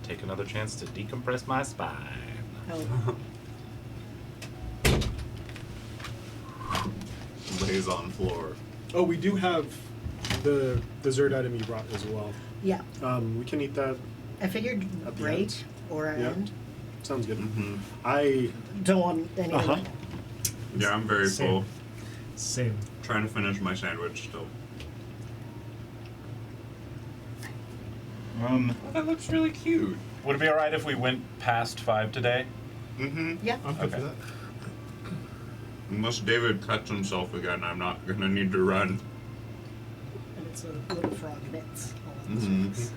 take another chance to decompress my spine. Oh. Lays on floor. Oh, we do have the dessert item you brought as well. Yeah. We can eat that. I figured At the break end. or end. Sounds good. Mm-hmm. I Don't want any of Uh-huh. it. Yeah, I'm very full. Same. Trying to finish my sandwich still. That looks really cute. Would it be alright if we went past 5 today? Mm-hmm. Yeah. I'm good Okay. for that. Unless David cuts himself again, I'm not gonna need to run. And it's a little frog bits. all in Mhm. this.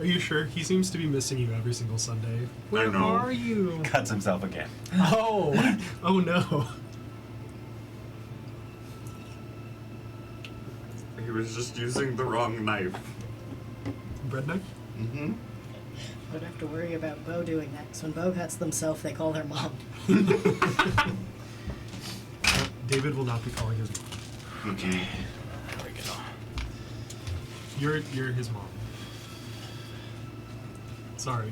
Are you sure? He seems to be missing you every single Sunday. Where know. are you? Cuts himself again. Oh! Oh no. He was just using the wrong knife. Bread knife? Mm-hmm. Don't have to worry about Bo doing that. 'Cause when Bo cuts themselves, they call their mom. David will not be calling his mom. Mm-hmm. There we go. You're his mom. Sorry.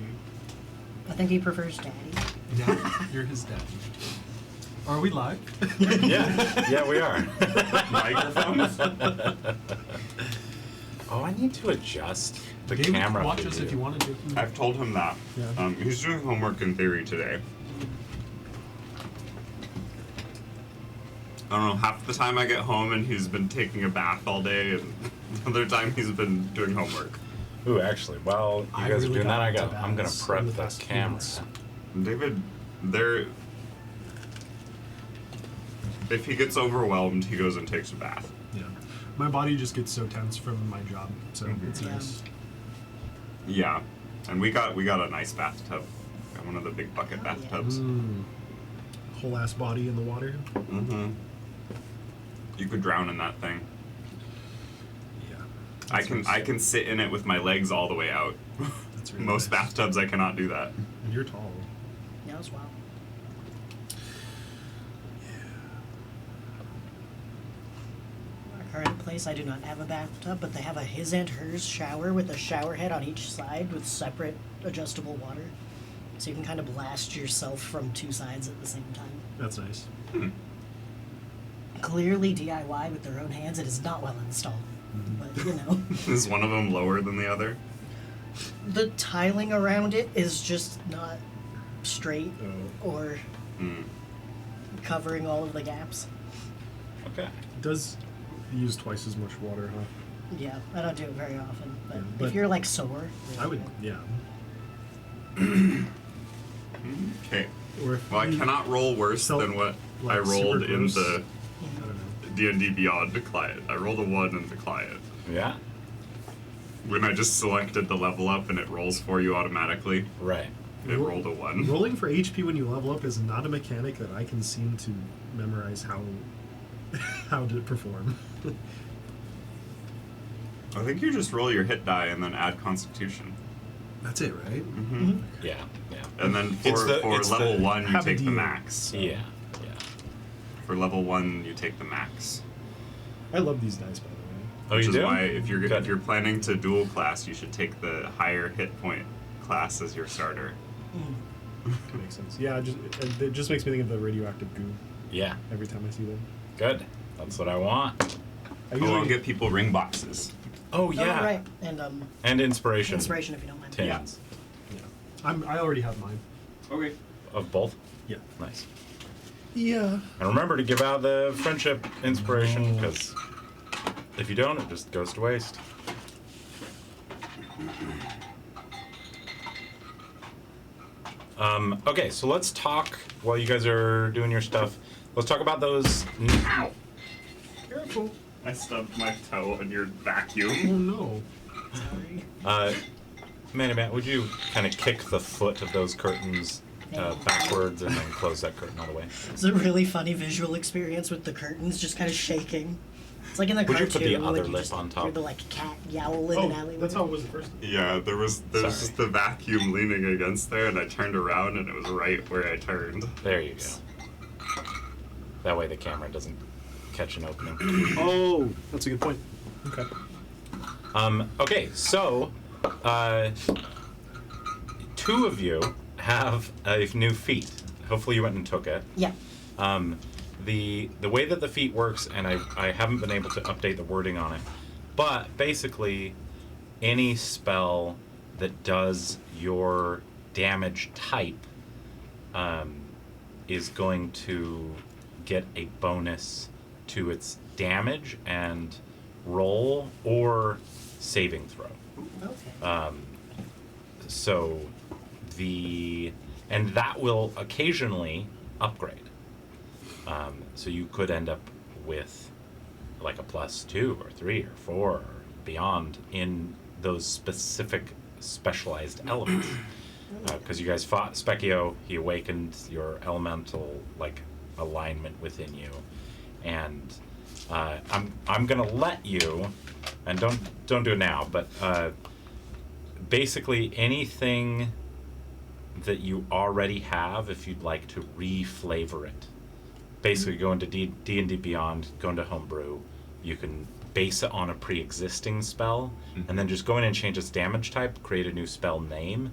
I think he prefers daddy. Yeah, you're his dad. Are we live? Yeah, we are. Microphones? Oh, I need to adjust the David camera. can watch for us you. if you wanted to. I've told him that. Yeah. He's doing homework in theory today. I don't know, half the time I get home and he's been taking a bath all day, and the other time he's been doing homework. Ooh, actually, while you I guys really are doing that, got into I'm gonna baths prep in the the past few camera. months. David, if he gets overwhelmed, he goes and takes a bath. Yeah. My body just gets so tense from my job, so Mhm. it's Yeah. nice. Yeah, and we got a nice bathtub, got one of the big bucket Oh, yeah. bathtubs. Whole ass body in the water. Mm-hmm. You could drown in that thing. Yeah. I can sit in it with my legs all the way out. That's really Most nice. bathtubs I cannot do that. And you're tall. Yeah, as well. Our current place, I do not have a bathtub, but they have a his and hers shower with a shower head on each side with separate adjustable water. So you can kind of blast yourself from two sides at the same time. That's nice. Clearly DIY with their own hands, it is not well installed. But, you know, Is one of them lower than the other? the tiling around it is just not straight Oh. or Mm. covering all of the gaps. Okay. It does use twice as much water, huh? Yeah, I don't do it very often, but, Yeah, but if you're like sore, I would, yeah. Okay. Or if Well, I you- cannot roll worse Felt than what like I rolled super in gross. the I don't know. D&D Beyond client. I rolled a 1 in the client. Yeah. When I just selected the level up and it rolls for you automatically, Right. it Ro- rolled a 1. Rolling for HP when you level up is not a mechanic that I can seem to memorize how how to perform. I think you just roll your hit die and then add Constitution. That's it, right? Mm-hmm. Yeah. Yeah. And then It's for the- level 1, you have a take the deal. max. Yeah. Yeah. For level 1, you take the max. I love these dice, by the way. Oh, Which you is do? why if Good. you're planning to dual class, you should take the higher hit point class as your starter. That makes sense. Yeah, it just makes me think of the radioactive goo Yeah. every time I see them. Good. That's what I want. I Oh, usually I'll get people ring boxes. Oh yeah. Oh, right. And And inspiration. inspiration, if you don't mind. Tins. Yeah. I already have mine. Okay. Of both. Yeah. Nice. Yeah. And remember to give out the friendship inspiration, because if you don't, it just goes to waste. Okay, so let's talk while you guys are doing your stuff. Let's talk about those. Careful. I stubbed my toe on your Oh vacuum. no. Sorry. Matt, would you kind of kick the foot of those curtains backwards and then close that curtain all the way? It's a really funny visual experience with the curtains just kind of shaking. It's like in the Would you cartoon put the when other you lip just on top? hear the like cat yowl in an alleyway. That's how it was the first time. Yeah, there's Sorry. just the vacuum leaning against there, and I turned around, and it was right where I turned. There you go. That way the camera doesn't catch an opening. Oh, that's a good point. Okay. Okay, so two of you have a new feat. Hopefully you went and took it. Yeah. The way that the feat works, and I haven't been able to update the wording on it, but basically any spell that does your damage type is going to get a bonus to its damage and roll or saving throw. Okay. So and that will occasionally upgrade. So you could end up with like a +2 or 3 or 4 or beyond in those specific specialized elements. Because you guys fought Specchio, he awakened your elemental like alignment within you, and I'm gonna let you, and don't do it now, but basically anything that you already have, if you'd like to re-flavor it, basically go into D&D Beyond, go into Homebrew, you can base it on a pre-existing spell, and then just go in and change its damage type, create a new spell name,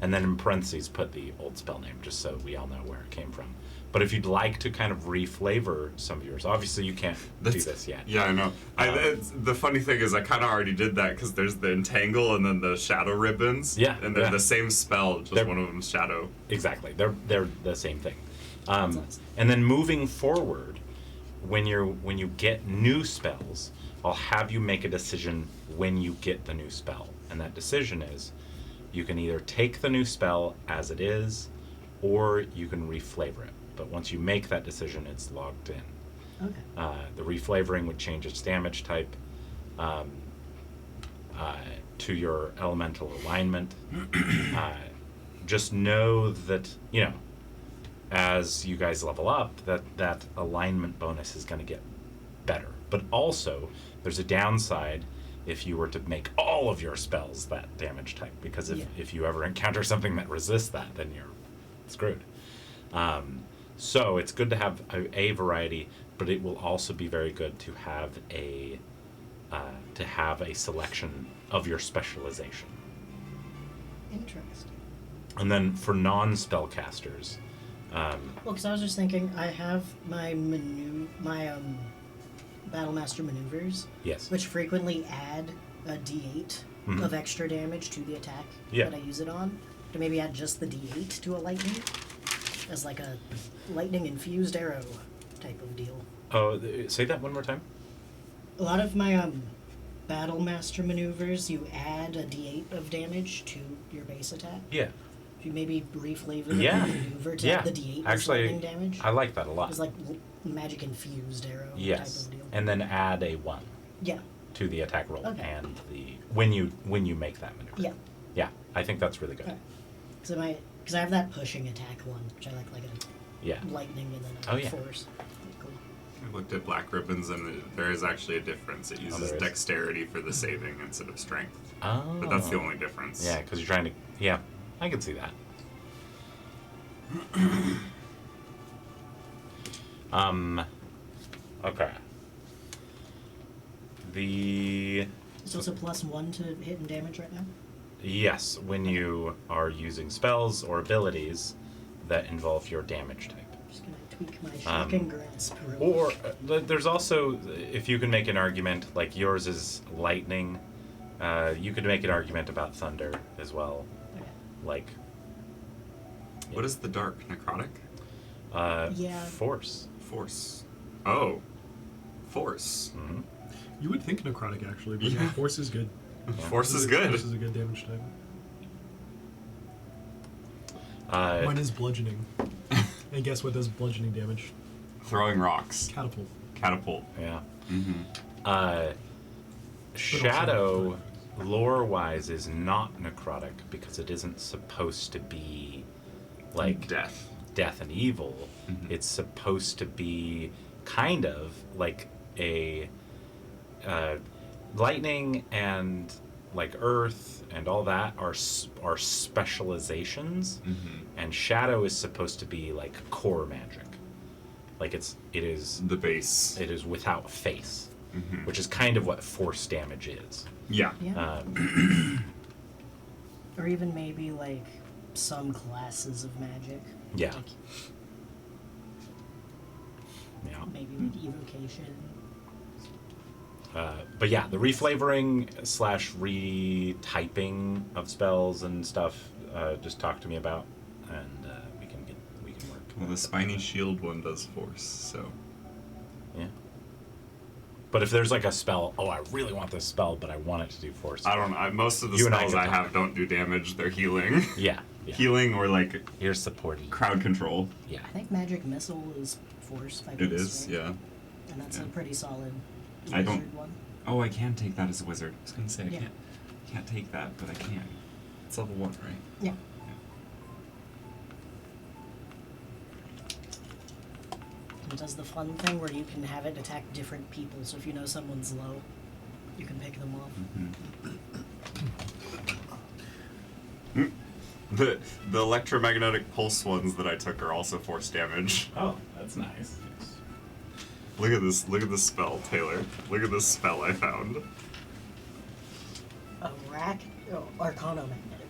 and then in parentheses put the old spell name, just so we all know where it came from. But if you'd like to kind of re-flavor some of yours, obviously you can't do this yet. Yeah, I know. The funny thing is I kind of already did that because there's the Entangle and then the Shadow Ribbons. Yeah, And they're yeah. the same spell, just one of them's Shadow. Exactly, they're the same thing. Nice. And then moving forward, when you get new spells, I'll have you make a decision when you get the new spell, and that decision is you can either take the new spell as it is, or you can reflavor it. But once you make that decision, it's logged in. Okay. The reflavoring would change its damage type to your elemental alignment. Just know that, as you guys level up, that alignment bonus is going to get better. But also, there's a downside if you were to make all of your spells that damage type, because if you ever encounter something that resists that, then you're screwed. So it's good to have a variety, but it will also be very good to have a selection of your specialization. Interesting. And then for non-spellcasters, Well, because I was just thinking, I have my Battlemaster maneuvers, yes, which frequently add a D8 Mhm. of extra damage to the attack Yeah. that I use it on. To maybe add just the D8 to a lightning, as like a lightning infused arrow type of deal. Oh, say that one more time. A lot of my Battlemaster maneuvers, you add a D8 of damage to your base attack. Yeah, If you maybe reflavor Yeah. the maneuver to yeah. have the D8 as Actually, lightning damage. I like that a lot. It's like magic infused arrow Yes, type of deal. and then add a 1 Yeah, to the attack roll Okay. and when you make that maneuver. yeah. Yeah, I think that's really good. Okay. Because I have that pushing attack one, which I like a Yeah. lightning and then a Oh, yeah. force. Cool. I looked at Black Ribbons and there is actually a difference. It uses there is. dexterity for the saving instead of strength. Oh. But that's the only difference. Yeah, because you're trying to. Yeah, I can see that. Okay. So it's a +1 to hit and damage right now? Yes, when you are using spells or abilities that involve your damage type. Just gonna tweak my shocking grasp real Or quick. there's also, if you can make an argument, like yours is lightning, you could make an argument about thunder as well. Okay. Like, What is the dark? Necrotic? Yeah. force. Force. Oh. Force. Hmm. You would think necrotic actually, but Yeah. force is good. Force is good. Force is a good damage type. Uh, Mine is bludgeoning. And guess what does bludgeoning damage? Throwing rocks. Catapult. Catapult. yeah. Mm-hmm. Shadow, lore-wise, is not necrotic because it isn't supposed to be like Death. death and evil. Mhm. It's supposed to be kind of like a lightning and like earth and all that are specializations, and shadow is supposed to be like core magic. Like it is The base. it is without face, Mhm. which is kind of what force damage is. Yeah. Yeah. Um, Or even maybe like some classes of magic. Yeah. Like Yeah. maybe with evocation. But yeah, the reflavoring / retyping of spells and stuff. Just talk to me about, and we can work. Well, the spiny shield one does force, so. Yeah. But if there's like a spell, I really want this spell, but I want it to do force. I don't know. Most of the You and I spells could I talk. have don't do damage. They're healing. Yeah. Healing or like You're supporting. crowd control. Yeah. I think magic missile is force. If I It can is, say. yeah. And that's Yeah. a pretty solid I don't- wizard one. Oh, I can take that as a wizard. I was gonna say I Yeah. can't take that, but I can. It's level 1, right? Yeah. It does the fun thing where you can have it attack different people. So if you know someone's low, you can pick them off. The electromagnetic pulse ones that I took are also force damage. Oh, that's nice. Look at this spell, Taylor. Look at this spell I found. Arcano magnetic.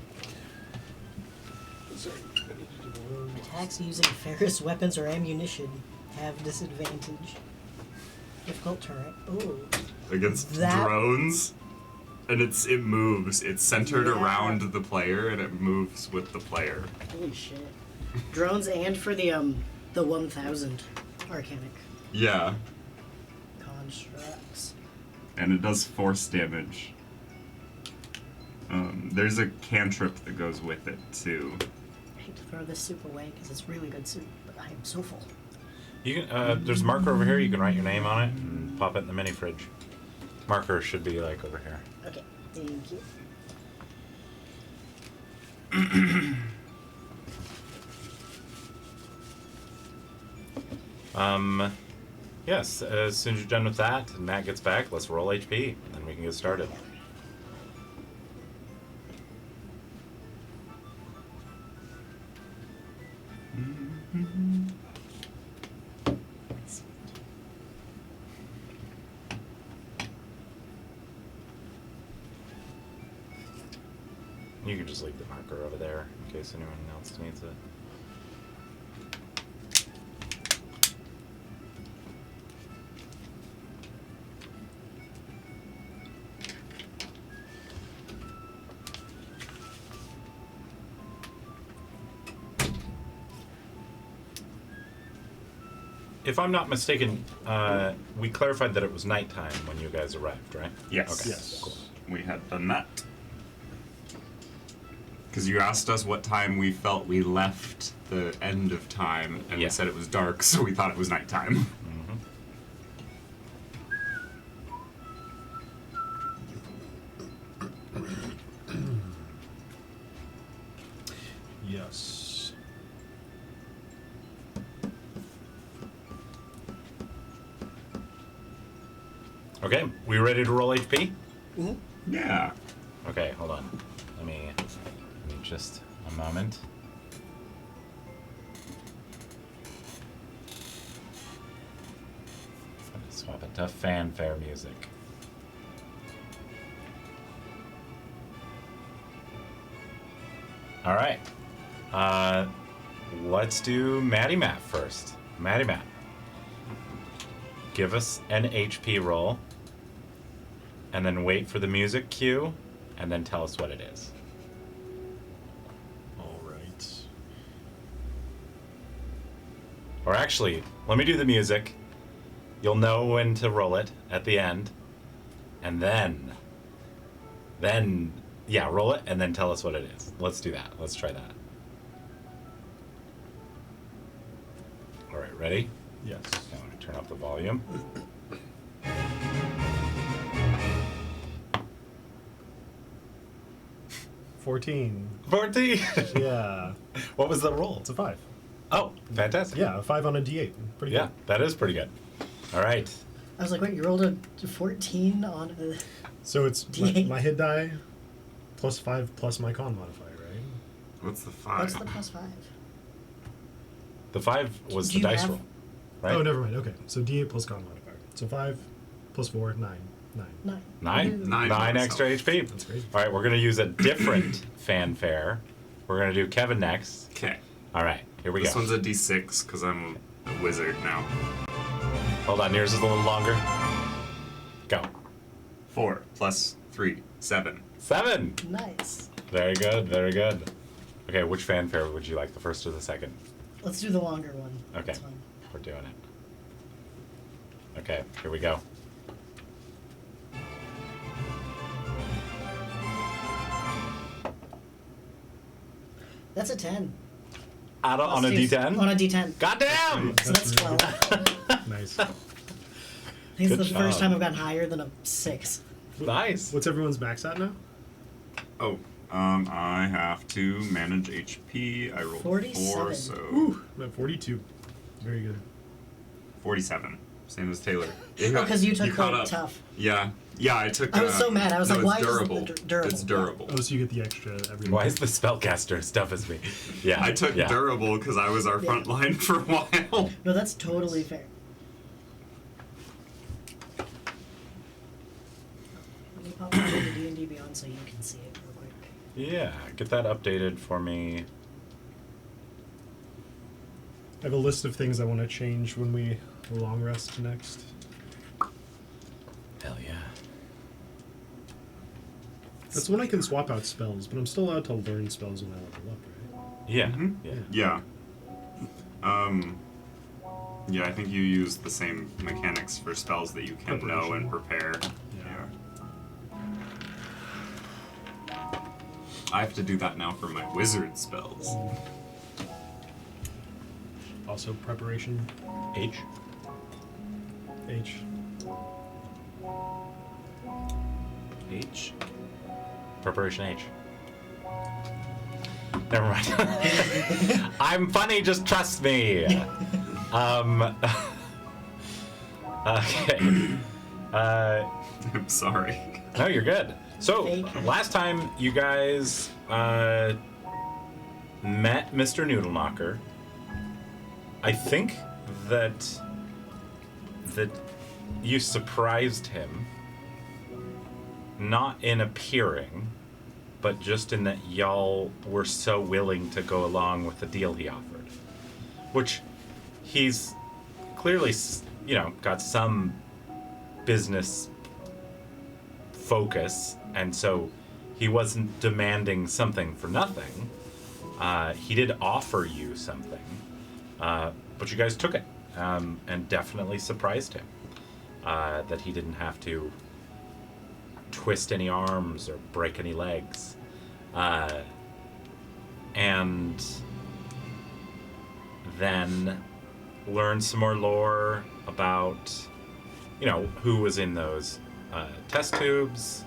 Attacks using ferrous weapons or ammunition have disadvantage. Difficult terrain. Ooh. Against That- drones. And it moves. It's centered Yeah. around the player and it moves with the player. Holy shit. Drones and for the 1000 arcanic Yeah. constructs. And it does force damage. There's a cantrip that goes with it too. I hate to throw this soup away because it's really good soup, but I am so full. You can. There's a marker over here. You can write your name on it and pop it in the mini fridge. Marker should be like over here. Okay, thank you. Yes. As soon as you're done with that, and Matt gets back, let's roll HP, and then we can get started. You can just leave the marker over there in case anyone else needs it. If I'm not mistaken, we clarified that it was nighttime when you guys arrived, right? Yes. Okay. Yes. Cool. We had done that. Because you asked us what time we felt we left the end of time, and Yeah. we said it was dark, so we thought it was nighttime. Yes. Okay, we ready to roll HP? Yeah. Okay, hold on. Let me just a moment. Let's swap it to fanfare music. All right. Let's do Matty Matt first. Matty Matt, give us an HP roll, and then wait for the music cue, and then tell us what it is. All right. Or actually, let me do the music. You'll know when to roll it at the end, and then, yeah, roll it, and then tell us what it is. Let's do that. Let's try that. All right, ready? Yes. I'm going to turn up the volume. $14. 14. Yeah. What was the roll? It's a 5. Oh, fantastic. Yeah, a 5 on a D8. Pretty Yeah, good. that is pretty good. All right. I was like, wait, you rolled a 14 on a... So it's my, D8. my hit die plus 5 plus my con modifier, right? What's the 5? What's the plus 5? The 5 was Do the you dice have- roll, right? Oh, never mind. Okay. So D8 plus con modifier. So 5 plus 4, 9. 9. 9. 9 Nine extra HP. That's crazy. All right, we're going to use a different fanfare We're gonna do Kevin next. Okay. All right, here we This go. one's a D6 because I'm a wizard now. Hold on, yours is a little longer. Go. 4 plus 3, 7. 7. Nice. Very good, very good. Okay, which fanfare would you like, the first or the second? Let's do the longer one. Okay, That's fine. we're doing it. Okay, here we go. That's a 10. On a Plus two- D10? On a D10. Goddamn! So that's 12. Nice. I think Good it's the first job. time I've gotten higher than a 6. Nice. What's everyone's max at now? Oh, I have to manage HP. I rolled 4, 47. so Ooh, I'm at 42. Very good. 47. Same as Taylor. Oh, 'cause you took, caught like, up. tough. Yeah, I took. I was so mad. I was no, like, it's why is this durable. durable? It's durable. Oh, so you get the extra every Why is the spellcaster as tough as me? Yeah. I took yeah. durable because I was our Yeah. front line for a while. No, that's totally fair. Let me pop into the D&D Beyond so you can see it real quick. Yeah, get that updated for me. I have a list of things I want to change when we long rest next. Hell yeah. That's when I can swap out spells, but I'm still allowed to learn spells when I level up, right? Yeah. Mhm. Yeah. Yeah. Yeah, I think you use the same mechanics for spells that you can know and prepare. Yeah. I have to do that now for my wizard spells. Also, preparation H. H. H. Preparation H. Never mind. I'm funny, just trust me. Okay. I'm sorry. No, you're good. So, Fake. last time you guys met Mr. Noodle Knocker, I think that you surprised him, not in appearing, but just in that y'all were so willing to go along with the deal he offered. Which he's clearly, got some business focus, and so he wasn't demanding something for nothing. He did offer you something, but you guys took it, and definitely surprised him that he didn't have to twist any arms or break any legs. And then learn some more lore about, who was in those test tubes,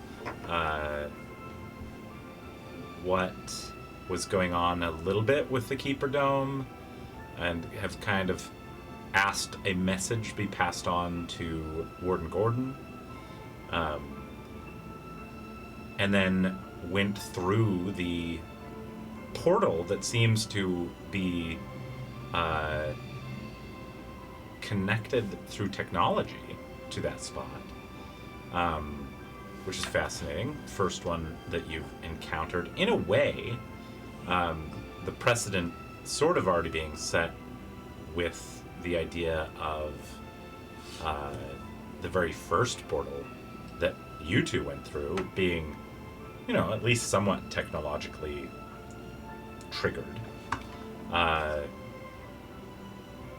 what was going on a little bit with the Keeper Dome, and have kind of asked a message be passed on to Warden Gordon. And then went through the portal that seems to be connected through technology to that spot, which is fascinating. First one that you've encountered. In a way, the precedent sort of already being set with the idea of the very first portal that you two went through being, at least somewhat technologically triggered.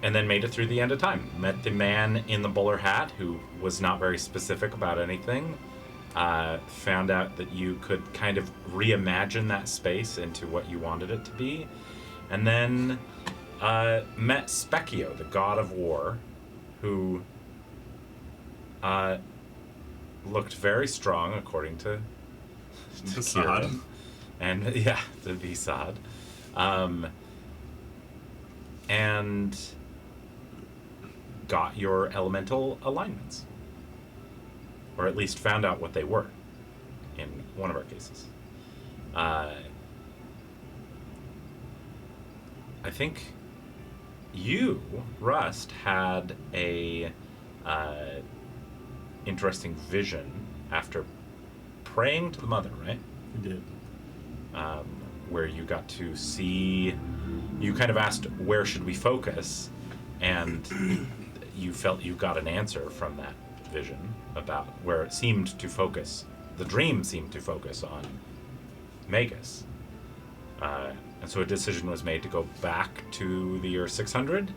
And then made it through the end of time. Met the man in the bowler hat who was not very specific about anything. Found out that you could kind of reimagine that space into what you wanted it to be. And then met Specchio, the god of war, who looked very strong according to Facade. Kieran. And yeah, the Visad. And got your elemental alignments. Or at least found out what they were in one of our cases. I think you, Rust, had a interesting vision after praying to the mother, right? We did. where you got to see. You kind of asked, where should we focus? And you felt you got an answer from that vision about where it seemed to focus. The dream seemed to focus on Magus. And so a decision was made to go back to the year 600,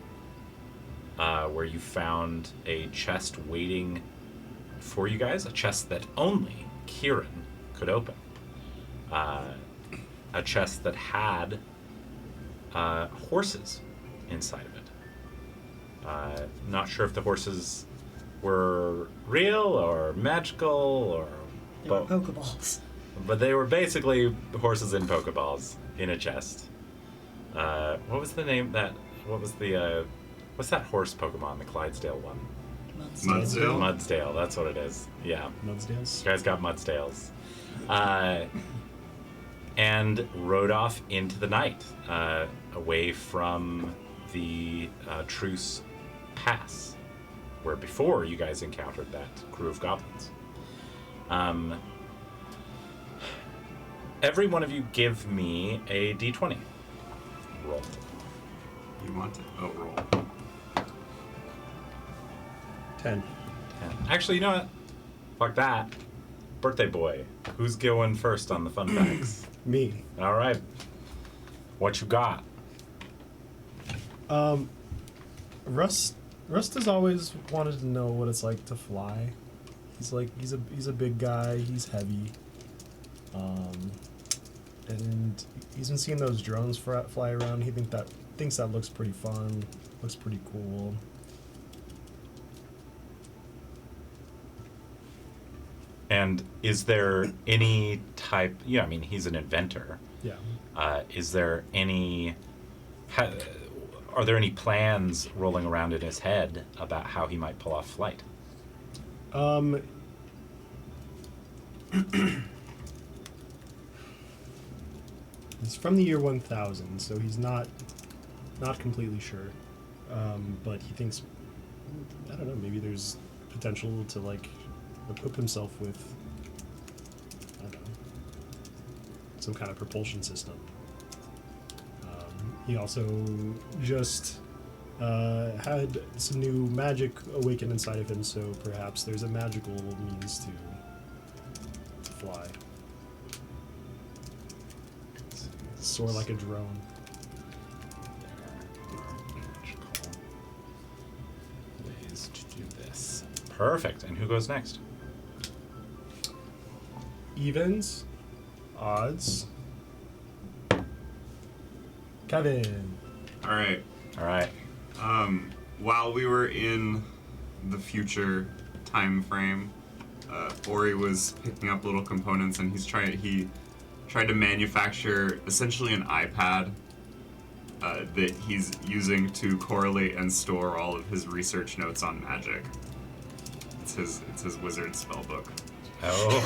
where you found a chest waiting for you guys, a chest that only Kieran could open. A chest that had horses inside of it. Not sure if the horses were real or magical or They were Pokeballs. but they were basically horses in Pokeballs in a chest. What was the name that? What was the? What's that horse Pokemon? The Clydesdale one. Mudsdale? Mudsdale. That's what it is. Yeah. Mudsdales. You guys got Mudsdales. And rode off into the night, away from the Truce Pass, where before you guys encountered that crew of goblins. Every one of you give me a d20 roll. You want to? Oh, roll. 10. Actually, you know what? Fuck that. Birthday boy. Who's going first on the fun facts? Me. All right. What you got? Rust has always wanted to know what it's like to fly. He's a big guy. He's heavy. And he's been seeing those drones fly around. He thinks that looks pretty fun. Looks pretty cool. And is there any type? Yeah, I mean, he's an inventor. Yeah. Is there any? Are there any plans rolling around in his head about how he might pull off flight? He's from the year 1000, so he's not completely sure. But he thinks, I don't know, maybe there's potential to like equip himself with, I don't know, some kind of propulsion system. He also just had some new magic awaken inside of him, so perhaps there's a magical means to fly. Soar like a drone. There are magical ways to do this. Perfect. And who goes next? Evens, odds. Kevin. All right. All right. While we were in the future time frame, Ori was picking up little components, and he tried to manufacture essentially an iPad that he's using to correlate and store all of his research notes on magic. It's his wizard spell book. Oh.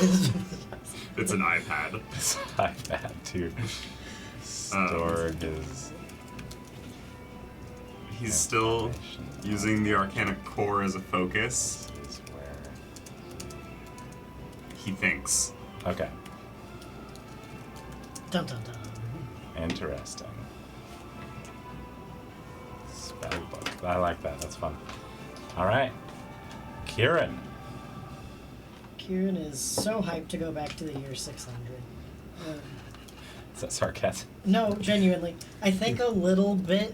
It's an iPad. This iPad to store his. He's still information. using the Arcanic Core as a focus. This is where. He thinks. Okay. Dun dun dun. Interesting. Spell book. I like that. That's fun. All right. Kieran. Kieran is so hyped to go back to the year 600. Is that sarcasm? No, genuinely. I think a little bit.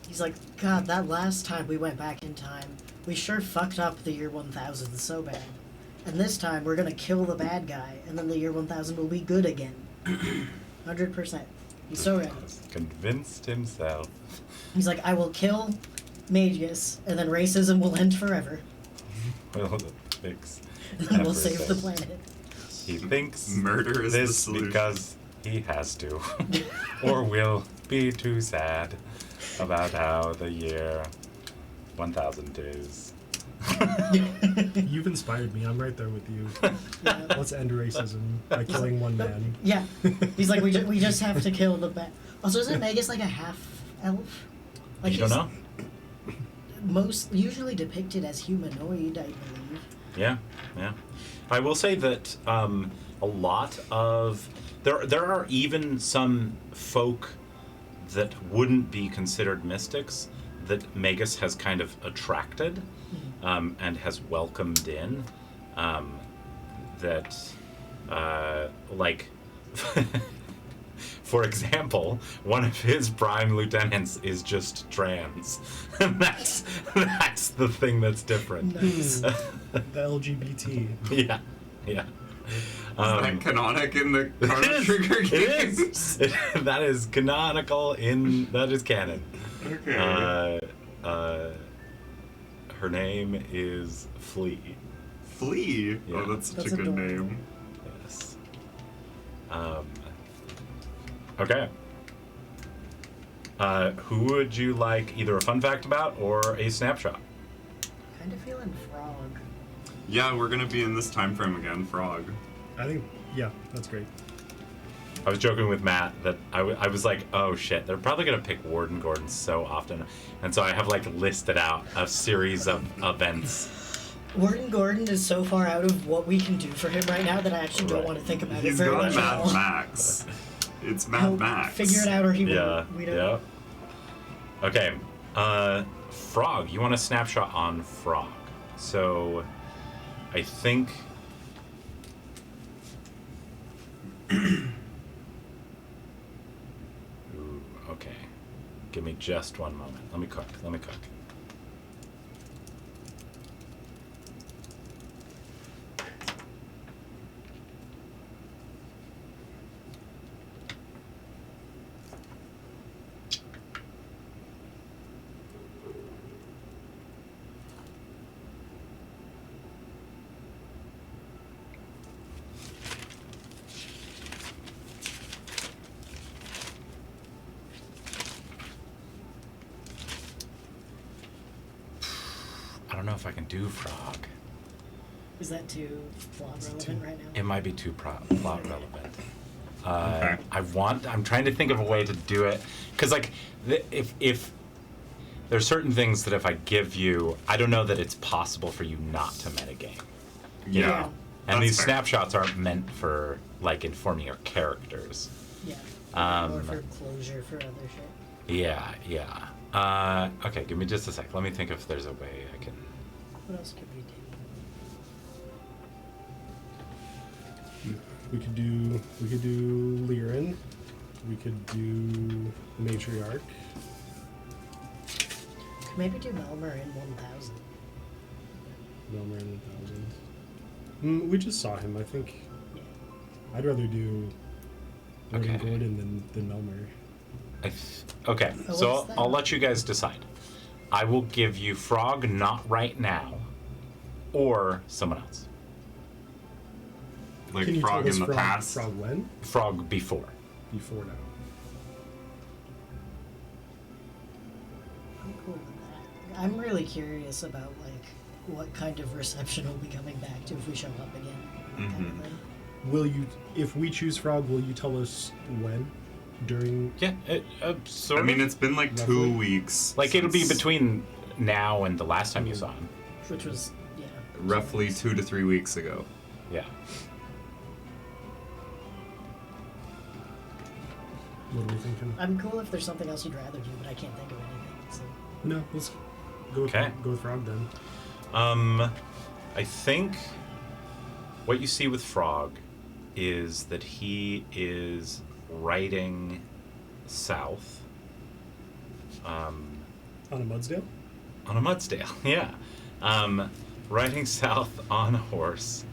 He's like, God, that last time we went back in time, we sure fucked up the year 1000 so bad. And this time we're gonna kill the bad guy, and then the year 1000 will be good again. 100%. He's so ready. Convinced himself. He's like, I will kill Magus, and then racism will end forever. Will fix. And then we'll save the everything. planet. He thinks Murder is the this solution. because he has to, or will be too sad about how the year 1000 is. You've inspired me. I'm right there with you. Yeah. Let's end racism by killing one man. Yeah. He's like, we just have to kill the bad. Also, isn't Magus like a half elf? Like You don't know? Usually depicted as humanoid, I believe. Yeah, yeah. I will say that a lot of there are even some folk that wouldn't be considered mystics that Magus has kind of attracted and has welcomed in. That, like, for example, one of his prime lieutenants is just trans. And that's the thing that's different. Nice. The LGBT. Yeah, yeah. Is that canonic in the Chrono Trigger It games? is. That is canonical that is canon. Okay. Her name is Flea. Flea? Yeah. Oh, that's such That's a good adorable. name. Yes. Okay. Who would you like either a fun fact about or a snapshot? Kind of feeling frog. Yeah, we're gonna be in this time frame again, Frog. I think, yeah, that's great. I was joking with Matt that I was like, oh shit, they're probably going to pick Warden Gordon so often. And so I have like listed out a series of events. Warden Gordon is so far out of what we can do for him right now that I actually don't Right. want to think about it He's very got much at Mad all. Max. It's He'll Mad Max. figure it out or he Yeah, won't. We don't yeah. Okay, Frog, you want a snapshot on Frog. So I think... Ooh, okay. Give me just one moment. Let me cook. I don't know if I can do Frog. Is that too plot relevant right now? It might be too plot relevant. Okay. I'm trying to think of a way to do it, because like, if there's certain things that if I give you, I don't know that it's possible for you not to metagame. You Yeah. know? And That's these fair. snapshots aren't meant for like informing your characters. Yeah. Um, Or for closure for other shit. Yeah. Okay, give me just a sec. Let me think if there's a way I can. What else could we do? We could do Lyran. We could do Matriarch. Could maybe do Melmer in 1000. Melmer in 1000. We just saw him. I think Yeah. I'd rather do Warden Okay. Gordon than Melmer. Okay, Oh, so what's that? I'll let you guys decide. I will give you Frog not right now, or someone else. Like Can you Frog tell us in the Frog, past. Frog when? Frog before. Before now. I'm cool with that. I'm really curious about like what kind of reception we'll be coming back to if we show up again. Kind of Mhm. thing. Will you, if we choose Frog, will you tell us when? During? Yeah, sort I mean, of. it's been like Roughly. 2 weeks. Like it'll be since between now and the last time you saw him. Which was roughly 2 to 3 weeks ago. Yeah. What are we thinking? I'm cool if there's something else you'd rather do, but I can't think of anything. So No, let's go with, Okay. go with Frog then. I think what you see with Frog is that he is riding south. On a Mudsdale? On a Mudsdale, yeah. Riding south on a horse.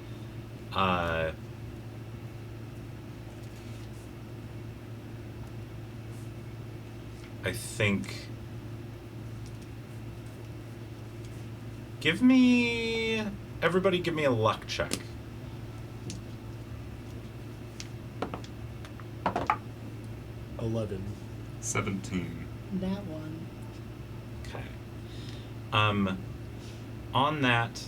I think. Everybody give me a luck check. 11. 17. that one. Okay. On that,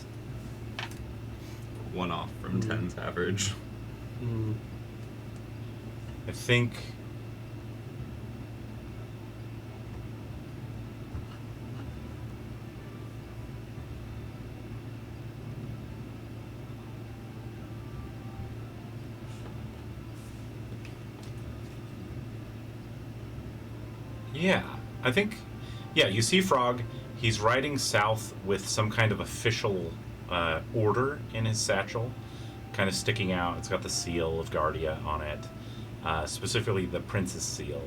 1 off from 10's average. I think. Yeah, I think. Yeah, you see Frog. He's riding south with some kind of official order in his satchel, kind of sticking out. It's got the seal of Guardia on it, specifically the Prince's seal.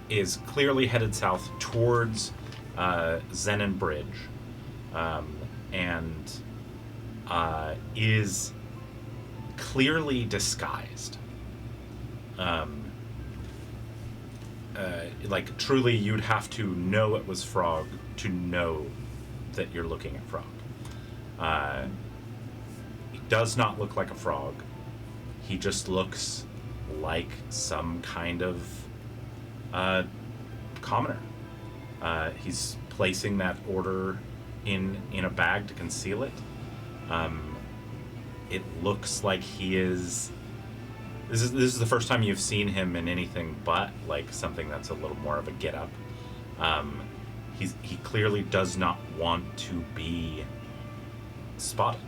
Is clearly headed south towards Zennan Bridge, and is clearly disguised. Like, truly, you'd have to know it was Frog to know that you're looking at Frog. He does not look like a frog. He just looks like some kind of commoner. He's placing that order in a bag to conceal it. It looks like he is. This is the first time you've seen him in anything but like something that's a little more of a get up. He clearly does not want to be spotted.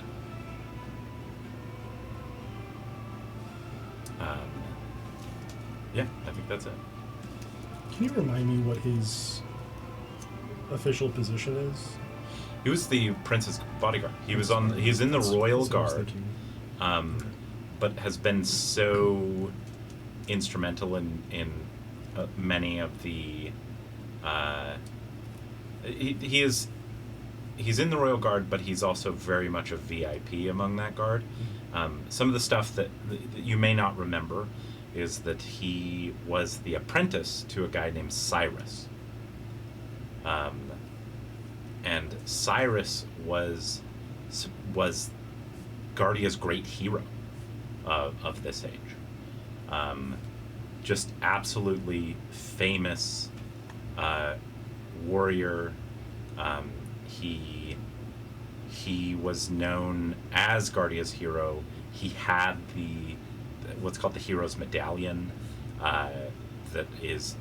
Yeah, I think that's it. Can you remind me what his official position is? He was the prince's bodyguard. He's in the royal guard, but has been so instrumental in many of the. He's in the royal guard, but he's also very much a VIP among that guard. Some of the stuff that you may not remember is that he was the apprentice to a guy named Cyrus. And Cyrus was Guardia's great hero of this age. Just absolutely famous warrior. He was known as Guardia's hero. He had what's called the hero's medallion, that is,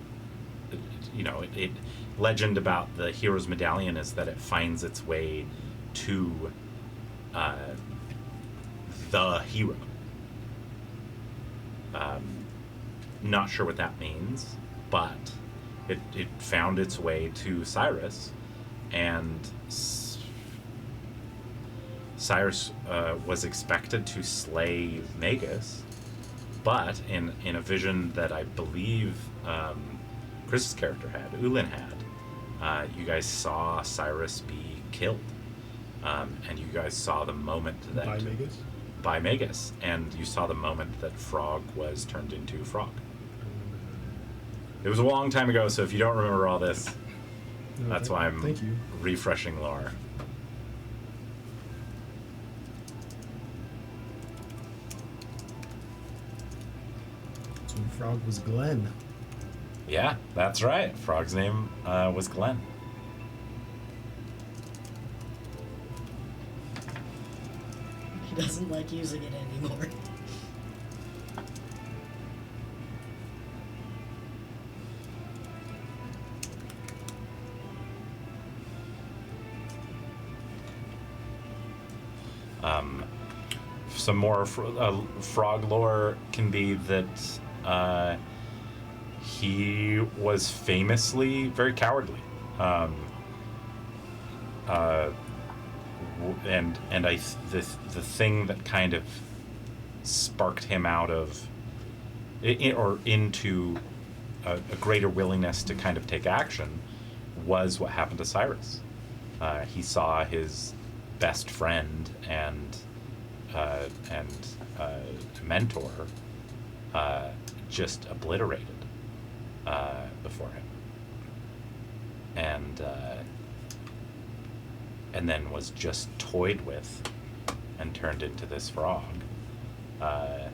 legend about the hero's medallion is that it finds its way to the hero. Not sure what that means, but it found its way to Cyrus, and Cyrus was expected to slay Magus, but in a vision that I believe Chris's character had, Ulin had, you guys saw Cyrus be killed, and you guys saw the moment that by Magus, and you saw the moment that Frog was turned into Frog. It was a long time ago, so if you don't remember all this, that's why I'm refreshing lore. So Frog was Glenn. Yeah, that's right. Frog's name was Glenn. He doesn't like using it anymore. Some more frog lore can be that he was famously very cowardly, the thing that kind of sparked him out of into a greater willingness to kind of take action was what happened to Cyrus. He saw his best friend and mentor just obliterated before him, and then was just toyed with and turned into this frog, and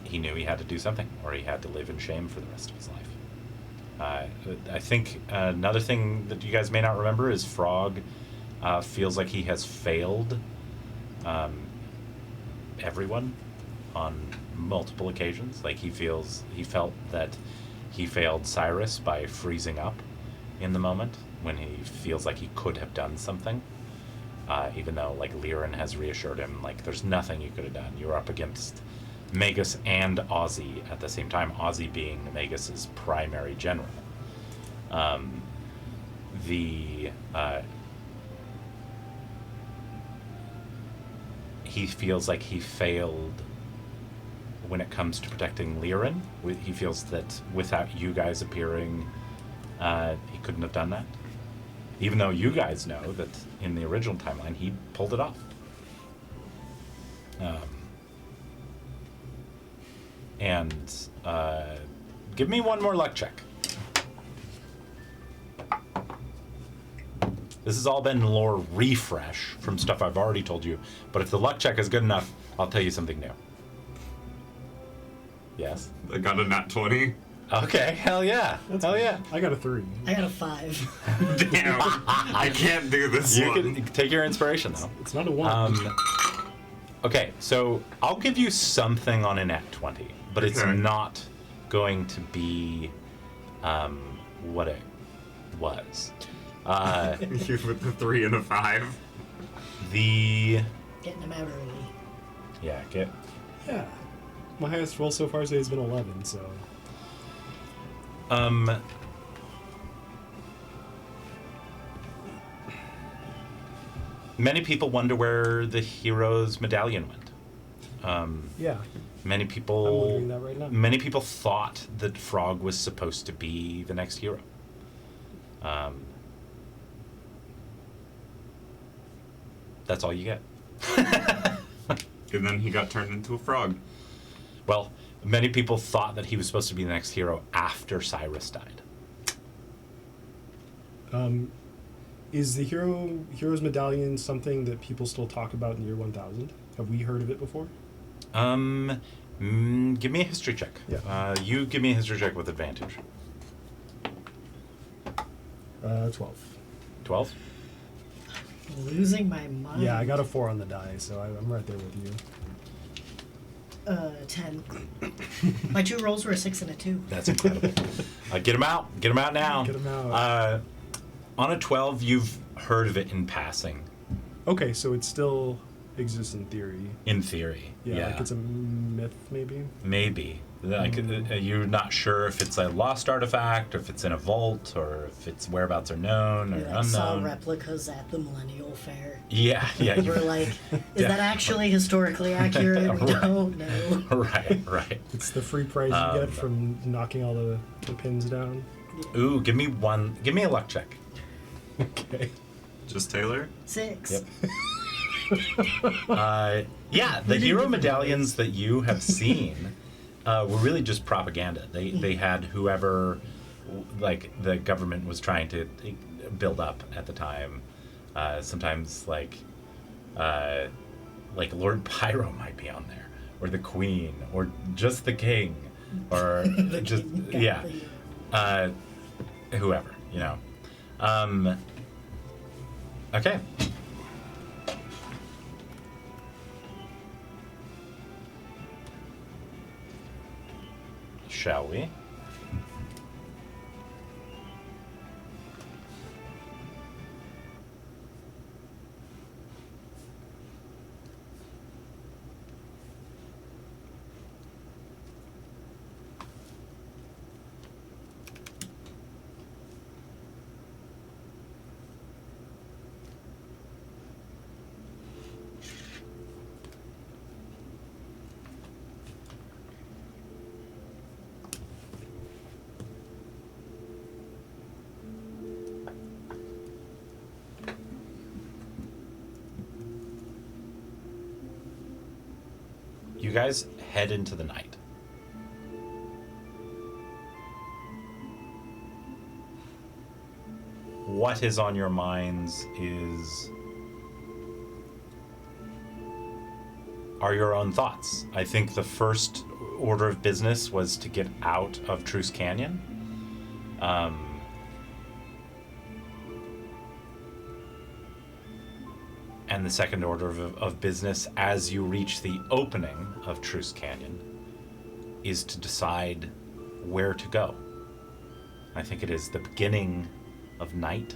he knew he had to do something, or he had to live in shame for the rest of his life. I think another thing that you guys may not remember is Frog feels like he has failed everyone on multiple occasions. Like he felt that he failed Cyrus by freezing up in the moment when he feels like he could have done something, even though like Liren has reassured him like there's nothing you could have done. You were up against Magus and Ozzy at the same time, Ozzy being Magus's primary general. He feels like he failed when it comes to protecting Liren. He feels that without you guys appearing, he couldn't have done that. Even though you guys know that in the original timeline, he pulled it off. Give me one more luck check. This has all been lore refresh from stuff I've already told you, but if the luck check is good enough, I'll tell you something new. Yes? I got a nat 20. Okay, hell yeah. Hell yeah. I got a 3. I got a 5. Damn, I can't do this You one. can take your inspiration, though. It's not a 1. Okay, so I'll give you something on a nat 20, but it's Okay. not going to be what it was. You with the 3 and a 5. Getting him out early. Yeah, Yeah. My highest roll so far today has been 11, so... Many people wonder where the hero's medallion went. Yeah. Many I'm people wondering that right now. Many people thought that Frog was supposed to be the next hero. That's all you get. And then he got turned into a frog. Well, many people thought that he was supposed to be the next hero after Cyrus died. Is the hero's medallion something that people still talk about in the year 1000? Have we heard of it before? Give me a history check. Yeah. You give me a history check with advantage. 12. 12? Losing my mind. Yeah, I got a 4 on the die, so I'm right there with you. 10. My 2 rolls were a 6 and a 2. That's incredible. Get him out. Get him out now. Get him out. On a 12, you've heard of it in passing. Okay, so it still exists in theory. In theory. Yeah, like it's a myth, maybe? Maybe. Like, you're not sure if it's a lost artifact, or if it's in a vault, or if its whereabouts are known or We saw unknown. replicas at the Millennial Fair. Yeah. We're like, is that actually historically accurate? We don't know. Right. It's the free prize you get from knocking all the pins down. Ooh, give me a luck check. Okay. Just Taylor? 6. Yep. Yeah, the hero medallions that you have seen were really just propaganda. They had whoever, like, the government was trying to build up at the time. Sometimes like Lord Pyro might be on there, or the Queen, or just the King, or The just king got yeah, whoever, you know. Okay. Shall we? You guys head into the night. What is on your minds are your own thoughts. I think the first order of business was to get out of Truce Canyon. And the second order of business, as you reach the opening of Truce Canyon, is to decide where to go. I think it is the beginning of night.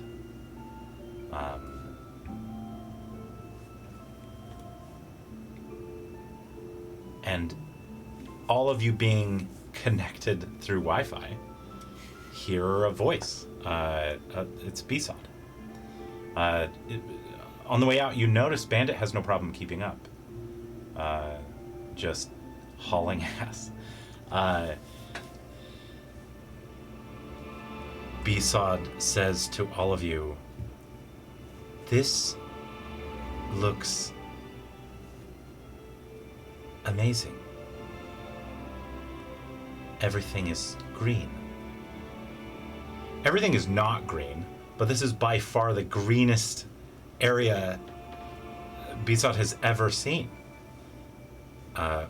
And all of you being connected through Wi-Fi, hear a voice. It's B-Sod. On the way out, you notice Bandit has no problem keeping up. Just hauling ass. B-Sod says to all of you, this looks amazing. Everything is green. Everything is not green, but this is by far the greenest area B-Sod has ever seen.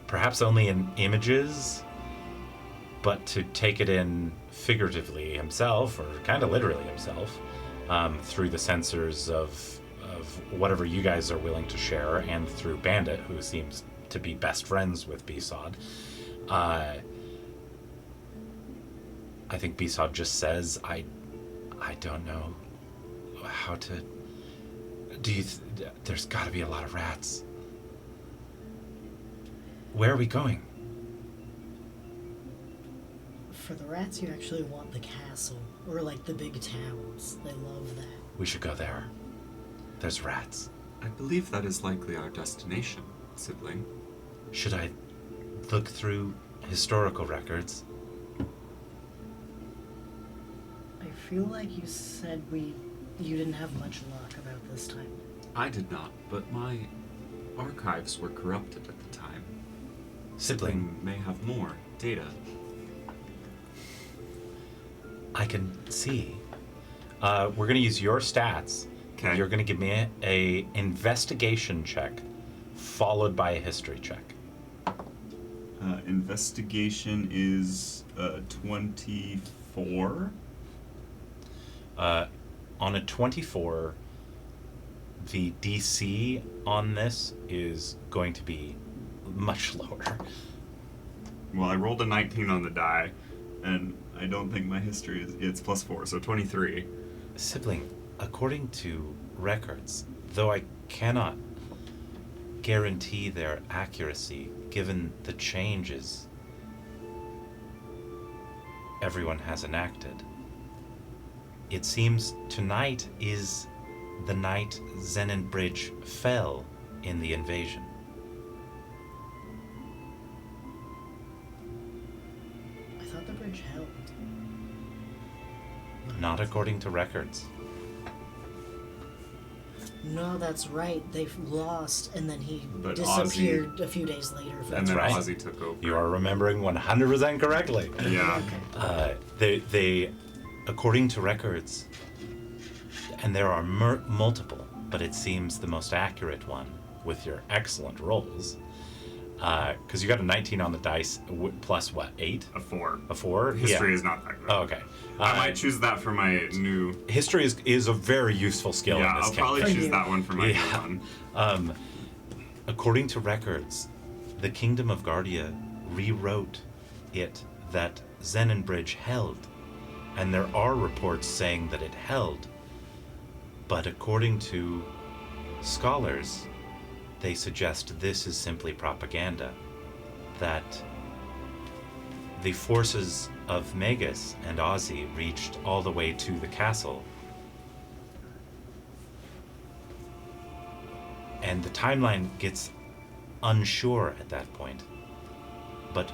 Perhaps only in images, but to take it in figuratively himself, or kind of literally himself, through the sensors of whatever you guys are willing to share, and through Bandit, who seems to be best friends with B-Sod. I think B-Sod just says, I don't know how to... there's got to be a lot of rats. Where are we going? For the rats, you actually want the castle, or like the big towns. They love that. We should go there. There's rats. I believe that is likely our destination, sibling. Should I look through historical records? I feel like you said you didn't have much luck about this time. I did not, but my archives were corrupted at the time. Sibling, May have more data. I can see. We're going to use your stats. Okay. You're going to give me a investigation check, followed by a history check. Investigation is 24. On a 24, the DC on this is going to be much lower. Well, I rolled a 19 on the die, and I don't think my history it's +4, so 23. Sibling, according to records, though I cannot guarantee their accuracy given the changes everyone has enacted, it seems tonight is the night Zennan Bridge fell in the invasion. I thought the bridge held. Not according to records. No, that's right. They've lost, and then he But disappeared a few days later. And then right. Ozzy took over. You are remembering 100% correctly. Yeah. Okay. They, according to records, and there are multiple, but it seems the most accurate one with your excellent rolls, because you got a 19 on the dice plus what, 8? A 4. A 4? History Yeah. is not that good. Oh, okay. I might choose that for my new... History is a very useful skill Yeah, in this I'll probably campaign. choose that one for my new Yeah. one. According to records, the Kingdom of Guardia rewrote it that Zennan Bridge held, and there are reports saying that it held, but according to scholars, they suggest this is simply propaganda, that the forces of Magus and Ozzy reached all the way to the castle, and the timeline gets unsure at that point. But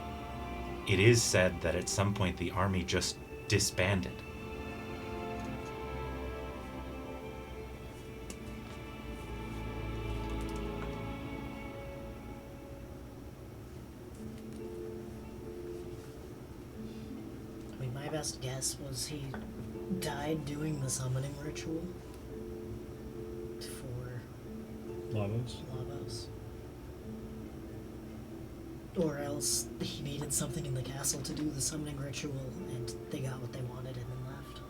it is said that at some point the army just disbanded. I mean, my best guess was he died doing the summoning ritual for Lavos. Lavos. Or else he needed something in the castle to do the summoning ritual, and they got what they wanted and then left.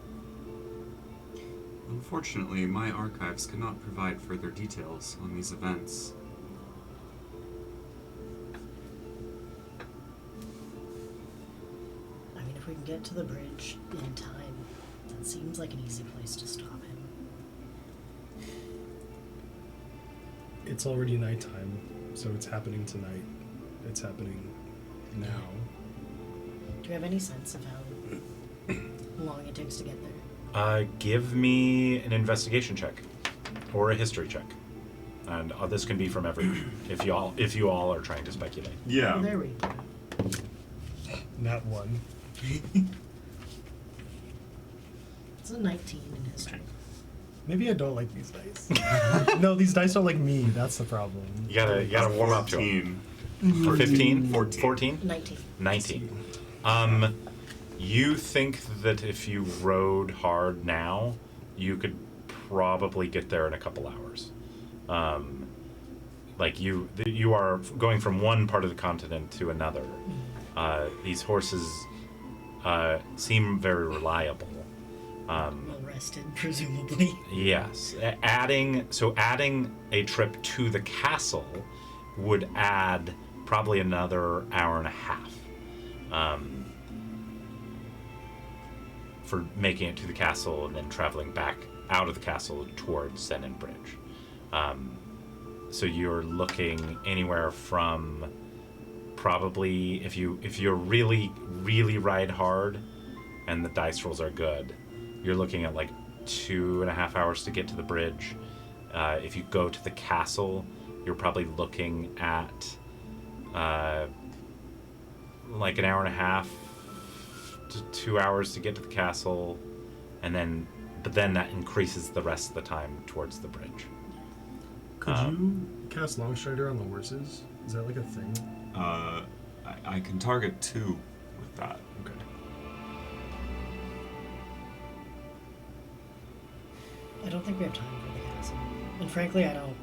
Unfortunately, my archives cannot provide further details on these events. I mean, if we can get to the bridge in time, that seems like an easy place to stop him. It's already nighttime, so it's happening tonight. It's happening now. Do you have any sense of how long it takes to get there? Give me an investigation check or a history check, and this can be from everyone if you all are trying to speculate. Yeah. Oh, there we go. Not one. It's a 19 in history. Maybe I don't like these dice. No, these dice don't like me. That's the problem. You gotta warm up to them. 14. Or 15? 14. 14? 19. 19. You think that if you rode hard now, you could probably get there in a couple hours. Like you are going from one part of the continent to another. These horses seem very reliable. Well rested, presumably. Yes. Adding a trip to the castle would add probably another hour and a half for making it to the castle and then traveling back out of the castle towards Zennan Bridge. So you're looking anywhere from probably if you really ride hard and the dice rolls are good, you're looking at like 2.5 hours to get to the bridge. If you go to the castle, you're probably looking at like an hour and a half to 2 hours to get to the castle, but then that increases the rest of the time towards the bridge. Could you cast Longstrider on the horses? Is that like a thing? I can target 2 with that. Okay. I don't think we have time for the castle. And frankly, I don't.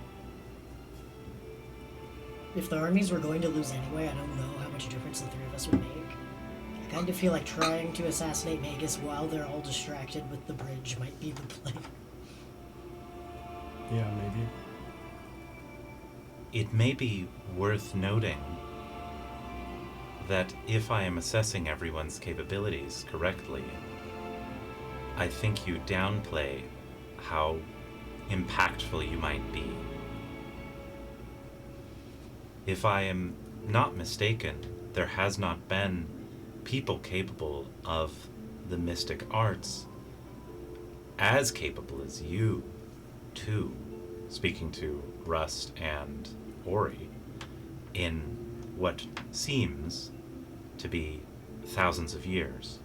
If the armies were going to lose anyway, I don't know how much difference the three of us would make. I kind of feel like trying to assassinate Magus while they're all distracted with the bridge might be the play. Yeah, maybe. It may be worth noting that if I am assessing everyone's capabilities correctly, I think you downplay how impactful you might be. If I am not mistaken, there has not been people capable of the mystic arts as capable as you two, speaking to Rust and Ori, in what seems to be thousands of years.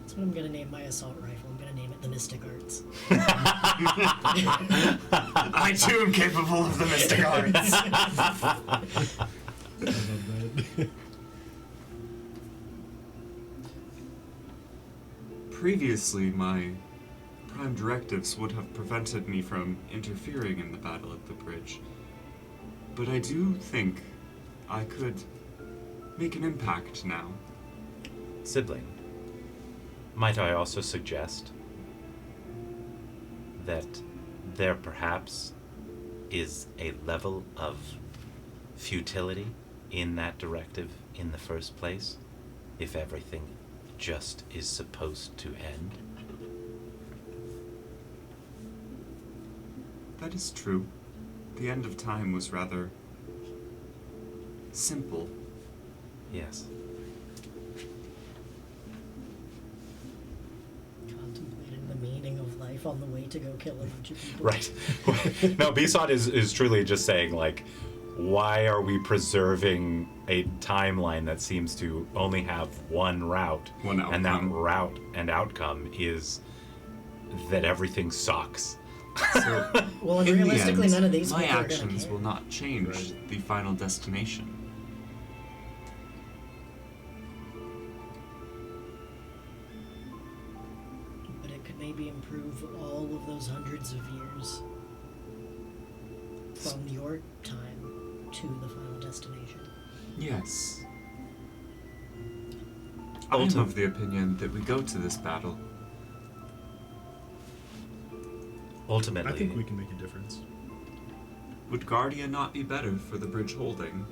That's what I'm gonna name my assault rifle. I'm gonna name it the Mystic Arts. I too am capable of the mystic arts. I love that. Previously, my prime directives would have prevented me from interfering in the battle at the bridge. But I do think I could make an impact now. Sibling, might I also suggest that there perhaps is a level of futility in that directive in the first place, if everything just is supposed to end? That is true. The end of time was rather simple. Yes. Contemplating the meaning of life on the way to go kill a bunch of people. Right. No, Besot is truly just saying, like, why are we preserving a timeline that seems to only have one route? One And that outcome. route and outcome is that everything sucks. So, Well, and in the realistically, end, none of these my people are gonna actions care. will not change Right. the final destination. But it could maybe improve all of those hundreds of years from your time to the final destination. Yes. I'm Ultim- of the opinion that we go to this battle. Ultimately, I think we can make a difference. Would Guardia not be better for the bridge holding?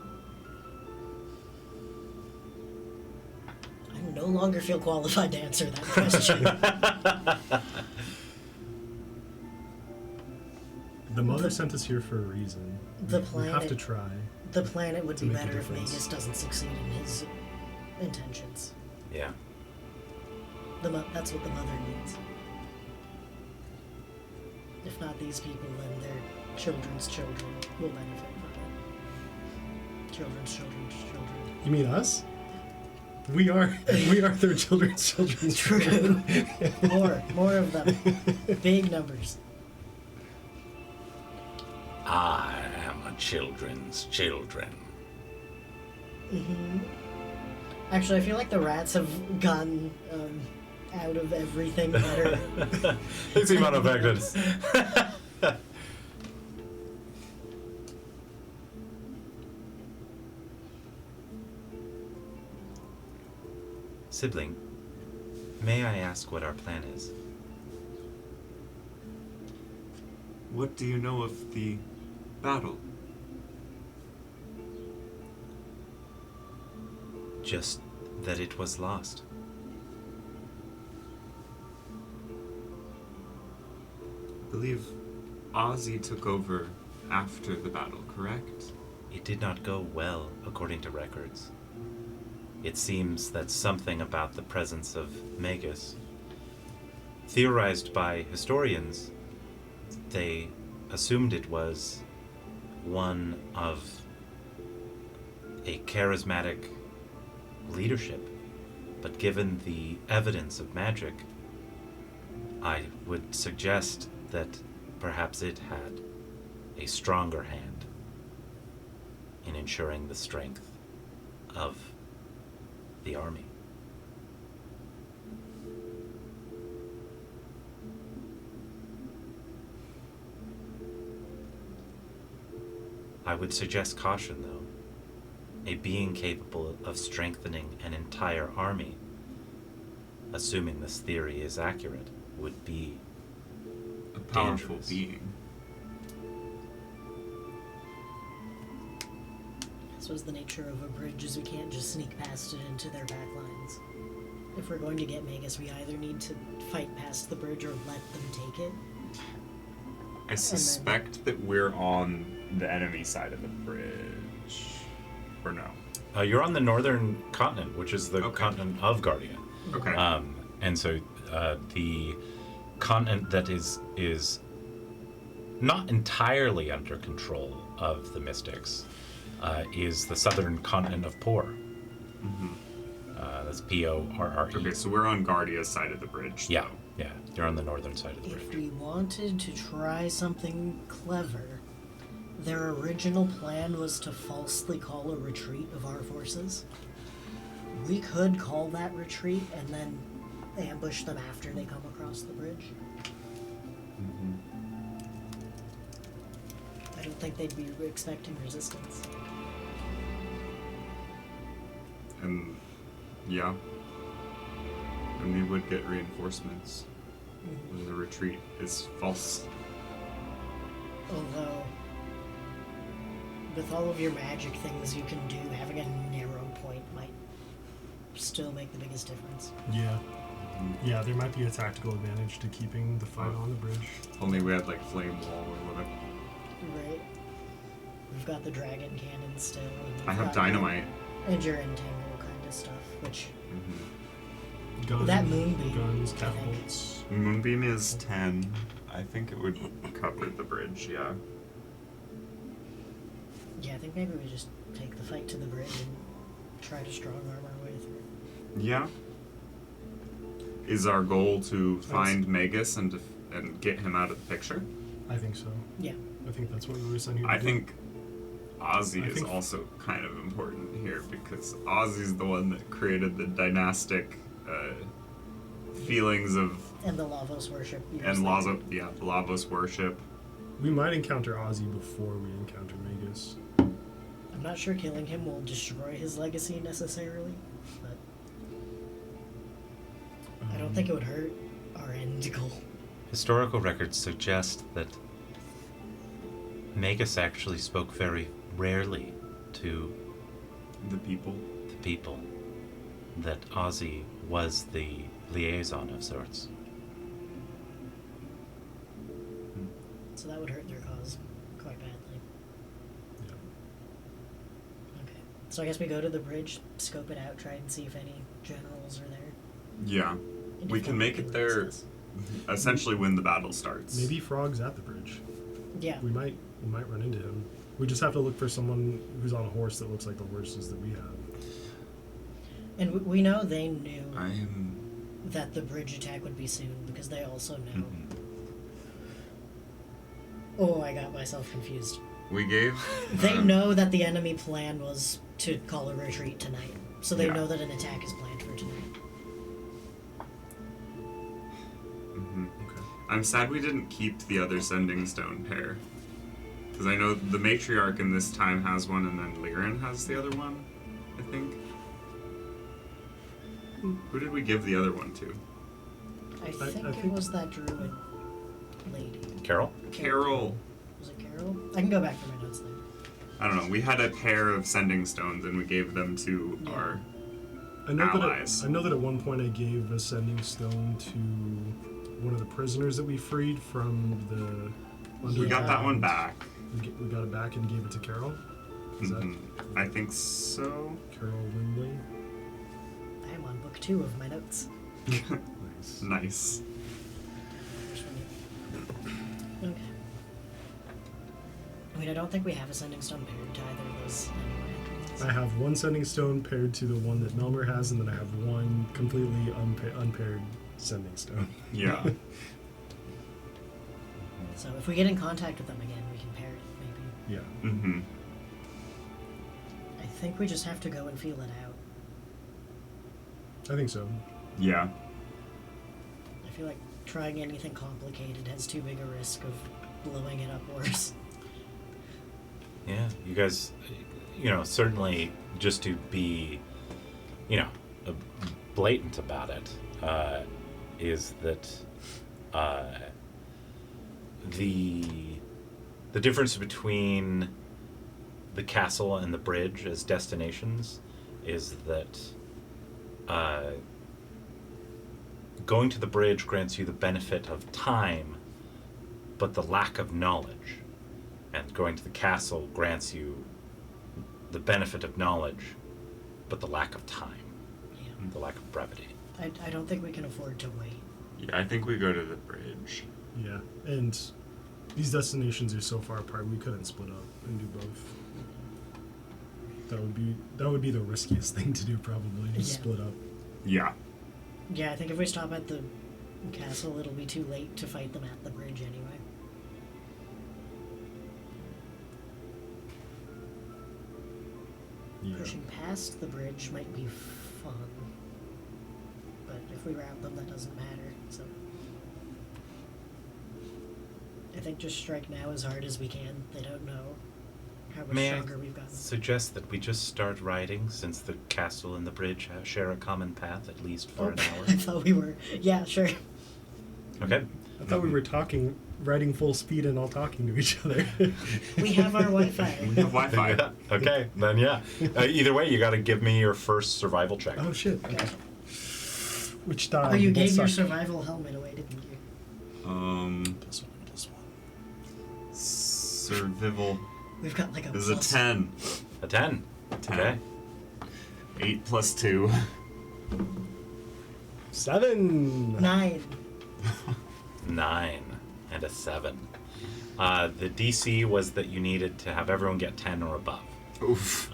I no longer feel qualified to answer that question. The mother sent us here for a reason. The We have to planet- try. The planet would To be make a better if difference. Magus doesn't succeed in his intentions. Yeah. That's what the mother needs. If not these people, then their children's children will benefit from it. Children's children's children. You mean us? We are their children's children's True. children. More of them. Big numbers. I am a children's children. Hmm. Actually, I feel like the rats have gotten out of everything better. They seem unaffected. Sibling, may I ask what our plan is? What do you know of the battle? Just that it was lost. I believe Ozzy took over after the battle, correct? It did not go well, according to records. It seems that something about the presence of Magus, theorized by historians, they assumed it was one of a charismatic leadership, but given the evidence of magic, I would suggest that perhaps it had a stronger hand in ensuring the strength of the army. I would suggest caution, though. A being capable of strengthening an entire army, assuming this theory is accurate, would be A powerful dangerous. being. This was the nature of a bridge, is we can't just sneak past it into their back lines. If we're going to get Magus, we either need to fight past the bridge or let them take it. I suspect that we're on the enemy side of the bridge. Or no? You're on the northern continent, which is the Okay. continent of Guardia. Okay. And so the continent that is not entirely under control of the Mystics is the southern continent of Por. That's Porre. Okay, so we're on Guardia's side of the bridge. Yeah, though. yeah. You're on the northern side of the If bridge. we wanted to try something clever, their original plan was to falsely call a retreat of our forces. We could call that retreat and then ambush them after they come across the bridge. I don't think they'd be expecting resistance. And yeah. And we would get reinforcements when the retreat is false. Although, with all of your magic things you can do, having a narrow point might still make the biggest difference. Yeah. Yeah, there might be a tactical advantage to keeping the fight on the bridge. Only we had like flame wall or whatever. Right. We've got the dragon cannon still. And we've I have got dynamite. And your entangle kind of stuff, which Guns, That moonbeam, guns, I think. catapults. Moonbeam is 10. I think it would cover the bridge, yeah. yeah, I think maybe we just take the fight to the bridge and try to strong arm our way through. Yeah. Is our goal to find Magus and get him out of the picture? I think so. Yeah. I think that's what we were sent here to I do. think Ozzy I is think- also kind of important here because Ozzy's the one that created the dynastic feelings of And the Lavos worship. and Lavos worship. We might encounter Ozzy before we encounter Magus. I'm not sure killing him will destroy his legacy necessarily, but I don't think it would hurt our end goal. Historical records suggest that Magus actually spoke very rarely to The people. the people, that Ozzy was the liaison of sorts. So that would hurt their cause quite badly. Yeah. Okay. So I guess we go to the bridge, scope it out, try and see if any generals are there. Yeah. And We if can not, make it there release essentially when the battle starts. Maybe Frog's at the bridge. us. Yeah. We might run into him. We just have to look for someone who's on a horse that looks like the horses that we have. And we know they knew I am. that the bridge attack would be soon because they also know. Oh, I got myself confused. We gave. They know that the enemy plan was to call a retreat tonight, so they Yeah. know that an attack is planned for tonight. Okay. I'm sad we didn't keep the other sending stone pair. Because I know the matriarch in this time has one, and then Liren has the other one, I think. Who did we give the other one to? I I think think- it was that druid lady. Carol? Carol. Was it Carol? I can go back to my notes there. I don't know. We had a pair of sending stones, and we gave them to Yeah. our. I know Allies. that I know that at one point I gave a sending stone to one of the prisoners that we freed from the. We got that one back. We got it back and gave it to Carol. Is Mhm. I think so. that Carol Lindley? I am on book 2 of my notes. Nice. Nice. Okay. I mean, I don't think we have a sending stone paired to either of those anyway. I have one sending stone paired to the one that Melmer has, and then I have one completely unpaired sending stone. Yeah. So if we get in contact with them again, we can pair it, maybe. Yeah. Mm-hmm. I think we just have to go and feel it out. I think so. Yeah. I feel like trying anything complicated has too big a risk of blowing it up worse. Yeah, you guys, certainly just to be, blatant about it, is that the difference between the castle and the bridge as destinations is that going to the bridge grants you the benefit of time, but the lack of knowledge. And going to the castle grants you the benefit of knowledge, but the lack of time, Yeah. the lack of brevity. I don't think we can afford to wait. Yeah, I think we go to the bridge. Yeah. And these destinations are so far apart we couldn't split up and do both. That would be the riskiest thing to do probably, to Yeah. split up. Yeah. Yeah, I think if we stop at the castle, it'll be too late to fight them at the bridge anyway. Yeah. Pushing past the bridge might be fun. But if we rout them, that doesn't matter, so. I think just strike now as hard as we can. They don't know how much May I stronger we've gotten. suggest that we just start riding, since the castle and the bridge share a common path, at least for an I hour? thought we were. Yeah, sure. Okay. I thought we were riding full speed and all talking to each other. We have our Wi-Fi. We have Wi-Fi. Yeah, okay, then yeah. Either way, you got to give me your first survival check. Oh shit. Okay. Gotcha. Which die? Oh, you both gave your suck. survival helmet away, didn't you? Plus one. Survival We've got like a is a plus- 10. A 10. 10. Okay. 8 plus 2. 7. 9. 9 and a 7. The DC was that you needed to have everyone get 10 or above. Oof.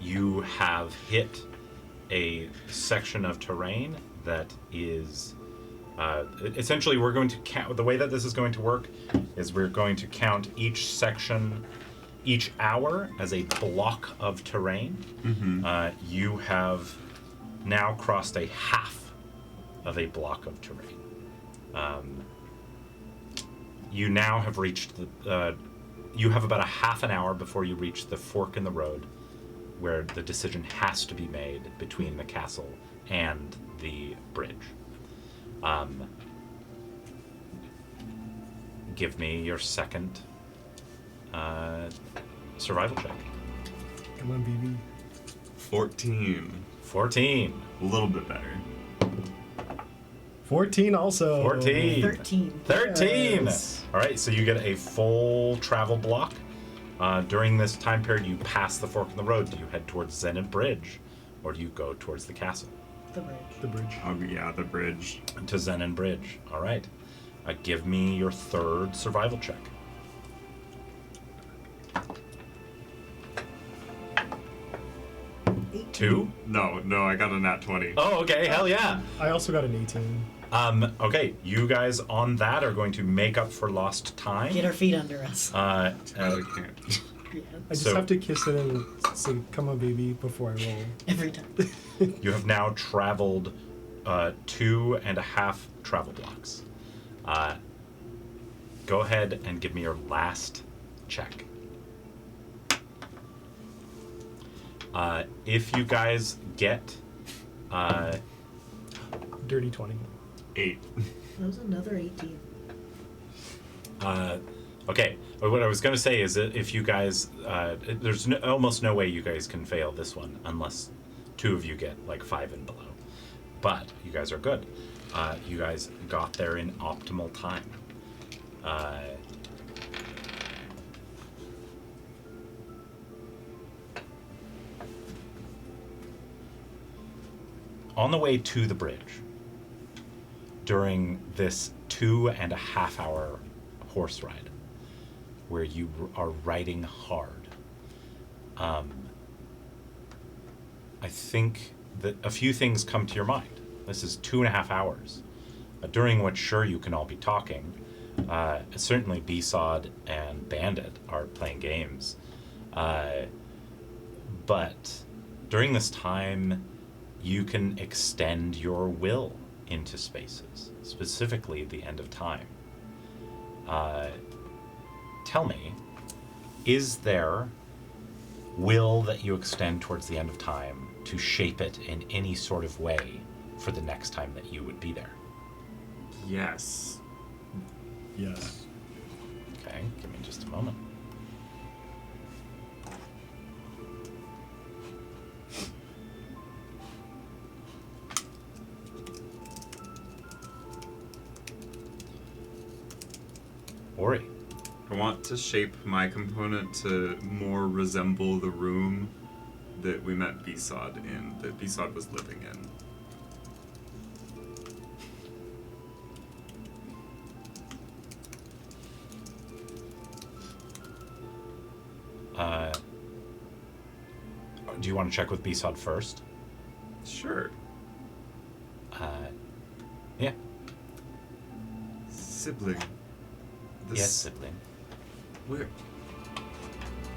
You have hit a section of terrain that is essentially, we're going to count. The way that this is going to work is we're going to count each section, each hour, as a block of terrain. Mm-hmm. You have now crossed a half of a block of terrain. You now have reached the. You have about a half an hour before you reach the fork in the road, where the decision has to be made between the castle and the bridge. Give me your second survival check. Come on, BB. 14. 14. A little bit better. 14 also. 14. 13. 13! Yes. All right, so you get a full travel block. During this time period, you pass the fork in the road. Do you head towards Zennan Bridge, or do you go towards the castle? The bridge. The bridge. Oh yeah, the bridge. To Zennan Bridge. All right. Give me your third survival check. 2? No, I got a nat 20. Oh, okay. Hell yeah. I also got an 18. Okay, you guys on that are going to make up for lost time. Get our feet under us. I can't. Yeah. I just So- have to kiss it and say, come on, baby, before I roll. Every time. You have now traveled 2.5 travel blocks. Go ahead and give me your last check. If you guys get Dirty 20. 8. That was another 18. okay, what I was going to say is that if you guys, there's almost no way you guys can fail this one unless 2 of you get like 5 and below. But you guys are good. You guys got there in optimal time. On the way to the bridge, during this 2.5 hour horse ride, where you are riding hard, I think that a few things come to your mind. This is 2.5 hours, during which, sure, you can all be talking. Certainly, B-Sod and Bandit are playing games. But during this time, you can extend your will into spaces, specifically the end of time. Tell me, is there will that you extend towards the end of time to shape it in any sort of way for the next time that you would be there? Yes. Yes. Okay, give me just a moment. Ori. I want to shape my component to more resemble the room that we met B-Sod in, that B-Sod was living in. Do you want to check with B-Sod first? Sure. Yeah. Sibling. Yes, sibling. Where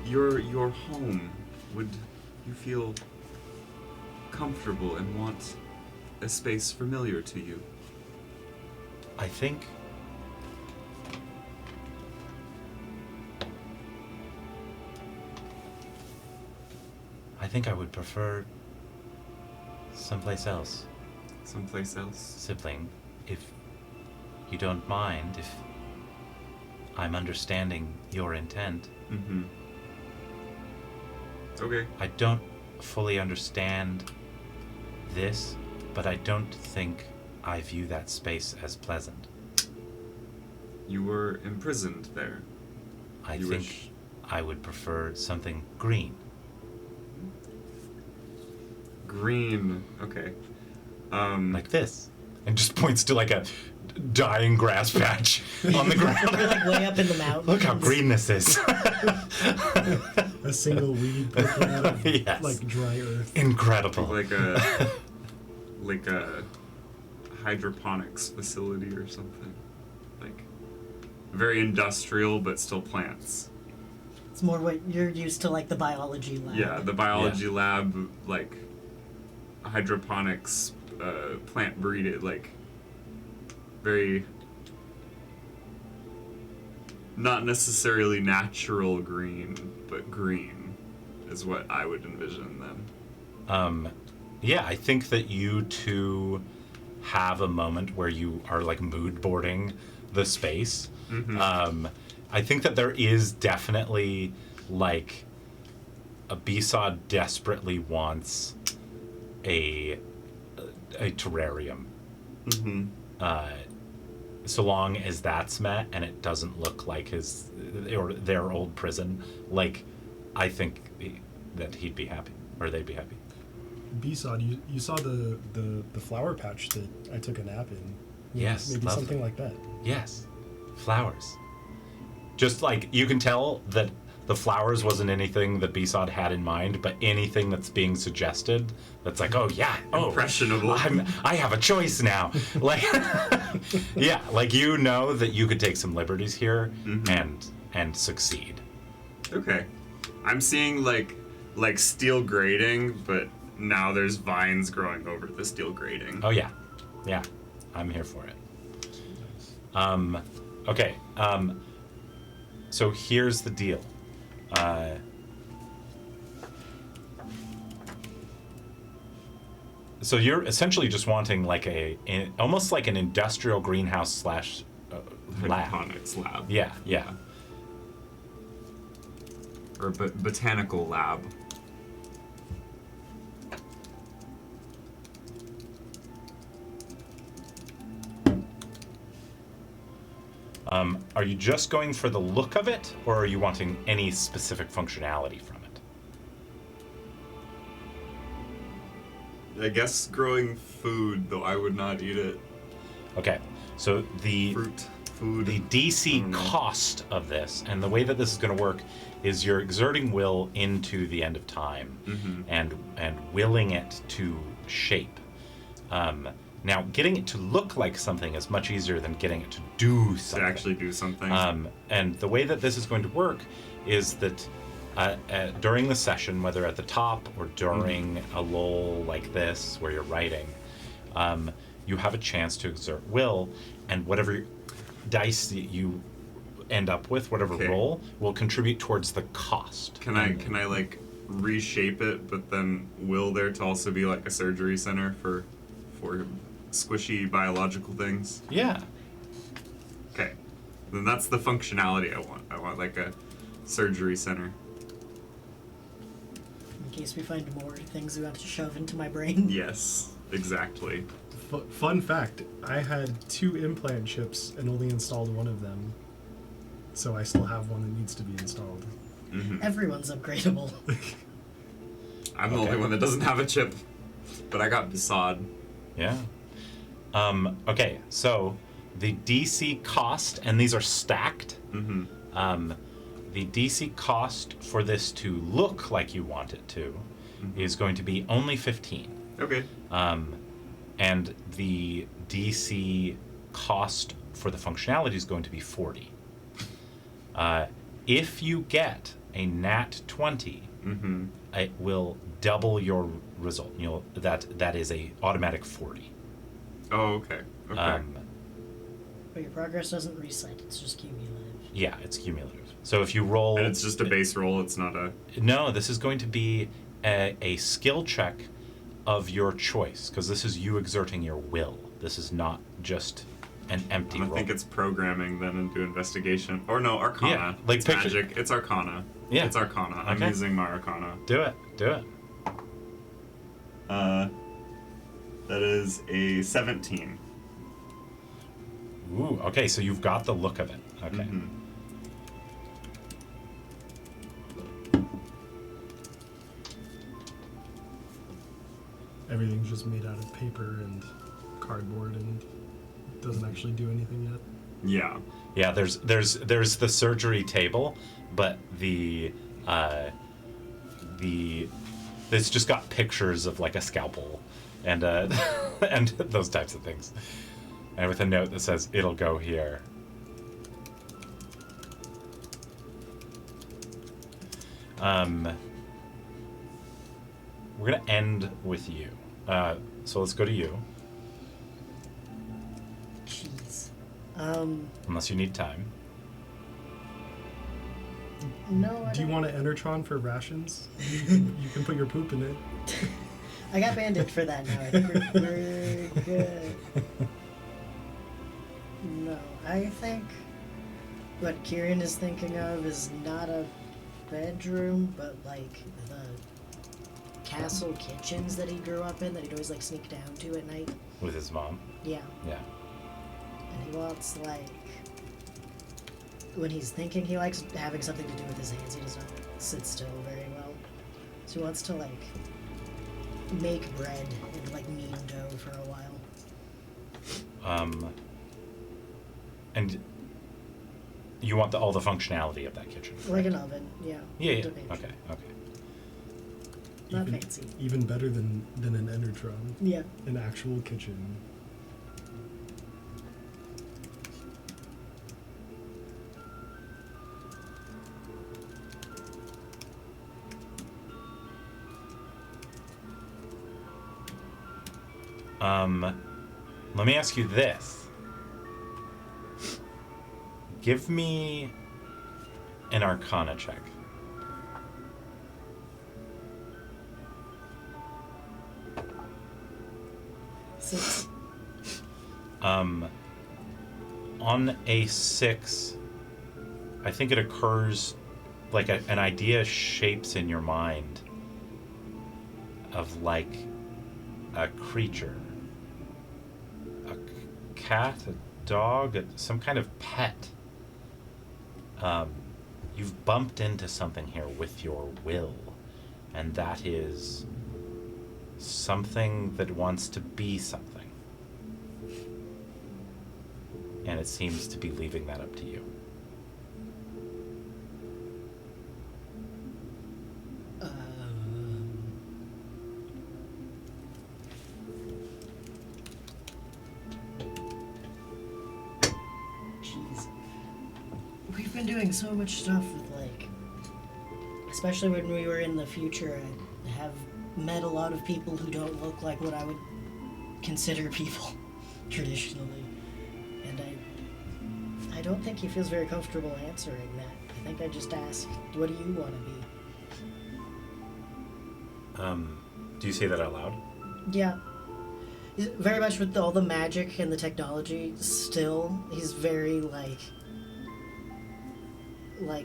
your home, would you feel comfortable and want a space familiar to you? I think I would prefer someplace else, Someplace else? sibling, if you don't mind, if I'm understanding your intent. Mm-hmm. Okay. I don't fully understand this, but I don't think I view that space as pleasant. You were imprisoned there. I You think wish- I would prefer something green. Green. Okay. Like this. And just points to like a dying grass patch on the ground. We're like way up in the mountains. Look how green this is. A single weed poking out of Yes. like dry earth. Incredible. like a like a hydroponics facility or something. Like very industrial but still plants. It's more what you're used to, like the biology lab. Yeah, the biology lab, like hydroponics, plant breeded, like very not necessarily natural green, but green is what I would envision them. Yeah, I think that you two have a moment where you are like mood boarding the space. Mm-hmm. I think that there is definitely like a B-Sod desperately wants a terrarium. Mm-hmm. so long as that's met and it doesn't look like his or their old prison, like, I think that he'd be happy, or they'd be happy. B-Sod, you saw the flower patch that I took a nap in. Yes, Maybe lovely. something like that. Yes, flowers. Just like you can tell that the flowers wasn't anything that B-Sod had in mind, but anything that's being suggested that's like, oh yeah, oh, Impressionable. I have a choice now. Like, yeah, like you know that you could take some liberties here and succeed. Okay. I'm seeing like steel grating, but now there's vines growing over the steel grating. Oh yeah, yeah, I'm here for it. Okay. So here's the deal. So you're essentially just wanting like almost like an industrial greenhouse slash lab. Hydroponics lab. Yeah, yeah. Or botanical lab. Are you just going for the look of it, or are you wanting any specific functionality from it? I guess growing food, though I would not eat it. Okay, so Fruit, food. the DC cost of this, and the way that this is going to work, is you're exerting will into the end of time and willing it to shape. Now, getting it to look like something is much easier than getting it to do something. To actually do something. And the way that this is going to work is that during the session, whether at the top or during a lull like this where you're writing, you have a chance to exert will, and whatever dice that you end up with, whatever roll, will contribute towards the cost. Can I like reshape it, but then will there to also be like a surgery center for squishy biological things? Yeah. Okay. Then that's the functionality I want. I want like a surgery center. In case we find more things we want to shove into my brain. Yes, exactly. Fun fact, I had 2 implant chips and only installed one of them. So I still have one that needs to be installed. Everyone's upgradable. I'm the only one that doesn't have a chip, but I got Besod. Yeah. Okay, so the DC cost, and these are stacked. The DC cost for this to look like you want it to is going to be only 15. Okay. And the DC cost for the functionality is going to be 40. If you get a nat 20, it will double your result. That is a automatic 40. Oh, okay. Okay. But your progress doesn't reset, it's just cumulative. Yeah, it's cumulative. So if you roll... And it's just a base roll, it's not a... No, this is going to be a skill check of your choice, because this is you exerting your will. This is not just an empty roll. I think it's programming then into investigation. Or no, Arcana. Yeah, like it's picture- magic. It's Arcana. Yeah. It's Arcana. I'm Okay. using my Arcana. Do it. That is a 17. Ooh, okay, so you've got the look of it. Okay. Everything's just made out of paper and cardboard and doesn't actually do anything yet. Yeah. Yeah, there's the surgery table, but it's just got pictures of like a scalpel and and those types of things. And with a note that says it'll go here. We're gonna end with you. So let's go to you. Jeez. Unless you need time. No, I Do you don't. want an Enertron for rations? You can put your poop in it. I got bandaged for that now. I think we're good. No, I think what Kieran is thinking of is not a bedroom, but like the castle kitchens that he grew up in that he'd always like sneak down to at night. With his mom. Yeah. Yeah. wants, like, when he's thinking, he likes having something to do with his hands. He does not sit still very well. So he wants to, like, make bread and, like, knead dough for a while. And you want all the functionality of that kitchen? Like an oven, yeah. Yeah, yeah. Dimension. Okay. Not fancy. Even better than an Enertron. Yeah. An actual kitchen. Let me ask you this. Give me an Arcana check. Six. On a 6, I think it occurs like an idea shapes in your mind of like a creature, a cat, a dog, some kind of pet. You've bumped into something here with your will, and that is something that wants to be something. And it seems to be leaving that up to you. Jeez. We've been doing so much stuff with, like, especially when we were in the future, I have met a lot of people who don't look like what I would consider people traditionally. And I don't think he feels very comfortable answering that. I think I just asked, what do you want to be? Do you say that out loud? Yeah. He's very much with all the magic and the technology still. He's very like,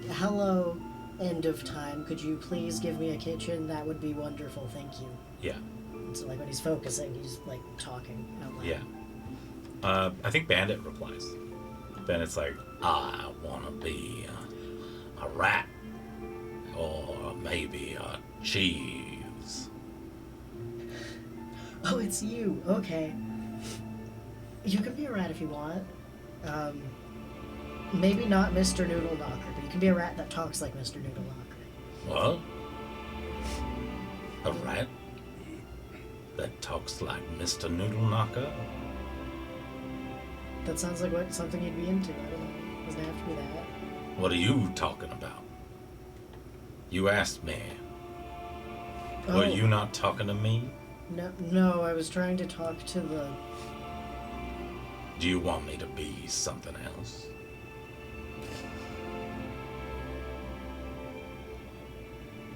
hello, end of time. Could you please give me a kitchen? That would be wonderful. Thank you. Yeah. And so, like, when he's focusing, he's, like, talking out loud. Yeah. I think Bandit replies. Bandit's like, I want to be a rat. Or maybe a cheese. Oh, it's you. Okay. You can be a rat if you want. Maybe not Mr. Noodle Knocker, but you can be a rat that talks like Mr. Noodle Knocker. What? A rat that talks like Mr. Noodle Knocker? That sounds like something you'd be into. I don't know. Doesn't have to be that. What are you talking about? You asked me. Oh. Were you not talking to me? No, I was trying to talk to the... Do you want me to be something else?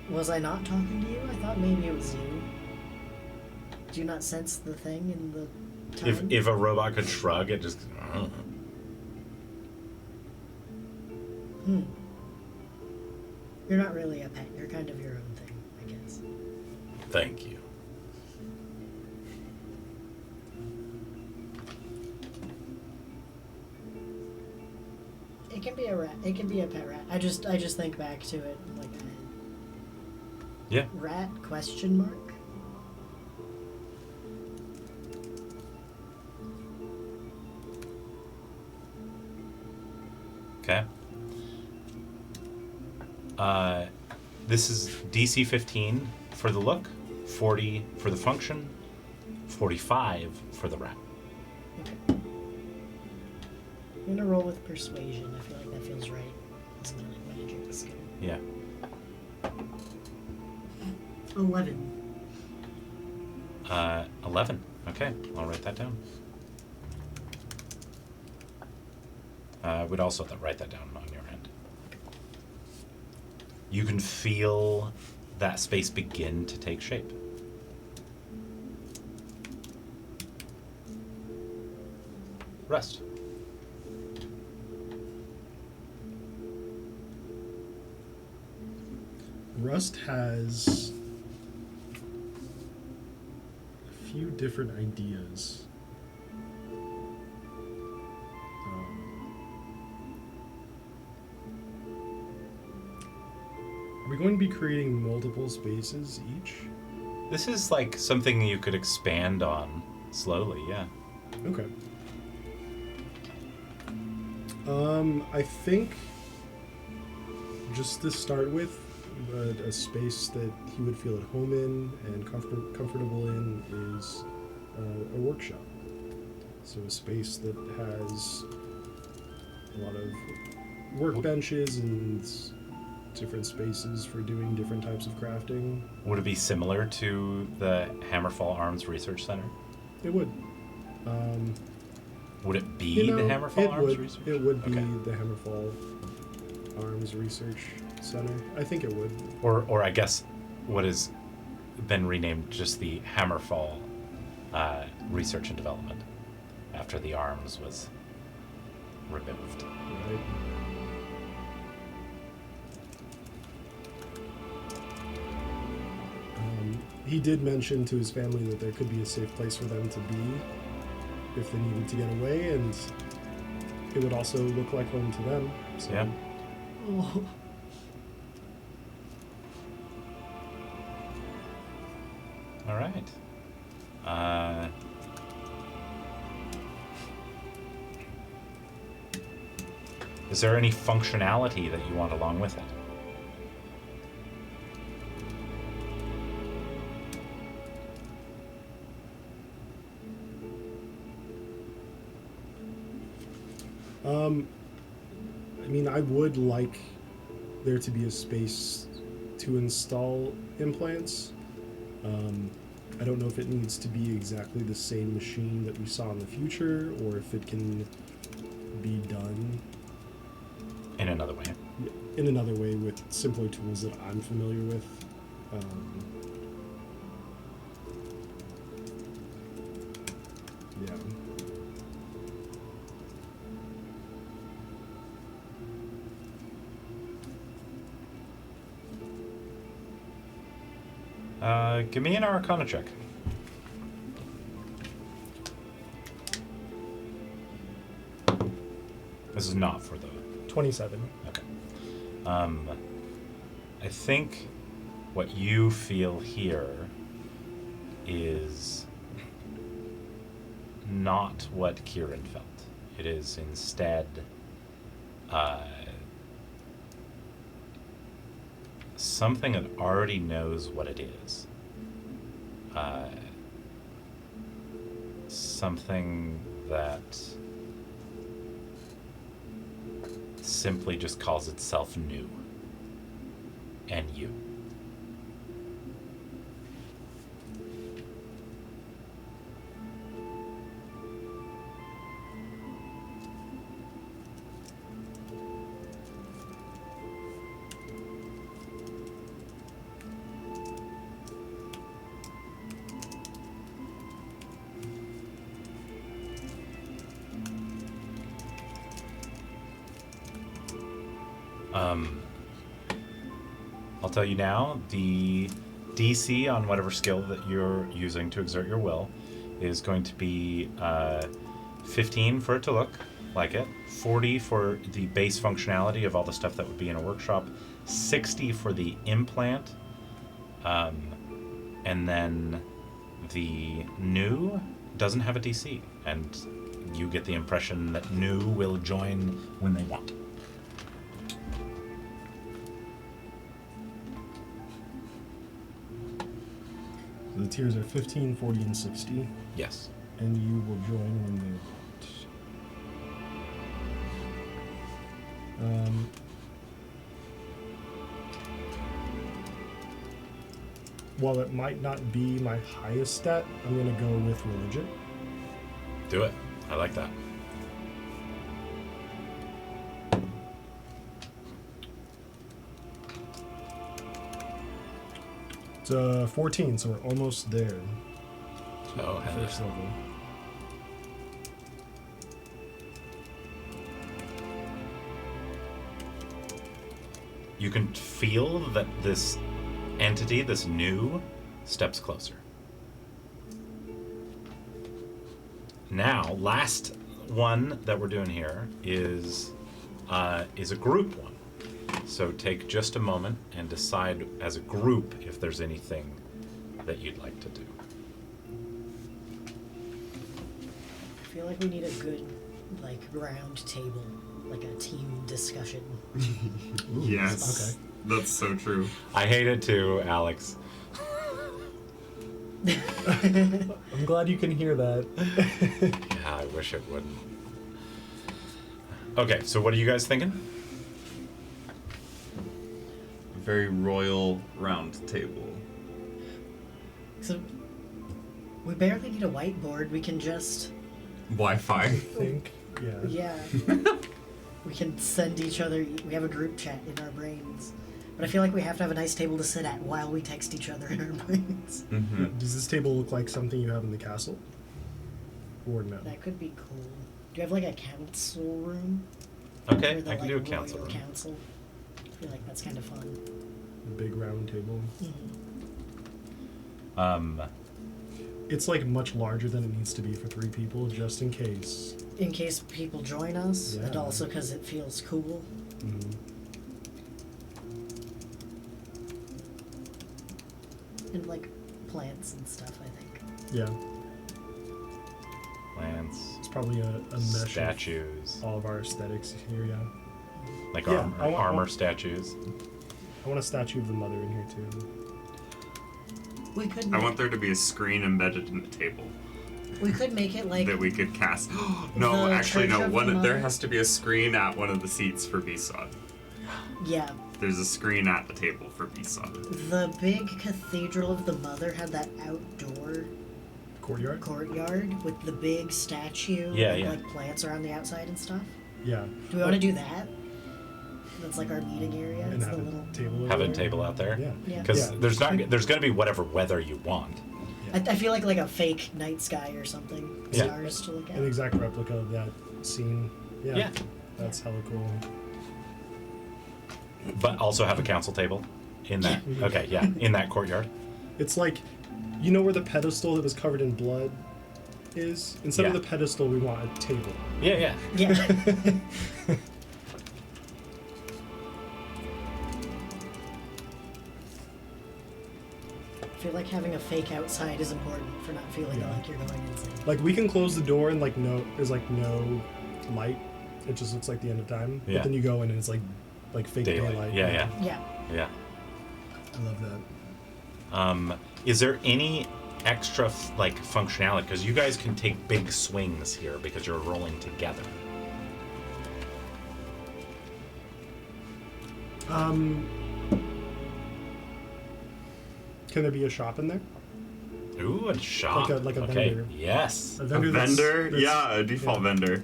Was I not talking to you? I thought maybe it was you. Do you not sense the thing in the time? If a robot could shrug, it just... You're not really a pet. You're kind of your own thing, I guess. Thank you. It can be a rat. It can be a pet rat. I just think back to it like Yeah. rat question mark. Okay. This is DC 15 for the look, 40 for the function, 45 for the rat. Okay. I'm gonna roll with persuasion. I feel like that feels right. It's not like magic skill. Yeah. 11. 11. Okay, I'll write that down. We'd also have to write that down on your end. You can feel that space begin to take shape. Rest. Rust has a few different ideas. going to be creating multiple spaces each? This is like something you could expand on slowly, yeah. Okay. I think just to start with, a space that he would feel at home in and comfortable in is a workshop. So a space that has a lot of workbenches and different spaces for doing different types of crafting. Would it be similar to the Hammerfall Arms Research Center? It would. Would it be the Hammerfall Arms Research? It would be Okay. the Hammerfall Arms Research Center. I think it would. Or I guess what has been renamed just the Hammerfall Research and Development after the arms was removed. Right. He did mention to his family that there could be a safe place for them to be if they needed to get away, and it would also look like home to them. So. Yeah. Oh. All right. Is there any functionality that you want along with it? I mean, I would like there to be a space to install implants. I don't know if it needs to be exactly the same machine that we saw in the future, or if it can be done In another way. in another way with simpler tools that I'm familiar with. Yeah. Give me an Arcana check. This is not for the 27. Okay. I think what you feel here is not what Kieran felt. It is instead something that already knows what it is. Something that simply just calls itself new and you. I'll tell you now, the DC on whatever skill that you're using to exert your will is going to be 15 for it to look like it, 40 for the base functionality of all the stuff that would be in a workshop, 60 for the implant, and then the new doesn't have a DC, and you get the impression that new will join when they want. The tiers are 15, 40, and 60, Yes. and you will join when they want. While it might not be my highest stat, I'm going to go with religion. Do it. I like that. It's 14, so we're almost there. Oh, hell yeah. First level. You can feel that this entity, this new, steps closer. Now, last one that we're doing here is a group one. So take just a moment and decide as a group if there's anything that you'd like to do. I feel like we need a good, like, round table, like a team discussion. Yes. Okay. That's so true. I hate it too, Alex. I'm glad you can hear that. Yeah, I wish it wouldn't. Okay, so what are you guys thinking? Very royal round table. So, we barely need a whiteboard. We can just, Wi-Fi. I think, yeah. yeah. We can send each other, we have a group chat in our brains. But I feel like we have to have a nice table to sit at while we text each other in our brains. Mm-hmm. Does this table look like something you have in the castle? Or no? That could be cool. Do you have like a council room? Okay, Or the, I can do a like, council royal room. council? I feel like that's kind of fun. A big round table. It's like much larger than it needs to be for 3 people, just in case. In case people join us, and Yeah. also because it feels cool. Mm-hmm. And like plants and stuff, I think. Yeah, Plants, it's probably a mesh statues, of all of our aesthetics here. Yeah, like Yeah, I want- armor statues. I want a statue of the mother in here too. We could I make, want there to be a screen embedded in the table we could make it like that we could cast. No, The actually, Church no. of One the there Mother? has to be a screen at one of the seats for Besod. yeah. There's a screen at the table for Besod. The big Cathedral of the Mother had that outdoor Courtyard. courtyard with the big statue Yeah, and yeah. like plants around the outside and stuff. Yeah. Do we want to do that? That's like our meeting area. And It's have the a little. table. Have over a there? table out there. Yeah. Yeah. Because Yeah. there's going to be whatever weather you want. I feel like a fake night sky or something. Yeah. Stars to look at. An exact replica of that scene. Yeah. Yeah. That's hella cool. But also have a council table in that. Okay, yeah, in that courtyard. It's like, you know where the pedestal that was covered in blood is? Instead of Yeah. the pedestal, we want a table. Yeah, yeah. Yeah. I feel like having a fake outside is important for not feeling Yeah. like you're going insane. Like, we can close the door and like there's like no light. It just looks like the end of time. Yeah. But then you go in and it's like fake daylight. Yeah, yeah, Yeah. yeah. I love that. Is there any extra like functionality? Because you guys can take big swings here because you're rolling together. Can there be a shop in there? Ooh, a shop. Like a okay. vendor. Yes. A A vendor? vendor? that's- Yeah, a default yeah. vendor.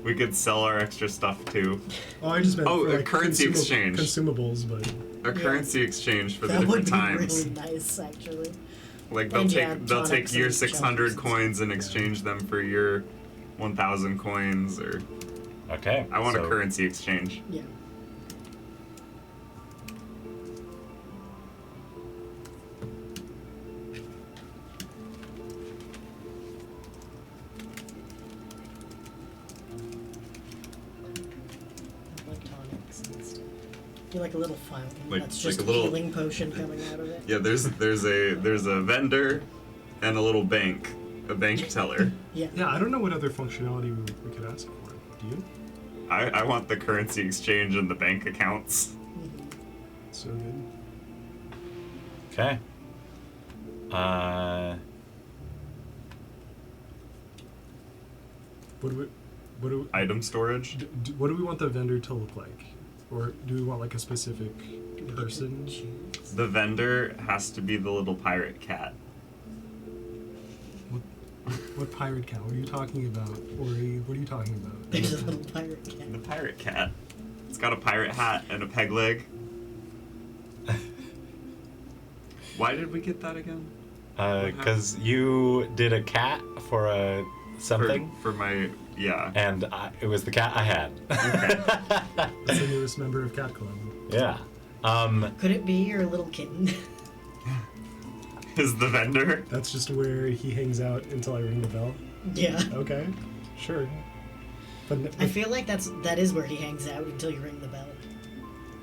We could sell our extra stuff too. Oh, I just meant Oh, for, a currency exchange. Consumables, but A currency exchange for the That would different be times. really nice, actually. Like they'll And take yeah, they'll take tonics your and 600 jugs. coins and exchange them for your 1,000 coins, or Okay. I want so a currency exchange. Yeah. Like tonics and stuff. Do like a little fountain Like- that's like just a little- healing potion coming out of it. Yeah, there's a vendor and a little bank, a bank teller. Yeah. yeah, I don't know what other functionality we could ask for. Do you? I want the currency exchange and the bank accounts. So good. Okay. What do we, Item storage. what do we want the vendor to look like? Or do we want like a specific person? The vendor has to be the little pirate cat. What pirate cat? What are you talking about? Ori, what are you talking about? There's a little pirate cat. The pirate cat. It's got a pirate hat and a peg leg. Why did we get that again? Because you did a cat for a something, For my yeah. and it was the cat I had. That's the newest member of Cat Club. Yeah. Could it be your little kitten? Is the vendor? That's just where he hangs out until I ring the bell. Yeah. Okay, sure. But I feel like that is where he hangs out until you ring the bell.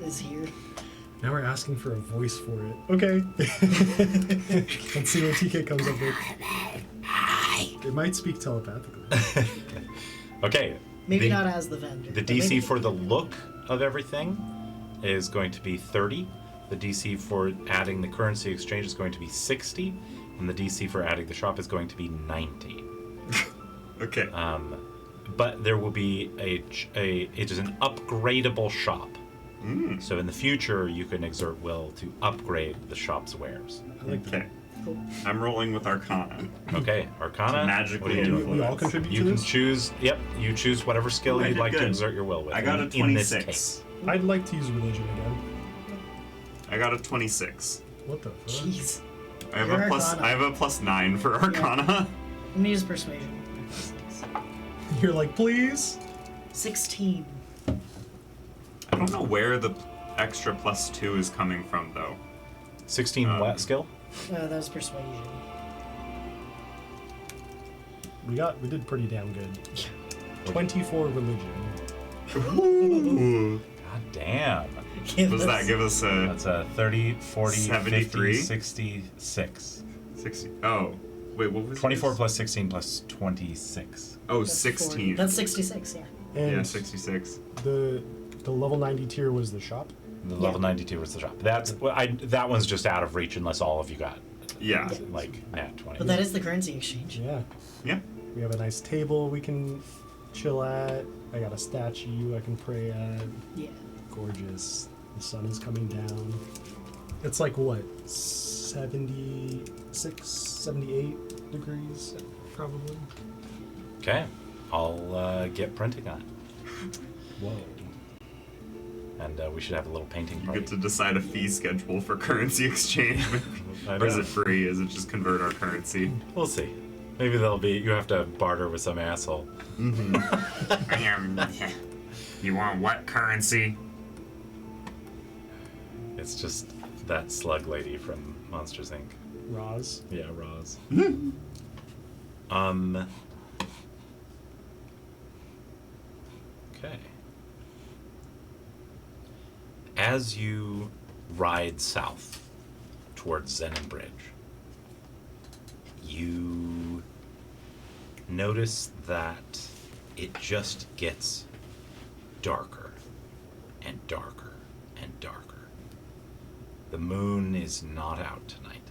is here. Now we're asking for a voice for it. Okay. Let's see what TK comes up with. It might speak telepathically. Okay. Maybe not as the vendor. The but DC maybe- for the look of everything is going to be 30. The DC for adding the currency exchange is going to be 60. And the DC for adding the shop is going to be 90. Okay. But there will be it is an upgradable shop. So in the future, you can exert will to upgrade the shop's wares. I like that. Okay. Cool. I'm rolling with Arcana. Okay, Arcana. Magically what are you doing? influence. We all contribute You to can this? choose. Yep, you choose whatever skill I you'd did like to good. exert your will with. I got a in this 26. case. I'd like to use religion again. I got a 26. What the fuck? Jeez. I have Your a plus. Arcana. I have a +9 for Arcana. I'm gonna use persuasion. You're like, please? 16. I don't know where the extra +2 is coming from though. 16 what skill? That was persuasion. We did pretty damn good. 24 religion. Ooh. God damn. Give Does that give us a That's a 30, 40, 73? 50, 66. 60? Oh, wait, what was 24 yours? plus 16 plus 26. Oh, That's 16. 40. That's 66, yeah. And Yeah, 66. the level 90 tier was the shop. The Yeah. level 92 was the shop. That one's just out of reach unless all of you got Yeah. like 20. But that is the currency exchange. Yeah. Yeah. We have a nice table we can chill at. I got a statue I can pray at. Yeah. Gorgeous. The sun is coming down. It's like what? 76, 78 degrees, probably. Okay, I'll get printing on it. Whoa. And we should have a little painting You party. get to decide a fee schedule for currency exchange. I Or is know. it free? Is it just convert our currency? We'll see. Maybe you have to barter with some asshole. You want what currency? It's just that slug lady from Monsters Inc. Roz. Yeah, Roz. Okay. As you ride south towards Zennan Bridge, you notice that it just gets darker and darker and darker. The moon is not out tonight,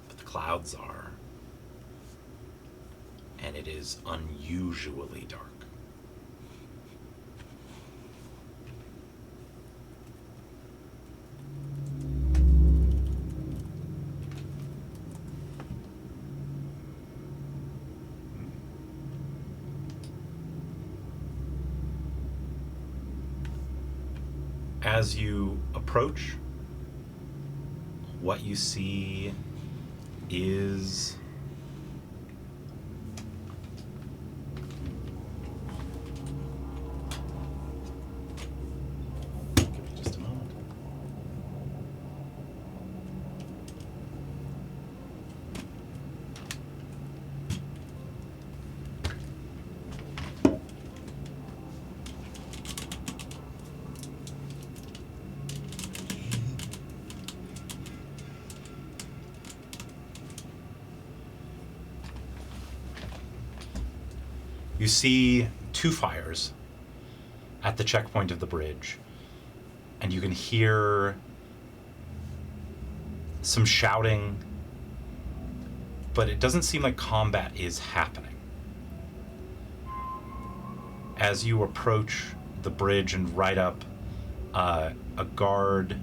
but the clouds are, and it is unusually dark. As you approach, what you see is give me just a moment. You see two fires at the checkpoint of the bridge, and you can hear some shouting, but it doesn't seem like combat is happening. As you approach the bridge and ride up, a guard,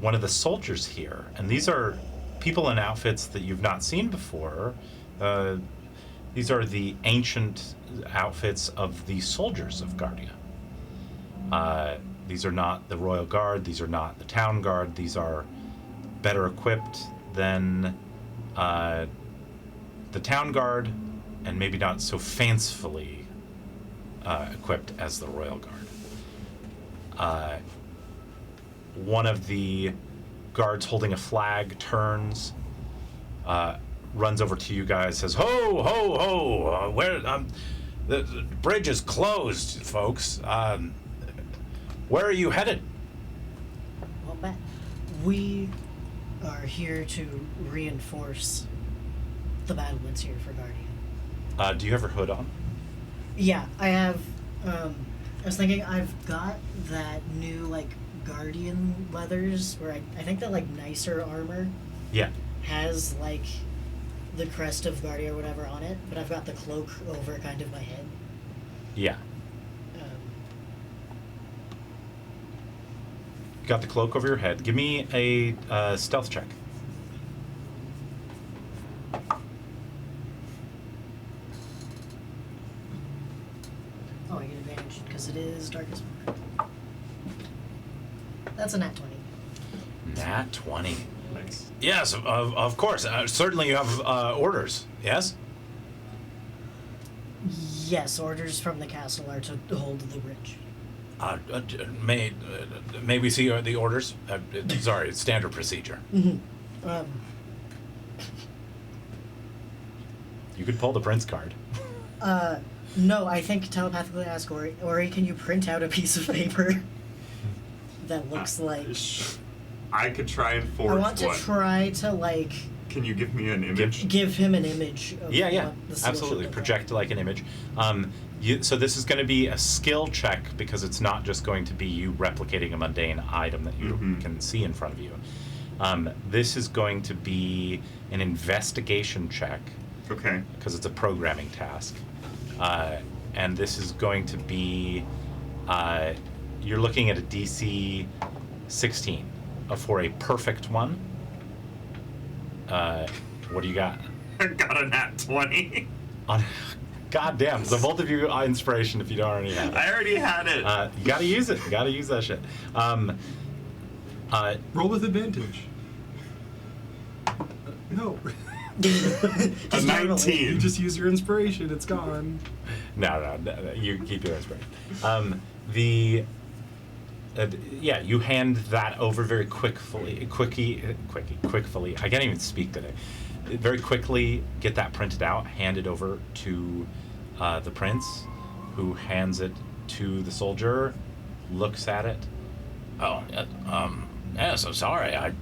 one of the soldiers here, and these are people in outfits that you've not seen before. These are the ancient outfits of the soldiers of Guardia. These are not the Royal Guard, these are not the Town Guard, these are better equipped than the Town Guard, and maybe not so fancifully equipped as the Royal Guard. One of the guards holding a flag turns, runs over to you guys, says, "Ho, ho, ho! The bridge is closed, folks. Where are you headed? Well, Matt, we are here to reinforce the battlements here for Guardian. Do you have your hood on? Yeah, I have. I was thinking I've got that new like Guardian leathers where I think that like nicer armor Yeah. has like the crest of Guardian or whatever on it, but I've got the cloak over kind of my head. Yeah. Um, You got the cloak over your head. Give me a stealth check. oh, I get advantage because it is darkest mark. That's a nat 20. Nat 20. Nice. Yes, of course. Certainly you have orders. Yes? Yes, orders from the castle are to hold the bridge. May we see the orders? Sorry, it's standard procedure. Mm-hmm. You could pull the prince card. No, I think telepathically ask Ori. Ori, can you print out a piece of paper that looks like... I could try and forge I want to one. try to, like, Can you give me an image? give him an image of Yeah, what the seal should absolutely. look Project like an image. So this is going to be a skill check because it's not just going to be you replicating a mundane item that you can see in front of you. This is going to be an investigation check Okay. because it's a programming task. And this is going to be, you're looking at a DC 16 for a perfect one. What do you got? I got a nat 20. God damn, so both of you inspiration if you don't already have it. I already had it. You gotta use it. You gotta use that shit. Roll with advantage. No. A 19. You just use your inspiration. It's gone. No, you keep your inspiration. Yeah, you hand that over very quickly. I can't even speak today. Very quickly, get that printed out, hand it over to the prince, who hands it to the soldier, looks at it. Oh, yeah, so sorry. I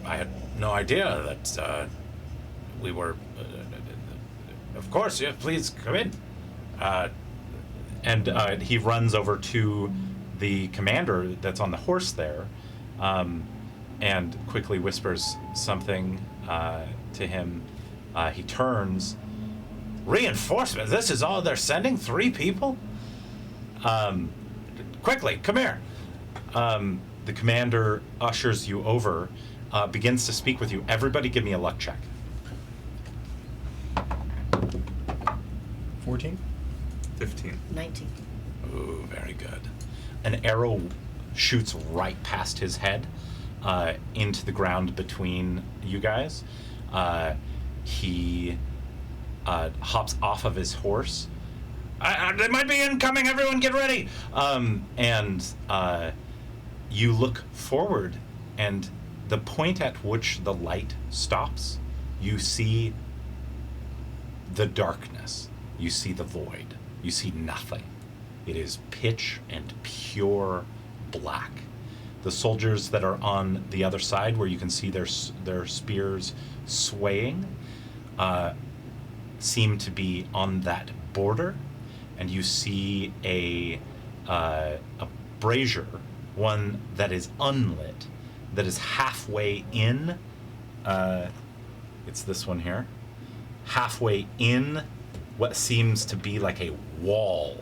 had no idea that we were. Of course, yeah. Please come in. And he runs over to the commander that's on the horse there, and quickly whispers something to him. He turns. Reinforcements? This is all they're sending? 3 people? Quickly, come here. The commander ushers you over, begins to speak with you. Everybody give me a luck check. 14. 15. 19. Ooh, very good. An arrow shoots right past his head into the ground between you guys. He hops off of his horse. They might be incoming, everyone get ready! And you look forward, and the point at which the light stops, you see the darkness. You see the void. You see nothing. It is pitch and pure black. The soldiers that are on the other side, where you can see their spears swaying, seem to be on that border, and you see a brazier, one that is unlit, that is halfway in. It's this one here, halfway in what seems to be like a wall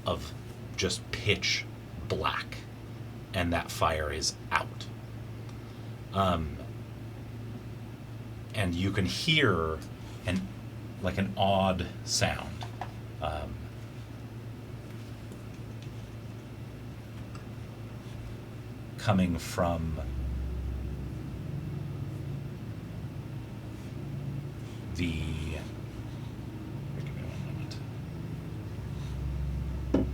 of just pitch black, and that fire is out. And you can hear an odd sound. Coming from the... Give me 1 moment.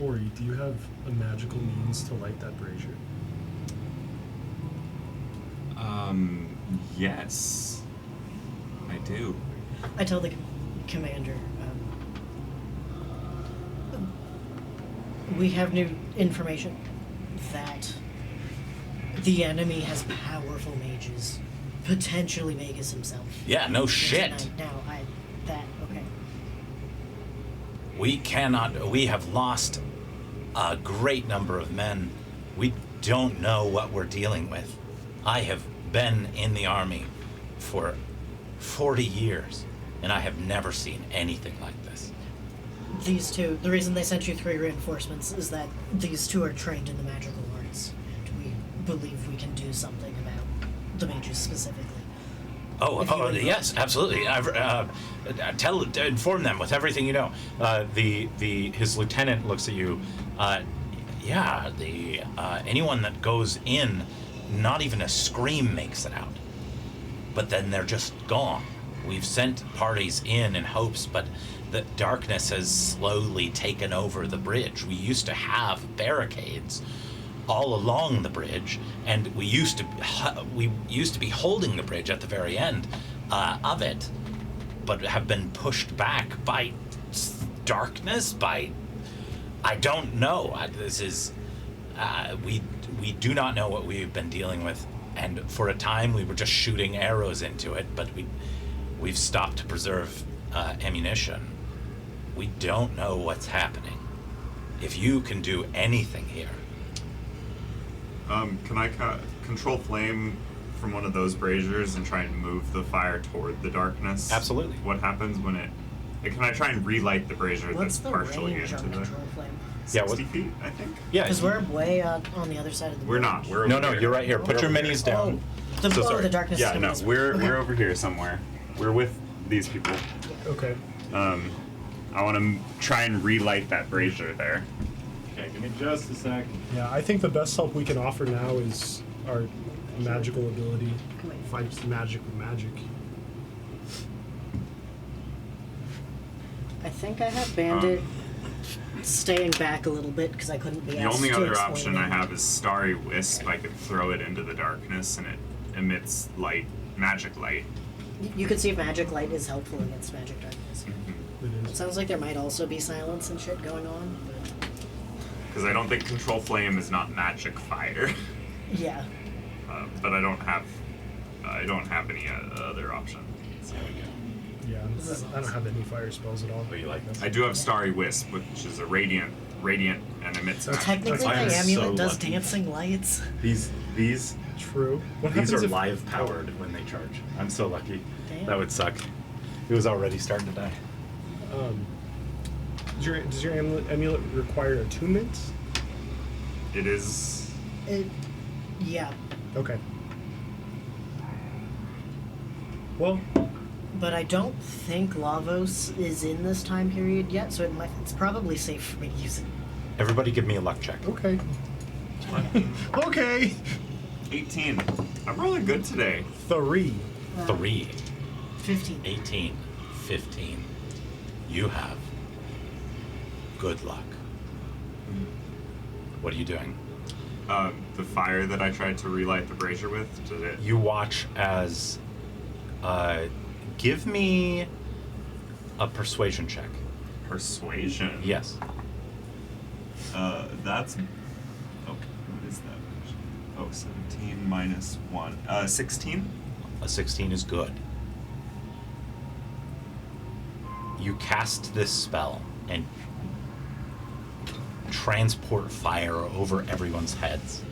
Ori, do you have a magical means to light that brazier? Yes. I do. I tell the commander, we have new information that the enemy has powerful mages, potentially Magus himself. Yeah, no shit. Okay. We have lost a great number of men. We don't know what we're dealing with. I have been in the army for 40 years, and I have never seen anything like this. These two, the reason they sent you 3 reinforcements is that these two are trained in the magical arts. We believe we can do something about the mages specifically. Yes, absolutely. Inform them with everything you know. His lieutenant looks at you. Anyone that goes in, not even a scream makes it out. But then they're just gone. We've sent parties in hopes, but the darkness has slowly taken over the bridge. We used to have barricades all along the bridge, and we used to be holding the bridge at the very end of it, but have been pushed back by darkness. I don't know. We do not know what we've been dealing with, and for a time we were just shooting arrows into it, but we've stopped to preserve ammunition. We don't know what's happening. If you can do anything here. Can I control flame from one of those braziers and try and move the fire toward the darkness? Absolutely. What happens when it... Can I try and relight the brazier What's that's the partially range into on the... control flame? 60 feet, I think? Yeah. Because we're way on the other side of the We're bridge. not. We're No, over here. you're right here. Put your minis down. Oh, So sorry. the darkness Yeah, is coming no, this way. we're Okay. over here somewhere. We're with these people. Okay. I want to try and relight that brazier there. Okay, give me just a sec. Yeah, I think the best help we can offer now is our magical ability. Come on. Fight magic with magic. I think I have Bandit staying back a little bit because I couldn't be The asked only to other explain option it. I have is Starry Wisp. I could throw it into the darkness and it emits light, magic light. You could see if magic light is helpful against magic darkness. It It is. sounds like there might also be silence and shit going on, but Because I don't think Control Flame is not magic fire. yeah. But I don't have any other option. So, Yeah, This is I don't have any fire spells at all. Oh, you like this? I do have Starry Wisp, which is a radiant and emits So magic. technically I my am amulet so does lucky. dancing lights. These True. What these happens are if live powered when they charge. I'm so lucky. Damn. That would suck. It was already starting to die. Does your amulet require attunement? It is. Yeah. Okay. Well, But I don't think Lavos is in this time period yet, so it's probably safe for me to use it. Everybody give me a luck check. okay. Okay. 18. I'm rolling good today. 3. 3, 15. 18, 15. You have good luck. What are you doing? The fire that I tried to relight the brazier with, did it? You watch as give me a persuasion check. Persuasion. Yes. That's. Oh, what is that? Oh, 17 minus 1. 16? A 16 is good. You cast this spell and transport fire over everyone's heads.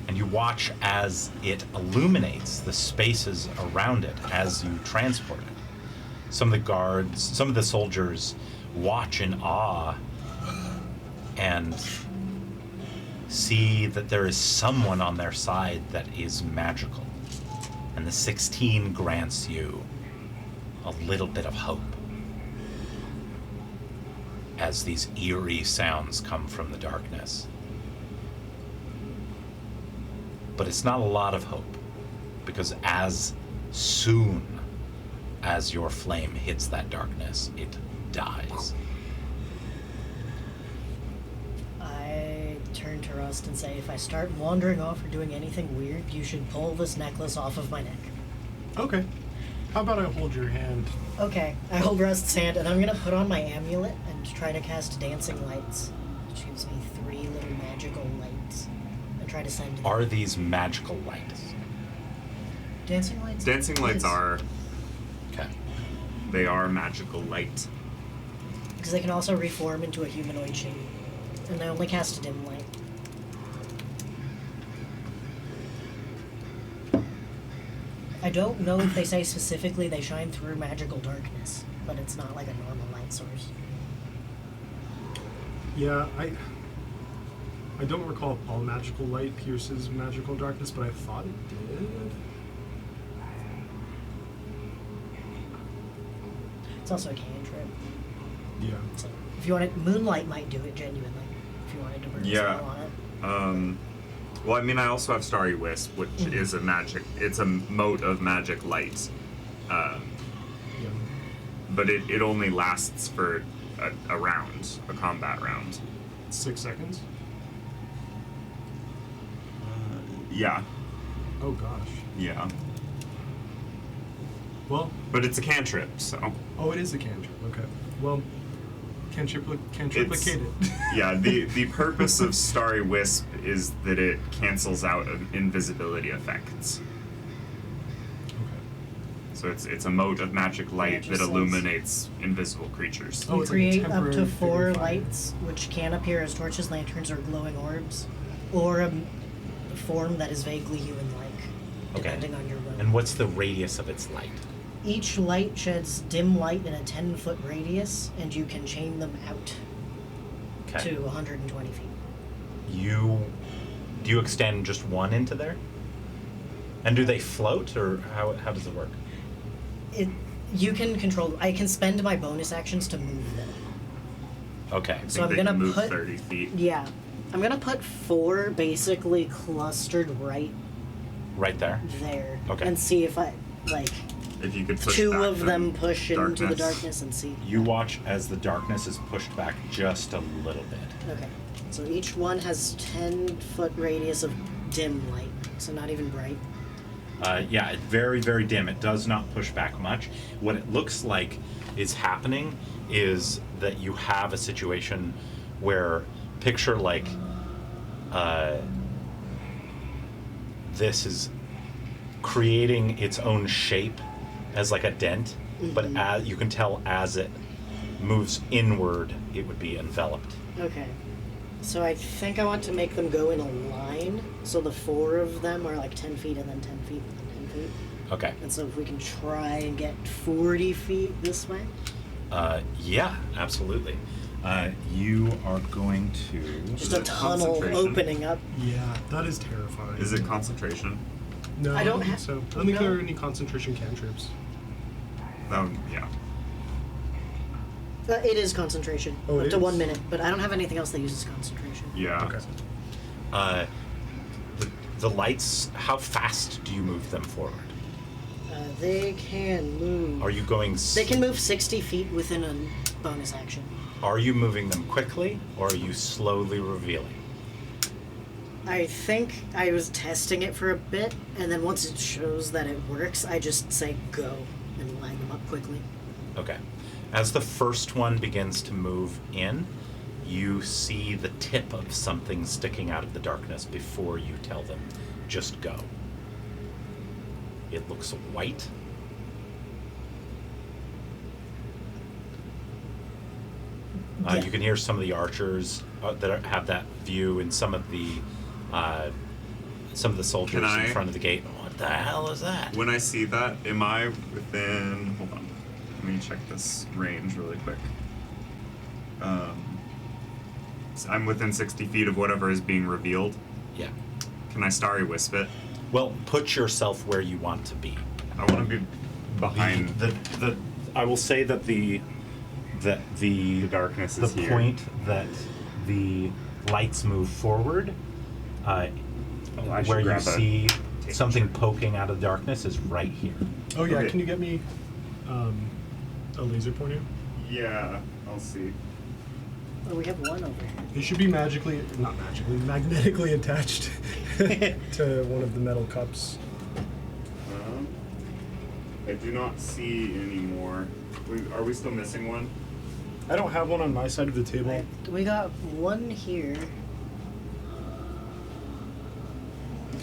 And you watch as it illuminates the spaces around it as you transport it. Some of the guards, some of the soldiers watch in awe and see that there is someone on their side that is magical. And the 16 grants you a little bit of hope as these eerie sounds come from the darkness. But it's not a lot of hope, because as soon as your flame hits that darkness, it dies. I turn to Rust and say, if I start wandering off or doing anything weird, you should pull this necklace off of my neck. Okay. How about I hold your hand? Okay, I hold Rust's hand, and I'm gonna put on my amulet and try to cast Dancing Lights, which gives me 3 little magical lights, and try to send them. Are these magical lights? Dancing Lights? Dancing lights are Okay. they are magical light. Because they can also reform into a humanoid shape, and they only cast a dim light. I don't know if they say specifically they shine through magical darkness, but it's not like a normal light source. Yeah, I don't recall if all magical light pierces magical darkness, but I thought it did. It's also a cantrip. Yeah. So if you wanted, Moonlight might do it genuinely. If you wanted to burn a Yeah. spell on it. Well, I mean, I also have Starry Wisp, which is a magic. It's a mote of magic light, Yeah. but it only lasts for a round, a combat round. 6 seconds? Yeah, Oh gosh. yeah. Well, But it's a cantrip, so oh, it is a cantrip. Okay. Well, cantriplicate it. yeah. The purpose of Starry Wisp is that it cancels out invisibility effects. Okay. So it's a mote of magic Yeah, light it just that says- illuminates invisible creatures. Oh, You it's like a create up temporary to figure 4 of fire. lights, which can appear as torches, lanterns, or glowing orbs, or a form that is vaguely human-like, Okay. depending on your will. And what's the radius of its light? Each light sheds dim light in a 10-foot radius, and you can chain them out Okay. to 120 feet. Do you extend just one into there? And do they float, or how does it work? You can control. I can spend my bonus actions to move them. Okay. I think So I'm they gonna can move put- 30 feet. Yeah, I'm gonna put 4 basically clustered right Right there. there, Okay. and see if I If you could push 2 back of them the push into the darkness and see. You watch as the darkness is pushed back just a little bit. Okay, so each one has 10-foot radius of dim light, so not even bright. Yeah, it's very, very dim. It does not push back much. What it looks like is happening is that you have a situation where, picture like, this is creating its own shape as like a dent, but as you can tell as it moves inward, it would be enveloped. Okay, so I think I want to make them go in a line, so the 4 of them are like 10 feet and then 10 feet and then 10 feet. Okay. And so if we can try and get 40 feet this way. Yeah, absolutely. You are going to. Just Is a it tunnel concentration? opening up. Yeah, that is terrifying. Is it concentration? No, I I don't don't think ha- so. I don't think no. there are any concentration cantrips. Yeah. It is concentration. Oh, up it to is? 1 minute, but I don't have anything else that uses concentration. Yeah. Okay. The lights. How fast do you move them forward? They can move. Are you going? They can move 60 feet within a bonus action. Are you moving them quickly, or are you slowly revealing? I think I was testing it for a bit, and then once it shows that it works, I just say go and line them up quickly. Okay. As the first one begins to move in, you see the tip of something sticking out of the darkness before you tell them, just go. It looks white. Yeah. You can hear some of the archers have that view, and some of the soldiers Can I- in front of the gate. What the hell is that? When I see that, am I within? Hold on. Let me check this range really quick. So I'm within 60 feet of whatever is being revealed. Yeah. Can I Starry Wisp it? Well, put yourself where you want to be. I want to be behind. The I will say that the darkness the is here. point that the lights move forward, I should where you grab a see tape something measure. poking out of the darkness, is right here. Oh yeah, Okay. can you get me a laser pointer? Yeah, I'll see. Oh, we have one over here. They should be magnetically attached to one of the metal cups. I do not see any more. Are we still missing one? I don't have one on my side of the table. We got one here.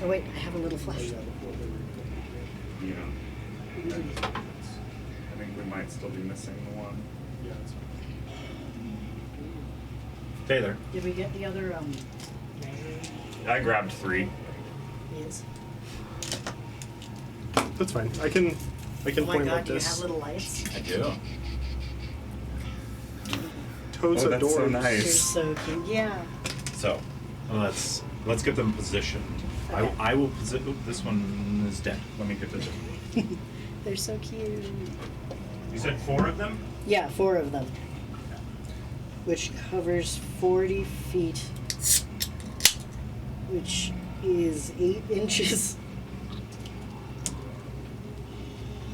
Oh wait, I have a little flashlight. Yeah. I think we might still be missing the one. Yeah, that's fine. Taylor. Did we get the other I grabbed 3. Yes. That's fine. I can Oh my point god, like do you this. have little lights? I do. Toes Oh, that's so adorbs. nice. You're so cute. Yeah. So, let's get them positioned. Okay. I will position. Oop, this one is dead. Let me get this. They're so cute. You said 4 of them? Yeah, 4 of them. Which covers 40 feet. Which is 8 inches.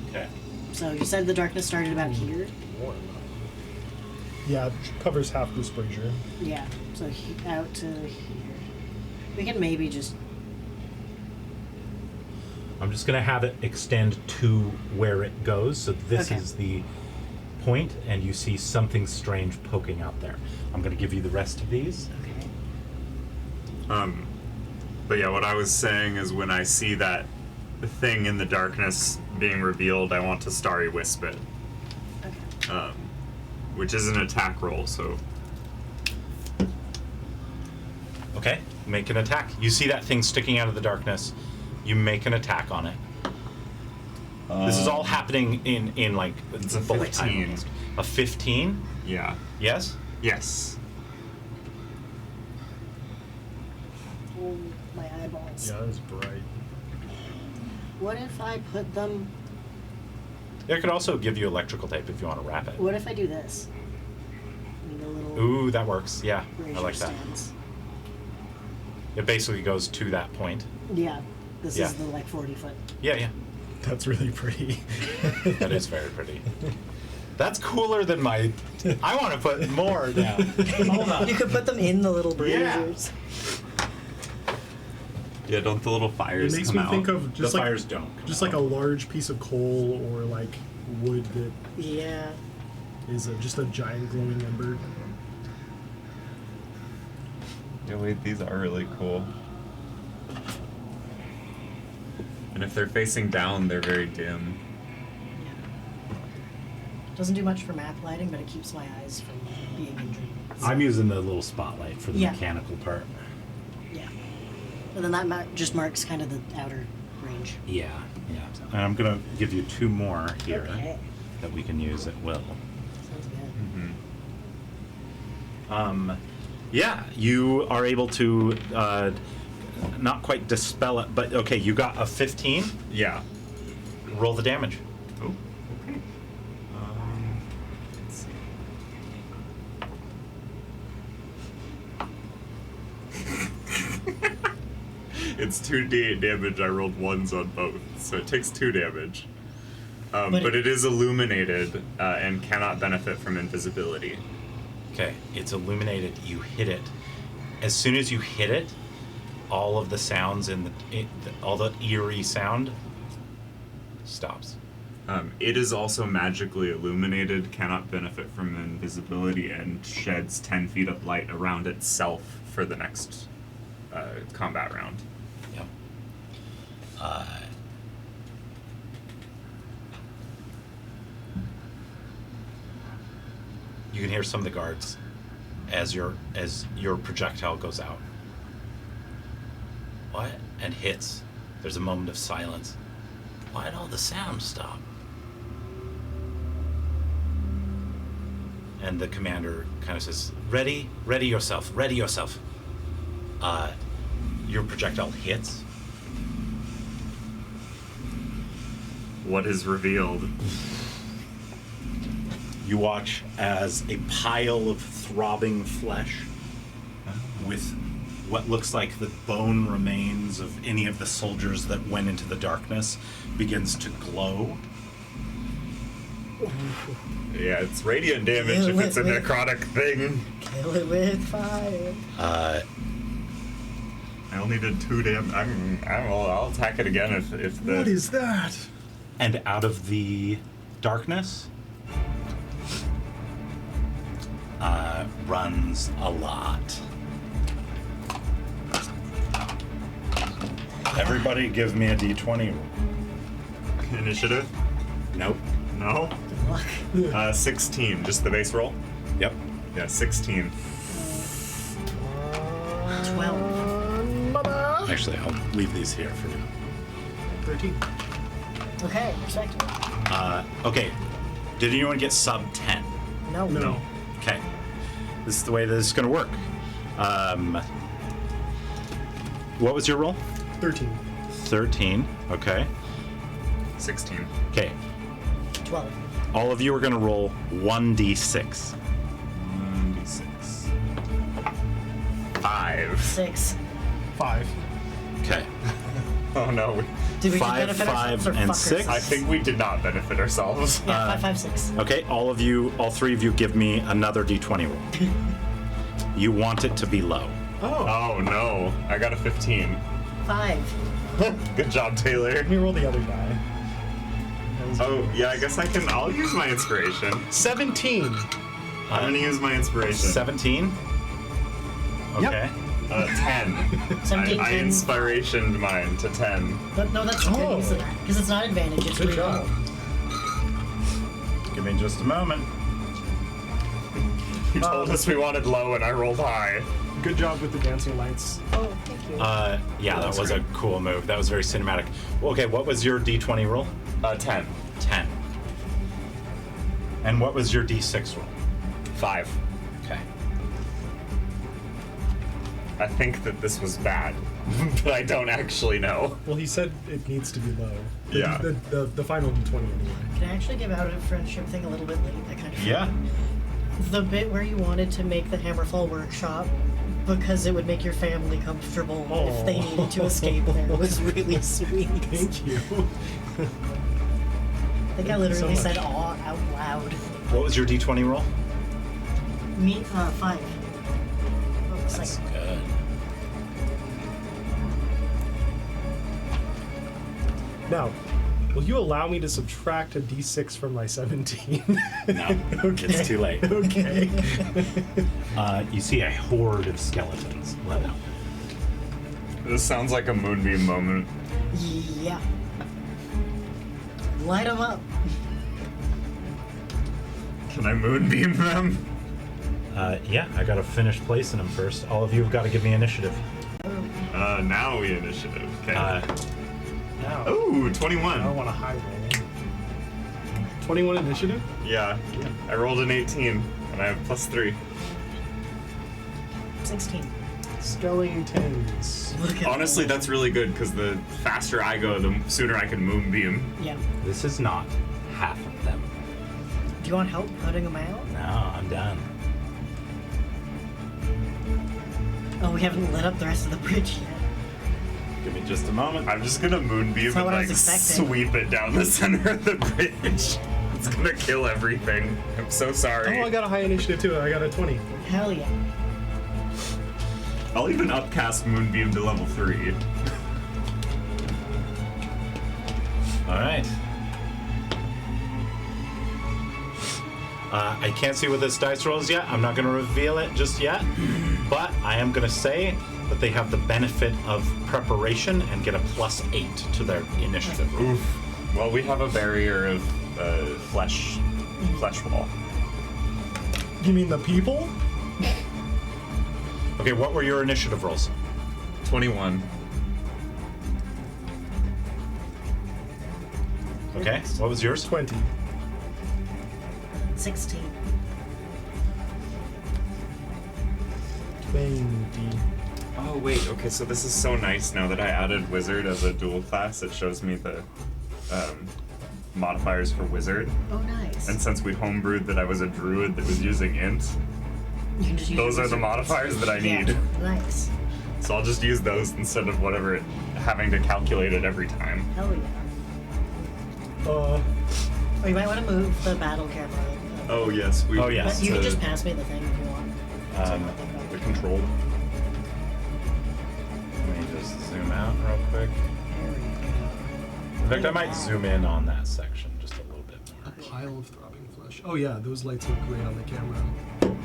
Okay. So you said the darkness started about here? Yeah, it covers half this brazier. Yeah. So out to here. We can maybe just... I'm just going to have it extend to where it goes. So this Okay. is the point, and you see something strange poking out there. I'm going to give you the rest of these. Okay. But yeah, what I was saying is when I see that thing in the darkness being revealed, I want to Starry Wisp it. Okay. Which is an attack roll, so Okay. Make an attack. You see that thing sticking out of the darkness. You make an attack on it. This is all happening in like It's a bullet time 15. almost. A 15? yeah. Yes. Yes. Oh, my eyeballs. Yeah, that's bright. What if I put them... It could also give you electrical tape if you want to wrap it. What if I do this? I mean, the little Ooh, that works. Yeah, I brazier like that. stands. It basically goes to that point. Yeah. This Yeah. is the like 40 foot. Yeah, yeah. That's really pretty. That is very pretty. That's cooler than my. I want to put more down. Hold on. You could put them in the little Yeah. braziers. Yeah, don't the little It fires makes come me out? think of just The like fires don't come just like a out. large piece of coal or like wood that Yeah. is just a giant glowing ember. Yeah, wait, these are really cool. And if they're facing down, they're very dim. Doesn't do much for map lighting, but it keeps my eyes from being injured. I'm using the little spotlight for the Yeah. mechanical part. Yeah. And then that just marks kind of the outer range. Yeah, yeah. And I'm going to give you 2 more here Okay. that we can use at will. Sounds good. Mm-hmm. Yeah, you are able to not quite dispel it, but okay, you got a 15. Yeah. Roll the damage. Oh, okay. Let's see. It's 2d8 damage. I rolled 1s on both, so it takes 2 damage. But it is illuminated and cannot benefit from invisibility. Okay, it's illuminated. You hit it. As soon as you hit it, all of the sounds all the eerie sound stops. It is also magically illuminated, cannot benefit from invisibility, and sheds 10 feet of light around itself for the next combat round. Yep. You can hear some of the guards as your projectile goes out. What? And hits. There's a moment of silence. Why'd all the sound stop? And the commander kind of says, ready yourself, ready yourself. Your projectile hits. What is revealed? You watch as a pile of throbbing flesh with what looks like the bone remains of any of the soldiers that went into the darkness begins to glow. Yeah, it's radiant damage Kill if it's a it with- necrotic thing. Kill it with fire. I only did 2 damage. I'll attack it again if the. What is that? And out of the darkness runs a lot. Everybody give me a d20 roll. Initiative? Nope. No? Luck. 16. Just the base roll? Yep. Yeah, 16. 12. Actually, I'll leave these here for you. 13. Okay, respectable. Okay. Did anyone get sub 10? No. No. Okay. This is the way this is going to work. What was your roll? 13. 13. Okay. 16. Okay. 12. All of you are going to roll 1d6. 1d6. 5. 6. 5. Okay. Oh no. Did we 5, benefit 5, ourselves or and fuck 6? ourselves? I think we did not benefit ourselves. Yeah, 5, 5, 6. Okay, all 3 of you give me another d20 roll. You want it to be low. Oh no. I got a 15. 5. Good job, Taylor. Let me roll the other die. Oh, yeah, I guess I'll use my inspiration. 17. I'm gonna use my inspiration. 17? Okay. 10. 17, I 10. inspirationed mine to 10. But no, that's good use of that. Because it's not advantage, it's Good reroll. job. Give me just a moment. You told us we wanted low and I rolled high. Good job with the dancing lights. Oh, thank you. Yeah, that was a cool move. That was very cinematic. Okay, what was your d20 roll? 10. 10. And what was your d6 roll? 5. Okay. I think that this was bad, but I don't actually know. Well, he said it needs to be low. Yeah. The final d20 anyway. Can I actually give out a friendship thing a little bit late? I kind of Yeah. The bit where you wanted to make the Hammerfall workshop because it would make your family comfortable if they Aw. needed to escape there was really sweet. Thank you. I think I Thank you so literally much. said aw out loud. What was your d20 roll? Me, 5. Oh, it's That's like, good. Now, will you allow me to subtract a d6 from my 17? No, it's too late. Okay. You see a horde of skeletons let out. This sounds like a Moonbeam moment. yeah. Light them up. Can I Moonbeam them? Yeah, I gotta finish placing them first. All of you have got to give me initiative. Now we initiative. Okay. Now, Ooh, I 21. don't want a high roll. 21 initiative? Yeah. I rolled an 18, and I have +3. 16. Skeletons. Look at Honestly, that. that's really good, because the faster I go, the sooner I can Moonbeam. Yeah. This is not half of them. Do you want help putting them out? No, I'm done. Oh, we haven't lit up the rest of the bridge yet. Give me just a moment. I'm just gonna Moonbeam That's not and, what I was like, expecting. sweep it down the center of the bridge. It's gonna kill everything. I'm so sorry. Oh, I got a high initiative too. I got a 20. Hell yeah. I'll even upcast Moonbeam to level 3. All right. I can't see what this dice rolls yet. I'm not going to reveal it just yet. But I am going to say that they have the benefit of preparation and get a +8 to their initiative roll. Oof. Well, we have a barrier of flesh wall. You mean the people? Okay, what were your initiative rolls? 21. Okay, what was yours? 20. 16. 20. Oh wait, okay, so this is so nice now that I added Wizard as a dual class. It shows me the modifiers for Wizard. Oh, nice. And since we homebrewed that I was a Druid that was using Int, You can just use those your are the wizard. modifiers that I Yeah, need. nice. So I'll just use those instead of whatever having to calculate it every time. Hell yeah. Or you might want to move the battle camera. Oh yes, we. Oh, yes. But you can to- just pass me the thing if you want. The control. Let me just zoom out real quick. There we go. In fact, I might zoom in on that section just a little bit A more. pile of throbbing flesh. Oh yeah, those lights look great on the camera.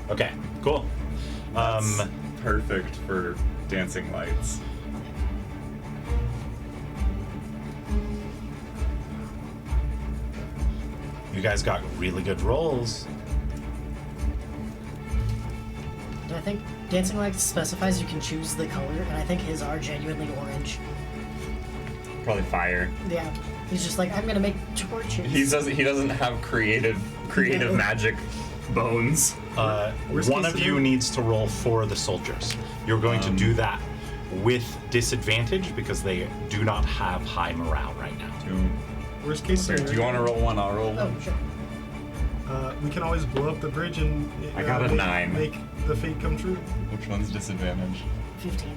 Okay, cool. That's perfect for dancing lights. You guys got really good rolls. And I think Dancing Lights specifies you can choose the color, and I think his are genuinely orange. Probably fire. Yeah. He's just like, I'm gonna make torches. He doesn't have creative No. magic bones. Worst One case of you scenario? needs to roll for the soldiers. You're going to do that with disadvantage because they do not have high morale right now. Worst case Here, scenario. do you want to roll one? I'll roll Oh, one. sure. We can always blow up the bridge and I got a 9. Make the fate come true. Which one's disadvantage? 15.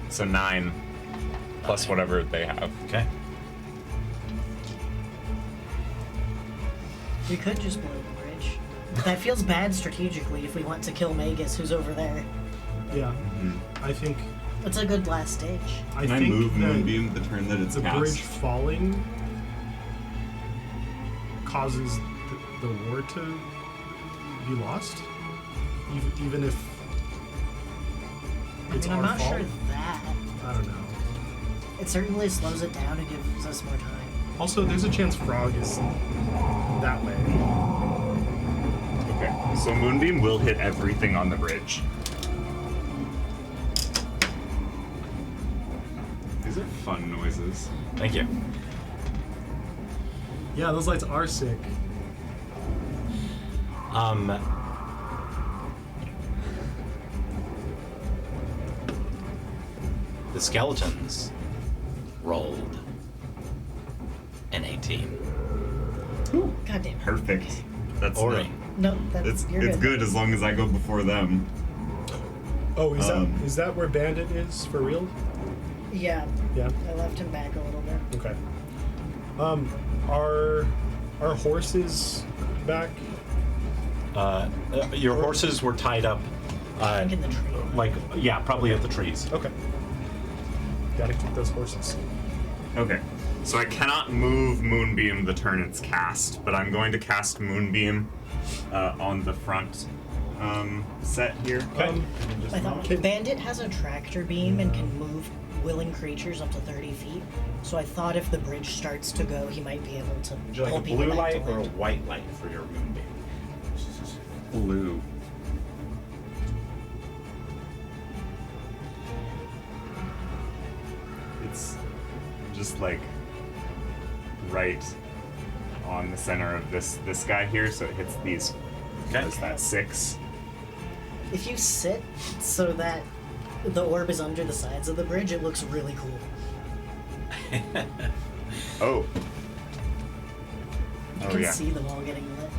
So 9 plus whatever they have. Okay. We could just blow the bridge. But that feels bad strategically if we want to kill Magus, who's over there. Yeah, I think. It's a good last stage. I Can I think move that Moonbeam the turn that it's the cast? bridge falling causes the war to be lost, even if it's I mean, I'm our not fault. sure that. I don't know. It certainly slows it down and gives us more time. Also, there's a chance Frog is that way. Okay, so Moonbeam will hit everything on the bridge. These are fun noises. Thank you. Yeah, those lights are sick. The skeletons rolled an 18. God damn it. Perfect. That's Ori. No, that's you're it's good as long as I go before them. Oh, Um, is that where Bandit is for real? Yeah, Yeah. I left him back a little bit. Okay. Are horses back? Your horses were tied up, In the tree. like, yeah, probably at the trees. Okay. Gotta keep those horses. Okay, so I cannot move Moonbeam the turn it's cast, but I'm going to cast Moonbeam on the front set here. Okay. I thought Can- Bandit has a tractor beam and can move willing creatures up to 30 feet. So I thought if the bridge starts to go, he might be able to Would you like pull a people blue back light to or a land. white light for your moonbeam? Blue. It's just like right on the center of this guy here, so it hits these. Okay. Does that 6? If you sit so that the orb is under the sides of the bridge, it looks really cool. Oh. You Oh can yeah. see them all getting lit.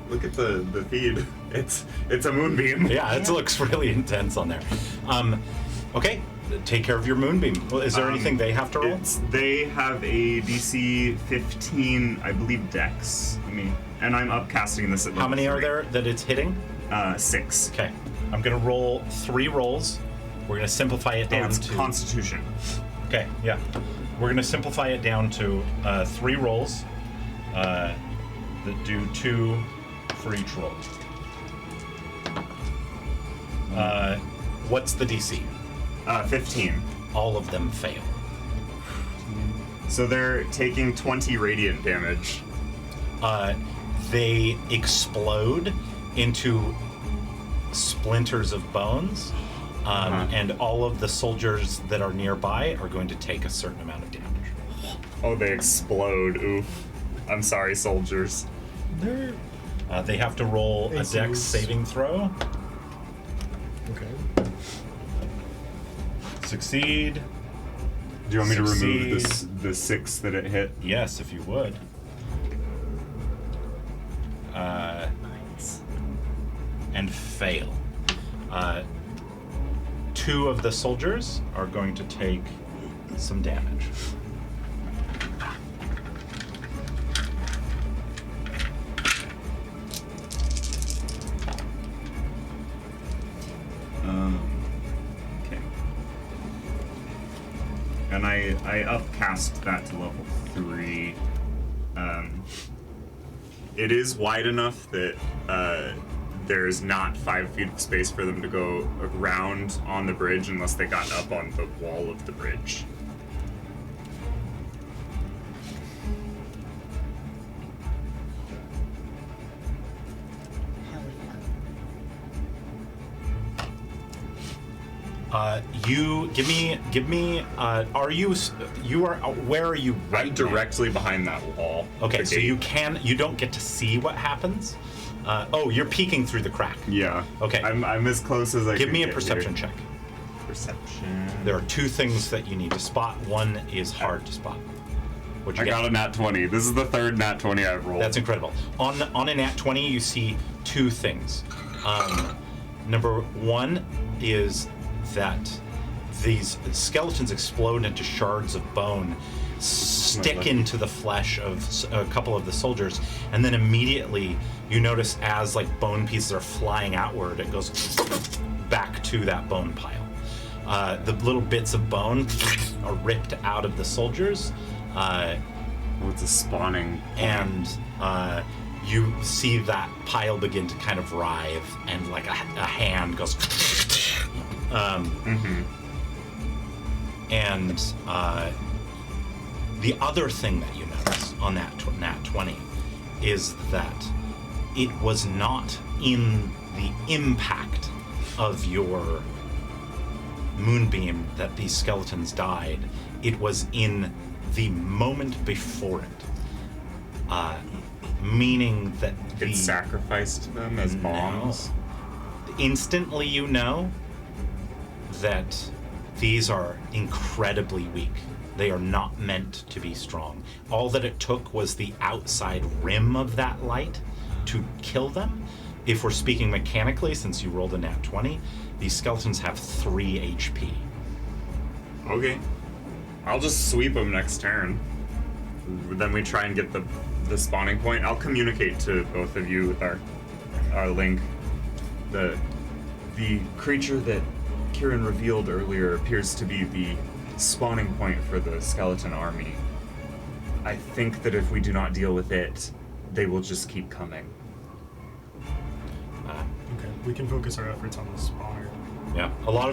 Look at the feed. It's a moonbeam. Yeah, it Yeah. looks really intense on there. Okay, take care of your moonbeam. Well, is there anything they have to roll? They have a DC 15, I believe, Dex. And I'm upcasting this at How level many are 3. there that it's hitting? 6. Okay, I'm gonna roll 3 rolls. We're gonna simplify it Oh, down it's to. Constitution. Okay, yeah. We're gonna simplify it down to 3 rolls that do 2 for each roll. What's the DC? 15. All of them fail. So they're taking 20 radiant damage. They explode into splinters of bones, and all of the soldiers that are nearby are going to take a certain amount of damage. Oh, they explode. Oof. I'm sorry, soldiers. They're They have to roll a Aces. dex saving throw. okay. Succeed. Do you want me to remove Succeed. the 6 that it hit? Yes, if you would. Nice. And fail. 2 of the soldiers are going to take some damage. And I upcast that to level 3. It is wide enough that there's not 5 feet of space for them to go around on the bridge unless they got up on the wall of the bridge. Hell yeah. You give me. Are you? You are. Where are you? Right directly behind that wall. Okay, the so gate. you don't get to see what happens. Oh, you're peeking through the crack. Yeah. Okay. I'm as close as I Give can me a get perception here. check. Perception. There are 2 things that you need to spot. One is hard to spot. What'd you I get? got a nat 20. This is the 3rd nat 20 I've rolled. That's incredible. On a nat 20, you see 2 things. Number 1 is that these skeletons explode into shards of bone, stick into the flesh of a couple of the soldiers, and then immediately you notice as like bone pieces are flying outward, it goes back to that bone pile. The little bits of bone are ripped out of the soldiers. It's a spawning. And you see that pile begin to kind of writhe, and like a hand goes. And the other thing that you notice on that nat 20 is that it was not in the impact of your moonbeam that these skeletons died. It was in the moment before it. Meaning that It sacrificed them as bombs. Instantly you know that these are incredibly weak. They are not meant to be strong. All that it took was the outside rim of that light to kill them. If we're speaking mechanically, since you rolled a nat 20, these skeletons have 3 HP. Okay. I'll just sweep them next turn. Then we try and get the spawning point. I'll communicate to both of you with our link. The creature that Kieran revealed earlier appears to be the spawning point for the skeleton army. I think that if we do not deal with it, they will just keep coming. Okay, we can focus our efforts on the spawner. Yeah, a lot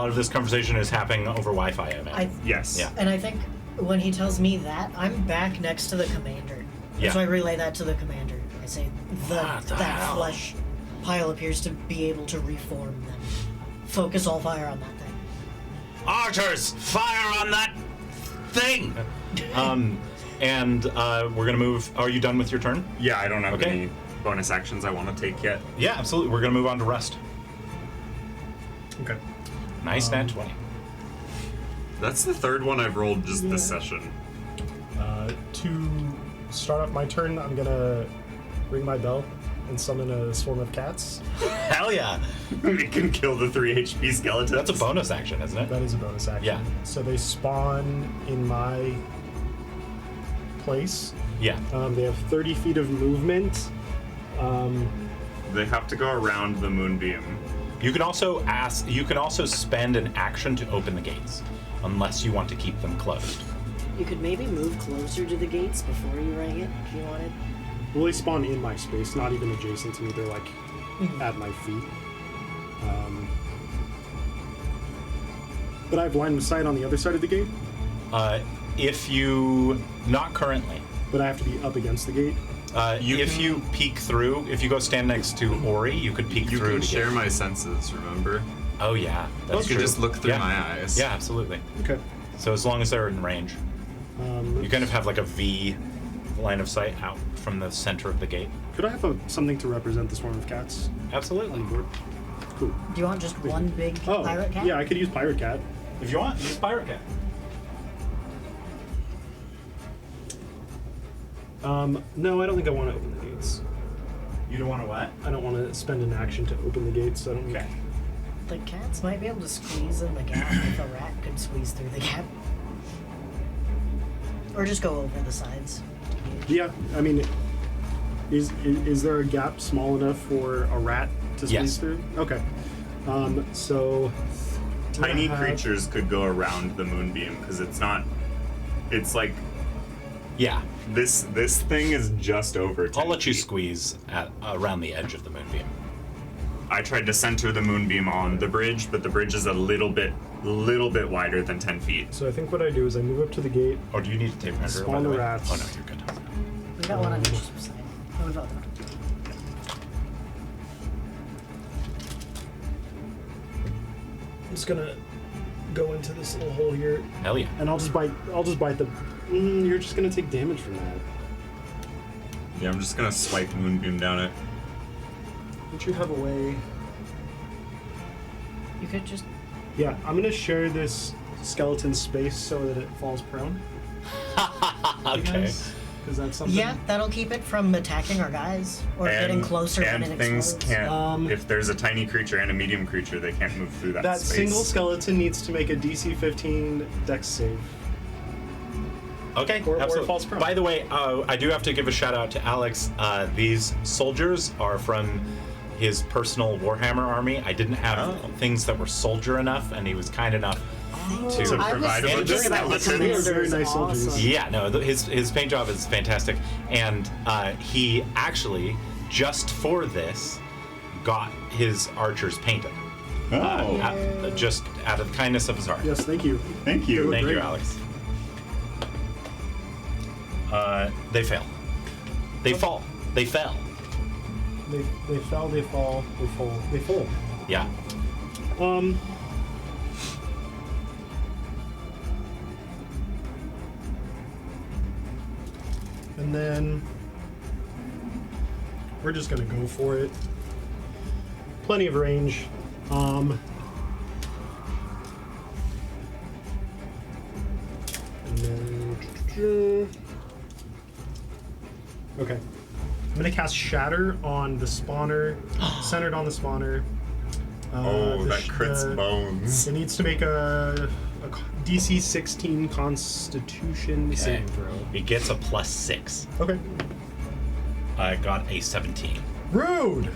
of this conversation is happening over Wi-Fi. I imagine. Yes. Yeah. And I think when he tells me that, I'm back next to the commander. Yeah. So I relay that to the commander. I say, What the that hell? flesh pile appears to be able to reform them. Focus all fire on that thing. Archers, fire on that thing! And we're gonna move. Are you done with your turn? Yeah, I don't have Okay. any bonus actions I want to take yet. Yeah, absolutely. We're gonna move on to rest. Okay. Nice nat 20. That's the 3rd one I've rolled just this session. To start off my turn, I'm gonna ring my bell and summon a swarm of cats. Hell yeah! It can kill the 3 HP skeletons. That's a bonus action, isn't it? That is a bonus action. Yeah. So they spawn in my place. Yeah. They have 30 feet of movement. They have to go around the moonbeam. You can also spend an action to open the gates, unless you want to keep them closed. You could maybe move closer to the gates before you ring it, if you wanted. Well, they spawn in my space, not even adjacent to me. They're like at my feet. But I have line of sight on the other side of the gate, If you not currently, but I have to be up against the gate. if you peek through, if you go stand next to Ori, you could peek You through. can to share get- my senses, remember? Oh yeah, that's You can true. just look through Yeah. my eyes. Yeah, absolutely. Okay. So as long as they're in range, you kind of have like a V line of sight out from the center of the gate. Could I have something to represent the swarm of cats Absolutely. on the board? Cool. Do you want just one big Oh, pirate cat? yeah, I could use Pirate Cat. If you want, use Pirate Cat. No, I don't think I want to open the gates. You don't want to what? I don't want to spend an action to open the gates. I don't. Okay. The cats might be able to squeeze in the gap if a rat could squeeze through the gap. Or just go over the sides. Yeah, I mean, is there a gap small enough for a rat to squeeze Yes. through? Okay. So tiny have- creatures could go around the moonbeam because it's not. It's like Yeah. this thing is just over 10 I'll let you feet. squeeze at around the edge of the moonbeam. I tried to center the moonbeam on the bridge, but the bridge is a little bit wider than 10 feet. So I think what I do is I move up to the gate. Or do you need to tape measure, by Spawn the the way? rats. Oh, no, you're good. We got one on each side. Oh, we've all got one. I'm just gonna go into this little hole here, Hell yeah. and I'll just bite the. You're just gonna take damage from that. Yeah, I'm just gonna swipe moonbeam down it. Don't you have a way? You could just. Yeah, I'm gonna share this skeleton space so that it falls prone. Okay. Because that's something. Yeah, that'll keep it from attacking our guys or getting closer and when it things explodes. can't. If there's a tiny creature and a medium creature, they can't move through that That space. single skeleton needs to make a DC 15 Dex save. Okay, Or absolutely. false prone. By the way, I do have to give a shout out to Alex. These soldiers are from his personal Warhammer army. I didn't have things that were soldier enough, and he was kind enough to I was provide a bunch of thinking about the skeletons. They are commander very is nice soldiers. awesome. Yeah, no, his paint job is fantastic, and he actually just for this got his archers painted. Oh, Just out of the kindness of his heart. Yes, thank you. thank you. Thank you, great. Alex. They fail. They fall. They fell. They fell, they fall, they fall, they fall. Yeah. And then we're just gonna go for it. Plenty of range. And then okay. I'm gonna cast Shatter on the spawner, centered on the spawner. Oh, that the crits bones. It needs to make a DC 16 Constitution saving throw. It gets a +6. Okay. I got a 17. Rude.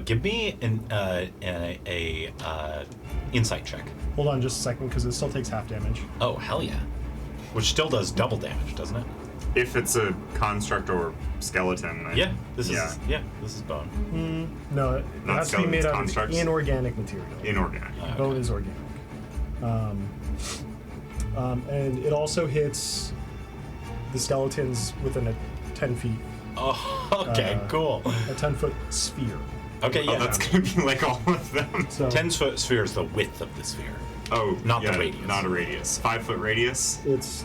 Give me an insight check. Hold on just a second, because it still takes half damage. Oh hell yeah! Which still does double damage, doesn't it? If it's a construct or skeleton. Yeah. This Yeah. is bone. No, it Not has to be made skeletons, out constructs? of inorganic material. Inorganic. Okay. Bone is organic. And it also hits the skeletons within a 10 feet, Oh, okay, cool. a 10-foot sphere. Okay, yeah. Oh, that's gonna be like all of them. So 10-foot sphere is the width of the sphere. Oh, Not the yeah, radius. Not a radius. 5-foot radius. it's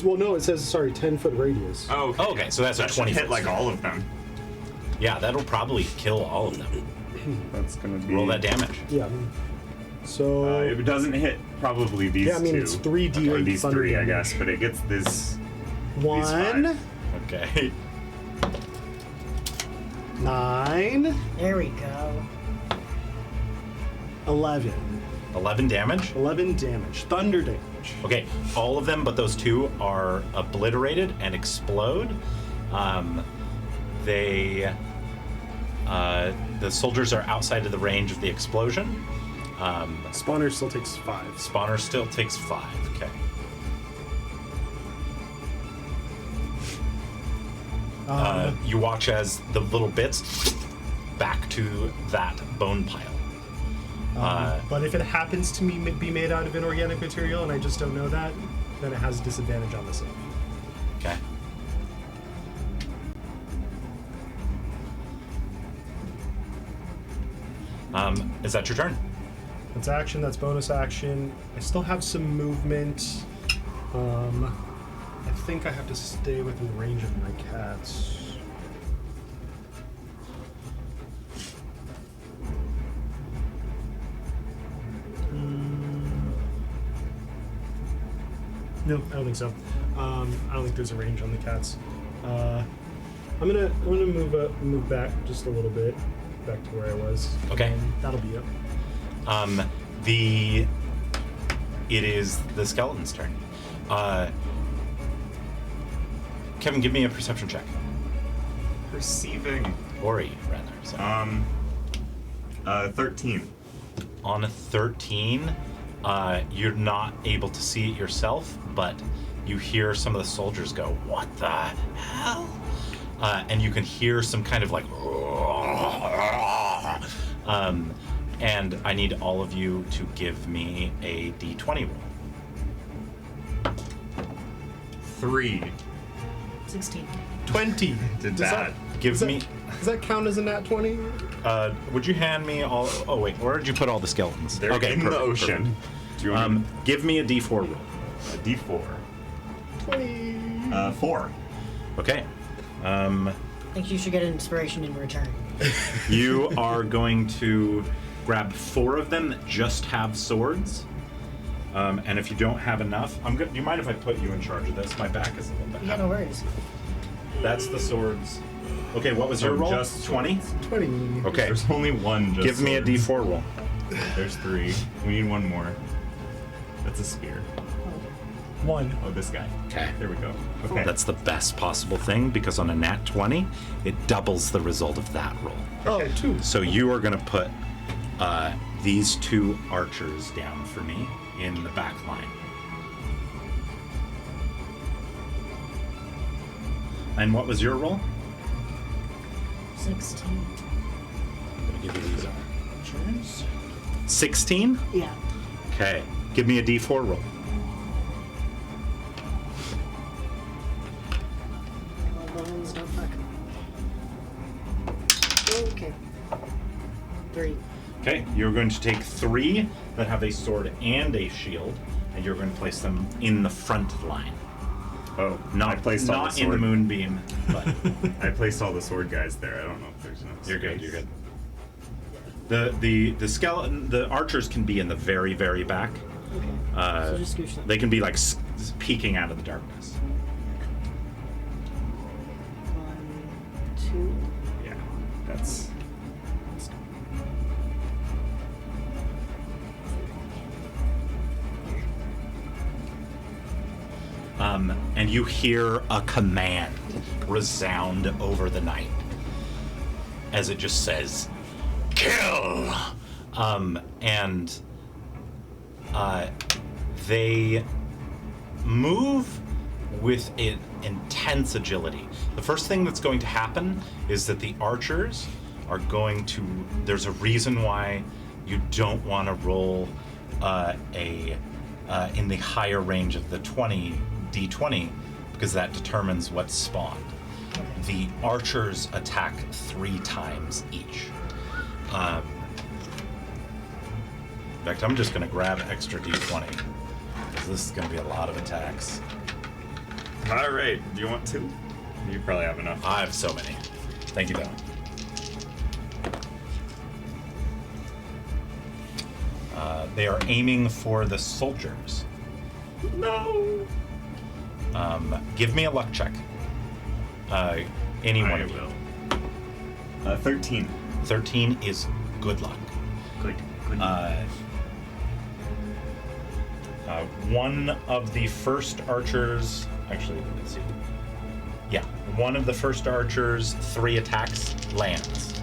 well, no, it says 10-foot radius. Oh, okay. Okay, so that's a That should 20 hit foot like sphere. all of them. Yeah, that'll probably kill all of them. That's gonna be. Roll that damage. Yeah. So It doesn't hit probably these Yeah, I mean, two. it's 3d8 Or these thunder three, I damage. guess, but it gets this. 1, five. Okay. 9, There we go. 11. 11 damage. 11 damage. Thunder damage. Okay, all of them but those two are obliterated and explode. The soldiers are outside of the range of the explosion. Spawner still takes 5. Spawner still takes 5. Okay. You watch as the little bits back to that bone pile. But if it happens to be made out of inorganic material and I just don't know that, then it has disadvantage on the save. Okay. Is that your turn? That's action, that's bonus action. I still have some movement. I think I have to stay within range of my cats. No, I don't think so. I don't think there's a range on the cats. I'm gonna move back just a little bit, back to where I was. Okay. That'll be it. It is the skeleton's turn. Kevin, give me a perception check. Perceiving. Ori, rather. Sorry. 13. On a 13, you're not able to see it yourself, but you hear some of the soldiers go, "What the hell?" And you can hear some kind of like, and I need all of you to give me a d20 roll. 3. 16. 20. Did Does that. Give me. Does that count as a nat 20? Would you hand me all? Oh wait, where did you put all the skeletons? They're in the perfect, ocean. perfect. Do you want Give me a d4 roll. a D4? 20. 4. Okay. I think you should get an inspiration in return. You are going to grab 4 of them that just have swords. And if you don't have enough, do you mind if I put you in charge of this? My back is a little bit Yeah, no worries. That's the swords. Okay, what was your roll? Just 20? 20. Okay. There's only one. Just Give me a swords. d4 roll. There's 3. We need one more. That's a spear. 1. Oh, this guy. Okay. There we go. Okay. That's the best possible thing because on a nat 20, it doubles the result of that roll. Oh, 2. So you are going to put these 2 archers down for me in the back line. And what was your roll? 16. I'm going to give you these archers. 16? Yeah. Okay. Give me a d4 roll. Bones don't fuck. Okay. 3. Okay, you're going to take 3 that have a sword and a shield, and you're going to place them in the front line. Oh, Not, I placed all not the in the sword. moonbeam, but I placed all the sword guys there. I don't know if there's enough. you're good. space. You're good. The skeleton, the archers can be in the very, very back. Okay. So just scooch them. They can be like peeking out of the darkness. 1, 2. Yeah, that's. And you hear a command resound over the night as it just says, "Kill!" They move with intense agility. The first thing that's going to happen is that the archers are going to. There's a reason why you don't want to roll in the higher range of the d20 because that determines what's spawned. The archers attack 3 times each. In fact, I'm just going to grab extra d20 because this is going to be a lot of attacks. All right. Do you want 2? You probably have enough. I have so many. Thank you, Don. They are aiming for the soldiers. No. Give me a luck check. Any one I of you. will. 13. 13 is good luck. Good. One of the first archers, actually, let's see. Yeah, one of the first archers, 3 attacks lands.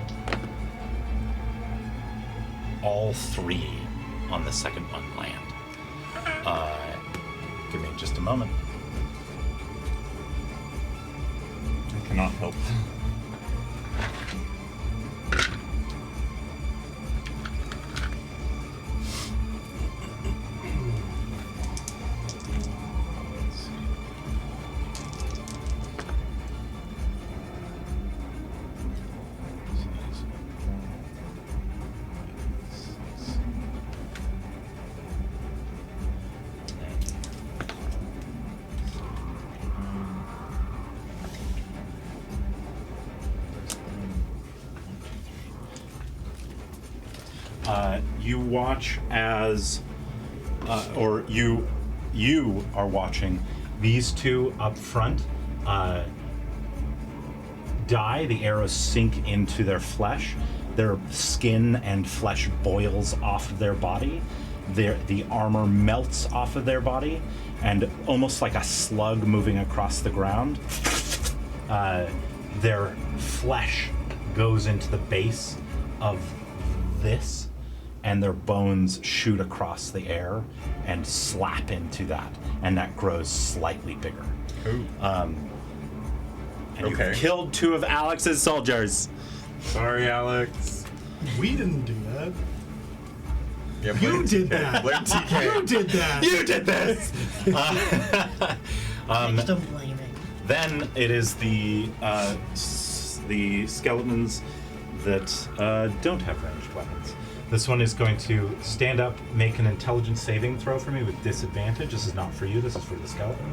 All 3 on the second one land. Give me just a moment. I cannot help. You watch as, or you are watching these 2 up front die. The arrows sink into their flesh. Their skin and flesh boils off of their body, the armor melts off of their body, and almost like a slug moving across the ground, their flesh goes into the base of this, and their bones shoot across the air and slap into that, and that grows slightly bigger. Ooh. And Okay. you've killed 2 of Alex's soldiers. Sorry, Alex. We didn't do that. Yeah, You blame did TK. that. Blame TK. You did that. You did this! Victim blaming. Then it is the skeletons that don't have ranged weapons. This one is going to stand up, make an intelligence saving throw for me with disadvantage. This is not for you, this is for the skeleton.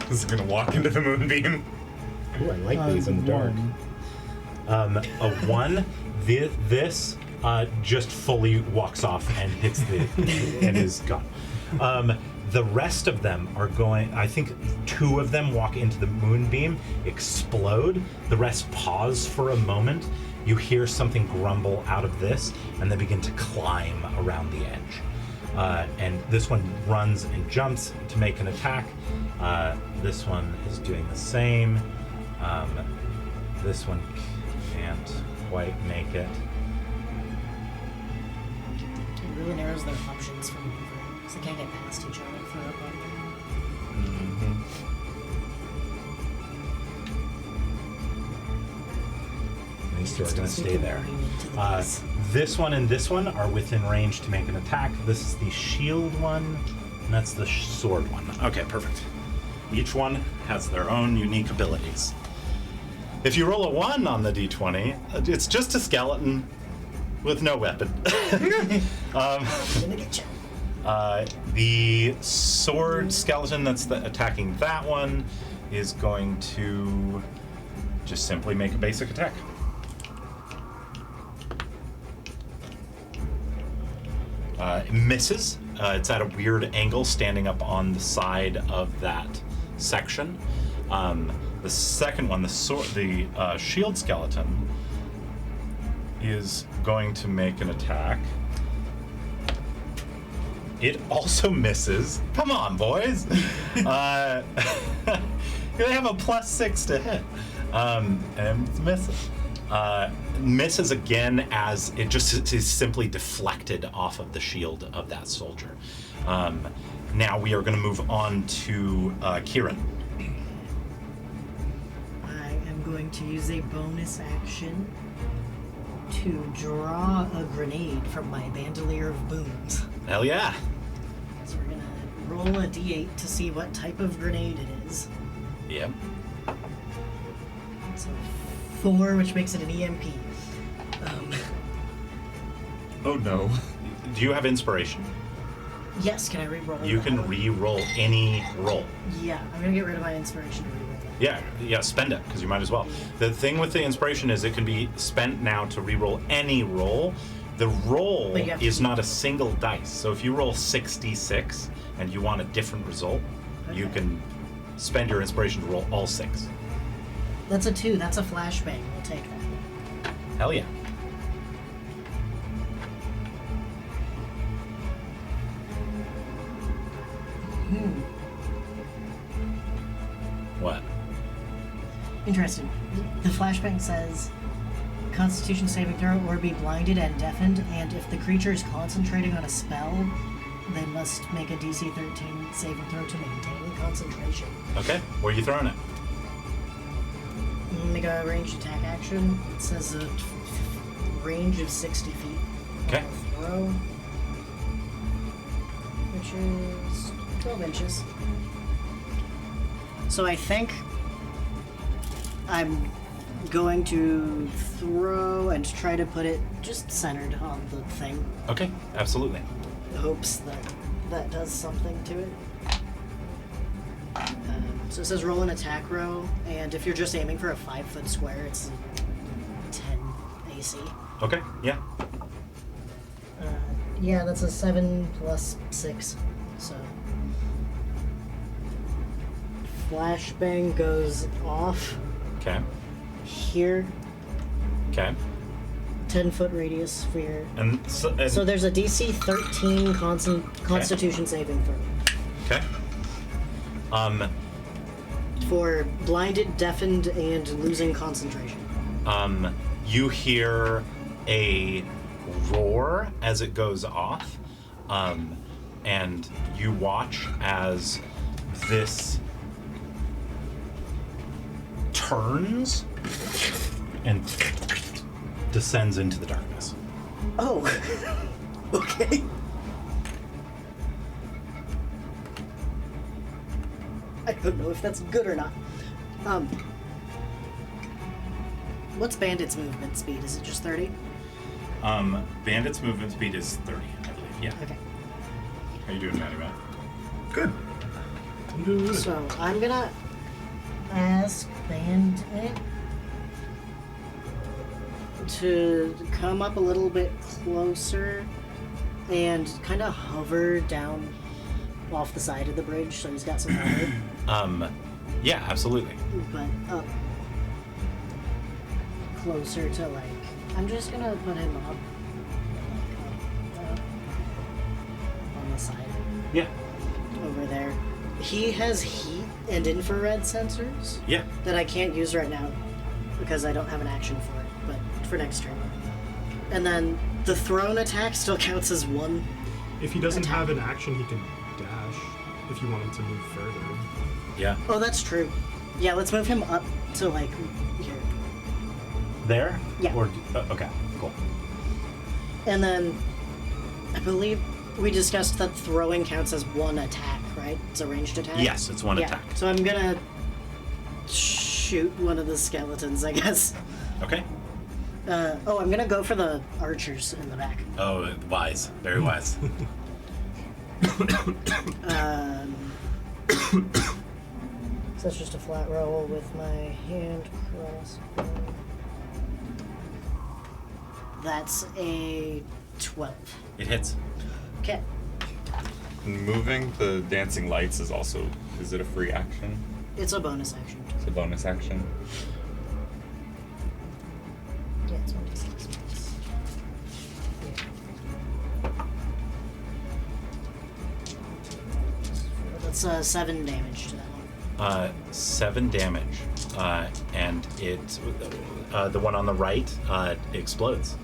This is gonna walk into the moonbeam. Ooh, I like It's these in the dark. one. A 1, this just fully walks off and hits and is gone. The rest of them are going, I think 2 of them walk into the moonbeam, explode. The rest pause for a moment. You hear something grumble out of this, and they begin to climb around the edge. And this one runs and jumps to make an attack. This one is doing the same. This one can't quite make it. It really narrows their options for maneuvering, because they can't get past each other for a bump. These 2 are going to stay there. Into the base. This one and this one are within range to make an attack. This is the shield one, and that's the sword one. Okay, perfect. Each one has their own unique abilities. If you roll a 1 on the d20, it's just a skeleton with no weapon. Gonna get you. The sword skeleton that's attacking that one is going to just simply make a basic attack. It misses. It's at a weird angle, standing up on the side of that section. The second one, the shield skeleton, is going to make an attack. It also misses. Come on, boys. They have a +6 to hit. And it's missing. Misses again as it just is simply deflected off of the shield of that soldier. Now we are going to move on to Kieran. I am going to use a bonus action to draw a grenade from my bandolier of booms. Hell yeah. So we're gonna roll a d8 to see what type of grenade it is. Yep. So 4, which makes it an EMP. Oh no. Do you have inspiration? Yes, can I re-roll? You that can one? re-roll any roll. Yeah, I'm gonna get rid of my inspiration to re-roll that. Yeah, spend it, because you might as well. The thing with the inspiration is it can be spent now to re-roll any roll. The roll But you have to is keep- not a single dice. So if you roll 66 and you want a different result, you Okay. can spend your inspiration to roll all 6. That's a 2. That's a flashbang. We'll take that. Hell yeah. What? Interesting. The flashbang says Constitution saving throw or be blinded and deafened, and if the creature is concentrating on a spell, they must make a DC 13 saving throw to maintain concentration. Okay, where are you throwing it? Make a ranged attack action. It says a range of 60 feet. Okay. Throw, which is 12 inches. So I think I'm going to throw and try to put it just centered on the thing. Okay, absolutely. Hopes that that does something to it. So it says roll an attack row, and if you're just aiming for a 5-foot square, it's 10 AC. Okay, yeah. Yeah, that's a 7 plus 6. So flashbang goes off Okay, here. okay. 10-foot radius for your. And So there's a DC 13 Constitution saving throw okay. for blinded, deafened, and losing concentration. You hear a roar as it goes off, and you watch as this turns and descends into the darkness. Oh, okay. I don't know if that's good or not. What's Bandit's movement speed? Is it just 30? Bandit's movement speed is 30, I believe. Yeah. Okay. How you doing, Matty Matt? Good. I'm doing good. So I'm gonna ask Bandit to come up a little bit closer and kind of hover down off the side of the bridge so he's got some cover. Yeah, absolutely. But up closer to like, I'm just gonna put him up on the side Yeah. over there. He has heat and infrared sensors Yeah. that I can't use right now because I don't have an action for it, but for next turn. And then the thrown attack still counts as one. If he doesn't attack. have an action, he can dash if you want him to move further. Yeah. Oh, that's true. Yeah, let's move him up to like here. There? Yeah. Or okay, cool. And then I believe we discussed that throwing counts as one attack, right? It's a ranged attack? Yes, it's one Yeah. attack. So I'm gonna shoot one of the skeletons, I guess. Okay. I'm gonna go for the archers in the back. Oh, wise. Very wise. So that's just a flat roll with my hand cross. That's a 12. It hits. Okay. Moving the dancing lights is also, is it a free action? It's a bonus action. It's a bonus action. Yeah, it's 1d6 plus. Yeah. That's 7 damage to that one. 7 damage. And it, the one on the right, explodes.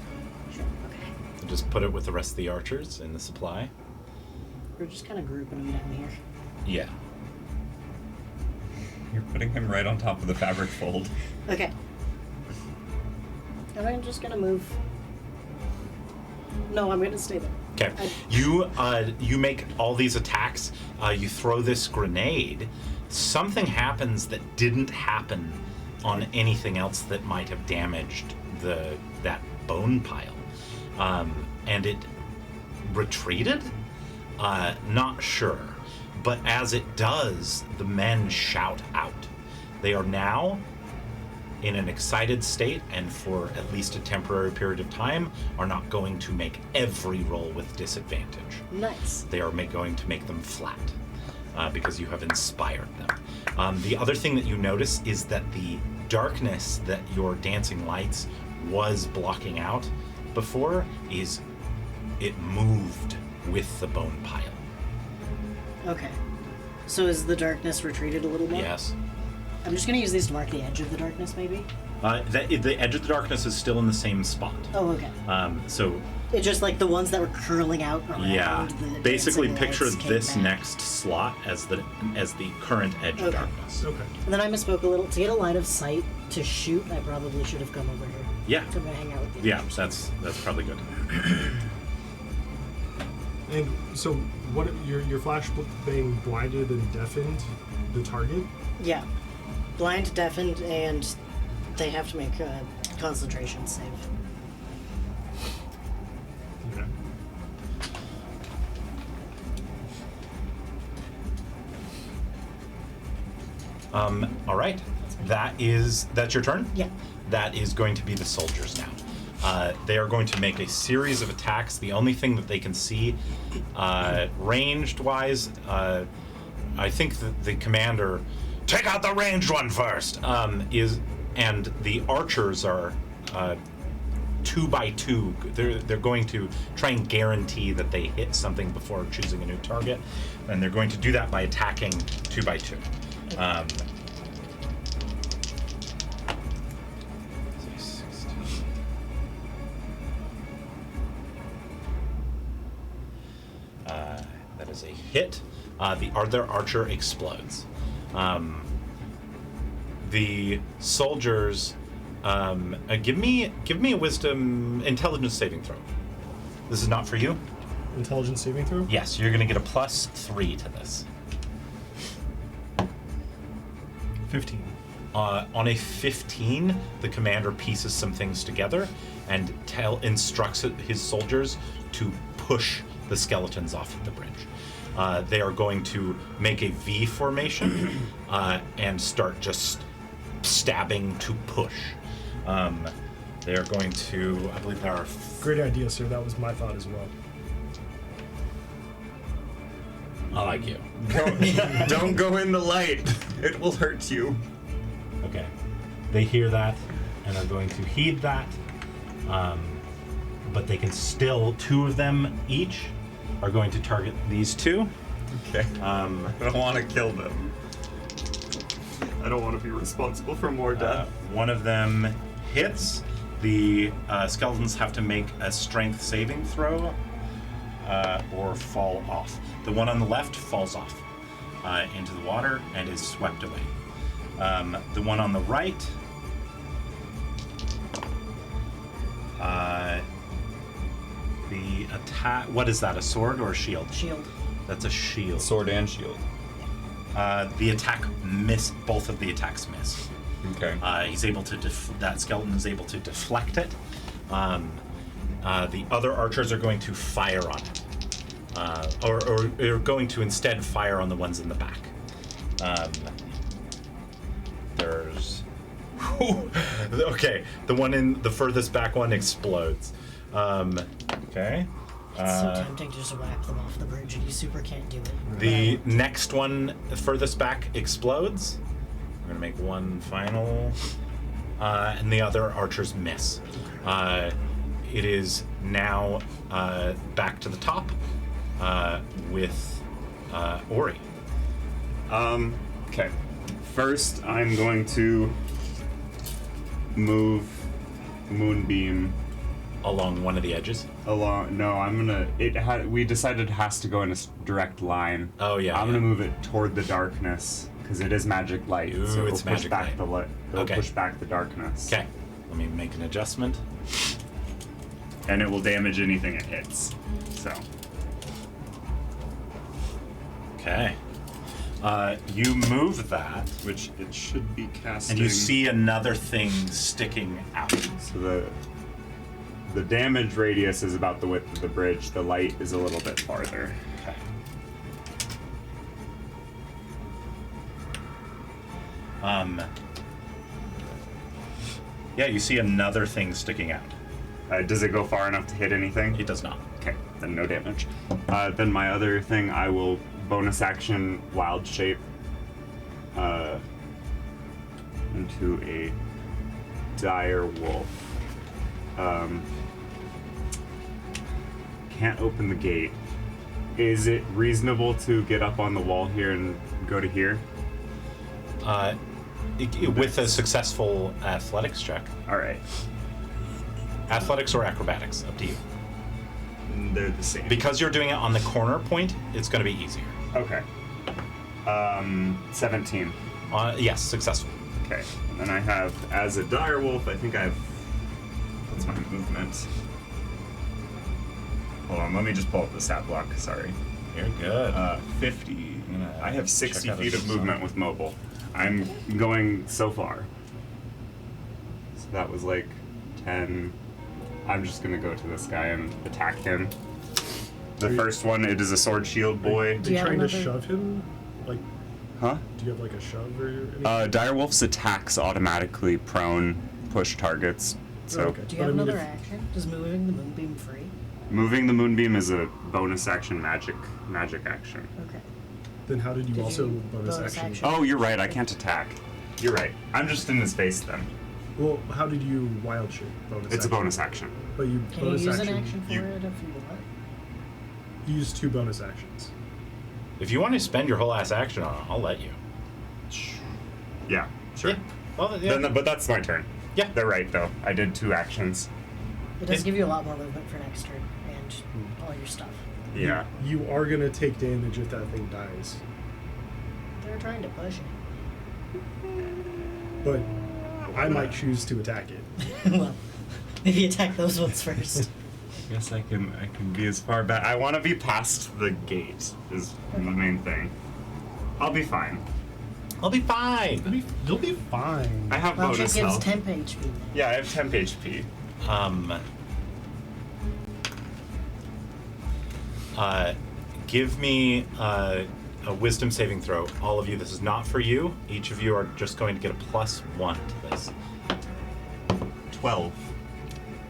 Sure. Okay. Just put it with the rest of the archers in the supply. We're just kind of grouping them down here. Yeah. You're putting him right on top of the fabric fold. Okay. And I'm just gonna move. No, I'm gonna stay there. Okay. You make all these attacks. You throw this grenade. Something happens that didn't happen on anything else that might have damaged that bone pile, and it retreated. Not sure, but as it does, the men shout out. They are now in an excited state, and for at least a temporary period of time, are not going to make every roll with disadvantage. Nice. They are going to make them flat, because you have inspired them. The other thing that you notice is that the darkness that your dancing lights was blocking out before it moved with the bone pile. Okay. So is the darkness retreated a little more? Yes. I'm just gonna use these to mark the edge of the darkness, maybe? The edge of the darkness is still in the same spot. Oh, okay. So It's just like the ones that were curling out around yeah, the basically dancing picture lights came this back. next slot as the current edge of Okay. darkness. Okay. And then I misspoke a little. To get a line of sight to shoot, I probably should have come over here. Yeah. To hang out with you. Yeah, that's probably good. And so, what your flashbang blinded and deafened the target? Yeah. Blind, deafened, and they have to make a concentration save. Okay. All right. That's your turn? Yeah. That is going to be the soldiers now. They are going to make a series of attacks. The only thing that they can see, ranged-wise, I think that the commander, take out the ranged one first, and the archers are 2 by 2. They're going to try and guarantee that they hit something before choosing a new target, and they're going to do that by attacking 2 by 2. That is a hit. The other archer explodes. The soldiers, give me a wisdom intelligence saving throw. This is not for you. Intelligence saving throw? Yes, you're going to get a +3 to this. 15. On a 15, the commander pieces some things together and instructs his soldiers to push the skeletons off of the bridge. They are going to make a V formation and start just stabbing to push. They are going to, I believe there are... Great idea, sir. That was my thought as well. I like you. Don't go in the light. It will hurt you. Okay. They hear that and are going to heed that. But they can still, 2 of them each are going to target these 2. Okay. I don't want to kill them. I don't want to be responsible for more death. One of them hits. The skeletons have to make a strength saving throw or fall off. The one on the left falls off into the water and is swept away. The one on the right the attack, what is that, a sword or a shield? Shield. That's a shield. Sword and shield. The attack miss, both of the attacks miss. Okay. He's able to, that skeleton is able to deflect it. The other archers are going to fire on it. Or are going to instead fire on the ones in the back. There's... okay, the one in the furthest back one explodes. Okay. It's so tempting to just whack them off the bridge, and you super can't do it. The next one furthest back explodes. We're gonna make one final, and the other archers miss. It is now back to the top with Ori. Okay. First, I'm going to move Moonbeam Along one of the edges. along. No, I'm gonna. We decided it has to go in a direct line. Oh, yeah, I'm yeah. gonna move it toward the darkness because it is magic light. Ooh, so it's it'll push magic back light. the light. It'll Okay. push back the darkness. Okay, let me make an adjustment. And it will damage anything it hits. So. Okay. You move that, Which it should be casting. and you see another thing sticking out. So the damage radius is about the width of the bridge. The light is a little bit farther. Okay. Yeah, you see another thing sticking out. Does it go far enough to hit anything? It does not. Okay, then no damage. Then my other thing, I will bonus action wild shape into a dire wolf. Can't open the gate. Is it reasonable to get up on the wall here and go to here? With a successful athletics check. All right, Athletics or acrobatics, up to you. they're the same. Because you're doing it on the corner point, it's going to be easier. Okay. 17. Yes, successful. Okay, and then I have, as a dire wolf, I think I have, what's my movement? Hold on, let me just pull up the stat block, sorry. You're good. 50. gonna I have 60 check out feet his of movement song. with mobile. I'm going so far. So that was like 10. I'm just gonna go to this guy and attack him. The first one, it is a sword shield boy. Are Do you you have trying to another- shove him? Like, Huh? do you have like a shove or anything? Dire wolf's attacks automatically prone push targets. So Okay. Do you But have I mean, another if- action? Does moving the moonbeam free? moving the moonbeam is a bonus action magic action. Okay. Then how did you Did also you bonus bonus action? action? Oh, you're right. I can't attack. You're right. I'm just in his face then. Well, how did you wild shape? Bonus It's a action. bonus action. But you Can you bonus use action. an action for you- it if you want? You use 2 bonus actions. If you want to spend your whole ass action on it, I'll let you. Yeah, sure. Yeah. Well, yeah. But that's my turn. Yeah. They're right, though. I did 2 actions. It does Yeah. give you a lot more movement for next turn and all your stuff. Yeah. You are gonna take damage if that thing dies. They're trying to push it. But I might choose to attack it. Well, maybe attack those ones first. Guess I can be as far back. I want to be past the gate is the main thing. I'll be fine. I'll be fine. You'll be fine. I have Well, bonus it gives health. temp HP. Then. Yeah, I have temp HP. Give me a wisdom saving throw. All of you, this is not for you. Each of you are just going to get a +1 to this. 12.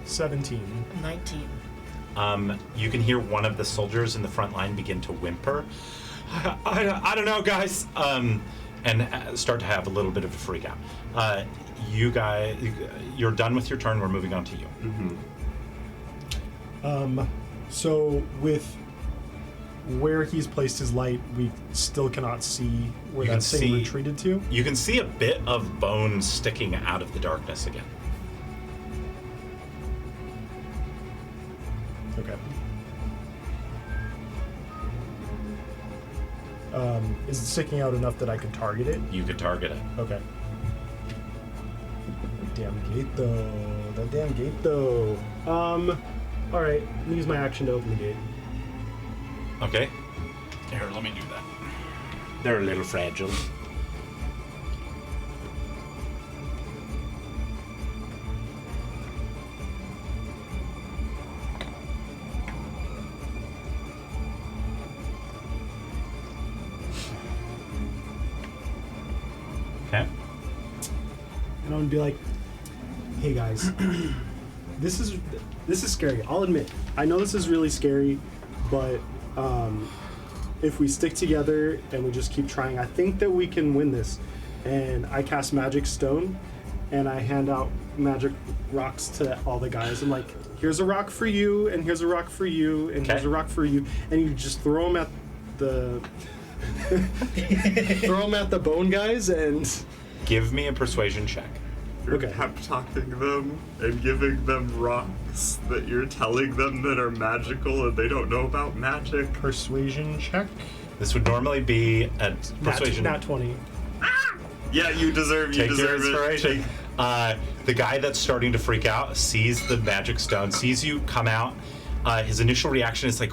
17. 19. You can hear one of the soldiers in the front line begin to whimper. I don't know, guys. And start to have a little bit of a freak out. You guys, you're done with your turn. We're moving on to you. Mm-hmm. So with where he's placed his light, we still cannot see where You that can thing see- retreated to. You can see a bit of bone sticking out of the darkness again. Okay. Is it sticking out enough that I could target it? You could target it. Okay. Damn gate though. That damn gate though. Alright, use my action to open the gate. Okay. Here, let me do that. They're a little fragile. Okay. And I'm gonna be like, hey guys, this is scary. I'll admit. I know this is really scary, but if we stick together and we just keep trying, I think that we can win this. And I cast Magic Stone, and I hand out magic rocks to all the guys. I'm like, here's a rock for you, and here's a rock for you, and here's Okay. a rock for you, and you just throw them at the throw them at the bone guys, and Give me a persuasion check. You're Okay. pep talking them and giving them rocks that you're telling them that are magical and they don't know about magic. persuasion check. This would normally be a persuasion. Nat 20. Yeah, you deserve Take your it. inspiration. The guy that's starting to freak out sees the magic stone, sees you come out. His initial reaction is like,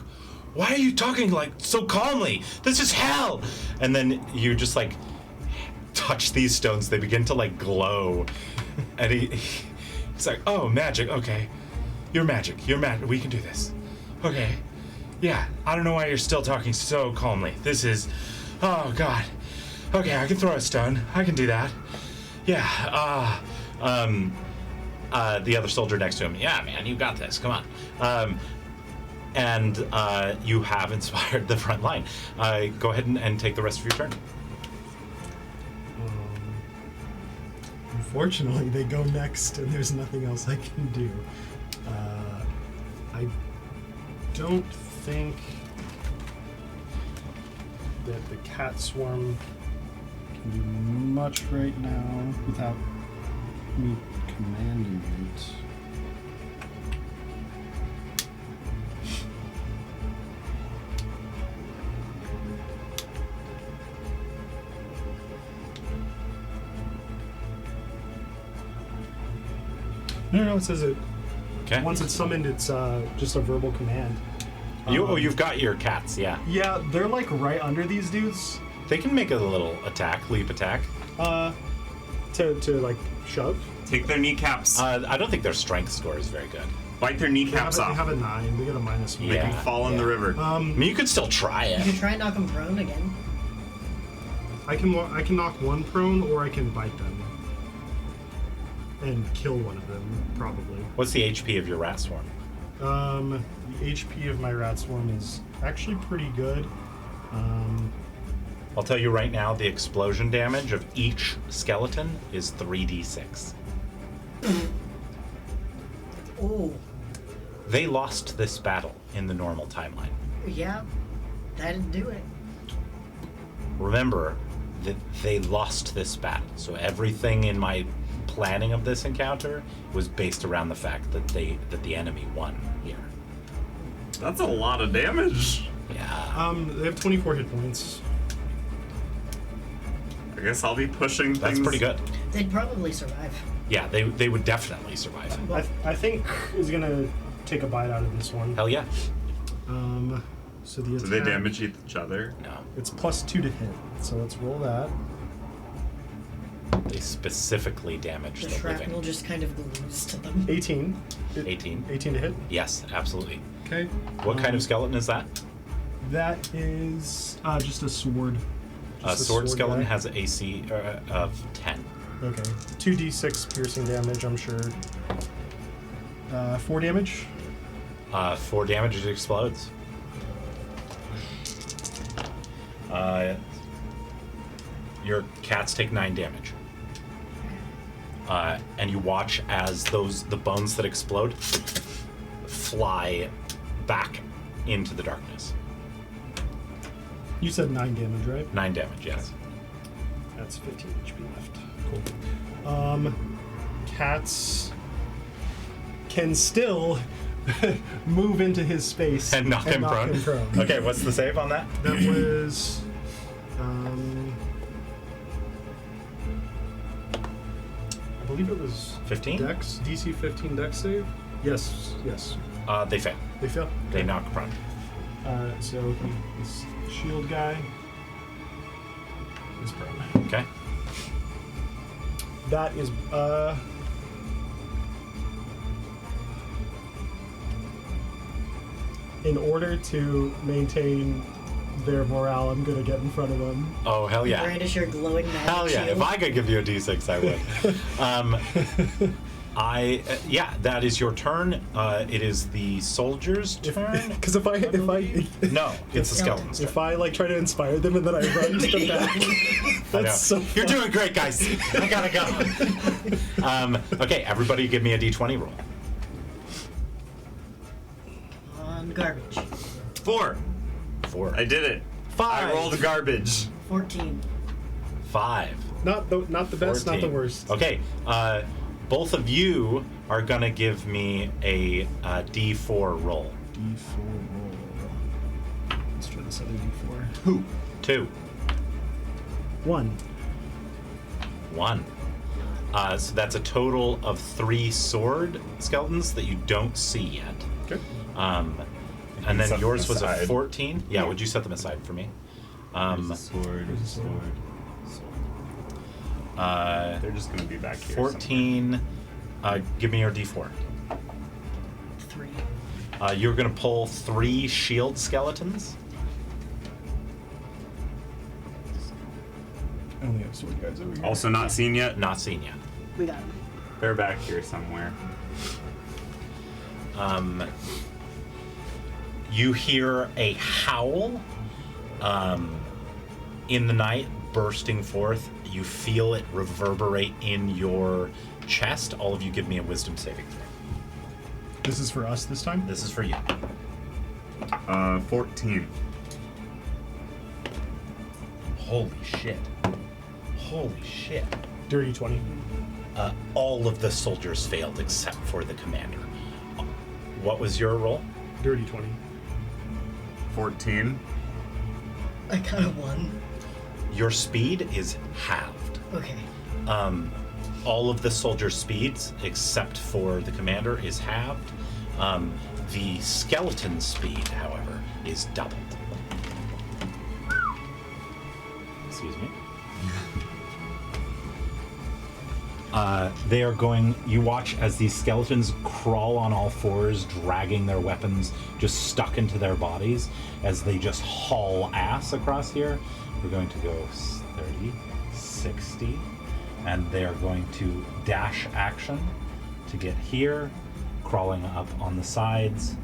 "Why are you talking like so calmly? This is hell!" And then you just like touch these stones. They begin to like glow, and he's like, "Oh, magic. Okay, you're magic. You're magic. We can do this. Okay, yeah. I don't know why you're still talking so calmly. This is, oh God. Okay, I can throw a stone. I can do that. Yeah. The other soldier next to him. Yeah, man, you got this. Come on. And you have inspired the front line. Go ahead and take the rest of your turn. Unfortunately, they go next, and there's nothing else I can do. I don't think that the cat swarm can do much right now without me commanding it. No, it says it. Okay. Once it's summoned, it's just a verbal command. You've got your cats. Yeah. Yeah, they're like right under these dudes. They can make a little leap attack. To like shove. Take their kneecaps. I don't think their strength score is very good. Bite their They have, kneecaps they off. have a 9. They get a -1. They Yeah. can fall in the river. I mean, you could still try You can it. try and knock him prone again. I can knock one prone, or I can bite them and kill one of them probably. What's the HP of your rat swarm? The HP of my rat swarm is actually pretty good. I'll tell you right now, the explosion damage of each skeleton is 3d6. Oh, They lost this battle in the normal timeline. yeah. That didn't do it. Remember that they lost this battle, so everything in my planning of this encounter was based around the fact that the enemy won here. That's a lot of damage. Yeah. They have 24 hit points. I guess I'll be pushing things. That's pretty good. They'd probably survive. Yeah, they would definitely survive. I think is gonna take a bite out of this one. Hell yeah. So the attack, Do they damage each other? No. It's +2 to hit. So let's roll that. They specifically damage The the shrapnel living. just kind of glues to them. 18. 18. 18 to hit. Yes, absolutely. Okay. What kind of skeleton is that? That is just a sword. A Just sword skeleton guy. has an AC of 10. Okay. 2d6 piercing damage, I'm sure. 4 damage. 4 damage, it explodes. Your cats take 9 damage. And you watch as the bones that explode fly back into the darkness. You said 9 damage, right? 9 damage, yes. That's 15 HP left. Cool. Cats can still move into his space And knock him prone. Okay, what's the save on that? That was I believe it was 15? Dex, DC 15 Dex save. Yes. They fail. They fail. They knock prone. So this shield guy is prone. Okay. That is in order to maintain their morale, I'm gonna get in front of them. Oh, hell yeah. Brandish your glowing magic Hell yeah. shield. If I could give you a d6, I would. Yeah, that is your turn. It is the soldier's turn. Because if I No, it's the skeleton's turn. if I like try to inspire them and then I run to the back, I know. that's so You're fun. doing great, guys. I gotta go. Okay, everybody give me a d20 roll. On garbage. 4. 4. I did it. 5. I rolled garbage. 14. 5. Not the best, not the 14. worst. Okay, both of you are gonna give me a d4 roll. D4 roll. Let's try this other D4. Who? 2. 1. 1. So that's a total of 3 sword skeletons that you don't see yet. Okay. And then set yours them was a aside. 14. Yeah, would you set them aside for me? Sword. They're just gonna be back here. 14. Give me your d4. 3. You're gonna pull 3 shield skeletons. I only have sword guys over here. somewhere. Also not seen yet. Not seen yet. We got him. They're back here somewhere. You hear a howl in the night bursting forth. You feel it reverberate in your chest. All of you give me a wisdom saving throw. This is for us this time? This is for you. 14. Holy shit. Holy shit. Dirty 20. All of the soldiers failed except for the commander. What was your roll? Dirty 20. 14. I got a 1. Your speed is halved. Okay. All of the soldiers' speeds, except for the commander, is halved. The skeleton speed, however, is doubled. Excuse me. They are going. You watch as these skeletons crawl on all fours, dragging their weapons just stuck into their bodies as they just haul ass across here. We're going to go 30, 60, and they are going to dash action to get here, crawling up on the sides.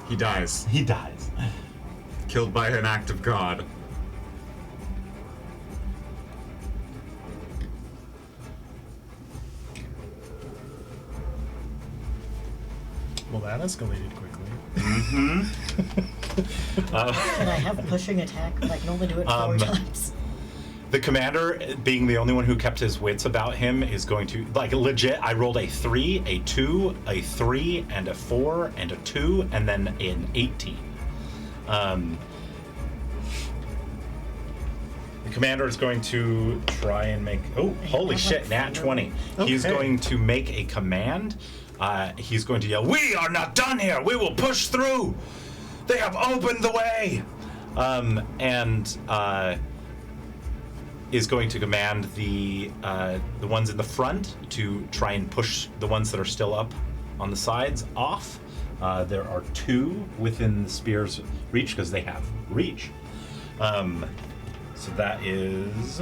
He dies. He dies. Killed by an act of God. that escalated quickly. And I have pushing attack, but I can only do it 4 times. The commander, being the only one who kept his wits about him, is going to, like, legit, I rolled a 3, a 2, a 3, and a 4, and a 2, and then an 18. The commander is going to try and make, oh, holy shit, nat 20. He's Okay. going to make a command. He's going to yell, "We are not done here! We will push through! They have opened the way!" Is going to command the ones in the front to try and push the ones that are still up on the sides off. There are 2 within the spear's reach because they have reach. So that is...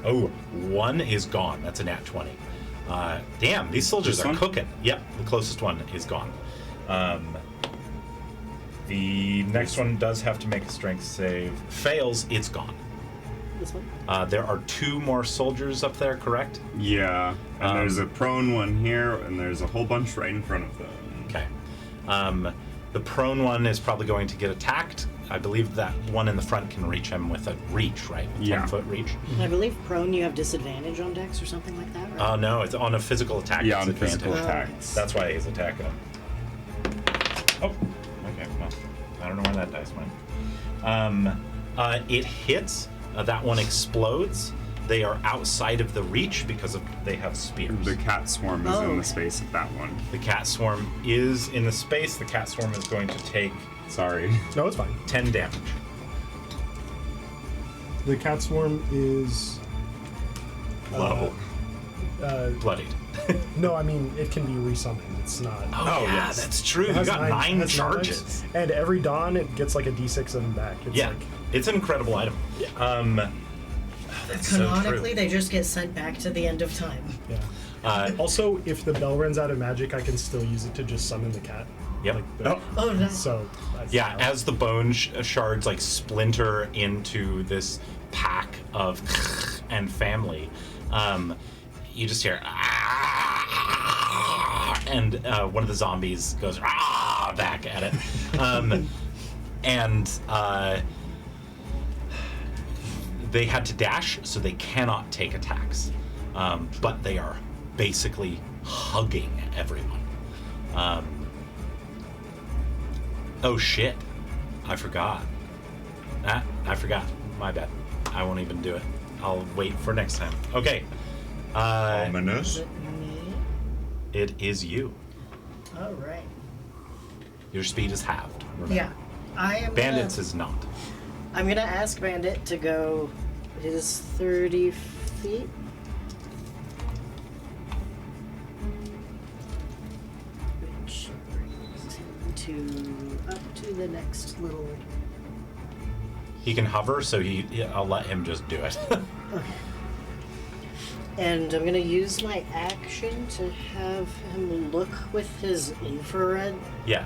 Oh, 1 is gone. That's a nat 20. Damn, these soldiers This are one? cooking. Yep, the closest one is gone. The next one does have to make a strength save. Fails, it's gone. This one? There are 2 more soldiers up there, correct? Yeah, and there's a prone one here, and there's a whole bunch right in front of them. Okay. The prone one is probably going to get attacked. I believe that one in the front can reach him with a reach, right? Yeah. 10-foot reach. I believe prone you have disadvantage on dex or something like that, right? Oh, no, it's on a physical attack. Yeah, on disadvantage. physical Oh, attacks. That's why he's attacking him. Oh, okay, well, I don't know where that dice went. It hits. That one explodes. They are outside of the reach because they have spears. The cat swarm is Oh. in the space of that one. The cat swarm is in the space. The cat swarm is going to take Sorry. No, it's fine. 10 damage. The cat swarm is Low. Bloodied. no, I mean it can be resummoned. It's not. Oh, yeah, yes. that's true. It You has got 9 it has 9 charges. lives, and every dawn it gets like a d6 of them back. It's Yeah, like, it's an incredible item. That's so Canonically, true. they just get sent back to the end of time. yeah. Also, if the bell runs out of magic, I can still use it to just summon the cat. Yep. Like the, Oh, no. So. That's Yeah, as the bone shards like splinter into this pack of and family, you just hear "Ah!" and one of the zombies goes "Ah!" back at it, and they had to dash, so they cannot take attacks, but they are basically hugging everyone. Oh shit. I forgot. I forgot. My bad. I won't even do it. I'll wait for next time. Okay. Is Ominous. it me? It is you. All right. Your speed is halved. Remember. Yeah. Bandits is not. I'm gonna ask Bandit to go. It is 30 feet. Which brings him to up to the next little. He can hover, so I'll let him just do it. And I'm gonna use my action to have him look with his infrared Yeah.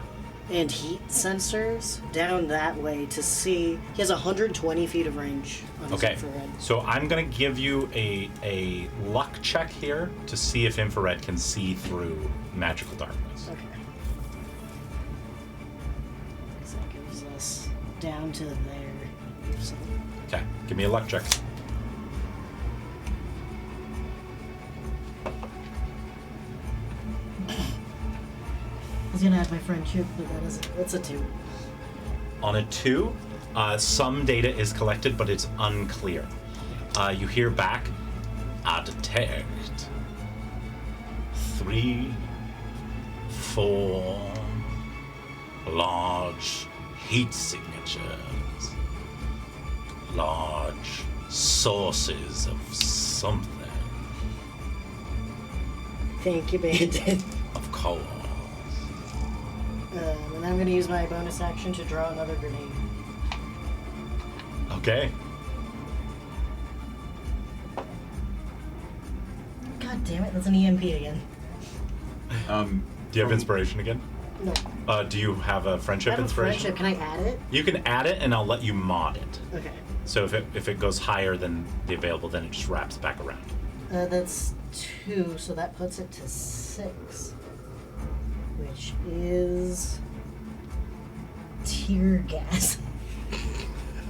and heat sensors down that way to see. He has 120 feet of range on his Okay. infrared. So I'm gonna give you a luck check here to see if infrared can see through magical darkness. Okay. So that gives us down to there. So, Okay. Give me a luck check. I was gonna add my friendship, but that isn't. That's a 2. On a 2, some data is collected, but it's unclear. You hear back, I detect 3, 4 large heat signatures, large sources of something, Thank you, Bandit. of course. And I'm gonna use my bonus action to draw another grenade. Okay. God damn it, that's an EMP again. Do you have inspiration again? No. Do you have a I friendship have a inspiration? friendship. Can I add it? You can add it, and I'll let you mod it. Okay. So if it goes higher than the available, then it just wraps back around. That's 2, so that puts it to 6. which is tear gas.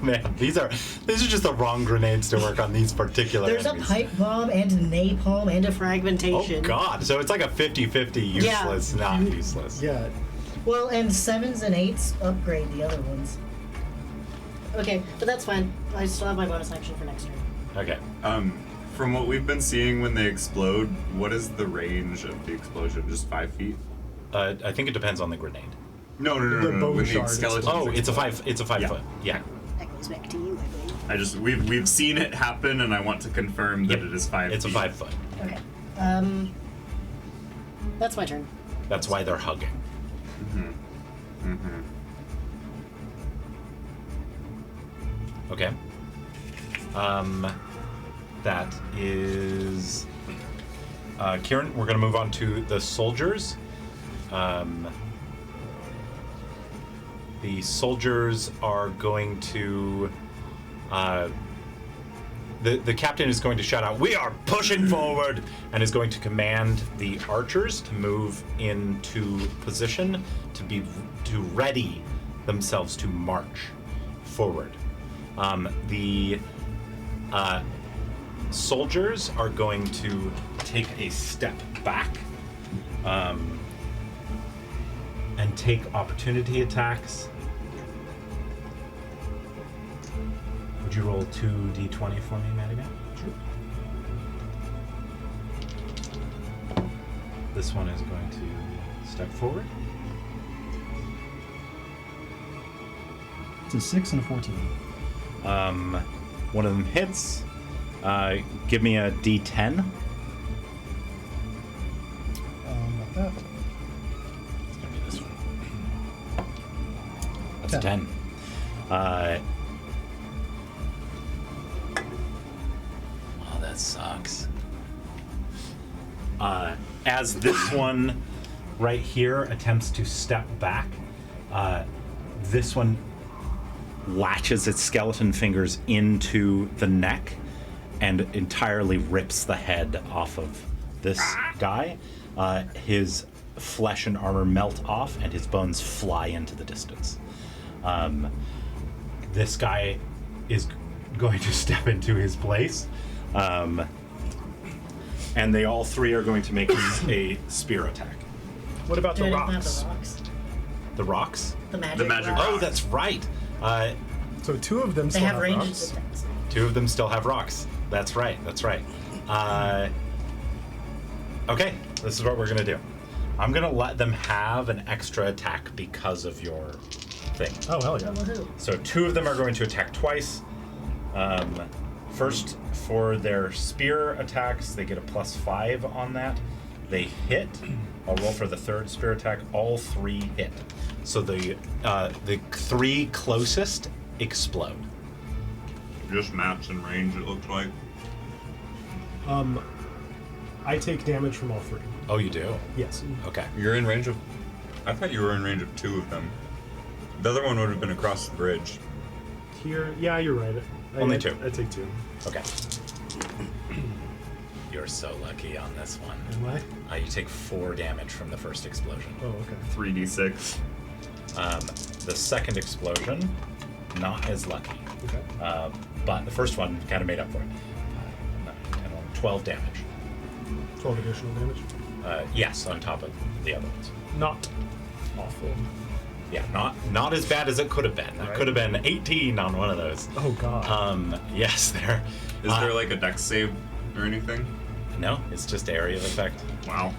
Man, these are just the wrong grenades to work on these particular There's enemies. a pipe bomb and a napalm and a fragmentation. Oh god, so it's like a 50-50 useless, not useless. Yeah. Well, and 7s and 8s upgrade the other ones. Okay, but that's fine. I still have my bonus action for next turn. Okay. From what we've been seeing when they explode, what is the range of the explosion? Just 5 feet? I think it depends on the grenade. No. The bone When shard the skeletons Oh, it's a explode. 5 Yeah. foot. Yeah. That goes back to you, I believe. We've seen it happen, and I want to confirm that Yep. it is 5 It's a feet. 5 foot. Okay. That's my turn. That's why they're hugging. Okay. That is Kieran. We're gonna move on to the soldiers. The soldiers are going to. The captain is going to shout out, "We are pushing forward!" and is going to command the archers to move into position to ready themselves to march forward. The soldiers are going to take a step back and take opportunity attacks. Would you roll 2d20 for me, Maddie Man? Sure. This one is going to step forward. It's a 6 and a 14. One of them hits. Give me a d10. Not that. It's gonna be this one. That's a 10. 10. Oh, that sucks. As this one right here attempts to step back, this one latches its skeleton fingers into the neck and entirely rips the head off of this guy. His flesh and armor melt off and his bones fly into the distance. This guy is going to step into his place. And they all three are going to make a spear attack. What about the Not rocks? the rocks. The rocks? The magic, The magic rocks. Oh, that's right. So 2 of them They still have ranged rocks. attacks. 2 of them still have rocks. That's right. Okay, this is what we're gonna do. I'm gonna let them have an extra attack because of your thing. Oh, hell yeah. Oh, woohoo. So 2 of them are going to attack twice. First, for their spear attacks, they get a +5 on that. They hit. I'll roll for the third spear attack. All 3 hit. So the 3 closest explode. Just maps and range, it looks like. I take damage from all 3. Oh, you do? Yes. Okay. You're in range of... I thought you were in range of 2 of them. The other one would have been across the bridge. Here, yeah, you're right. Only 2. I take 2. Okay. You're so lucky on this one. Am I? You take 4 damage from the first explosion. Oh, okay. 3d6. The second explosion, not as lucky. Okay. But the first one kind of made up for it. 12 damage. 12 additional damage. Yes, on top of the other ones. Not awful. Yeah, not as bad as it could have been. It Right. could have been 18 on one of those. Oh, God. Yes, there. Is there like a dex save or anything? No, it's just area of effect. Wow.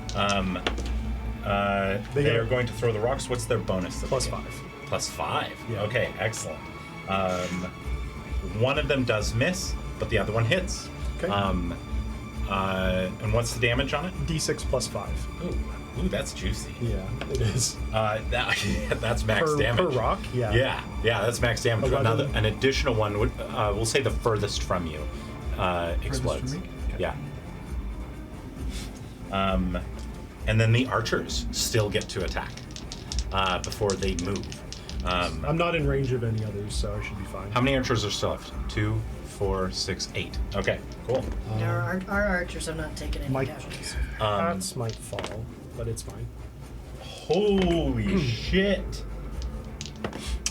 They get are a- going to throw the rocks. What's their bonus? that they get? +5. +5. Yeah. Okay, excellent. One of them does miss, but the other one hits. Okay. And what's the damage on it? D6 +5. Ooh, that's juicy. Yeah, it is. That's max damage. Per rock? Yeah. Yeah, that's max damage. 11. An additional one would, we'll say the furthest from you, explodes. from me? Okay. Yeah. And then the archers still get to attack before they move. I'm not in range of any others, so I should be fine. How many archers are still left? 2, 4, 6, 8. Okay, cool. Our archers have not taken any My casualties. cats might fall, but it's fine. Holy shit.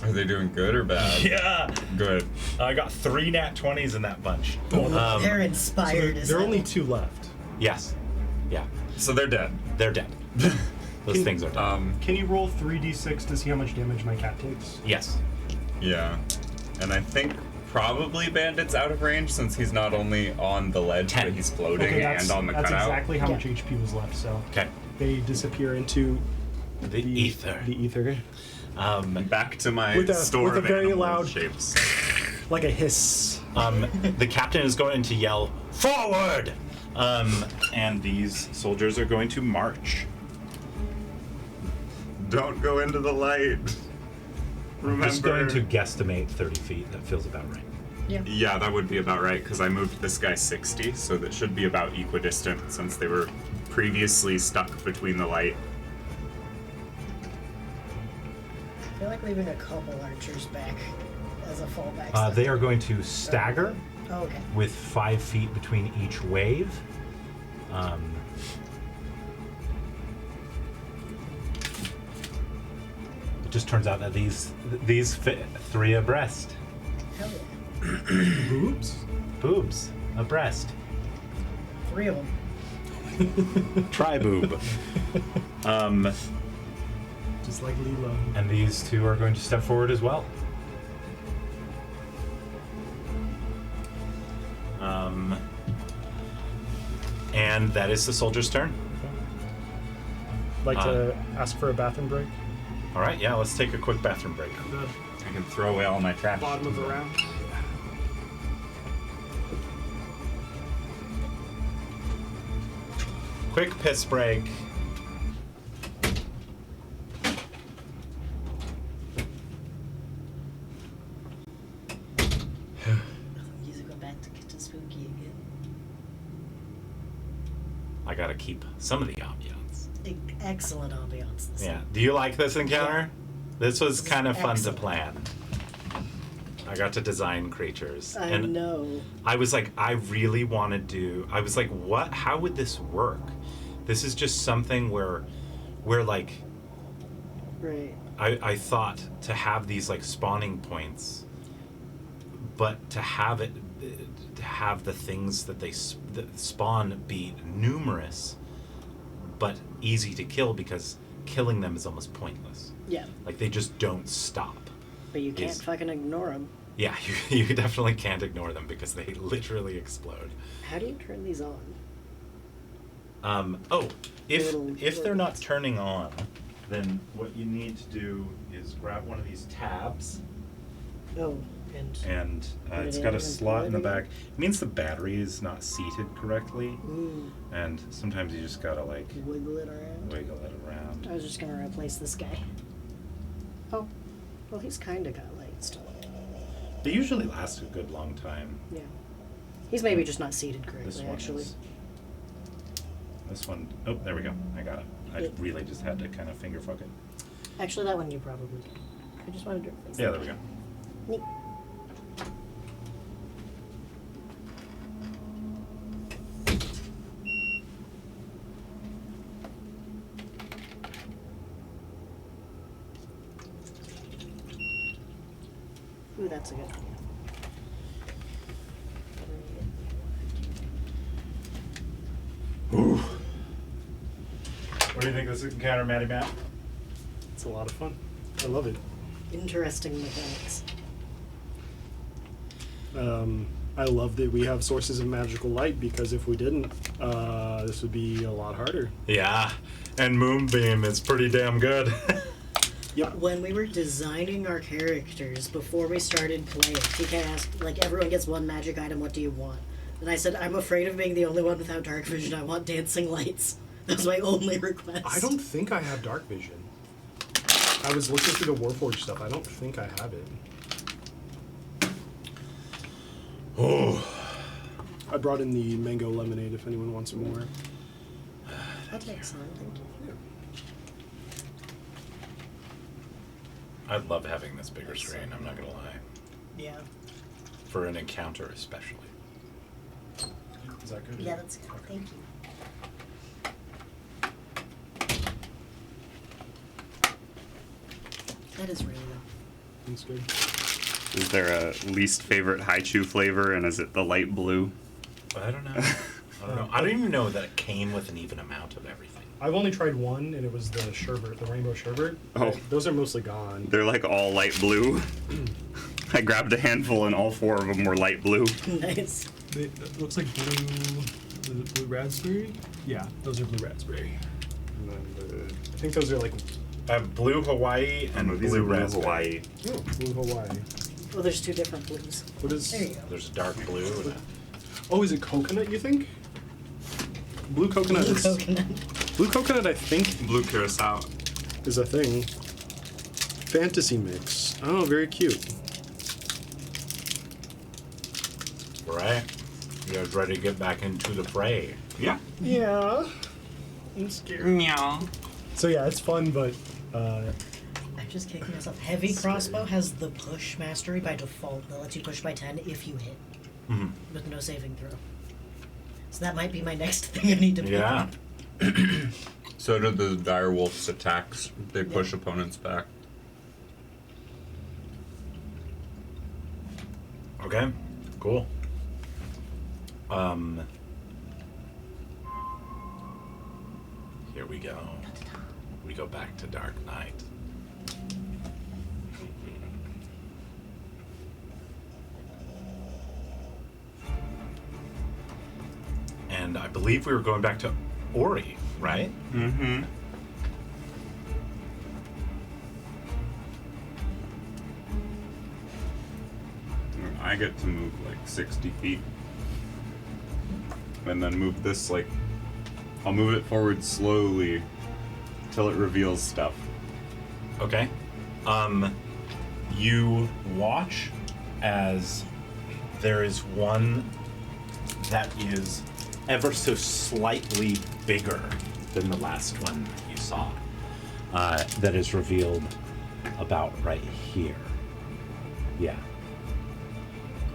Are they doing good or bad? Yeah. Good. I got 3 nat 20s in that bunch. They're inspired. There are only 2 left. Yes. Yeah. So they're dead. They're dead. Those things are dead. Can you roll 3d6 to see how much damage my cat takes? Yes. Yeah. And I think probably Bandit's out of range since he's not only on the ledge, 10. but he's floating and on the that's cutout. exactly how Yeah. much HP was left, so Okay. they disappear into The ether. The ether. Back to my With a- store with a of very animal loud- shapes. Like a hiss. The captain is going to yell, "Forward!" And these soldiers are going to march. Don't go into the light. I'm just Remember. going to guesstimate 30 feet. That feels about right. Yeah. Yeah, that would be about right because I moved this guy 60, so that should be about equidistant since they were previously stuck between the light. I feel like leaving a couple archers back as a fallback. They are going to stagger Oh, okay. with 5 feet between each wave. It just turns out that these fit 3 abreast. Hell yeah. Boobs? Boobs abreast. 3 of them. Try boob. Just like Lilo. And these 2 are going to step forward as well. And that is the soldier's turn. Like to ask for a bathroom break? All right, yeah, let's take a quick bathroom break. The I can throw away all my trash. bottom of the round. Quick piss break. Music went back to get to spooky again. I gotta keep some of the ambiance. Excellent ambiance. This Yeah. Do you like this encounter? This was This is kind of fun excellent. to plan. I got to design creatures. I and know. I was like, I really want to do. I was like, what? How would this work? This is just something where like, Right. I thought to have these like spawning points, but to have the things that that spawn be numerous, but easy to kill because killing them is almost pointless. Yeah. Like they just don't stop. But you can't Is- fucking ignore them. Yeah, you definitely can't ignore them because they literally explode. How do you turn these on? If they're not turning on, then what you need to do is grab one of these tabs, Oh, and Put it it's in got a and slot plug in the it back. It means the battery is not seated correctly, Ooh, and sometimes you just gotta like wiggle it around. wiggle it around. I was just gonna replace this guy. Oh, well, he's kinda got light still. They usually last a good long time. Yeah. He's maybe just not seated This correctly, one actually. is. This one, oh, there we go. I got it. I Good. really just had to kind of finger fuck it. Actually, that one you probably did. I just wanted to replace Yeah, it. there we go. Neat. Ooh, that's a good one. Ooh. What do you think of this encounter, Matty Matt? It's a lot of fun. I love it. Interesting mechanics. I love that we have sources of magical light because if we didn't, this would be a lot harder. Yeah, and Moonbeam is pretty damn good. Yep. When we were designing our characters before we started playing, TK asked, like, everyone gets one magic item, what do you want? And I said, I'm afraid of being the only one without dark vision. I want dancing lights. That was my only request. I don't think I have dark vision. I was looking through the Warforged stuff. I don't think I have it. Oh, I brought in the mango lemonade if anyone wants more. That's excellent, thank you. I love having this bigger screen, I'm not gonna lie. Yeah. For an encounter especially. Is that good? Yeah, that's good. Thank you. That is really good. That's good. Is there a least favorite Haichu flavor, and is it the light blue? I don't know. I don't know. I don't even know that it came with an even amount of everything. I've only tried one, and it was the sherbet, the rainbow sherbet. Oh. Those are mostly gone. They're like all light blue. I grabbed a handful, and all 4 of them were light blue. Nice. It looks like blue. Is it blue raspberry? Yeah, those are blue raspberry. And then I think those are like Blue Hawaii and these blue are blue raspberry. Hawaii. blue Hawaii. Well, there's 2 different blues. What is? There you go. There's a dark blue. And Oh, is it coconut? You think? Blue coconut. Blue is, coconut. Blue coconut, I think, Blue curacao. is a thing. Fantasy mix. Oh, very cute. all right. You guys ready to get back into the fray? Yeah. Yeah. I'm scared. Meow. So yeah, it's fun, but I'm just kicking myself. Heavy crossbow has the push mastery by default that lets you push by 10 if you hit. Mhm. With no saving throw. So that might be my next thing I need to pick Yeah. up. So do the dire wolf's attacks. They push opponents back. Okay. Cool. Here we go. We go back to Dark Knight. And I believe we were going back to Ori, right? Mm-hmm. I get to move like 60 feet. And then move this like... I'll move it forward slowly till it reveals stuff. Okay. You watch as there is one that is ever so slightly bigger than the last one you saw. That is revealed about right here. Yeah.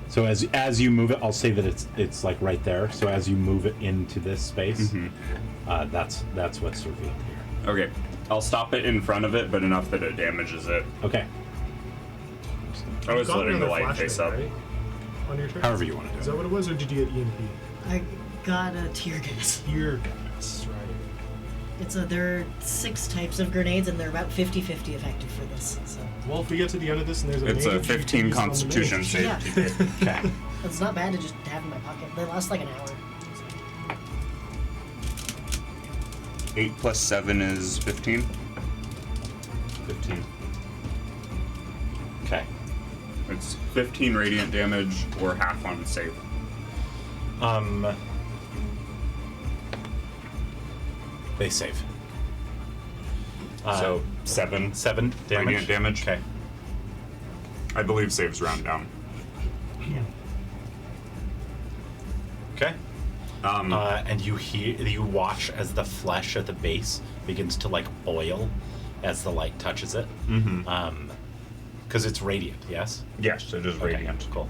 So as you move it, I'll say that it's like right there. So as you move it into this space, that's what's revealed here. Okay. I'll stop it in front of it, but enough that it damages it. Okay. I was Got letting the another light face flashbang, up. right? On your turn? However you want to Is do that it. what it was, or did you get EMP? I got a tear gas. Tear gas, right. There are 6 types of grenades, and they're about 50-50 effective for this. So Well, if we get to the end of this and there's a It's a mage, you can 15 use it on the Constitution mage. save. yeah, Okay. it's not bad to just have in my pocket. They last like an hour. 8 plus 7 is 15. 15. Okay. It's 15 radiant damage or half on save. They save. So 7 7 damage. radiant damage. Okay. I believe saves round down. Okay. And you watch as the flesh at the base begins to like boil as the light touches it. Mm-hmm. Because it's radiant, yes? Yes, it is Okay, radiant. cool.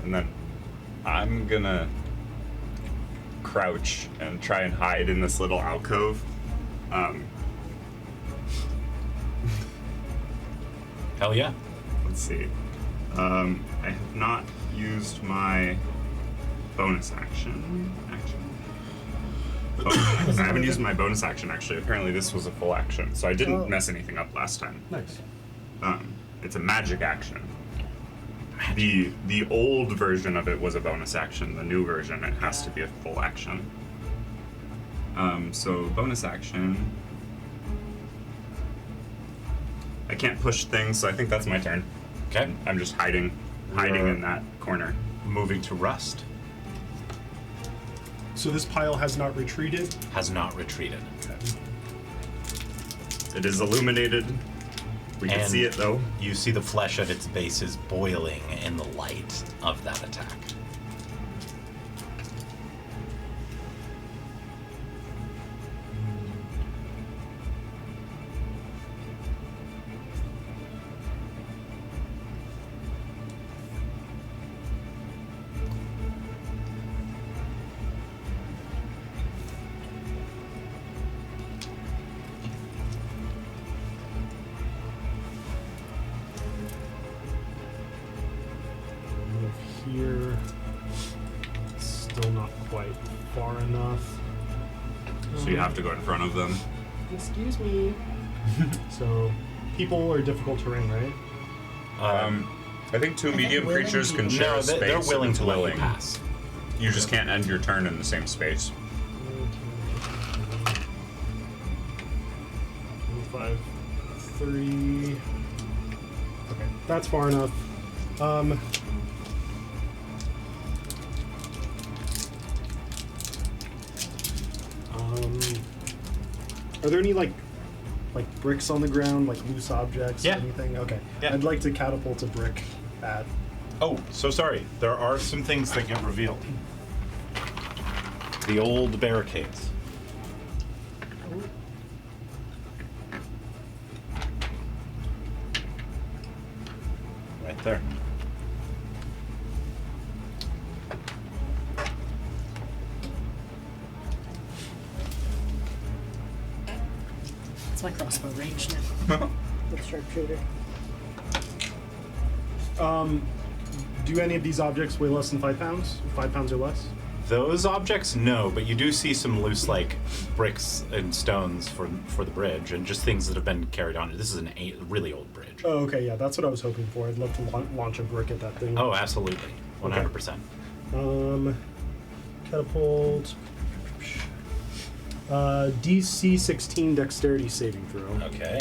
And then I'm gonna crouch and try and hide in this little alcove. Hell yeah. Let's see. I have not used my bonus action. Oh, I haven't used my bonus action actually. Apparently this was a full action, so I didn't Oh. mess anything up last time. Nice. It's a magic action. The old version of it was a bonus action. The new version, it has to be a full action. So bonus action. I can't push things, so I think that's my turn. Okay. I'm just hiding in that corner. Moving to Rust. So this pile has not retreated. Has not retreated. It is illuminated. We can And see it though. You see the flesh at its base is boiling in the light of that attack. quite far enough. So you have to go in front of them. Excuse me. So, people are difficult terrain, right? I think two think medium willing creatures can people- share No, a space. they're willing if to it's let you willing. pass. You just can't end your turn in the same space. 25, 3. Okay, that's far enough. Are there any like bricks on the ground, like loose objects? Yeah. Or anything? Okay. Yeah. I'd like to catapult a brick at. Oh, so sorry. There are some things that get revealed. The old barricades. Right there. It's my crossbow range now. With sharpshooter. Do any of these objects weigh less than 5 pounds? 5 pounds or less? Those objects, no, but you do see some loose, like, bricks and stones for the bridge, and just things that have been carried on. This is a really old bridge. Oh, okay, yeah, that's what I was hoping for. I'd love to launch a brick at that thing. Oh, absolutely, 100%. Catapult. DC 16 dexterity saving throw. Okay.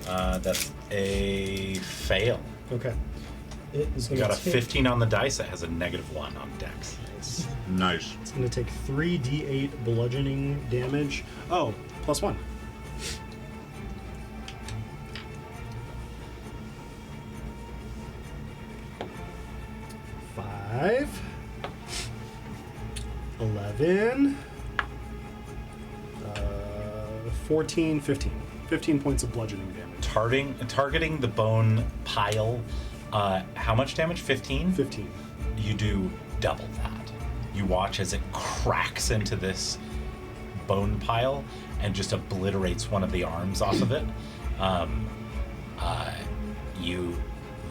That's a fail. Okay. It is You going got to a 15 on the dice. That has a -1 on dex. Nice. It's going to take 3d8 bludgeoning damage. Oh, +1. Five. 11. 14, 15. 15 points of bludgeoning damage. Targeting the bone pile. How much damage? 15? 15. You do double that. You watch as it cracks into this bone pile and just obliterates one of the arms off of it. You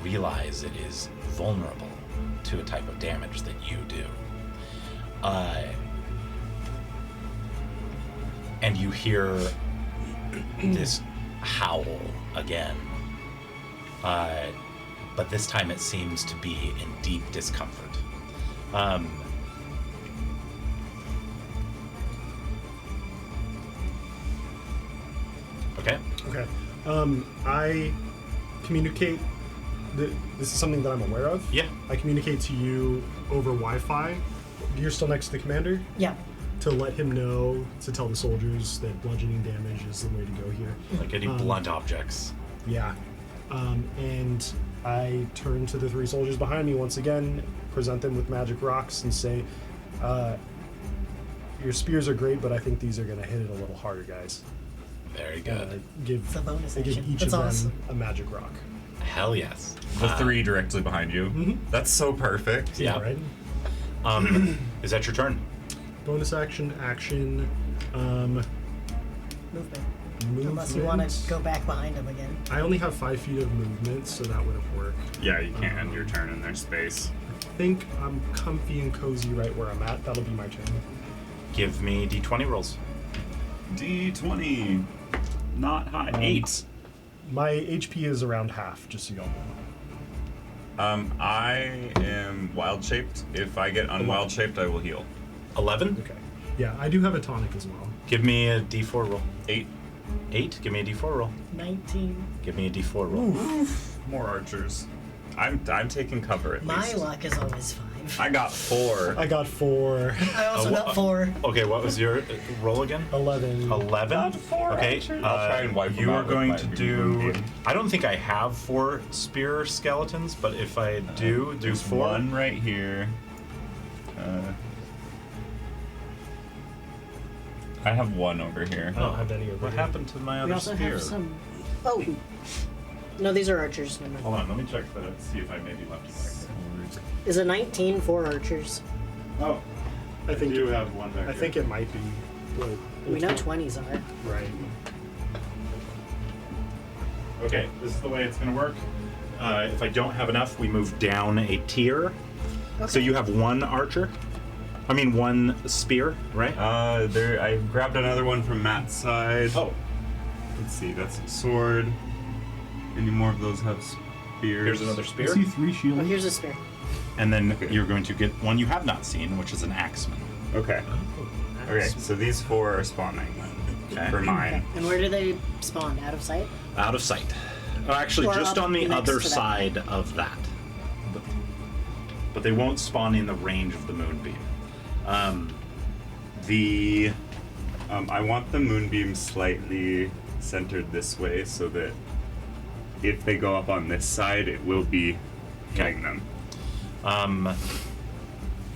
realize it is vulnerable to a type of damage that you do. And you hear this howl again. But this time it seems to be in deep discomfort. Okay. Okay. I communicate. This is something that I'm aware of. Yeah. I communicate to you over Wi-Fi. You're still next to the commander. Yeah. To let him know, to tell the soldiers that bludgeoning damage is the way to go here. Like any blunt objects. Yeah. And I turn to the 3 soldiers behind me once again, present them with magic rocks, and say, your spears are great, but I think these are going to hit it a little harder, guys. Very I good. It's a bonus I give action. each That's of them awesome. a magic rock. Hell yes. The 3 directly behind you. Mhm. That's so perfect. Yeah. Right? Is that your turn? Bonus action, Movement. movement. Unless you want to go back behind him again. I only have 5 feet of movement, so that would have worked. Yeah, you can't end your turn in their space. I think I'm comfy and cozy right where I'm at. That'll be my turn. Give me d20 rolls. D20. Not high. 8. My HP is around half, just so y'all know. I am wild shaped. If I get unwild shaped, I will heal. 11. Okay. Yeah, I do have a tonic as well. Give me a d4 roll. 8. 8. Give me a d4 roll. 19. Give me a d4 roll. More archers. I'm taking cover at My least. luck is always 5. I got 4. I got 4. I also got 4. Okay, what was your roll again? 11. 11. Got 4 Okay, archers. I'll try and wipe them you out are with going my to big do. moonbeam. I don't think I have 4 spear skeletons, but if I do There's 4. one right here. I have 1 over here. I don't have any over What here. happened to my We other also spear? have some. Oh. No, these are archers. Never mind. Hold on, let me check that. See if I maybe left it back Is a 19 for archers? there. Oh, I think do have one back I here. think it might be. Wait, We know 20s are. Right. Okay, this is the way it's going to work. If I don't have enough, we move down a tier. So you have 1 archer. I mean, one spear, right? There. I grabbed another one from Matt's side. Oh, Let's see. That's a sword. Any more of those have spears? here's another I spear. see 3 shields. Oh, here's a spear. And then Okay. you're going to get one you have not seen, which is an axeman. Okay. Okay. So these 4 are spawning Okay. for mine. And where do they spawn? Out of sight? Out of sight. Actually, Or just up on the next other to that. side of that. But they won't spawn in the range of the moonbeam. I want the moonbeam slightly centered this way so that if they go up on this side, it will be hitting them.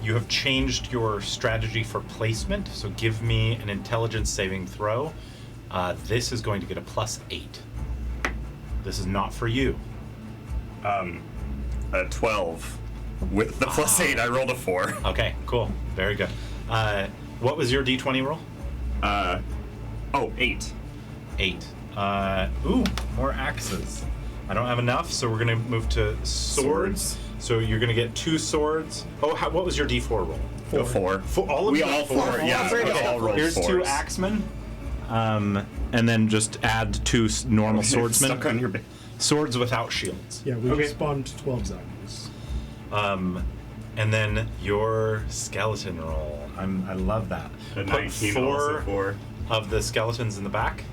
You have changed your strategy for placement, so give me an intelligence saving throw. This is going to get a +8. This is not for you. A 12. With the +8, I rolled a 4. Okay, cool. Very good. What was your d20 roll? 8. 8. Ooh, more axes. I don't have enough, so we're going to move to swords. So you're going to get 2 swords. Oh, what was your d4 roll? 4. All of We you all got 4? 4. Yeah, Four. we Okay. all rolled Here's 4s. 2 axemen. And then just add 2 normal swordsmen. Stuck on your Swords without shields. Yeah, we Okay. just spawned 12 zombies. And then your skeleton roll. I love that. A Put 19, 4 also 4. of the skeletons in the back.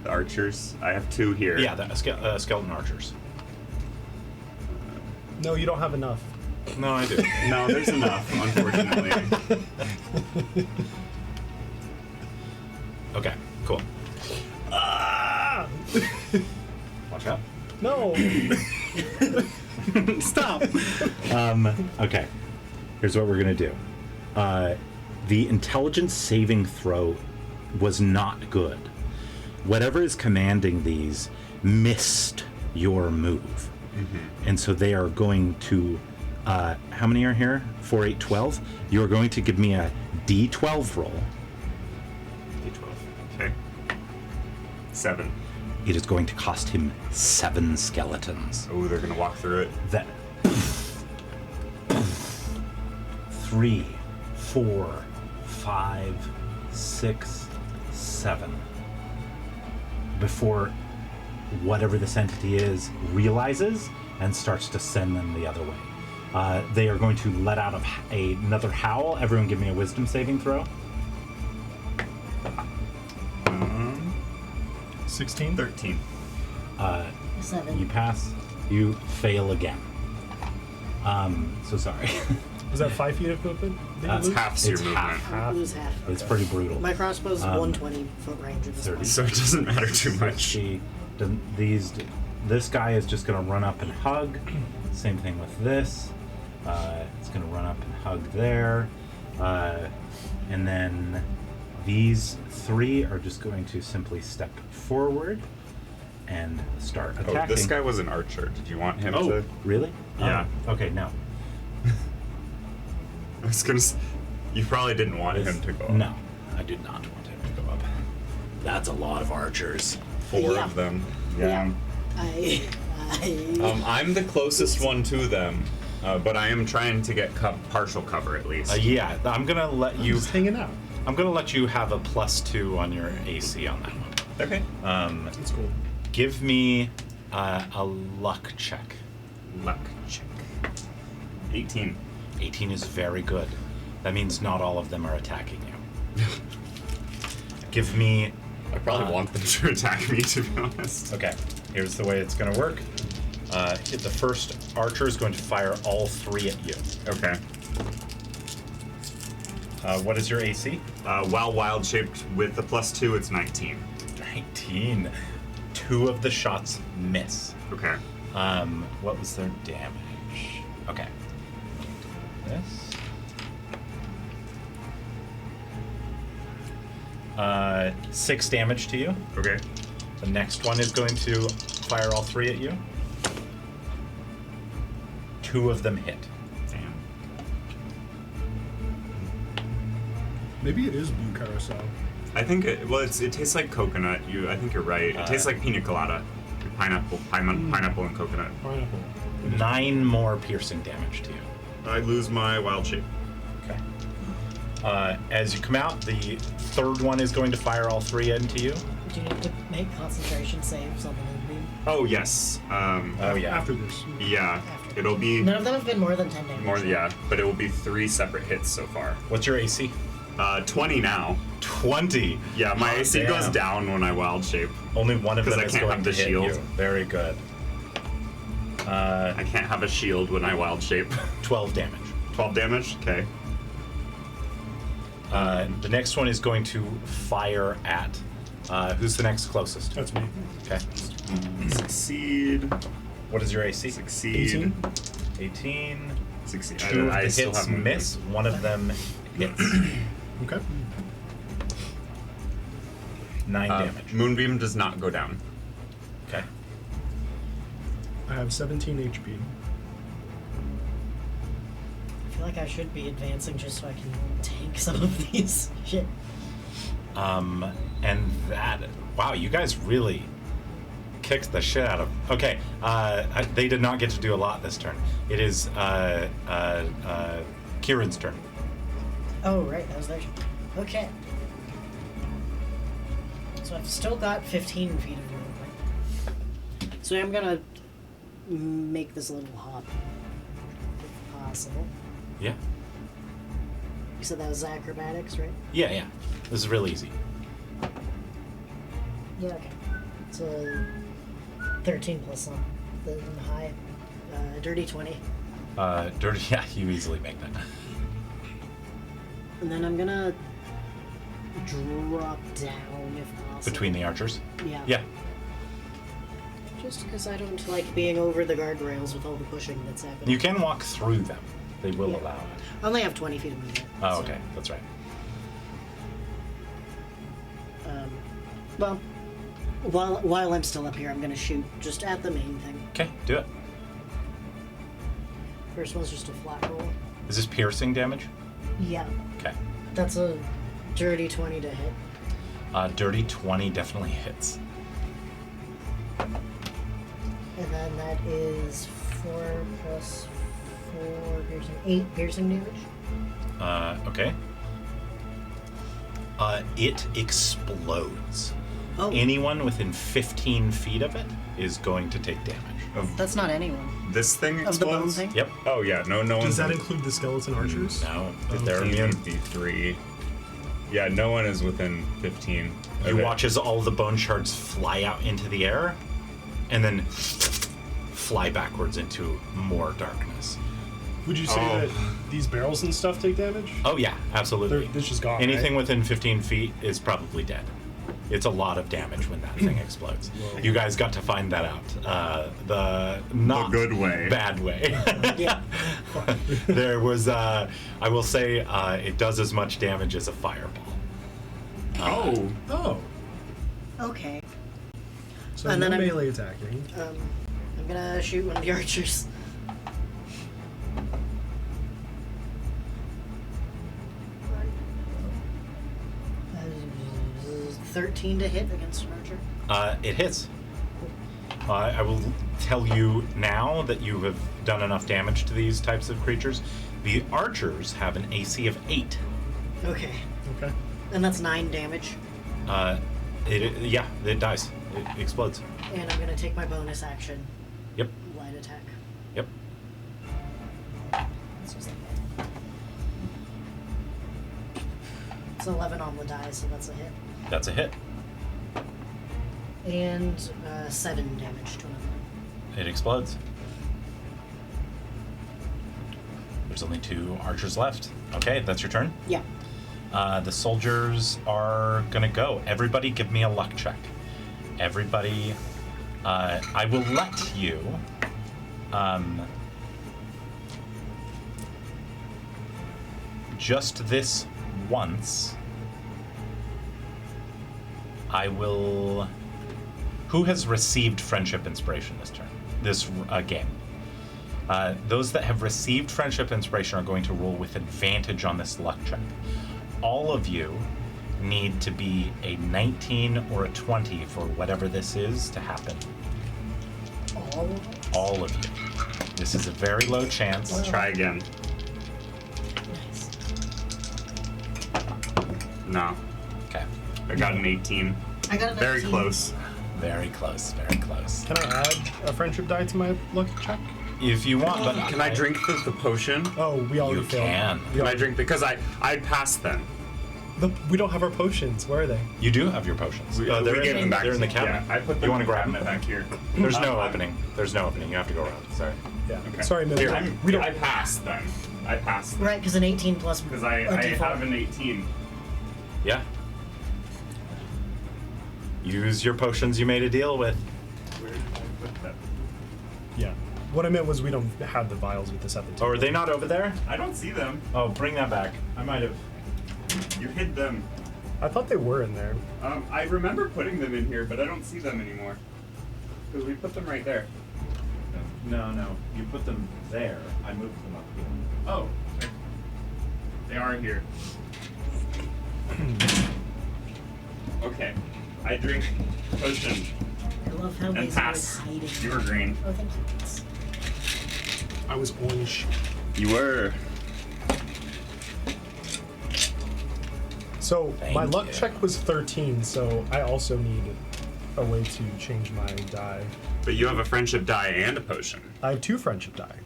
The archers. I have 2 here. Yeah, the skeleton archers. No, you don't have enough. No, I do. No, there's enough, unfortunately. Okay, cool. Watch out. No! Stop. Okay. Here's what we're gonna do. The intelligence saving throw was not good. Whatever is commanding these missed your move, and so they are going to. How many are here? 4, 8, 12. You are going to give me a D12 roll. D12. Okay. 7. It is going to cost him 7 skeletons. Oh, they're gonna walk through it. That 3, 4, 5, 6, 7. Before whatever this entity is realizes and starts to send them the other way. They are going to let out another howl. Everyone give me a wisdom saving throw. 16? 13. 7. You pass. You fail again. So sorry. Is that 5 feet of movement? that you That's lose? Half your It's movement. half. I lose half. It's pretty brutal. My crossbow's 120-foot range at this 30. point. So it doesn't matter too much. See, this guy is just going to run up and hug. Same thing with this. It's going to run up and hug there. And then these 3 are just going to simply step forward and start attacking. Oh, this guy was an archer. Did you want him Oh, to? really? Yeah. Okay, no. I was gonna. You probably didn't want him to go up. No, I did not want him to go up. That's a lot of archers. 4 Yeah. of them. Yeah. I I'm the closest one to them, but I am trying to get partial cover at least. Yeah, I'm gonna let you. Just hanging out. I'm gonna let you have a +2 on your AC on that one. Okay. That's cool. Give me a luck check. Luck check. 18. 18 is very good. That means not all of them are attacking you. Give me. I probably want them to attack me, to be honest. Okay, here's the way it's gonna work. The first archer is going to fire all 3 at you. Okay. What is your AC? While wild shaped with the +2, it's 19. 19. 2 of the shots miss. Okay. What was their damage? Okay. This. 6 damage to you. Okay. The next one is going to fire all 3 at you. 2 of them hit. Damn. Maybe it is blue carousel. I think it tastes like coconut. I think you're right. It tastes like pina colada. Pineapple and coconut. Pineapple. 9 more piercing damage to you. I lose my wild shape. Okay. As you come out, the third one is going to fire all three into you. Do you need to make concentration saves on the moonbeam? Oh yes. Oh yeah. After this. Yeah. After. It'll be None of them have been more than 10 damage. more. Yeah, but it will be 3 separate hits so far. What's your AC? 20 now. 20. Yeah, my Oh, AC goes damn. down when I wild shape. Only one of 'Cause them I is can't going have to the hit shield. you. Very good. I can't have a shield when I wild shape. 12 damage. 12 damage. Okay. The next one is going to fire at. Who's the next closest? That's me. Okay. Succeed. What is your AC? Succeed. 18. 18. Succeed. Two of I the still hits have movement. miss. One of them hits. Okay. 9 damage. Moonbeam does not go down. Okay. I have 17 HP. I feel like I should be advancing just so I can tank some of these. Shit. And that. Wow, you guys really kicked the shit out of. Okay. They did not get to do a lot this turn. It is Kieran's turn. Oh, right, that was their turn. Okay. So I've still got 15 feet of movement. So I'm gonna make this little hop, if possible. Yeah. You said that was acrobatics, right? Yeah, yeah. This is real easy. Yeah, okay. So 13 plus some. The high. Dirty 20. Dirty. Yeah, you easily make that. And then I'm gonna drop down if possible. Between the archers. Yeah. Yeah. Just because I don't like being over the guardrails with all the pushing that's happening. You can walk through them. They will Yeah. allow it. I only have 20 feet of movement. Oh, so, okay. That's right. Well, while I'm still up here, I'm gonna shoot just at the main thing. Okay, do it. First one's just a flat roll. Is this piercing damage? Yeah. Okay. That's a dirty 20 to hit. Dirty 20 definitely hits. And then that is 4 plus 4 piercing. 8 piercing damage. Okay. It explodes. Oh, Anyone within 15 feet of it is going to take damage. Of that's not anyone. this thing Of the bone explodes? thing? Yep. Oh yeah, no Does one's that include the skeleton archers? No, Oh, they're These immune. would be 3. Yeah, no one is within 15. You Okay. watch as all the bone shards fly out into the air, and then fly backwards into more darkness. Would you say Oh. that these barrels and stuff take damage? Oh yeah, absolutely. They're just gone. Anything right? within 15 feet is probably dead. It's a lot of damage when that thing explodes. Whoa. You guys got to find that out. The not good way. bad way. Yeah. There was, I will say, it does as much damage as a fireball. Oh. Oh. Okay. So And no then I'm- melee attacking. I'm gonna shoot one of the archers. Uh, 13 to hit against an archer. It hits. I will tell you now that you have done enough damage to these types of creatures. The archers have an AC of 8. Okay. Okay. And that's 9 damage. Yeah, it dies. It explodes. And I'm gonna take my bonus action. Yep. Light attack. Yep. It's just like that. It's 11 on the die, so that's a hit. That's a hit. And 7 damage to another. It explodes. There's only 2 archers left. Okay, that's your turn. Yeah. The soldiers are gonna go. Everybody give me a luck check. Everybody, I will let you, just this once, I will, who has received friendship inspiration this game? Those that have received friendship inspiration are going to roll with advantage on this luck check. All of you need to be a 19 or a 20 for whatever this is to happen. All of them? All of you. This is a very low chance. Try again. Nice. No. Okay. I got an 18. I got a Very 19. close. Very close. Very close. Can I add a friendship die to my luck check? If you want, but Can I drink the potion? Oh, we already You failed. can. We, Can I drink because I passed them. we don't have our potions. Where are they? You do have your potions. We they're gave in, them back. they're in the cabinet. Yeah, I put them You want in to the grab cabinet them? back here. There's no opening. There's no opening. You have to go around. Sorry. Yeah. Okay. Sorry, Millie. Here, We don't. I passed them. I passed them. Right, because an 18 plus Because a I D4. have an 18. Yeah. Use your potions you made a deal with. Where did I put them? Yeah. What I meant was we don't have the vials with us at the table. Oh, are they not over there? I don't see them. Oh, bring that back. I might have. You hid them. I thought they were in there. I remember putting them in here, but I don't see them anymore. Because we put them right there. No. You put them there. I moved them up here. Oh, they are here. Okay, I drink potion I love how and these pass. are hiding. You were green. Oh, thank you. I was orange. You were. So my Thank luck you. check was 13, so I also need a way to change my die. But you have a friendship die and a potion. I have 2 friendship die.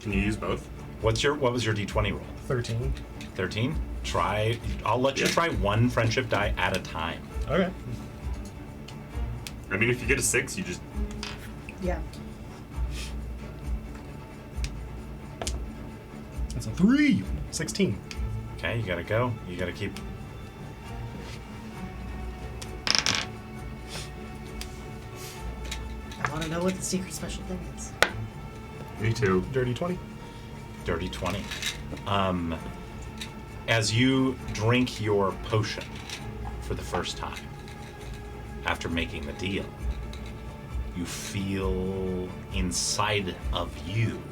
Can you use both? What was your D20 roll? 13. 13. Try. I'll let you Yeah. try one friendship die at a time. Okay. I mean, if you get a 6, you just. Yeah. That's a 3. 16. Okay, you gotta go. You gotta keep. I want to know what the secret special thing is. Me too. Dirty 20. Dirty 20. As you drink your potion for the first time, after making the deal, you feel inside of you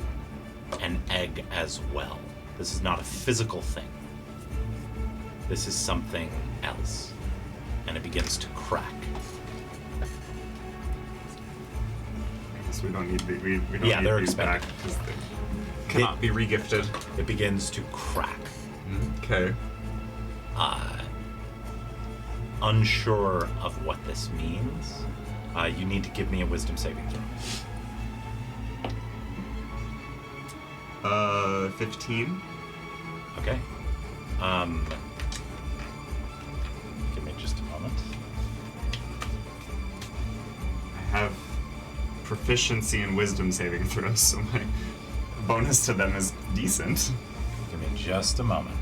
an egg as well. This is not a physical thing. This is something else. And it begins to crack. So we don't need the, we don't Yeah, need they're these back expendable. 'cause they cannot be regifted. It begins to crack. Okay. Unsure of what this means, you need to give me a wisdom saving throw. 15. Okay. Give me just a moment. I have proficiency in wisdom saving throws, so my bonus to them is decent. Give me just a moment.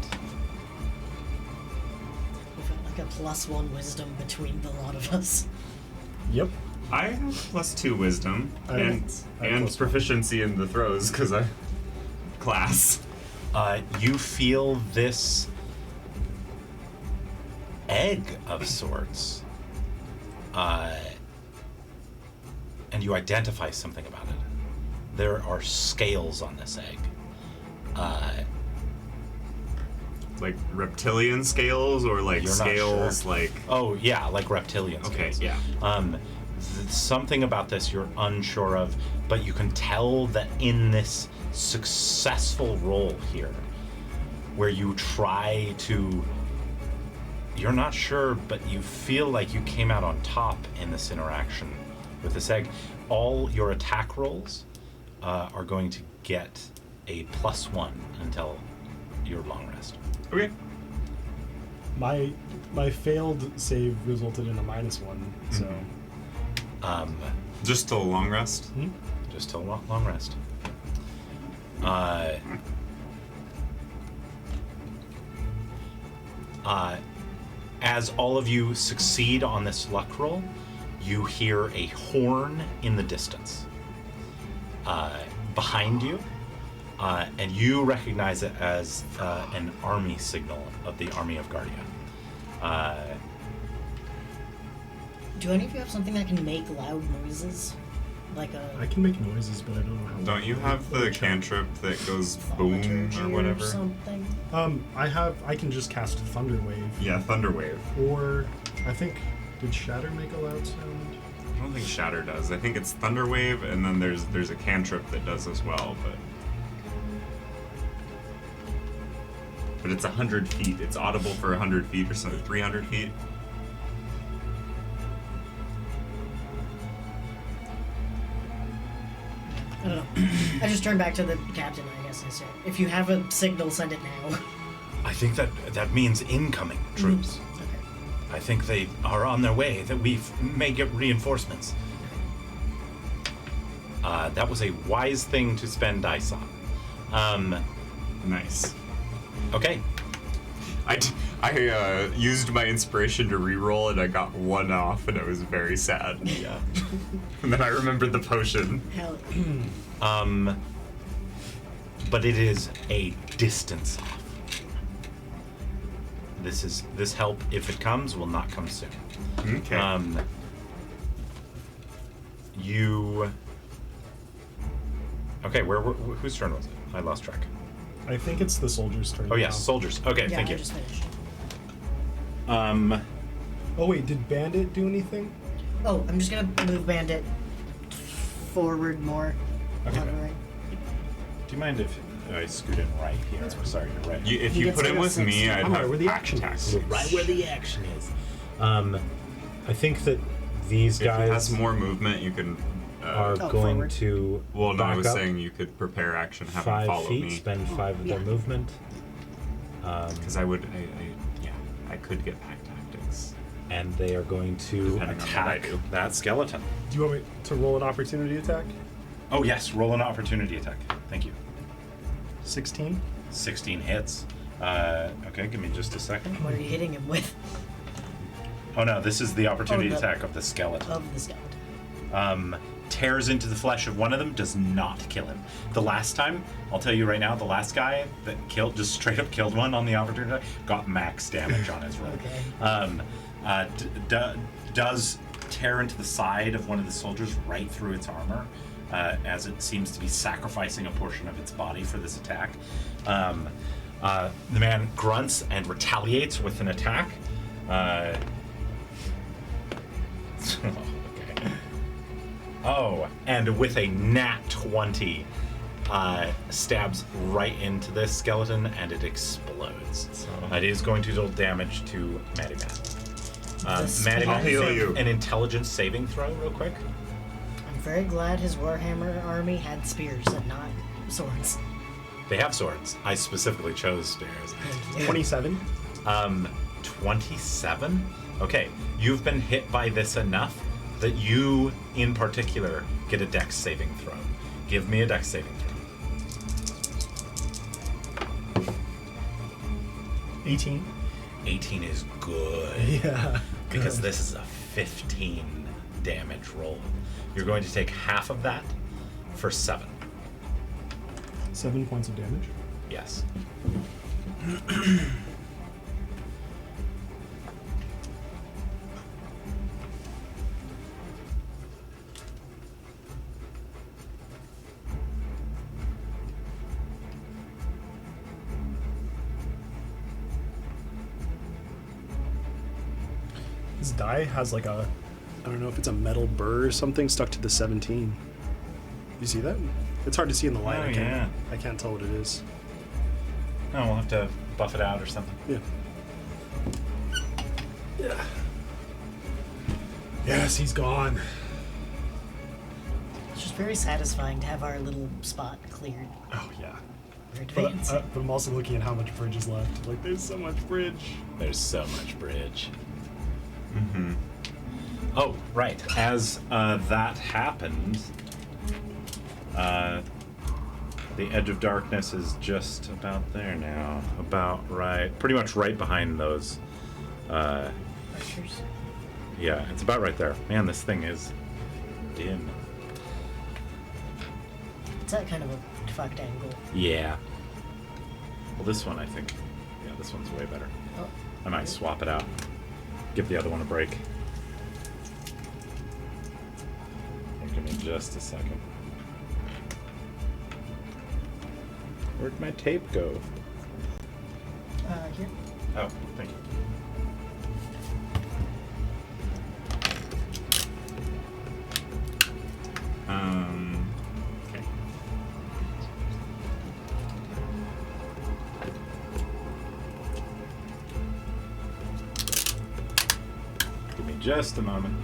We've got like a +1 wisdom between the lot of us. Yep. I have +2 wisdom I have- and I have +1. proficiency in the throws because I class. You feel this egg of sorts, and you identify something about it. There are scales on this egg. Like reptilian scales or like You're not scales sure. like. Oh yeah, like reptilian Okay, scales. yeah. Something about this you're unsure of, but you can tell that in this successful roll here, where you try to, you're not sure, but you feel like you came out on top in this interaction with this egg. All your attack rolls are going to get a +1 until your long rest. Okay. My failed save resulted in a -1, so Just till long rest. Just till long rest. As all of you succeed on this luck roll, you hear a horn in the distance behind you, and you recognize it as an army signal of the army of Guardia. Do any of you have something that can make loud noises? Like I a can make noises, but I don't know how. Don't you have the cantrip that goes boom thaumaturgy or whatever? something? I can just cast Thunder Wave. Yeah, thunder wave. Or I think did Shatter make a loud sound? I don't think Shatter does. I think it's Thunder Wave, and then there's a cantrip that does as well. But but it's 100 feet. It's audible for 100 feet or so, 300 feet. I don't know. I just turned back to the captain, I guess, and said, if you have a signal, send it now. I think that means incoming troops. Okay. I think they are on their way, that we may get reinforcements. That was a wise thing to spend dice on. Nice. Okay. I used my inspiration to re-roll and I got 1 off and I was very sad. Yeah. And then I remembered the potion. Hell But it is a distance off. This help, if it comes, will not come soon. Okay. You. Okay, whose turn was it? I lost track. I think it's the soldier's turn. Oh now. yes, soldiers. Okay, yeah, thank I you. just finished. Oh wait, did Bandit do anything? Oh, I'm just gonna move Bandit forward more. Okay. On the right. Do you mind if I scoot in right here? Sorry, you're right. If He you gets put to in go with first. me, I'd I'm right have where the pack action is. tactics. Right where the action is. I think that these If guys it has more movement, you can. are Oh, going forward. to. Well, no, I back was up saying you could prepare action, have them 5 follow feet, me. spend 5 of their Yeah. movement. Because I could get pack tactics. And they are going to Depending on what I attack do. that skeleton. Do you want me to roll an opportunity attack? Oh yes, roll an opportunity attack. Thank you. 16. 16 hits. Okay, give me just a second. What are you hitting him with? Oh no, this is the opportunity the- attack of the skeleton. Of the skeleton. Tears into the flesh of one of them, does not kill him. The last time, I'll tell you right now, the last guy that killed, just straight up killed one on the opportunity attack, got max damage on his roll. Okay. Does tear into the side of one of the soldiers right through its armor, as it seems to be sacrificing a portion of its body for this attack. The man grunts and retaliates with an attack. Okay. Oh, and with a nat 20, stabs right into this skeleton and it explodes. It is going to deal damage to Maddie Matt. Maddie I'll Matt, heal you. an intelligence saving throw, real quick. I'm very glad his Warhammer army had spears and not swords. They have swords. I specifically chose spears. Thank you. 27. 27? Okay, you've been hit by this enough that you, in particular, get a dex saving throw. Give me a dex saving throw. 18. 18 is good. Yeah. Because good. this is a 15 damage roll. You're going to take half of that for 7. 7 points of damage. Yes. This die has like a, I don't know if it's a metal burr or something stuck to the 17. You see that? It's hard to see in the light. Oh, I can't tell what it is. No, we'll have to buff it out or something. Yeah. Yeah. Yes, he's gone. It's just very satisfying to have our little spot cleared. Oh yeah. We're But, advancing. but I'm also looking at how much bridge is left. Like, there's so much bridge. There's so much bridge. Mm-hmm. Oh, right. As that happened, the edge of darkness is just about there now. About right, pretty much right behind those. Archers. Yeah, it's about right there. Man, this thing is dim. It's at kind of a fucked angle. Yeah. Well, this one, I think. Yeah, this one's way better. Oh, I might swap it out. Give the other one a break. Give me just a second. Where'd my tape go? here. Oh, thank you. Okay. just a moment.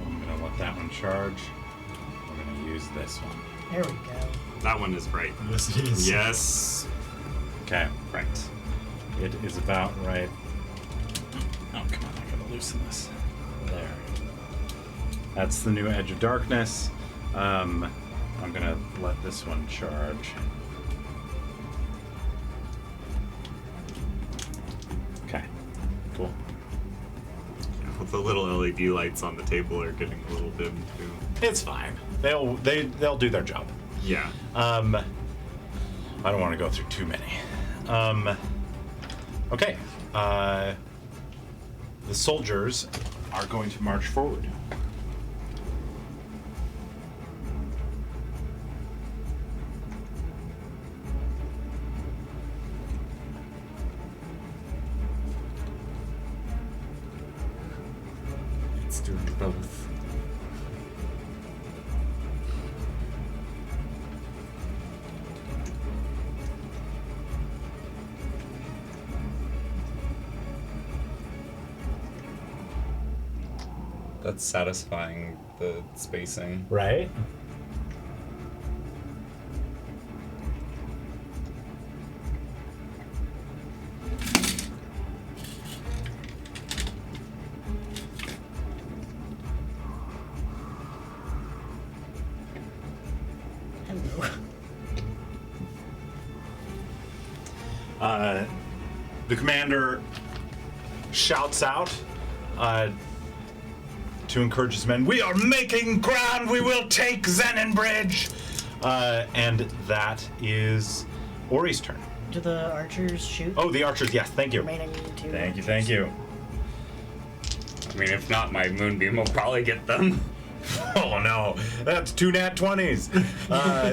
I'm gonna let that one charge. We're gonna use this one. There we go. That one is right. Yes, it is. Yes. Okay, right. It is about right. Oh, come on, I gotta loosen this. There. That's the new Edge of Darkness. I'm gonna let this one charge. Okay, cool. The little LED lights on the table are getting a little dim too. It's fine. They'll do their job. Yeah. I don't want to go through too many. Okay. The soldiers are going to march forward. It's doing both. That's satisfying, the spacing. Right? Hello. The commander shouts out to encourage his men, "We are making ground! We will take Zennan Bridge!" And that is Ori's turn. Do the archers shoot? Oh, the archers, yes, thank you. Remaining two. Thank you. I mean, if not, my moonbeam will probably get them. Oh no, that's 2 nat 20s.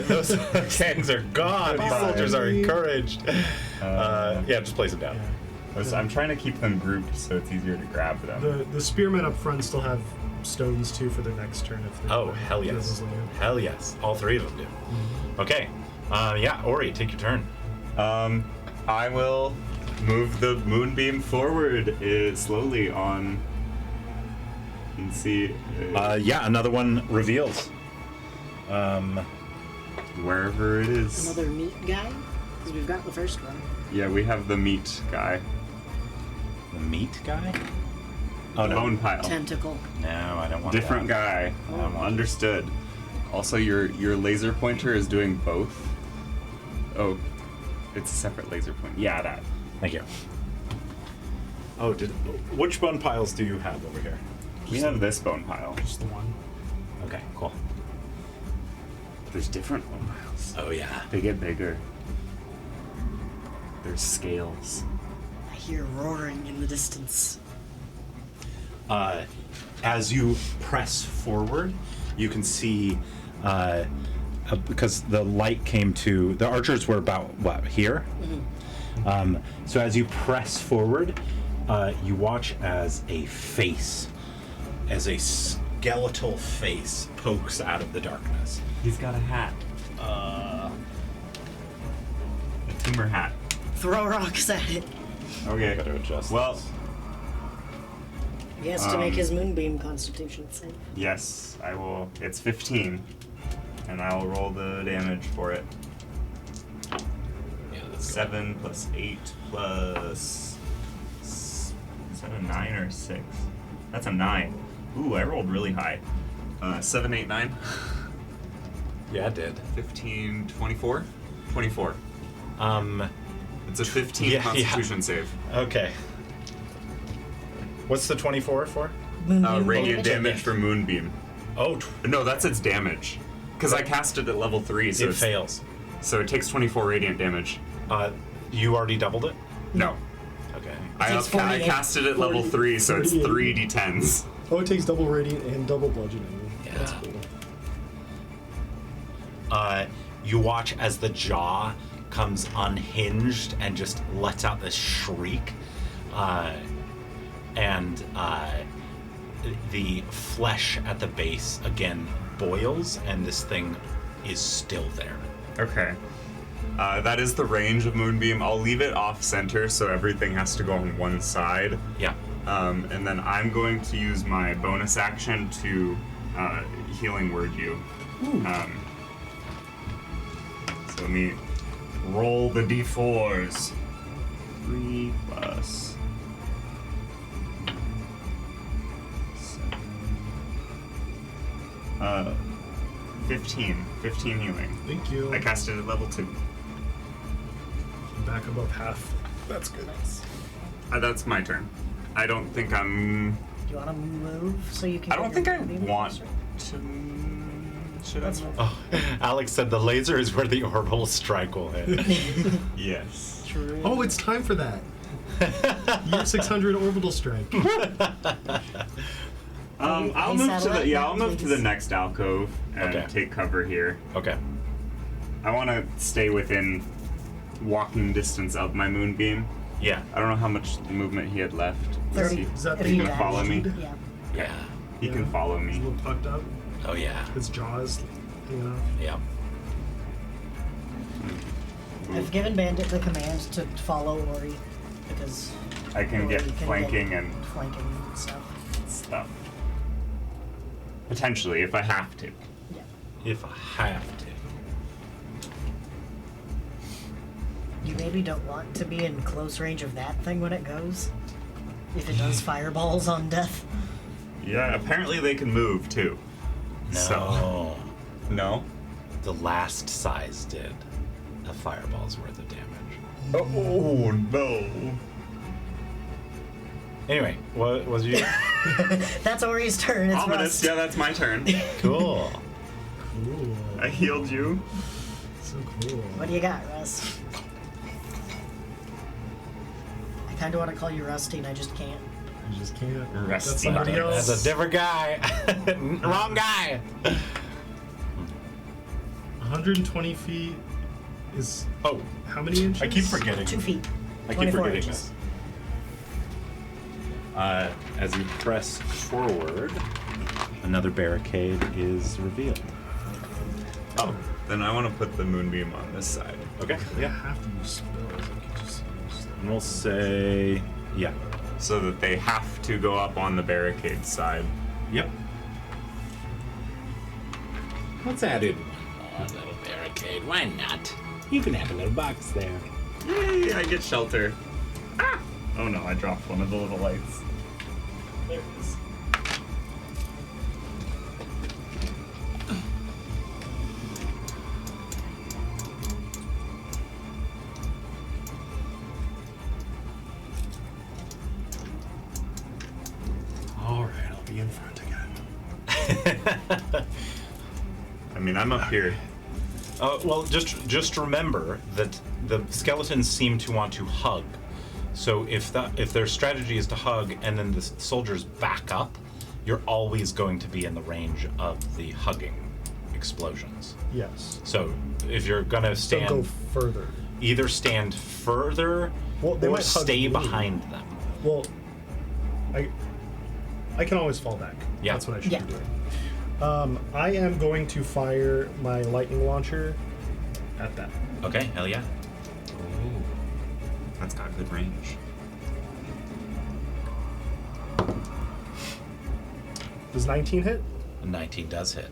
Those things are gone. These soldiers are encouraged. Yeah, just place them down. I'm trying to keep them grouped so it's easier to grab them. The spearmen up front still have stones too for their next turn. If Oh, hell yes. Hell yes. All 3 of them do. Okay. Yeah, Ori, take your turn. I will move the moonbeam forward slowly on. And see Yeah, another one reveals. wherever it is. Another meat guy? Because we've got the first one. Yeah, we have the meat guy. The meat guy? Oh, no. Bone pile. Tentacle. No, I don't want Different that. guy. Understood. Also, your laser pointer is doing both. Oh, it's a separate laser pointer. Yeah, that. Thank you. Oh, which bone piles do you have over here? We have this bone pile. Just the one. Okay, cool. There's different bone piles. Oh, yeah. They get bigger. There's scales. I hear roaring in the distance. As you press forward, you can see, because the light came to, the archers were about, what, here? So as you press forward, you watch as a skeletal face pokes out of the darkness. He's got a hat. A tumor hat. Throw rocks at it. Okay. Gotta adjust. Well, this. He has to make his moonbeam constitution save. yes, I will. It's 15, and I will roll the damage for it. Yeah, that's 7 plus 8 plus. Is that a 9 or 6? That's a 9. Ooh, I rolled really high. 7, 8, 9. Yeah, it did. 15, 24? 24. It's a 15 Yeah, constitution save. Okay. What's the 24 for? Moonbeam Radiant damage for Moonbeam. Oh, No, that's its damage. Because I cast it at level 3, so it fails. So it takes 24 radiant damage. You already doubled it? No. Okay. I takes 48. cast it at level 3, so it's 3 d10s. Oh, it takes double radiant and double bludgeoning. Yeah. That's cool. You watch as the jaw comes unhinged and just lets out this shriek. And the flesh at the base again boils, and this thing is still there. Okay. That is the range of Moonbeam. I'll leave it off center so everything has to go on one side. Yeah. And then I'm going to use my bonus action to Healing Word you. So let me roll the d4s. 3 plus 7. 15 healing. Thank you. I cast it at level 2. Back above half. That's good. That's my turn. I don't think I'm. Do you want to move so you can? I don't get think your I Moonbeam want closer? to. Should I? Move? Oh, Alex said the laser is where the orbital strike will hit. Yes. True. Oh, it's time for that. Year 600 orbital strike. I'll move to the I'll move to the next alcove and Okay. take cover here. Okay. I want to stay within walking distance of my moonbeam. Yeah. I don't know how much movement he had left. 30. Is that If the you gonna dash. follow me? Yeah. Yeah. He can follow He's a me. little pucked up. Oh yeah. His jaws hanging off. Yeah. I've given Bandit the command to follow Ori because I can Ori get flanking and flanking stuff. stuff. Potentially, if I have to. Yeah. If I have to. You maybe don't want to be in close range of that thing when it goes. If it does fireballs on death. Yeah, apparently they can move too. No. So- No? The last size did. A fireball's worth of damage. Oh no. Anyway, what was you? That's Ori's turn. It's Ominous. Rust. Yeah, that's my turn. Cool. Cool. I healed you. So cool. What do you got, Rust? I kind of want to call you Rusty, and I just can't. You just can't. Rusty. That's somebody That's else. a different guy. Wrong guy. 120 feet is Oh, how many inches? I keep forgetting. 2 feet. I keep 24 forgetting inches. this. As you press forward, another barricade is revealed. Oh, then I want to put the moonbeam on this side. Okay. I Yeah. have to use spells. I could just use And we'll say, yeah. So that they have to go up on the barricade side. Yep. Let's add in one more little barricade. Why not? You can have a little box there. Yay, I get shelter. Ah! Oh no, I dropped one of the little lights. There it is. All right, I'll be in front again. I mean, I'm up here. Well, just remember that the skeletons seem to want to hug. So if their strategy is to hug and then the soldiers back up, you're always going to be in the range of the hugging explosions. Yes. So if you're gonna So stand, go further. either stand further Well, they or might hug stay me. behind them. Well, I can always fall back. Yeah. That's what I should Yeah. be doing. I am going to fire my lightning launcher at that. Okay, hell yeah. That's got good range. Does 19 hit? A 19 does hit.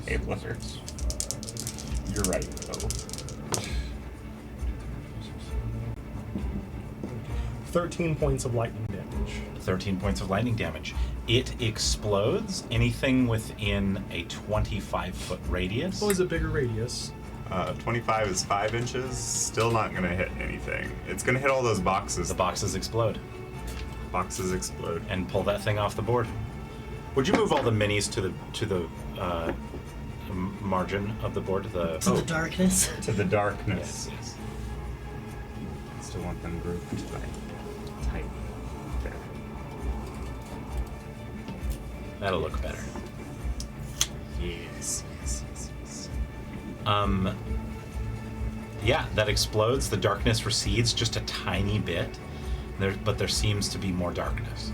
Hey, bluffer. You're right, though. 13 points of lightning damage. 13 points of lightning damage. It explodes anything within a 25-foot radius. Oh, is it bigger radius? 25 is 5 inches. Still not gonna hit anything. It's gonna hit all those boxes. The boxes explode Boxes explode. and pull that thing off the board. Would you move all the minis to the margin of the board? To the darkness. To the darkness. Yes. Still want them grouped by type. There. That'll look better. Yes. Yeah, that explodes. The darkness recedes just a tiny bit, but there seems to be more darkness.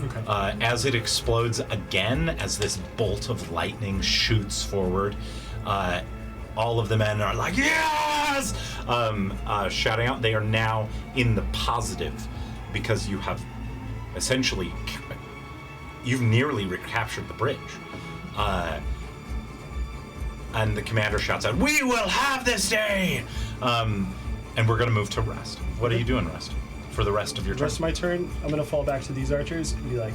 Okay. As it explodes again, as this bolt of lightning shoots forward, all of the men are like, yes! Shouting out. They are now in the positive because you have essentially, you've nearly recaptured the bridge. And the commander shouts out, "We will have this day!" And we're going to move to Rest. What are you doing, Rest? For the rest of your The turn? rest of my turn, I'm gonna fall back to these archers and be like,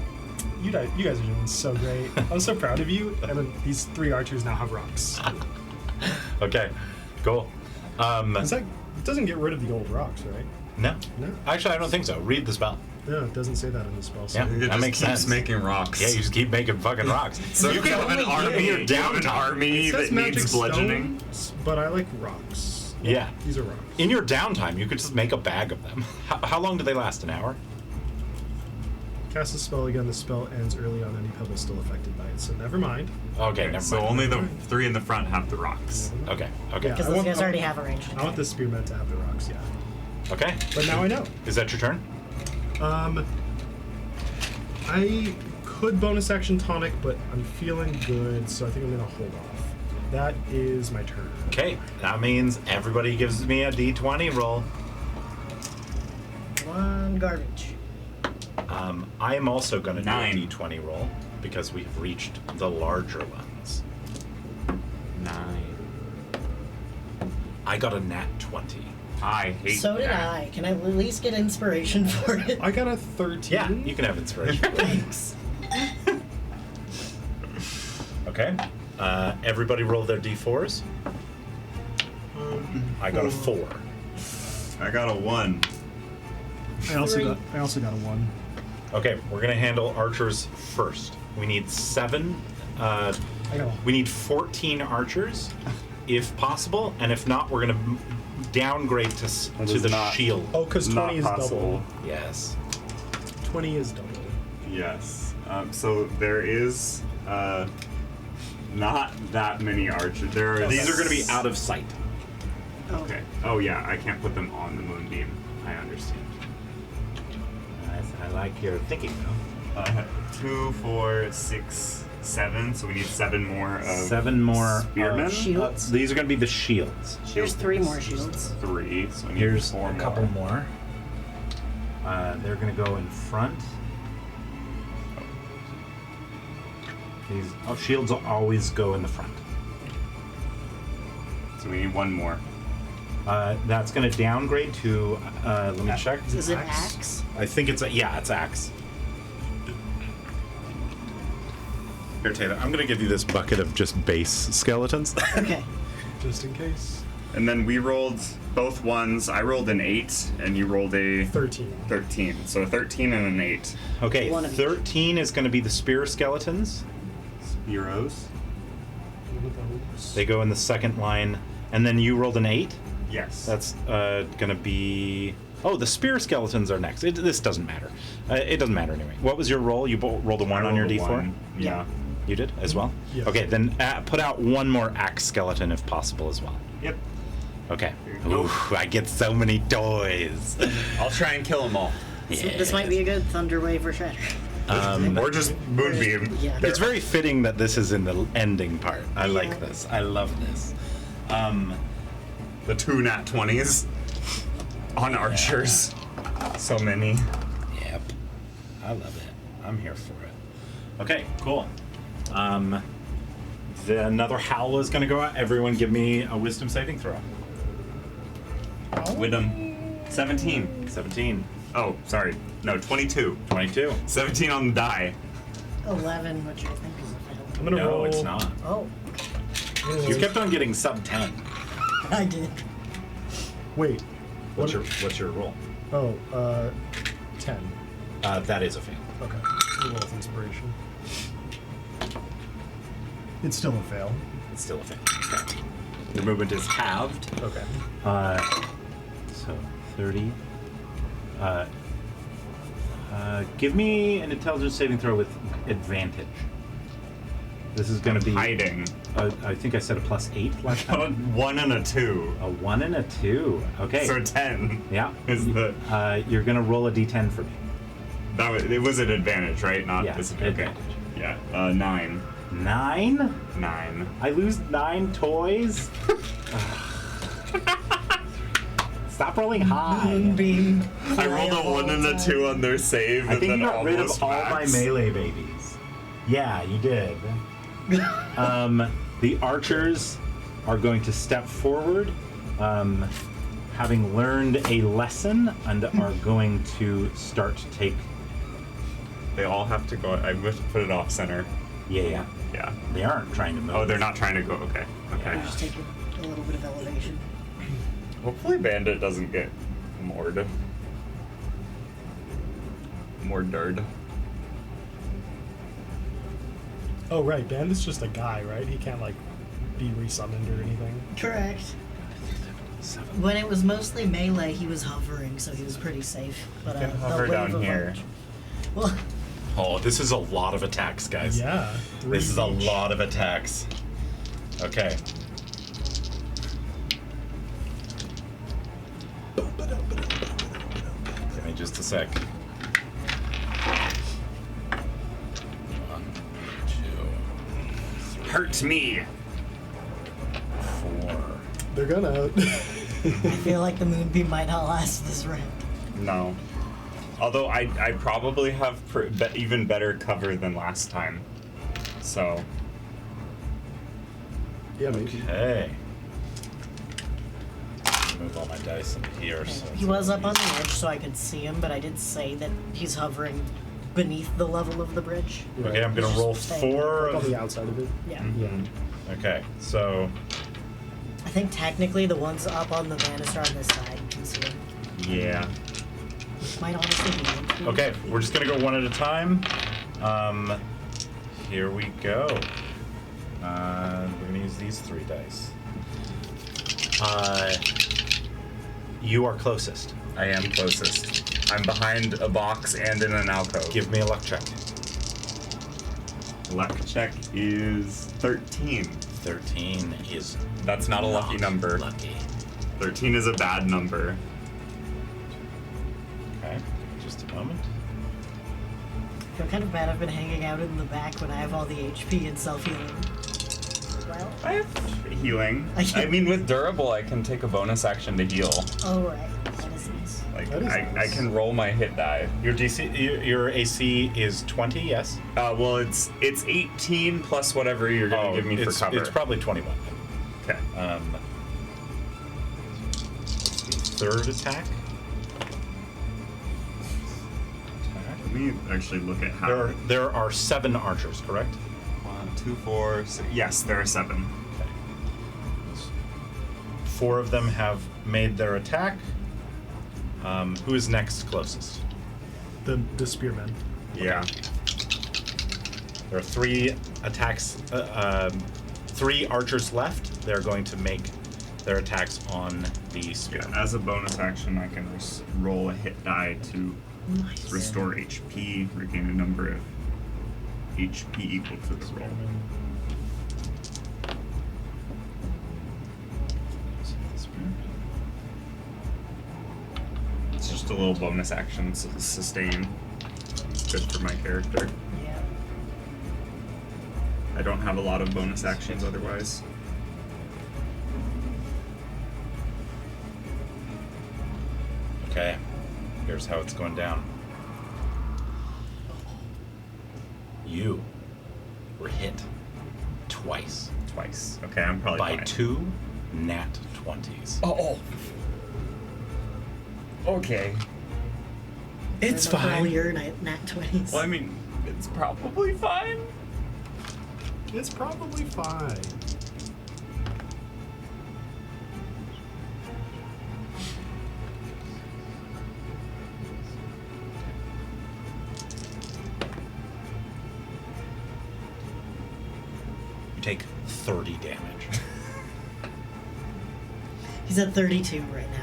you guys are doing so great. I'm so proud of you. And then these 3 archers now have rocks. Okay, cool. It doesn't get rid of the old rocks, right? No. No. Actually, I don't think so. Read the spell. No, it doesn't say that in the spell. Yeah. It That just makes keeps sense. making rocks. Yeah, you just keep making fucking rocks. So you you can have an only army. in your You have an downtime. army It says that magic needs bludgeoning. stones, but I like rocks. Yeah. These are rocks. In your downtime, you could just make a bag of them. How long do they last? An hour? Cast a spell again. The spell ends early on any pebble still affected by it. So never mind. Okay, never So mind. only the 3 in the front have the rocks. Okay, okay. Yeah. Because I those want- guys I already want- have a ranged I want attack. the spearmen to have the rocks. Yeah. Okay. But now I know. Is that your turn? I could bonus action tonic, but I'm feeling good, so I think I'm gonna hold off. That is my turn. Okay, that means everybody gives me a d20 roll. One garbage. I am also going to do 9. a d20 roll because we've reached the larger ones. 9. I got a nat 20. I hate So did that. I. Can I at least get inspiration for it? I got a 13. Yeah, you can have inspiration. Thanks. Okay. Everybody roll their d4s. I got a 4. I got a 1. I also Three. got a 1. Okay, we're going to handle archers first. We need 7. I got a We need 14 archers, if possible, and if not, we're going to downgrade to That to is the not- shield. Oh, because 20 is double. Yes. 20 is double. Yes. So there is not that many archers. There are These are going to be out of sight. Okay. Oh yeah, I can't put them on the moonbeam. I understand. I like your thinking, though. 2, 4, 6, 7. So we need 7 more of 7 more spearmen. Shields. these are going to be the shields. Here's 3 more shields. 3. So I need Here's 4 a more. couple more. They're going to go in front. These shields will always go in the front. So we need 1 more. That's going to downgrade to. Let me check. Is it axe? I think it's it's axe. Here, Taylor, I'm going to give you this bucket of just base skeletons. Okay. Just in case. And then we rolled both ones. I rolled an 8, and you rolled a 13. 13. So a 13 and an 8. Okay, One of each. 13 is going to be the spear skeletons. Heroes. One of those. They go in the second line, and then you rolled an 8. Yes. That's going to be. Oh, the spear skeletons are next. This doesn't matter. It doesn't matter anyway. What was your roll? You rolled a 1 on your rolled a d4? 1. Yeah. You did as well? Yes. Okay, then put out 1 more axe skeleton if possible as well. Yep. Okay. Here you go. Ooh, I get so many toys. I'll try and kill them all. So this might be a good Thunder Wave or Shredder. Or just moonbeam. Yeah. It's very fitting that this is in the ending part. I Yeah. like this. I love this. The 2 nat 20s on archers. So many. Yep. I love it. I'm here for it. Okay, cool. Another howl is going to go out. Everyone give me a wisdom saving throw. Wisdom. 17. 17. Oh, sorry. No, 22. 22. 17 on the die. 11, which I think is a fail. I'm gonna No, roll. it's not. Oh, You kept on getting sub 10. I did. Wait. What's What- your roll? Oh, 10. That is a fail. Okay. Roll with inspiration. It's still a fail. It's still a fail. Okay. Your movement is halved. Okay. So 30. Give me an intelligence saving throw with advantage. This is going to be. Hiding. I think I said a +8 last time. 1 and a 2. A 1 and a 2. Okay. So 10 yeah. is the. You're going to roll a d10 for me. it was an advantage, right? Not Yeah, disadvantage. advantage. Okay. Yeah. 9. 9? 9. I lose 9 toys? Stop rolling high. Moonbeam. I rolled a 1 and a 2 on their save, I and think then you got rid of almost all my max. melee babies. Yeah, you did. The archers are going to step forward, having learned a lesson, and are going to start to take. They all have to go. I wish to put it off center. Yeah. Yeah. They aren't trying to move. Oh, they're not trying to go. Okay. Okay. Just take a little bit of elevation. Hopefully, Bandit doesn't get moored. Mordered. Oh, right. Bandit's just a guy, right? He can't, like, be resummoned or anything. Correct. When it was mostly melee, he was hovering, so he was pretty safe. But can the hover wave down of here. arch- Well, Oh, this is a lot of attacks, guys. Yeah. This is a 3 each. lot of attacks. Okay. Give me just a sec. 1, 2, Hurt me. 4. They're gonna. I feel like the moonbeam might not last this round. No. Although I probably have even better cover than last time. So. Yeah, maybe. Okay. Move all my dice into here. So He was up on the edge, so I could see him, but I did say that he's hovering beneath the level of the bridge. Okay, I'm gonna Just roll stay 4 Like on of. the outside of it. Yeah. Yeah. Okay, so I think technically the ones up on the banister on this side can see him. Yeah. Might honestly be one. okay, we're just gonna go one at a time. Here we go. We're gonna use these 3 dice. You are closest. I am closest. I'm behind a box and in an alcove. Give me a luck check. Luck check is 13. 13 is That's not a lucky number. Lucky. 13 is a bad number. Okay, just a moment. I feel kind of bad I've been hanging out in the back when I have all the HP and self-healing. Well, I have healing. I I mean, with durable, I can take a bonus action to heal. oh right. That is nice. Like, That is I nice. can roll my hit die. Your DC, your AC is 20. Yes. Well, it's 18 plus whatever you're gonna give me for cover. It's probably 21. Okay. Third attack. Let me actually look at how. There are 7 archers, correct? 1, 2, 4, 6. Yes, there are 7. Okay. 4 of them have made their attack. Who is next closest? The spearmen. Yeah. There are 3 attacks, 3 archers left. They're going to make their attacks on the spear. Yeah. As a bonus action, I can roll a hit die to Nice. restore HP, regain a number of HP equal to the roll. It's just a little bonus action, so sustain. Good for my character. Yeah. I don't have a lot of bonus actions otherwise. Okay, here's how it's going down. You were hit twice Twice. Okay, I'm probably by fine. 2 nat 20s. Oh. Okay. It's Remember all fine. your nat 20s. Well, I mean, it's probably fine. It's probably fine. You take 30 damage. He's at 32 right now.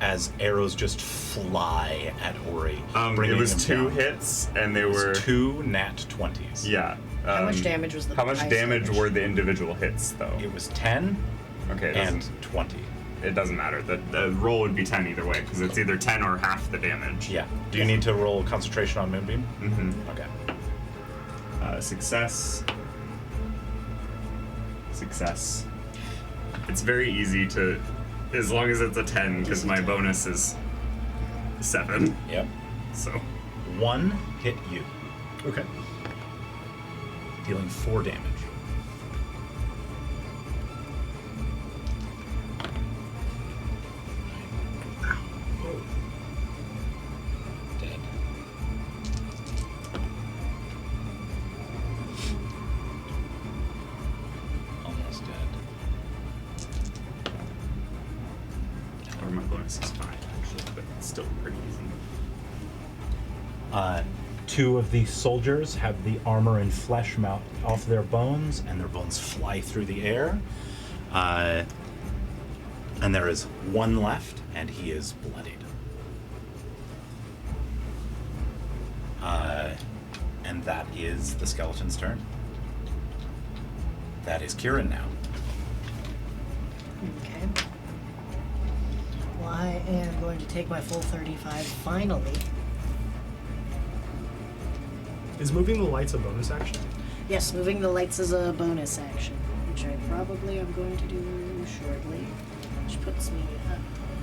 As arrows just fly at Ori. It bringing was him 2 down. hits, and they It was were 2 nat 20s. Yeah. How much damage was the How much highest damage damage? were the individual hits, though? It was 10 Okay. and 20. it doesn't matter. The roll would be 10 either way, because it's either 10 or half the damage. Yeah. Do you need to roll concentration on Moonbeam? Mm-hmm. Okay. Success. Success. It's very easy to, as long as it's a 10, because my bonus is 7. Yep. So. 1 hit you, Okay. dealing 4 damage. Dead. Almost dead. Or my bonus is 5, actually, but it's still pretty easy. 2 of the soldiers have the armor and flesh melt off their bones, and their bones fly through the air. And there is 1 left, and he is bloodied. And that is the skeleton's turn. That is Kieran now. Okay. Well, I am going to take my full 35 finally. Is moving the lights a bonus action? Yes, moving the lights is a bonus action, which I probably am going to do shortly. Which puts me up.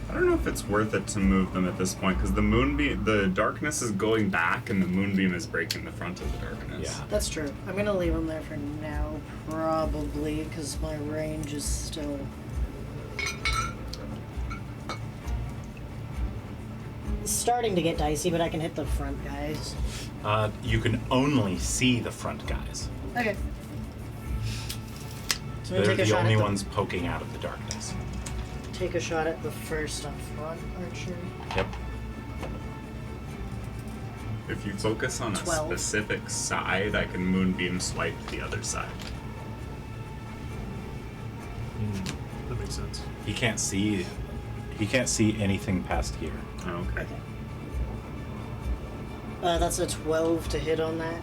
I don't know if it's worth it to move them at this point, because the darkness is going back, and the moonbeam is breaking the front of the darkness. Yeah. That's true. I'm gonna leave them there for now, probably, because my range is still. Starting to get dicey, but I can hit the front guys. You can only see the front guys. Okay. So I'm They're gonna take a the shot only at ones poking out of the darkness. Take a shot at the first up front archer. Yep. If you focus on a 12. specific side, I can moonbeam swipe the other side. That makes sense. He can't see anything past here. Oh, okay. Okay. That's a 12 to hit on that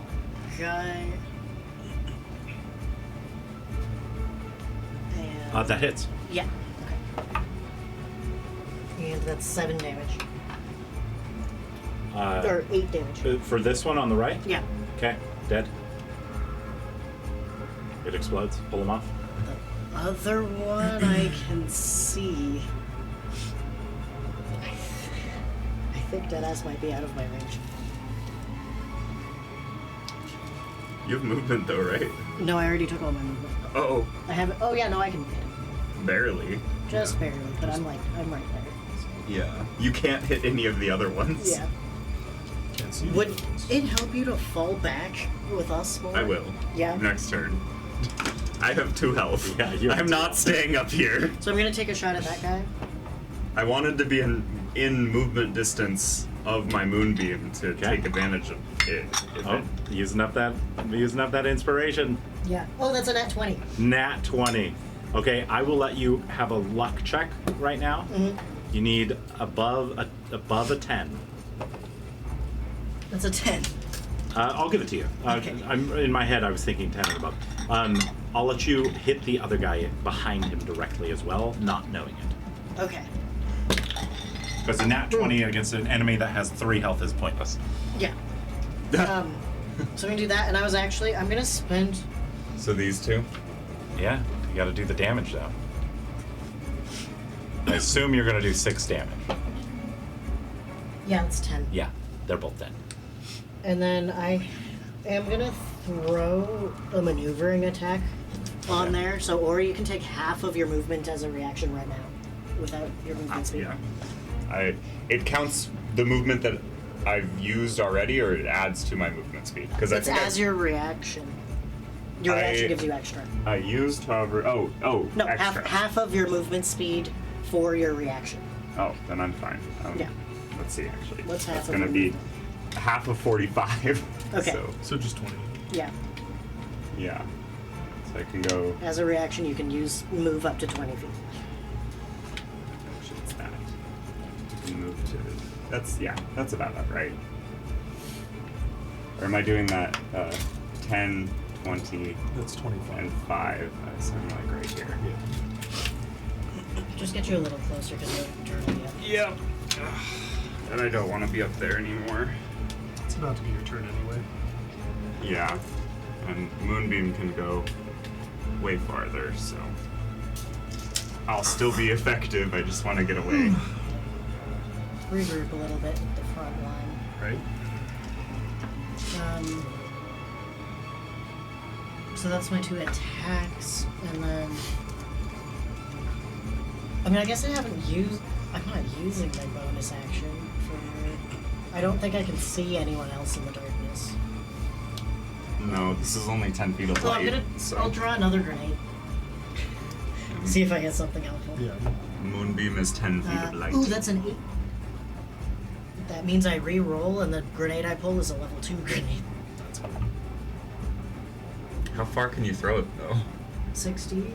guy. And That hits. yeah. Okay. And that's 7 damage. Or 8 damage. For this one on the right? Yeah. Okay, dead. It explodes. Pull him off. The other one I can see. I think Deadass might be out of my range. You have movement though, right? No, I already took all my movement. Oh, I have. Oh yeah, no, I can hit him. barely. Just barely, but I'm right there. Yeah. You can't hit any of the other ones. Yeah. Can't see. Would it help you to fall back with us more? I will. Yeah. Next turn. I have 2 health. Yeah, you have I'm 2 not staying up here. So I'm gonna take a shot at that guy. I wanted to be in movement distance of my moonbeam to take advantage of it. Oh, using up that inspiration. Yeah. Oh, that's a nat 20. Nat 20. Okay, I will let you have a luck check right now. Mm-hmm. You need above a 10. That's a 10. I'll give it to you. Okay. I'm in my head. I was thinking 10 or above. I'll let you hit the other guy behind him directly as well, not knowing it. Okay. Because a nat 20 against an enemy that has 3 health is pointless. Yeah. So I'm gonna do that, and I'm gonna spend. So these 2? Yeah, you got to do the damage though. I assume you're gonna do 6 damage. Yeah, it's 10. Yeah, they're both dead. And then I am gonna throw a maneuvering attack on Okay. there. So, Ori, you can take half of your movement as a reaction right now, without your movement speed. Yeah. It counts the movement that I've used already, or it adds to my movement speed? Because I It's think as your reaction. Your reaction gives you extra. I used however. Oh, No, extra. half of your movement speed for your reaction. Oh, then I'm fine. Yeah. Let's see. Actually, What's half That's of gonna your be movement? half of 45. Okay. So just 20. Yeah. Yeah. So I can go. As a reaction, you can move up to 20 feet. Actually, it's that. You can move to. That's about it, right? Or am I doing that? 10, 20, That's 25. and 5. So I'm like right here. Yeah. Just get you a little closer because you're turning yet. Yep. And I don't want to be up there anymore. It's about to be your turn anyway. Yeah. And Moonbeam can go way farther, so I'll still be effective. I just want to get away. Regroup a little bit with the front line. Right? So that's my 2 attacks, and then... I mean, I guess I'm not using my bonus action for... I don't think I can see anyone else in the darkness. No, this is only 10 feet of So light. I'll draw another grenade. See if I get something helpful. Yeah. Moonbeam is 10 feet of light. Ooh, that's an 8. That means I re-roll, and the grenade I pull is a level 2 grenade. That's fine. How far can you throw it, though? 60?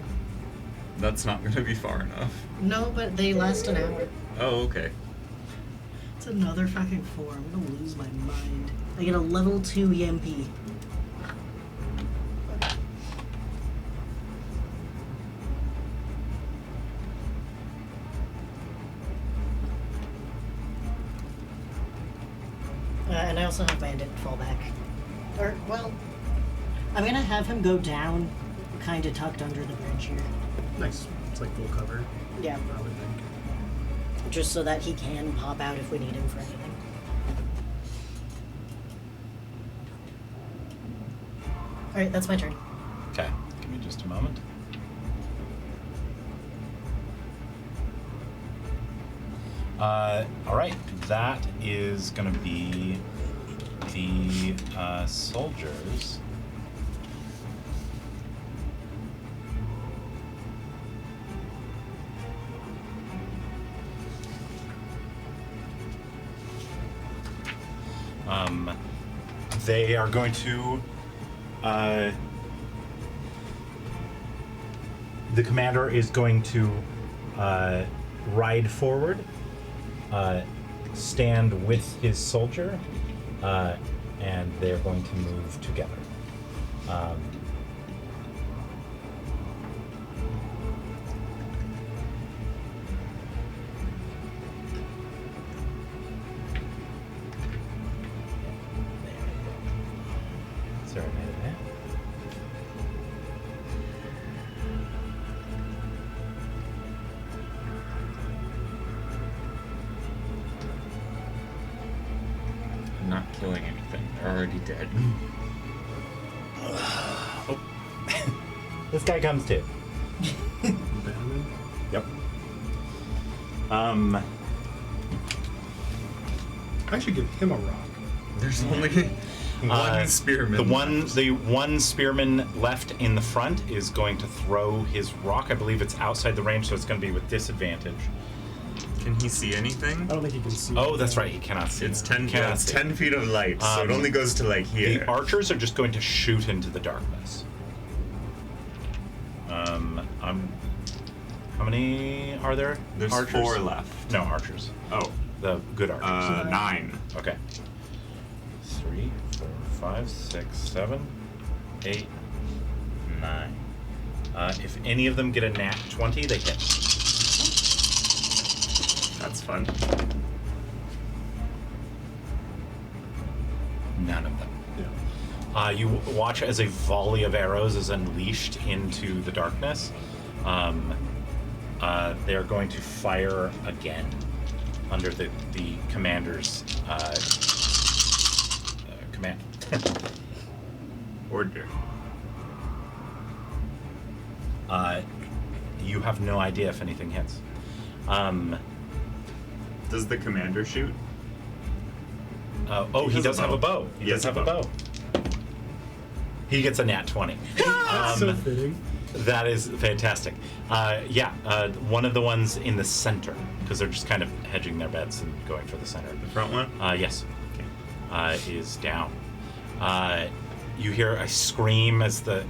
That's not going to be far enough. No, but they last an hour. Oh, okay. It's another fucking 4. I'm gonna lose my mind. I get a level 2 EMP. And I also have Bandit fall back. Or, well, I'm gonna have him go down, kind of tucked under the bridge here. Nice. It's like full cover, Yeah. I would think. Just so that he can pop out if we need him for anything. Alright, that's my turn. Okay, give me just a moment. All right, that is going to be the soldiers. They are going to. The commander is going to ride forward, stand with his soldier, and they're going to move together. Sorry, I made it there. I'm not killing anything. They're already dead. Oh. This guy comes too. Bannerman? Yep. I should give him a rock. There's only one spearman. The one spearman left in the front is going to throw his rock. I believe it's outside the range, so it's going to be with disadvantage. Can he see anything? I don't think he can see. Oh, that's right. He cannot see. It's 10. Cannot Yeah, it's see. 10 feet of light, so it only goes to like here. The archers are just going to shoot into the darkness. How many are there? There's archers? 4 left. No, archers. Oh, The good archers. 9. Okay. 3, 4, 5, 6, 7, 8, 9. If any of them get a nat 20, they hit. That's fun. None of them. Yeah. You watch as a volley of arrows is unleashed into the darkness. They're going to fire again under the commander's command. Order. You have no idea if anything hits. Does the commander shoot? He does have a bow. He He does has have a a bow. He gets a nat 20. So fitting. That is fantastic. One of the ones in the center, because they're just kind of hedging their bets and going for the center. The front one? Yes. Is down. You hear a scream as the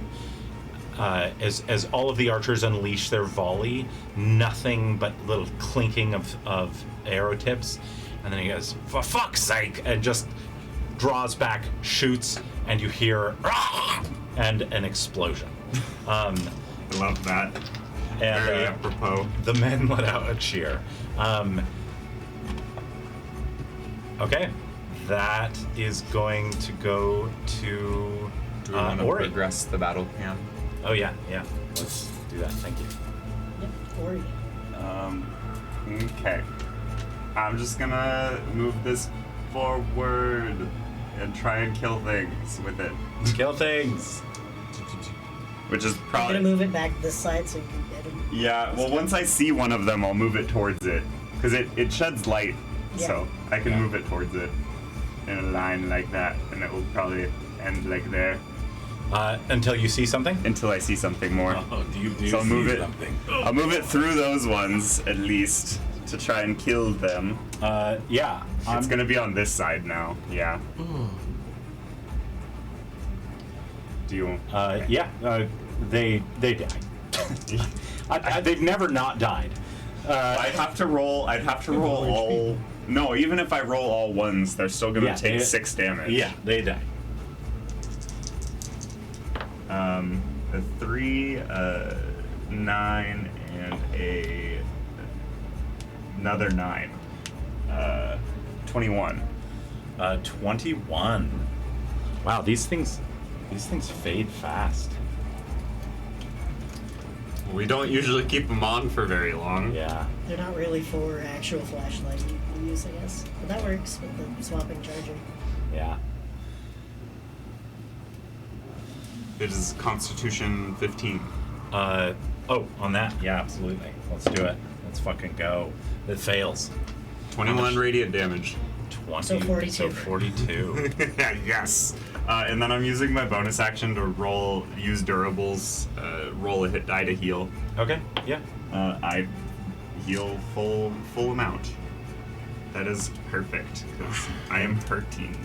as all of the archers unleash their volley. Nothing but little clinking of arrow tips, and then he goes, "For fuck's sake!" and just draws back, shoots, and you hear "Ah!" and an explosion. I love that. And Very apropos. the men let out a cheer. Okay, that is going to go to Do we want to Ori. progress the battle cam? Oh yeah. Let's do that. Thank you. Yep, Ori. Okay. I'm just gonna move this forward and try and kill things with it. Kill things. Which is I'm probably... gonna move it back this side so you can get him. Yeah, well, once I see one of them, I'll move it towards it. Because it sheds light, Yeah. so I can Yeah. move it towards it in a line like that, and it will probably end like there Until you see something. until I see something more. Oh, do you So I'll move see it. something? I'll move it through those ones, at least, to try and kill them. Yeah. It's gonna be on this side now, yeah. Do you... Yeah. They die. They've never not died. I'd have to roll all... No, even if I roll all ones, they're still gonna Yeah, take they- 6 damage. Yeah, they die. A 3, 9, and another 9. 21. 21. Wow, these things fade fast. We don't usually keep them on for very long. Yeah. They're not really for actual flashlight use, I guess. But that works with the swapping charger. Yeah. It is Constitution 15. Oh, on that, yeah, absolutely. Let's do it. Let's fucking go. It fails. 21 radiant damage. 20. So 42. So 42. Yes. And then I'm using my bonus action to use durables, roll a hit die to heal. Okay. Yeah. I heal full amount. That is perfect, because I am hurting.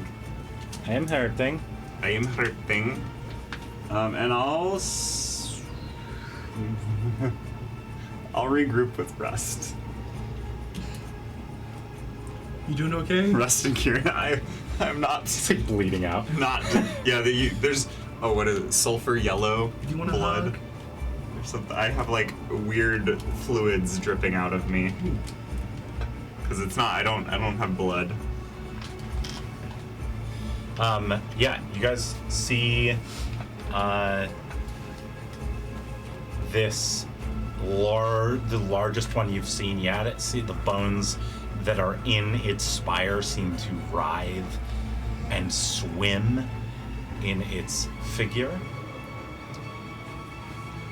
I am hurting. I am hurting. And I'll I'll regroup with Rust. You doing okay? Rust and Kieran, I'm not It's like bleeding out. yeah. There's what is it? Sulfur yellow You want a blood. hug? There's something. I have like weird fluids dripping out of me. Because it's not. I don't have blood. Yeah, you guys see this the largest one you've seen yet. See the bones that are in its spire seem to writhe and swim in its figure.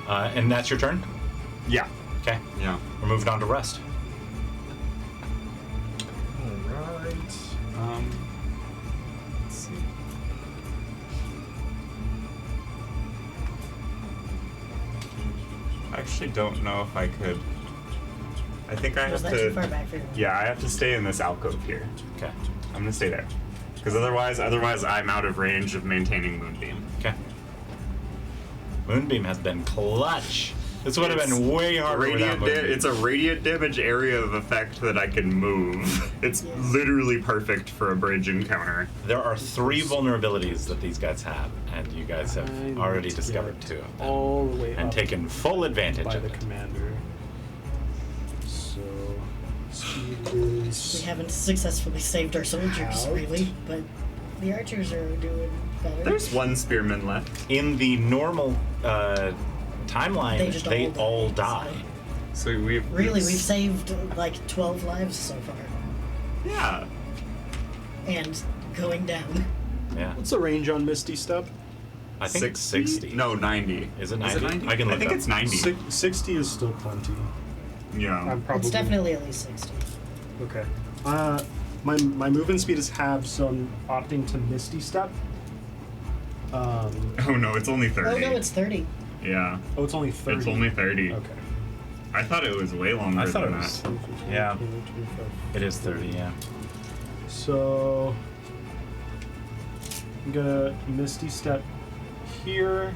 And that's your turn? Yeah. Okay. Yeah. We're moving on to rest. Alright. Let's see. I actually don't know if I could. I think I Was have that to. too far back for you? Yeah, I have to stay in this alcove here. Okay. I'm gonna stay there. Because otherwise I'm out of range of maintaining Moonbeam. Okay. Moonbeam has been clutch. This would have been way harder without Moonbeam. It's a radiant damage area of effect that I can move. It's Yes. literally perfect for a bridge encounter. There are 3 vulnerabilities that these guys have, and you guys have I already need to discovered get 2 of them. all the way And up taken full advantage by of the it. commander. So speed We is haven't successfully saved our soldiers, Out. really, but the archers are doing better. There's one spearman left. In the normal timeline, They just they all all die, die. So we've Really, we've saved like 12 lives so far. Yeah. And going down. Yeah. what's the range on Misty Step? I think it's 60. No, 90. Is it 90? I can I look think up. it's 90. 60 is still plenty. Yeah. I'm probably It's definitely at least 60. okay. My movement speed is halved, so I'm opting to Misty Step. Oh no, it's only 30. Oh no, it's 30. Yeah. Oh, it's only 30. It's only 30. Okay. I thought it was way longer I thought than it was. that. Yeah. It is 30, yeah. So I'm gonna Misty Step here,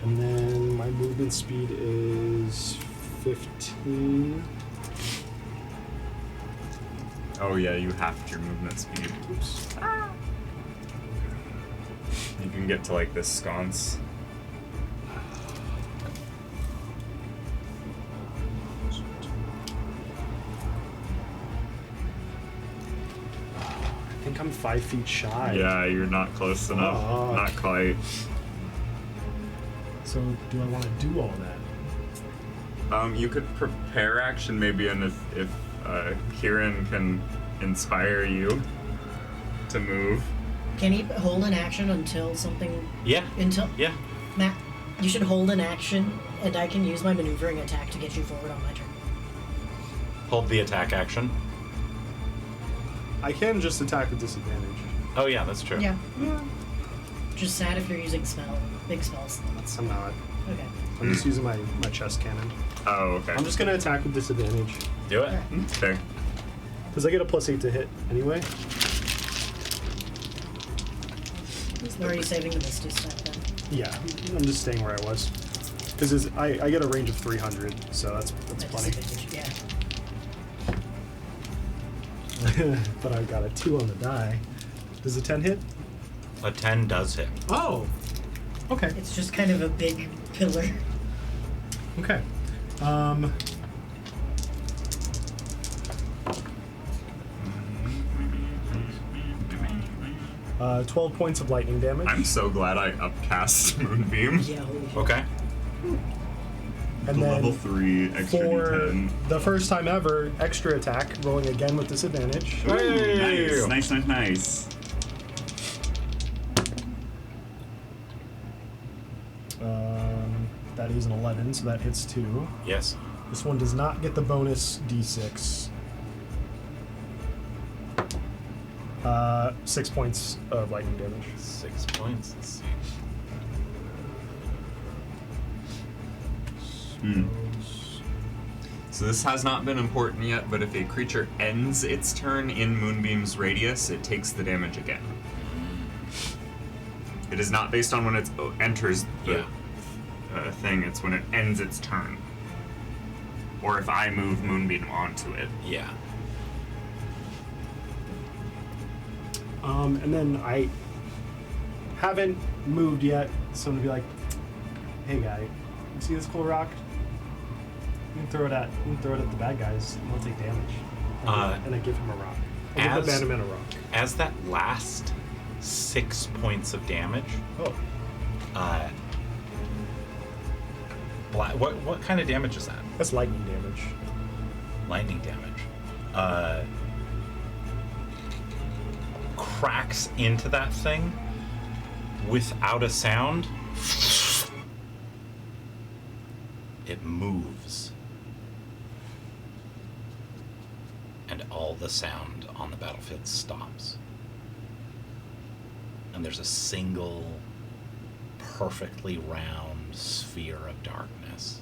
and then my movement speed is 15. Oh yeah, you halved your movement speed. Oops. You can get to like this sconce. think I'm 5 feet shy. Yeah, you're not close enough. Fuck. Not quite. So do I want to do all that? You could prepare action maybe, and if Kieran can inspire you to move. Can he hold an action until something? Yeah. Until Yeah. Matt, you should hold an action, and I can use my maneuvering attack to get you forward on my turn. Hold the attack action. I can just attack with disadvantage. Oh yeah, that's true. Yeah. Just sad if you're using big spell slots. I'm not. Okay. I'm just using my chest cannon. Oh, okay. I'm just gonna attack with disadvantage. Do it. Okay. Because I get a +8 to hit anyway. Or are you saving the Misty stuff then? Yeah, I'm just staying where I was. Because I get a range of 300, so that's At plenty. disadvantage, yeah. But I've got a 2 on the die. Does a 10 hit? A 10 does hit. Oh! Okay. It's just kind of a big pillar. Okay. 12 points of lightning damage. I'm so glad I upcast Moonbeam. Yeah, holy shit. Okay. And then Level 3, extra for D10. the first time ever, extra attack, rolling again with disadvantage. Hey! Nice. That is an 11, so that hits 2. Yes. This one does not get the bonus d6. 6 points of lightning damage. 6 points. Let's see. So this has not been important yet, but if a creature ends its turn in Moonbeam's radius, it takes the damage again. It is not based on when it enters the thing, it's when it ends its turn. Or if I move Moonbeam onto it. Yeah. And then I haven't moved yet, so I'm gonna be like, "Hey guy, you see this cool rock? You can throw it at the bad guys, and they'll take damage." And I give him a rock. I give the Bannerman a rock. As that last 6 points of damage, Oh, what kind of damage is that? that's lightning damage. Lightning damage. Cracks into that thing without a sound. It moves. And all the sound on the battlefield stops. And there's a single perfectly round sphere of darkness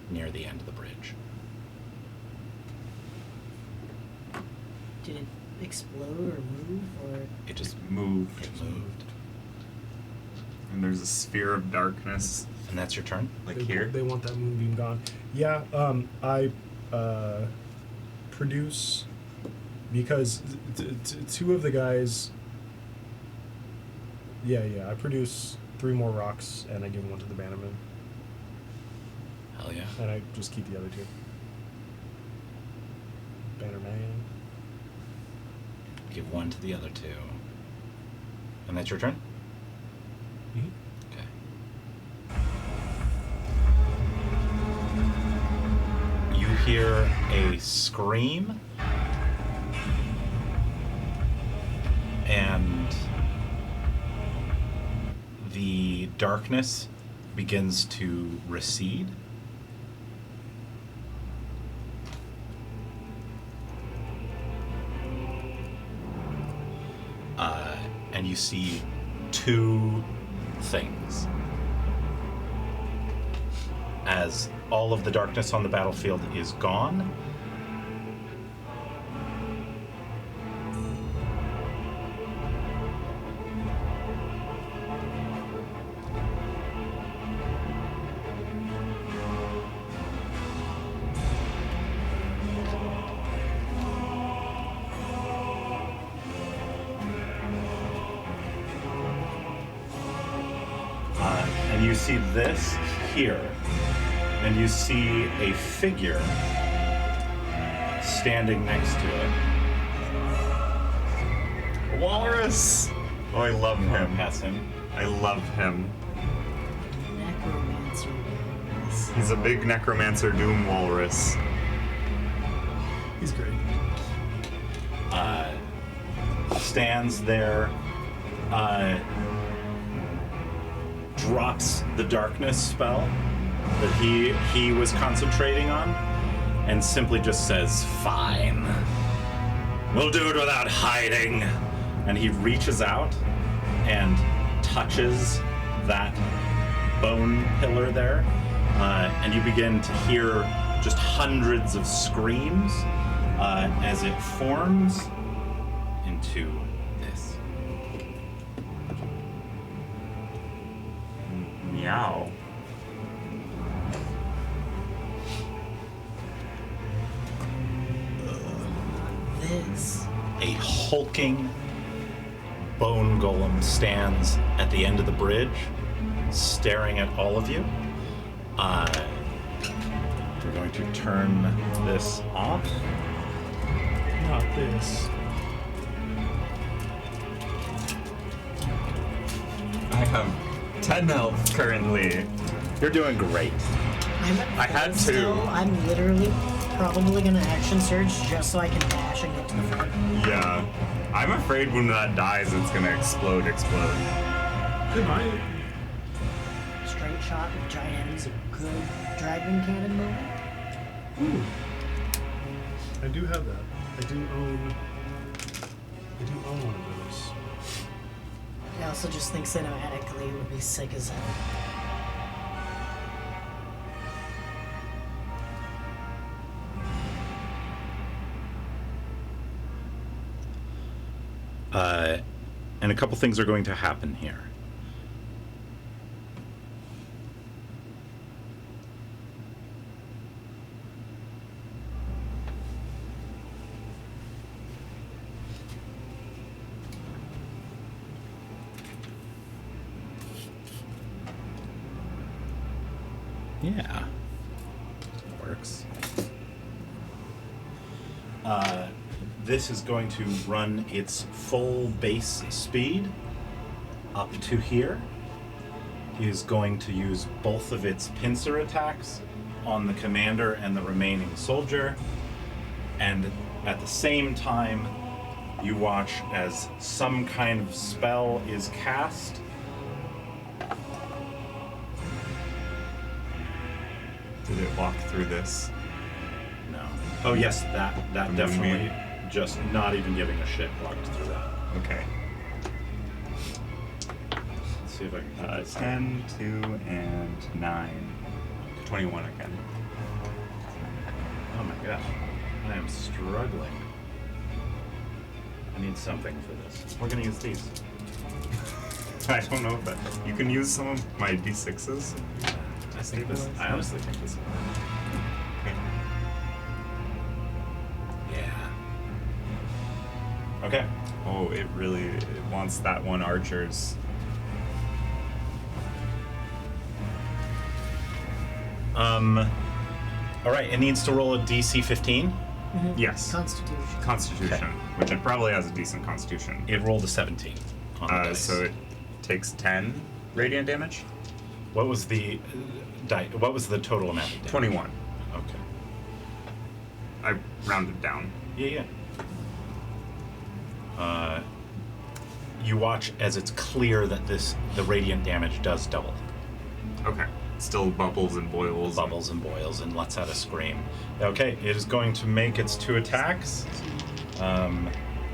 near the end of the bridge. Did it explode or move or? It just moved. It moved. And there's a sphere of darkness, And that's your turn? like They, here. they want that moonbeam gone. Yeah, I produce because two of the guys. Yeah, I produce 3 more rocks and I give one to the Bannerman, Hell yeah. and I just keep the other 2. Bannerman. Give one to the other 2. And that's your turn? Mm-hmm. Okay. You hear a scream, and the darkness begins to recede. And you see 2 things. As all of the darkness on the battlefield is gone, and you see this here, and you see a figure standing next to it. Walrus! Oh, I love him. Pass him. I love him. Necromancer. He's a big necromancer doom walrus. He's great. Stands there, drops the darkness spell that he was concentrating on, and simply just says, "Fine. We'll do it without hiding." And he reaches out and touches that bone pillar there, and you begin to hear just hundreds of screams as it forms into this. Meow. This. A hulking bone golem stands at the end of the bridge, staring at all of you. We're going to turn this off. Not this. I have 10 health currently. You're doing great. I had Still, to. I'm literally probably gonna action surge just so I can dash and get to the front. Yeah. I'm afraid when that dies, it's gonna explode. Good night. Straight shot with giant enemies, a good dragon cannon moment. Ooh. I do have that. I do own one of those. I also just think cinematically it would be sick as hell. And a couple things are going to happen here. Yeah. Works. This is going to run its full base speed up to here. It is going to use both of its pincer attacks on the commander and the remaining soldier. And at the same time, you watch as some kind of spell is cast. Did it walk through this? No. Oh yes, that The definitely. moonbeam. Just not even giving a shit walked through that. Okay. Let's see if I can get this. 10, 2, and 9. 21 again. Oh my gosh. I am struggling. I need something for this. We're gonna use these. I don't know if that. You can use some of my d6s. I honestly think this will work. Okay. Yeah. Okay. Oh, it wants that one archer's. Alright, it needs to roll a DC 15. Yes. Constitution. Constitution, Okay. which it probably has a decent constitution. It rolled a 17 on the dice. So it takes 10 radiant damage. What was the what was the total amount of damage? 21. Okay. I rounded down. Yeah. You watch as it's clear that the radiant damage does double. Okay. Still bubbles and boils. Bubbles and boils and lets out a scream. Okay, it is going to make its 2 attacks.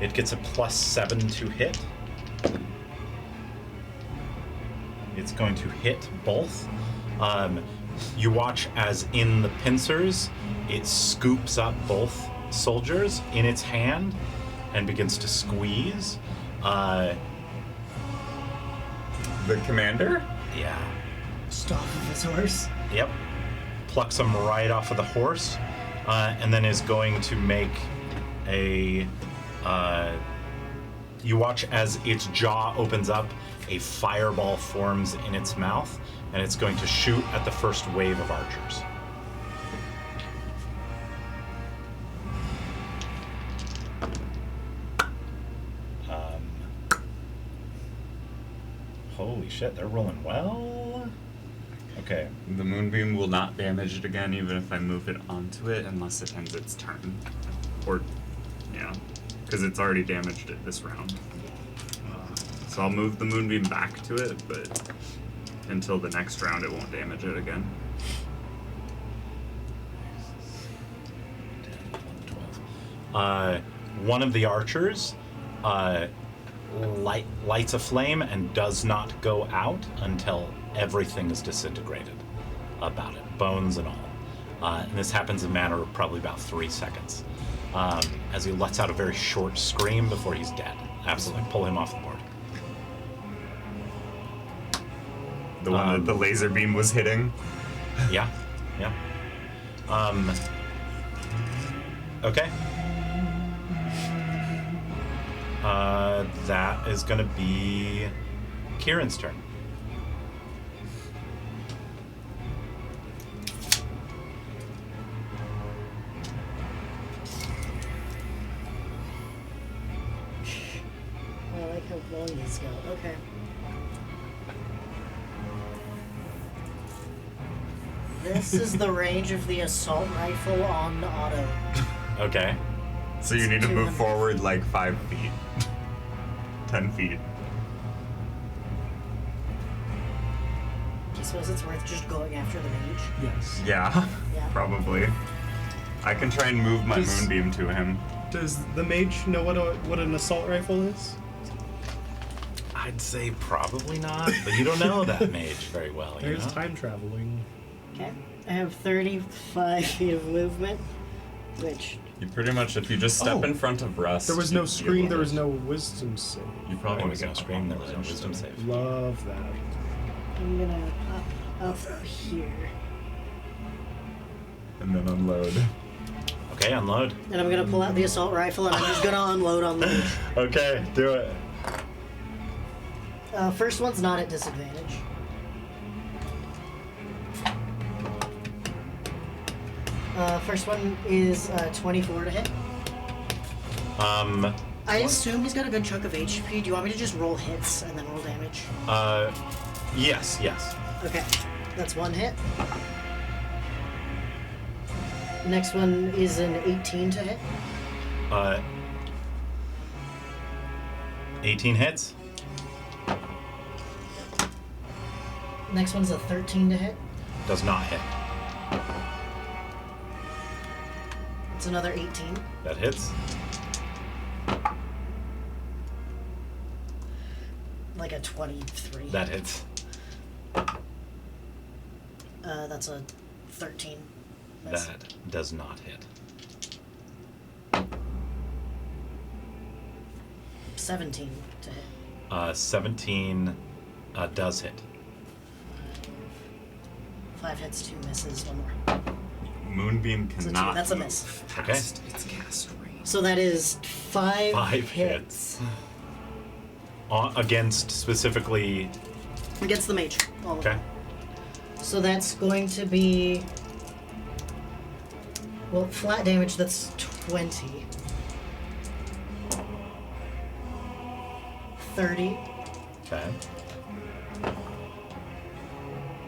It gets a +7 to hit. It's going to hit both. You watch as in the pincers, it scoops up both soldiers in its hand and begins to squeeze. The commander? Yeah. Just off of his horse. Yep. Plucks him right off of the horse, and then is going to make a. You watch as its jaw opens up, a fireball forms in its mouth, and it's going to shoot at the first wave of archers. shit, they're rolling well. Okay. The moonbeam will not damage it again, even if I move it onto it, unless it ends its turn. Or, yeah, because it's already damaged it this round. So I'll move the moonbeam back to it, but until the next round, it won't damage it again. 10, 11, 12. One of the archers lights a flame and does not go out until everything is disintegrated about it, bones and all. And this happens in a matter of probably about 3 seconds. As he lets out a very short scream before he's dead. Absolutely, pull him off the board. The one that the laser beam was hitting. Yeah, yeah. Okay. That is gonna be Kieran's turn. I like how long these go. Okay. This is the range of the assault rifle on auto. Okay. So you need to move 200. forward like 5 feet. 10 feet. Do you suppose it's worth just going after the mage? Yes. Yeah, Yeah. probably. I can try and move my Does- moonbeam to him. Does the mage know what an assault rifle is? I'd say probably not, but you don't know that mage very well. You There's know? time traveling. Okay. I have 35 feet of movement, which You pretty much, if you just step Oh. in front of Russ. There was no you'd be screen. able There to- was no wisdom save. You probably There want was to no get scream, there was no wisdom save. Love that. I'm gonna pop up here. And then unload. Okay, unload. And I'm gonna pull out the assault rifle and I'm just gonna unload on the mage. Okay, do it. First one's not at disadvantage. First one is 24 to hit. I assume he's got a good chunk of HP. Do you want me to just roll hits and then roll damage? Yes, yes. Okay, that's one hit. Next one is an 18 to hit. 18 hits. Next one's a 13 to hit. Does not hit. It's another 18. That hits. Like a 23. That hits. That's a 13. Miss. That does not hit. 17 to hit. 17 does hit. 5 hits, 2 misses, 1 more. Moonbeam So two, cannot that's a move miss. past its cast range. So that is 5 5 hits. Against specifically. Against the mage. All of Okay. them. So that's going to be... Well, flat damage, that's 20. 30. Okay.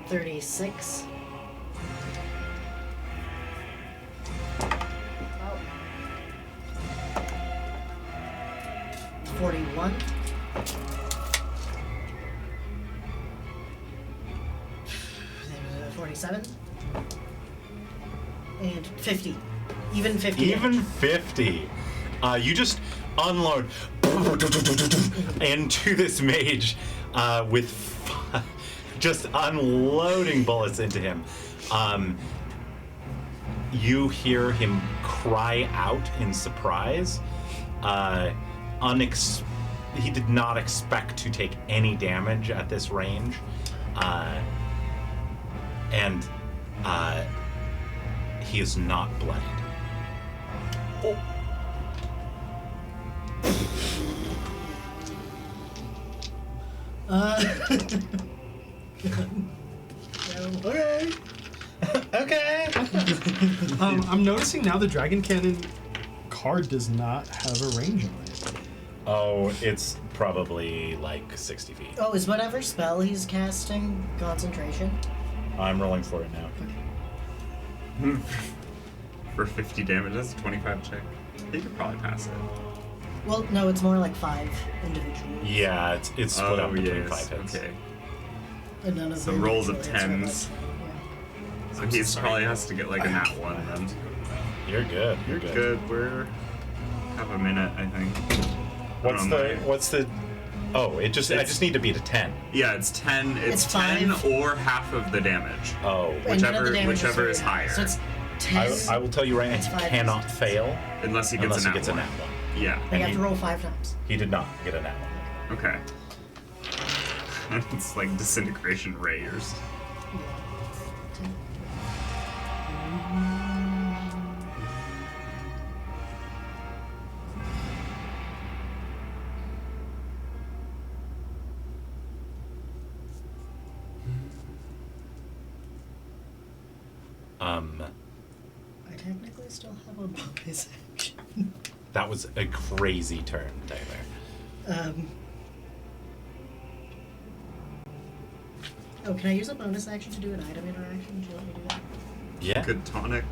36. Oh. 41. There's 47. And 50. Even 50. Even damage. 50. You just unload into this mage with just unloading bullets into him. You hear him cry out in surprise. He did not expect to take any damage at this range. And he is not bloodied. Oh. Okay. Okay. I'm noticing now the Dragon Cannon card does not have a range on it. Oh, it's probably like 60 feet. Oh, is whatever spell he's casting concentration? I'm rolling for it now. For 50 damage, that's a 25 check. You could probably pass it. Well, no, it's more like 5 individuals. Yeah, it's split up between yes, 5 hits. okay. And none of So the rolls of individual hits are 10s. like- So he probably has to get like a nat 1 then. You're good. You're good. Good, we're... have a minute, I think. What's the? Oh, I just need to beat a 10. Yeah, it's 10. It's It's 10 5. or half of the damage. Oh, And none of the damage whichever very is high. higher. So it's 10. I will tell you right now, It's he 5 cannot fail Unless he gets unless a he nat gets a 1. nat 1. Yeah. I have he- to roll 5 times. He did not get a nat 1. Okay. It's like disintegration ray or s- Yeah. 10. I technically still have a bonus action. That was a crazy turn, Taylor. Oh, can I use a bonus action to do an item interaction? Would you let me do that? Yeah. good tonic.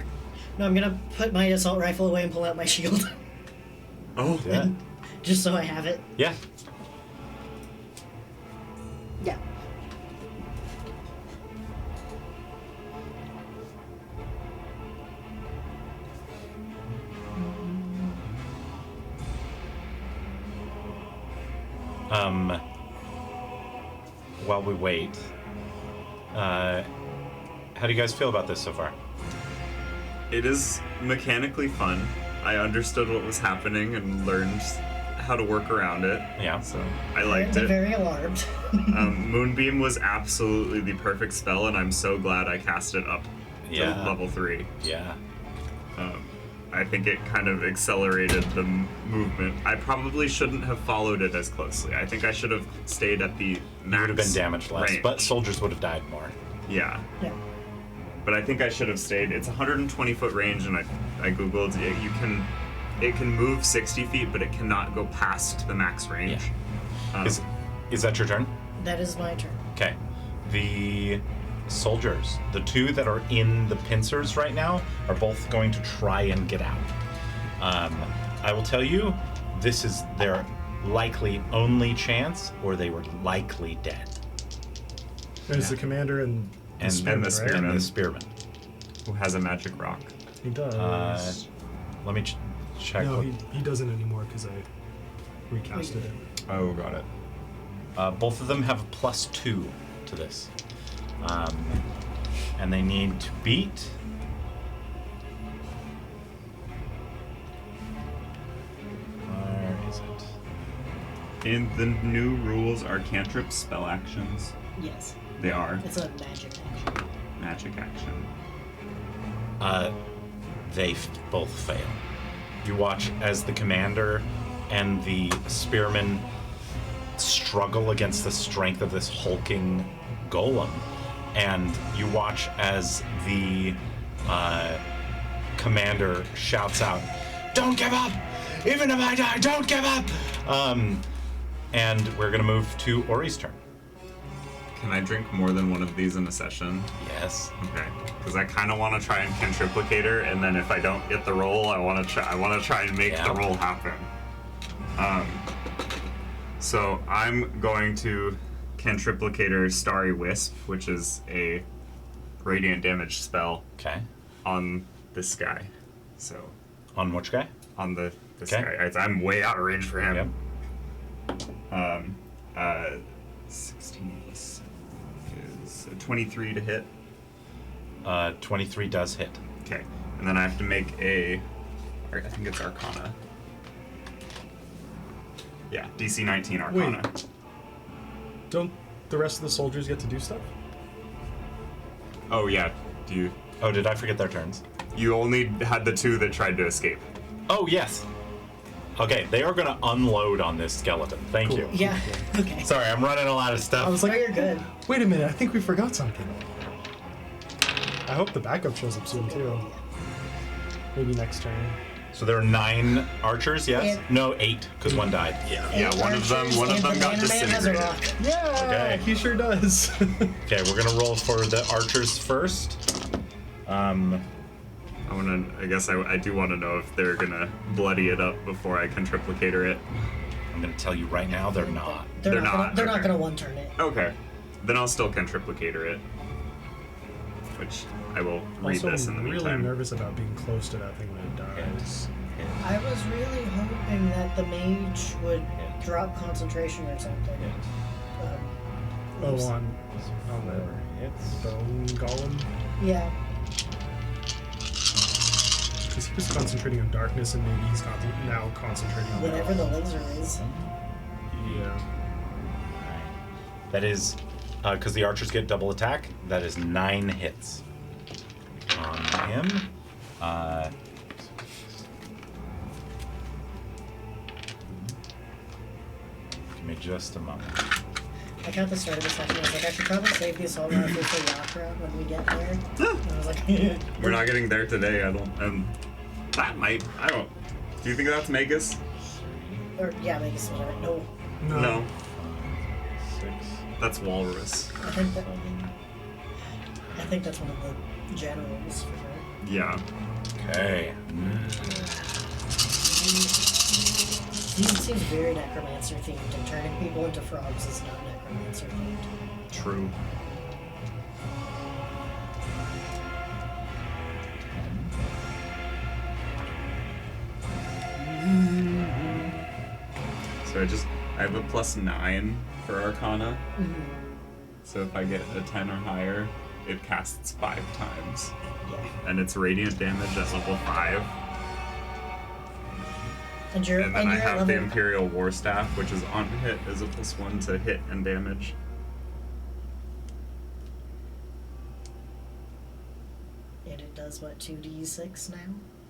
No, I'm gonna put my assault rifle away and pull out my shield. Oh, Yeah. Just so I have it. Yeah. Yeah. While we wait, how do you guys feel about this so far? it is mechanically fun. I understood what was happening and learned how to work around it. Yeah. So I liked I'm it. very alarmed. Moonbeam was absolutely the perfect spell, and I'm so glad I cast it up Yeah. to level 3. Yeah. I think it kind of accelerated the movement. I probably shouldn't have followed it as closely. I think I should have stayed at the max Would have been damaged less, range. but soldiers would have died more. Yeah. Yeah. But I think I should have stayed. It's 120 foot range, and I googled it. It can move 60 feet, but it cannot go past the max range. Is that your turn? That is my turn. Okay. The soldiers, the 2 that are in the pincers right now, are both going to try and get out. I will tell you, this is their likely only chance, or they were likely dead. There's the commander and And Spearman, the right? spearman. And And the the spearman. Who has a magic rock? he does. Let me check. no, what- he doesn't anymore because I recasted it. Oh, got it. Both of them have a +2 to this. And they need to beat. Where is it? In the new rules, are cantrips spell actions? Yes. They are It's a magic action. magic action. They both fail. You watch as the commander and the spearman struggle against the strength of this hulking golem, and you watch as the commander shouts out, "Don't give up! Even if I die, don't give up!" And we're gonna move to Ori's turn. Can I drink more than one of these in a session? Yes. Okay, because I kind of want to try and cantriplicate her, and then if I don't get the roll, I want to try and make Yeah. the roll happen. So I'm going to cantriplicate her Starry Wisp, which is a radiant damage spell Okay. on this guy. So On which guy? on this Okay. guy, I'm way out of range for him. Yep. 16 plus is 23 to hit. 23 does hit. Okay, and then I have to make I think it's Arcana. Yeah, DC 19 Arcana. Wait. Don't the rest of the soldiers get to do stuff? Oh yeah, Oh, did I forget their turns? you only had the 2 that tried to escape. Oh, yes. Okay, they are going to unload on this skeleton. Thank you. Yeah. Okay. Sorry, I'm running a lot of stuff. I was So like, you're good. wait a minute, I think we forgot something. I hope the backup shows up soon too. Maybe next turn. So there are 9 archers, yes? And- No, 8, because one died. Yeah, one of them And got Banana Man has a disintegrated. rock. Yeah, Okay. he sure does. Okay, we're gonna roll for the archers first. I guess I do want to know if they're gonna bloody it up before I can triplicator it. I'm gonna tell you right now, they're not. They're not, They're not okay. gonna one turn it. Okay, then I'll still can triplicator it, which I will read Also, this in the I'm really meantime. nervous about being close to that thing when it dies. I was really hoping that the mage would drop concentration or something. Oh, Oops. on Whatever the hits. bone golem? Yeah. Because he was concentrating on darkness, and maybe he's now concentrating on Whatever the laser is. Yeah. That is, because the archers get double attack, that is 9 hits on him. Give me just a moment. I got the start of the session. I was like, I should probably save the assault rifle for Yakra when we get there. And I was like, We're not getting there today. I don't. That might. I don't. Do you think that's Magus? or yeah, make it whatever. No, No, 6. that's Walrus. I think that's one of the generals for sure. Yeah. Okay. He seems very necromancer themed, and turning people into frogs is not necromancer themed. True. So I have a +9 for Arcana. So if I get a 10 or higher, it casts 5 times. Yeah. And it's radiant damage at level 5. And you're And then I you're at have the level- Imperial War Staff, which is on hit as a +1 to hit and damage. And it does what, 2d6 now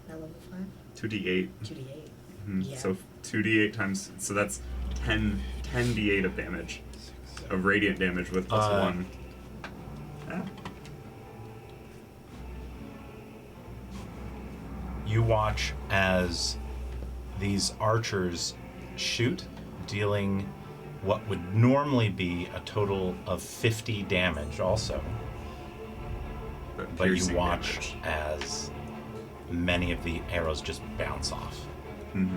at level 5? 2d8. 2d8. Mhm. Yeah. So 2d8 times, so that's 10d8 of damage. Of radiant damage with +1. Yeah. You watch as these archers shoot, dealing what would normally be a total of 50 damage also. But you Piercing watch damage. as many of the arrows just bounce off. Mhm.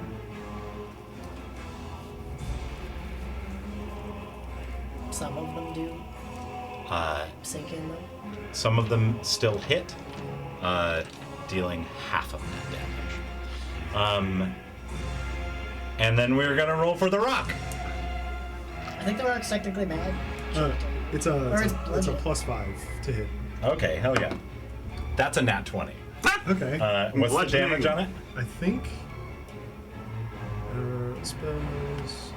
Some of them do Uh, sink in though. some of them still hit, dealing half of that damage. And then we're gonna roll for the rock. I think the rock's technically mad. It's Or a it's it's a bludgeoning. +5 to hit. Okay, hell yeah. That's a nat 20. Okay. What's the Bludgeoning. damage on it? I think. Spells.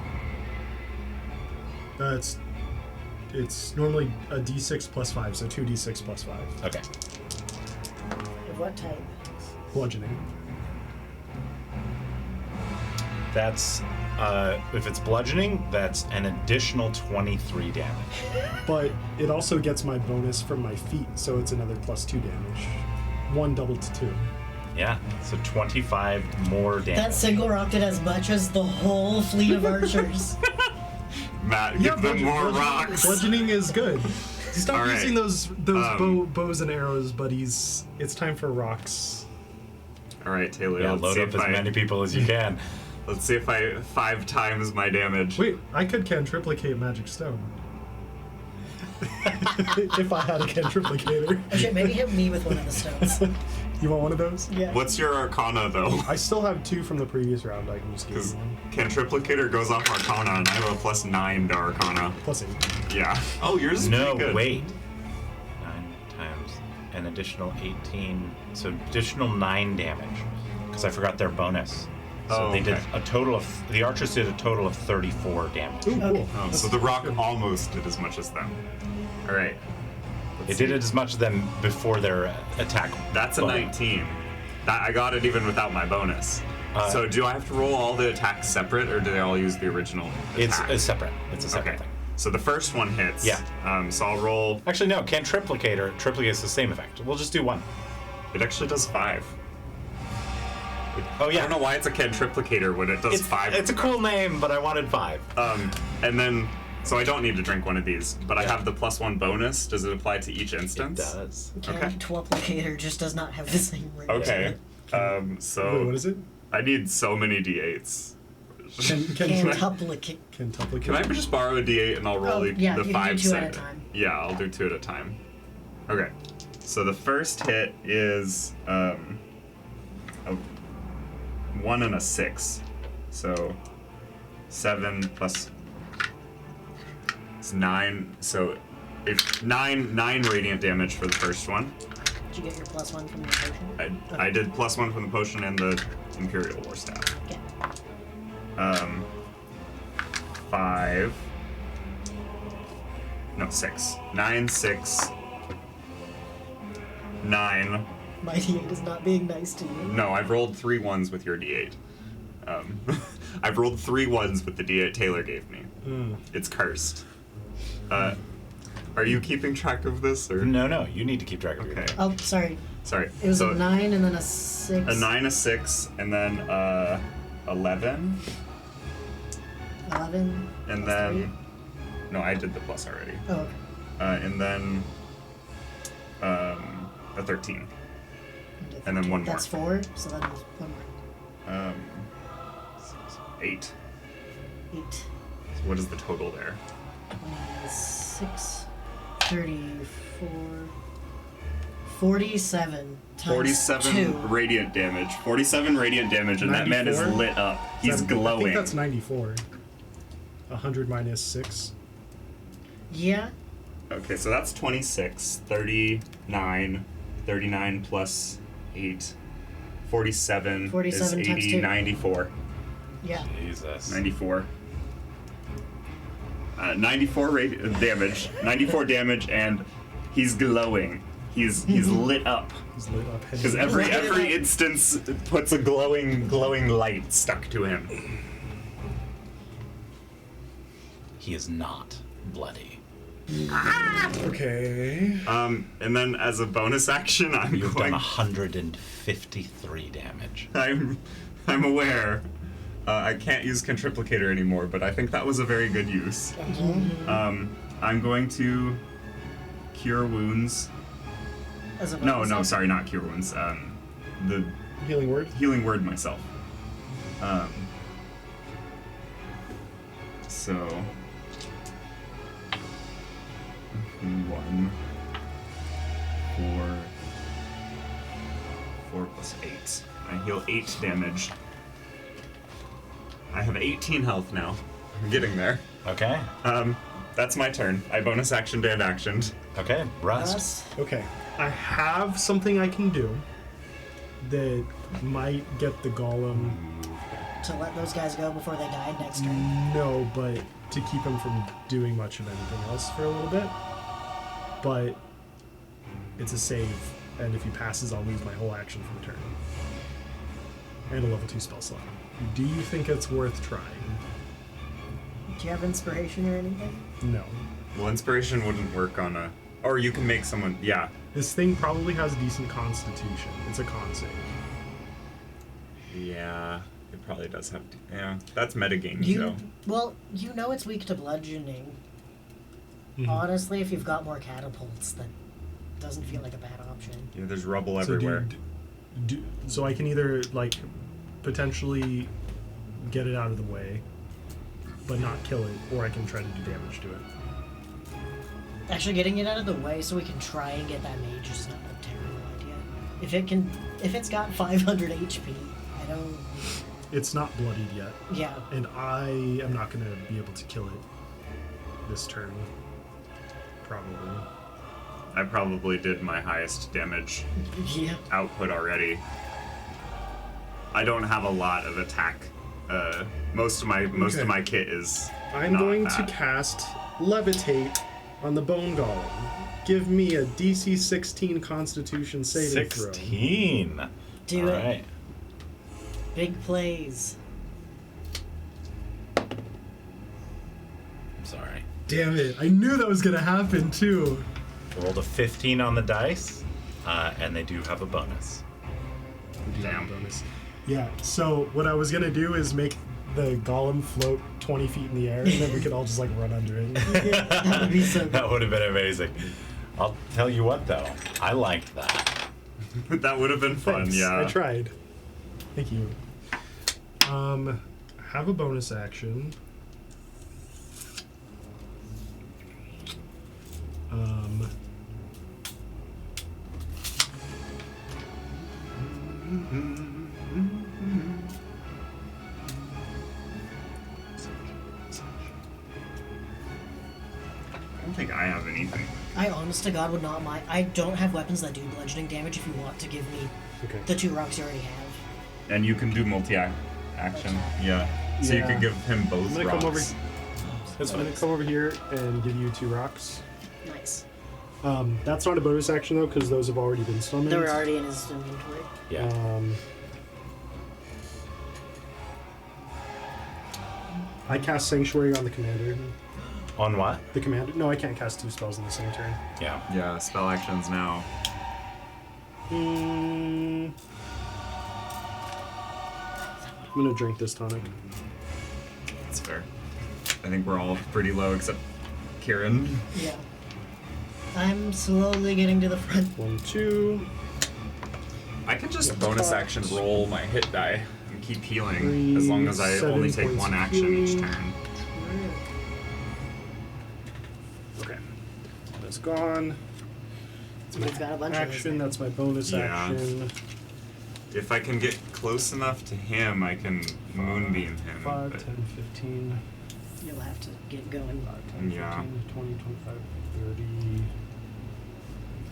It's normally a d6 +5, so 2d6 +5. Okay. Of what type? Bludgeoning. That's, if it's bludgeoning, that's an additional 23 damage. But it also gets my bonus from my feet, so it's another +2 damage. 1 doubled to 2. Yeah, so 25 more damage. That single rock did as much as the whole fleet of archers. Matt, give them more bludgeoning- rocks. Bludgeoning is good. Stop All right. using those bows and arrows, buddies. It's time for rocks. All right, Taylor. Yeah, let's load see up if as I, many people as you can. Let's see if I 5 times my damage. Wait, I could cantriplicate magic stone. If I had a cantriplicator. Oh shit, maybe hit me with one of the stones. You want one of those? Yeah. What's your Arcana though? I still have 2 from the previous round. I can just give Because you one. Cantriplicator goes off Arcana, and I have a +9 to Arcana. +8. Yeah. Oh, yours is No, pretty good. wait. 9 times an additional 18, so additional 9 damage. Because I forgot their bonus. So Oh, they did okay. a total of, the archers did a total of 34 damage. Ooh, cool. Okay. Oh, so the rock almost did as much as them. All right. They did it as much as them before their attack. That's a bonus. 19. That I got it even without my bonus. So do I have to roll all the attacks separate, or do they all use the original attack? It's separate. It's a separate Okay. thing. So the first one hits. Yeah. So I'll roll. Actually, no, cantriplicator triplicates the same effect. We'll just do one. It actually does 5. Oh, I yeah. don't know why it's a Cantriplicator when it does 5. It's a cool name, but I wanted 5. And then, so I don't need to drink one of these, but I Yeah. have the +1 bonus. Does it apply to each It instance? does. Okay. Quadruplicator just does not have the same rate. Okay. Wait, So what is it? I need so many d8s. Quintuplicate. Quintuplicate. Can I just borrow a d8 and I'll roll Oh, yeah, the you can do 5 two at a set? time. Yeah, I'll do 2 at a time. Okay. So the first hit is a 1 and a 6. So 7 plus it's 9. So if 9 radiant damage for the first one. Did you get your +1 from the potion? I did +1 from the potion and the Imperial War Staff. Okay. 5. No, 6. 9, 6. 9. My D8 is not being nice to you. No, I've rolled 3 1s with your d8. I've rolled 3 1s with the d8 Taylor gave me. It's cursed. Are you keeping track of this or? No, you need to keep track of your Okay. Oh, sorry. Sorry. It was so a 9 and then a 6. a 9, a 6, and then 11, 11. and plus then no, I did the plus already. 3. Oh, okay. And then a 13. And then one more. That's 4, so then there's one more. 8. 8. So what is the total there? 26, 34, 47 times 47 2. radiant damage. 47 radiant damage, and that man is 94? lit up. He's I glowing. think that's 94. 100 minus 6. Yeah. Okay, so that's 26, 39, 39 plus 8, 47, 47 is times 80, two. 94. Yeah. Jesus. 94. 94 damage. 94 damage, and he's glowing. He's lit up. He's lit up. Because every instance puts a glowing light stuck to him. He is not bloody. Okay. And then as a bonus action, I'm You've done going. 153 damage. I'm aware. I can't use Contriplicator anymore, but I think that was a very good use. I'm going to cure wounds. As a No, bonus no, action. sorry, not cure wounds. The Healing word. healing word myself. So 1, 4 plus 8. I heal 8 damage. I have 18 health now. I'm getting there. Okay. That's my turn. I bonus action and actioned. Okay. Rust. Us. Okay. I have something I can do that might get the golem. To let those guys go before they die next turn. No, but to keep him from doing much of anything else for a little bit. But it's a save, and if he passes, I'll lose my whole action for the turn. And a level 2 spell slot. Do you think it's worth trying? Do you have inspiration or anything? No. Well, inspiration wouldn't work on a. Or you can make someone. Yeah. This thing probably has decent constitution. It's a con save. Yeah. It probably does have. Yeah. That's metagaming, You though. well, you know it's weak to bludgeoning. Honestly, if you've got more catapults, that doesn't feel like a bad option. Yeah, there's rubble So everywhere. so I can either like potentially get it out of the way, but not kill it, or I can try to do damage to it. Actually, getting it out of the way so we can try and get that mage is not a terrible idea. If it's got 500 HP, I don't. It's not bloodied yet, Yeah. and I am not going to be able to kill it this turn. Probably. I probably did my highest damage Yeah. output already. I don't have a lot of attack. Most of my kit is. I'm not going that. to cast Levitate on the Bone Golem. Give me a DC 16 Constitution saving throw. 16. Do All it. right. Big plays. I'm sorry. Damn it! I knew that was gonna happen too. Rolled a 15 on the dice, and they do have a bonus. We do have a Damn. bonus. Yeah, so what I was gonna do is make the golem float 20 feet in the air, and then we could all just like run under it. That would be so good. That would have been amazing. I'll tell you what, though. I liked that. That would have been fun, Thanks, yeah. I tried. Thank you. Have a bonus action. I don't think I have anything. I honest to God would not mind. I don't have weapons that do bludgeoning damage if you want to give me Okay. the 2 rocks you already have. And you can do multi-action. Yeah. So you Yeah. could give him both I'm gonna rocks. come over. That's I'm gonna come over here and give you 2 rocks. Nice. That's not a bonus action though, because those have already been summoned. They were already in his inventory. Yeah. I cast Sanctuary on the commander. On what? The commander? No, I can't cast 2 spells in the same turn. Yeah. Yeah, spell actions now. I'm gonna drink this tonic. That's fair. I think we're all pretty low except Kieran. Yeah. I'm slowly getting to the front. 1, 2, I can just Yeah. bonus action roll my hit die and keep healing 3, as long as I 7 only take points 1 of action each healing. turn. Okay. That's gone. We've got a bunch of Action, those. that's my bonus Yeah. action. If I can get close enough to him, I can moonbeam him. 5, but 10, 15. You'll have to get going. 5, 10, Yeah. 15, 20, 25, 30.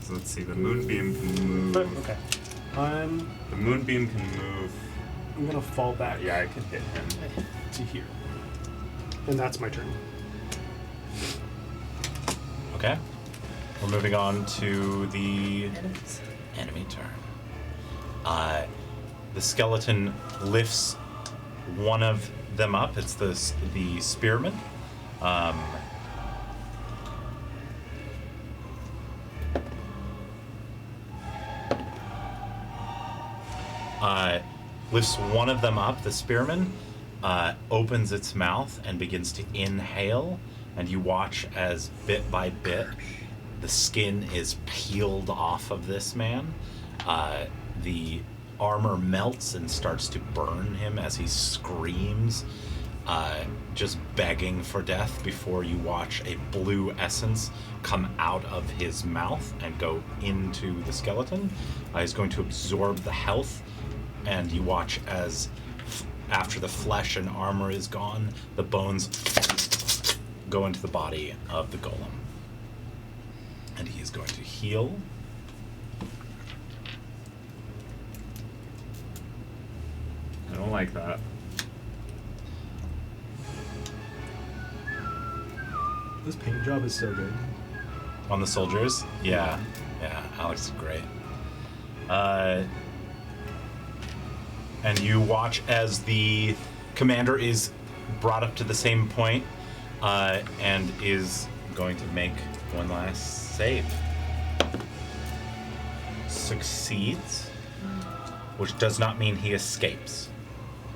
so let's see, the moonbeam can move. But, okay. The moonbeam can move. I'm gonna fall back Yeah, I can hit him. Okay. to here. And that's my turn. Okay. We're moving on to the Enemies. enemy turn. The skeleton lifts one of them up. It's the spearman. Lifts one of them up. The spearman opens its mouth and begins to inhale, and you watch as bit by bit the skin is peeled off of this man. The armor melts and starts to burn him as he screams, just begging for death, before you watch a blue essence come out of his mouth and go into the skeleton. He's going to absorb the health, and you watch as after the flesh and armor is gone, the bones go into the body of the golem. And he is going to heal. I don't like that. This paint job is so good. On the soldiers? Yeah. Yeah, Alex is great. And you watch as the commander is brought up to the same point, and is going to make one last save. Succeeds, which does not mean he escapes,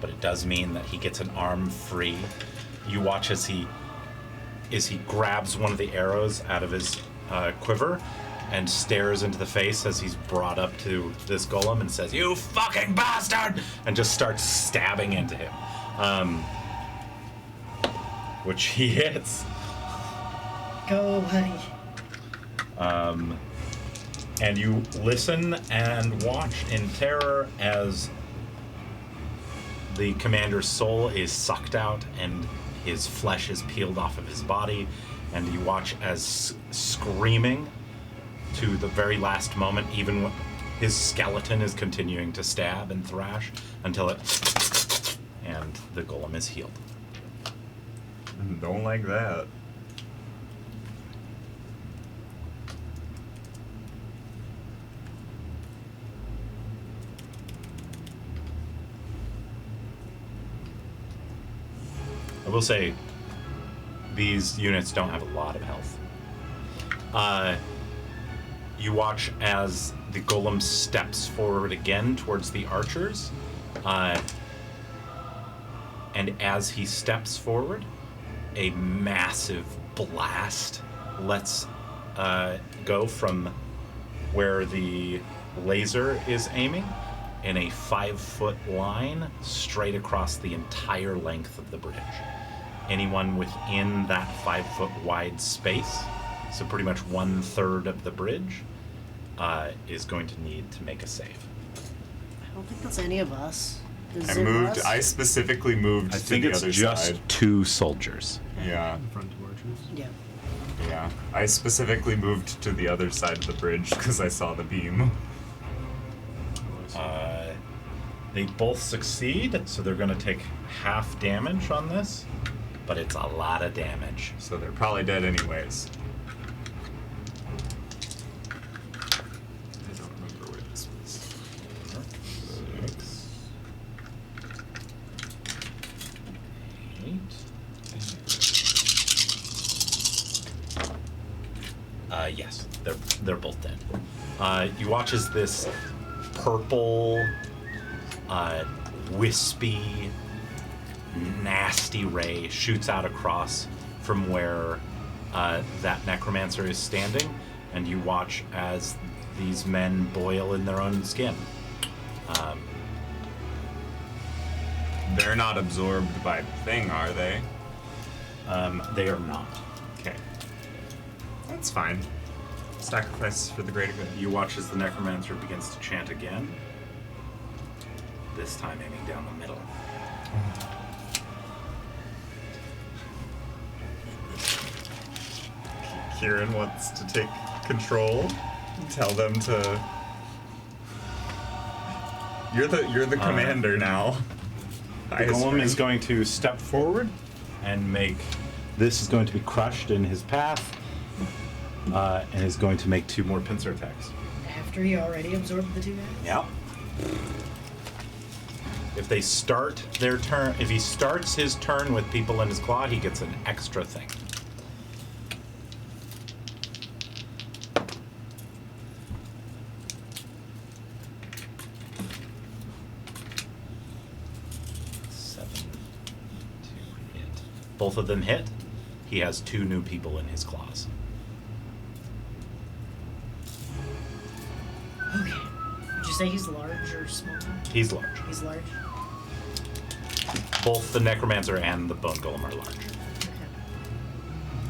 but it does mean that he gets an arm free. You watch as he grabs one of the arrows out of his quiver and stares into the face as he's brought up to this golem and says, "You fucking bastard!" and just starts stabbing into him, which he hits. Go, buddy. And you listen and watch in terror as the commander's soul is sucked out and his flesh is peeled off of his body, and you watch as screaming to the very last moment, even when his skeleton is continuing to stab and thrash until it and the golem is healed. Don't like that. I will say, these units don't have a lot of health. You watch as the golem steps forward again towards the archers, And as he steps forward, a massive blast lets go from where the laser is aiming in a 5-foot line straight across the entire length of the bridge. Anyone within that 5-foot wide space, so pretty much 1/3 of the bridge, is going to need to make a save. I don't think that's any of us. Is I it moved. us? I specifically moved I to think the it's other just side. 2 soldiers. Yeah, In front of archers. Yeah. yeah. I specifically moved to the other side of the bridge because I saw the beam. They both succeed, so they're going to take half damage on this, but it's a lot of damage. So they're probably dead anyways. I don't remember where this was. 8. Yes, they're both dead. You watch as this purple, wispy, nasty ray shoots out across from where that necromancer is standing, and you watch as these men boil in their own skin. They're not absorbed by the thing, are they? They are not. Okay. That's fine. Sacrifice for the greater good. You watch as the necromancer begins to chant again, this time aiming down the middle. Kieran wants to take control. Tell them to. You're the commander now. The golem is going to step forward and make. This is going to be crushed in his path, and is going to make 2 more pincer attacks. After he already absorbed the 2 guys? Yeah. If they start their turn, if he starts his turn with people in his claw, he gets an extra thing. Both of them hit. He has 2 new people in his claws. Okay. Would you say he's large or small? He's large. He's large. Both the necromancer and the bone golem are large. Okay.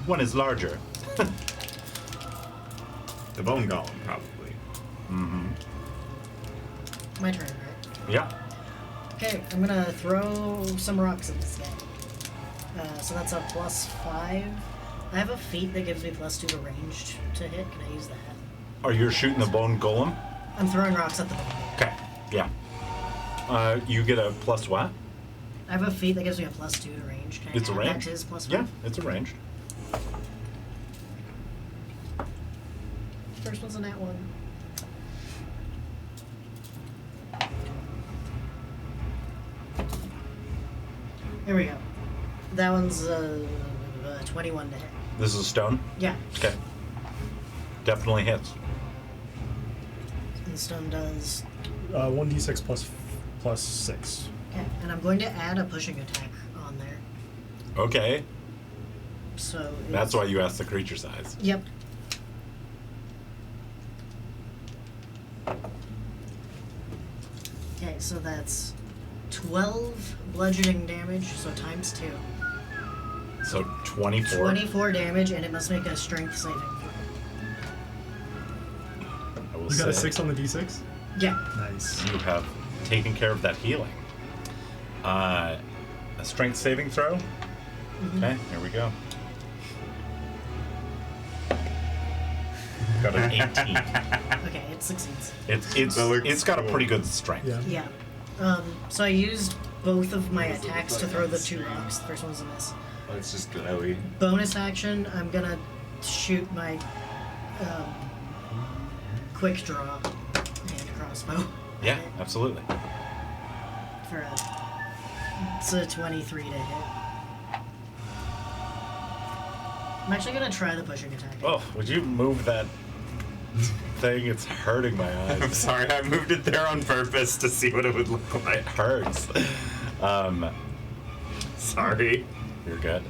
One is larger. The bone golem, probably. My turn, right? Yeah. Okay, I'm gonna throw some rocks at this guy. So that's a +5. I have a feat that gives me +2 to ranged to hit. Can I use that? Are you shooting the bone golem? I'm throwing rocks at the bone golem. Okay. Yeah. You get a plus what? I have a feat that gives me a +2 to range. Can I It's a add range. that to his +5? Yeah, it's a ranged. First one's a nat 1. There we go. That one's 21 to hit. This is a stone. Yeah. Okay. Definitely hits. And stone does. 1d6 plus 6. Okay, and I'm going to add a pushing attack on there. Okay. So That's why you asked the creature size. Yep. Okay, so that's 12 bludgeoning damage, so times 2. So 24. 24 damage, and it must make a strength saving throw. I will You got a say 6 on the d6? Yeah. Nice. You have taken care of that healing. A strength saving throw. Okay, here we go. Got an 18. Okay, it succeeds. That looks It's got a cool. pretty good strength. Yeah. Yeah. So I used both of my attacks to throw the 2 rocks. The first one's a miss. Oh, it's just glowy. Bonus action, I'm gonna shoot my quick draw hand crossbow. Yeah, absolutely. For it's a 23 to hit. I'm actually gonna try the pushing attack. Oh, would you move that thing. It's hurting my eyes. I'm sorry, I moved it there on purpose to see what it would look It like. hurts. Sorry. You're good.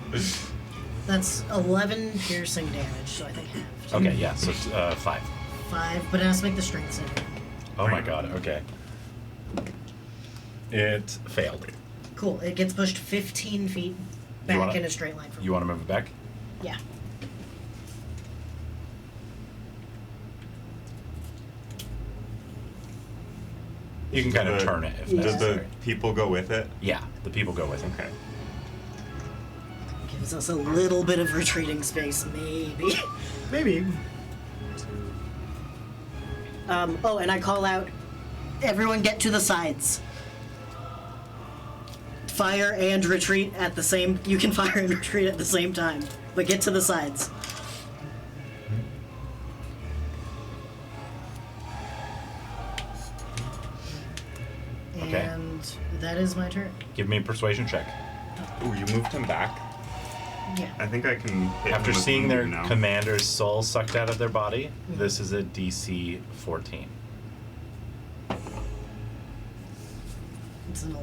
That's 11 piercing damage, so I think half. Okay, yeah, so 5. 5, but it has to make the strength save. Oh my god, okay. It failed. Cool. It gets pushed 15 feet back wanna- in a straight line from You want to move it back? Yeah. You can kind of turn it if Yeah. Did necessary. the people go with it? Yeah, the people go with him. Okay. Gives us a little bit of retreating space, maybe. Maybe. Oh, and I call out, everyone get to the sides. Fire and retreat at the same... You can fire and retreat at the same time, but get to the sides. Okay. And that is my turn. Give me a persuasion check. Ooh, you moved him back? Yeah. I think I can hit After him with seeing their Moonbeam now. commander's soul sucked out of their body, this is a DC 14. It's an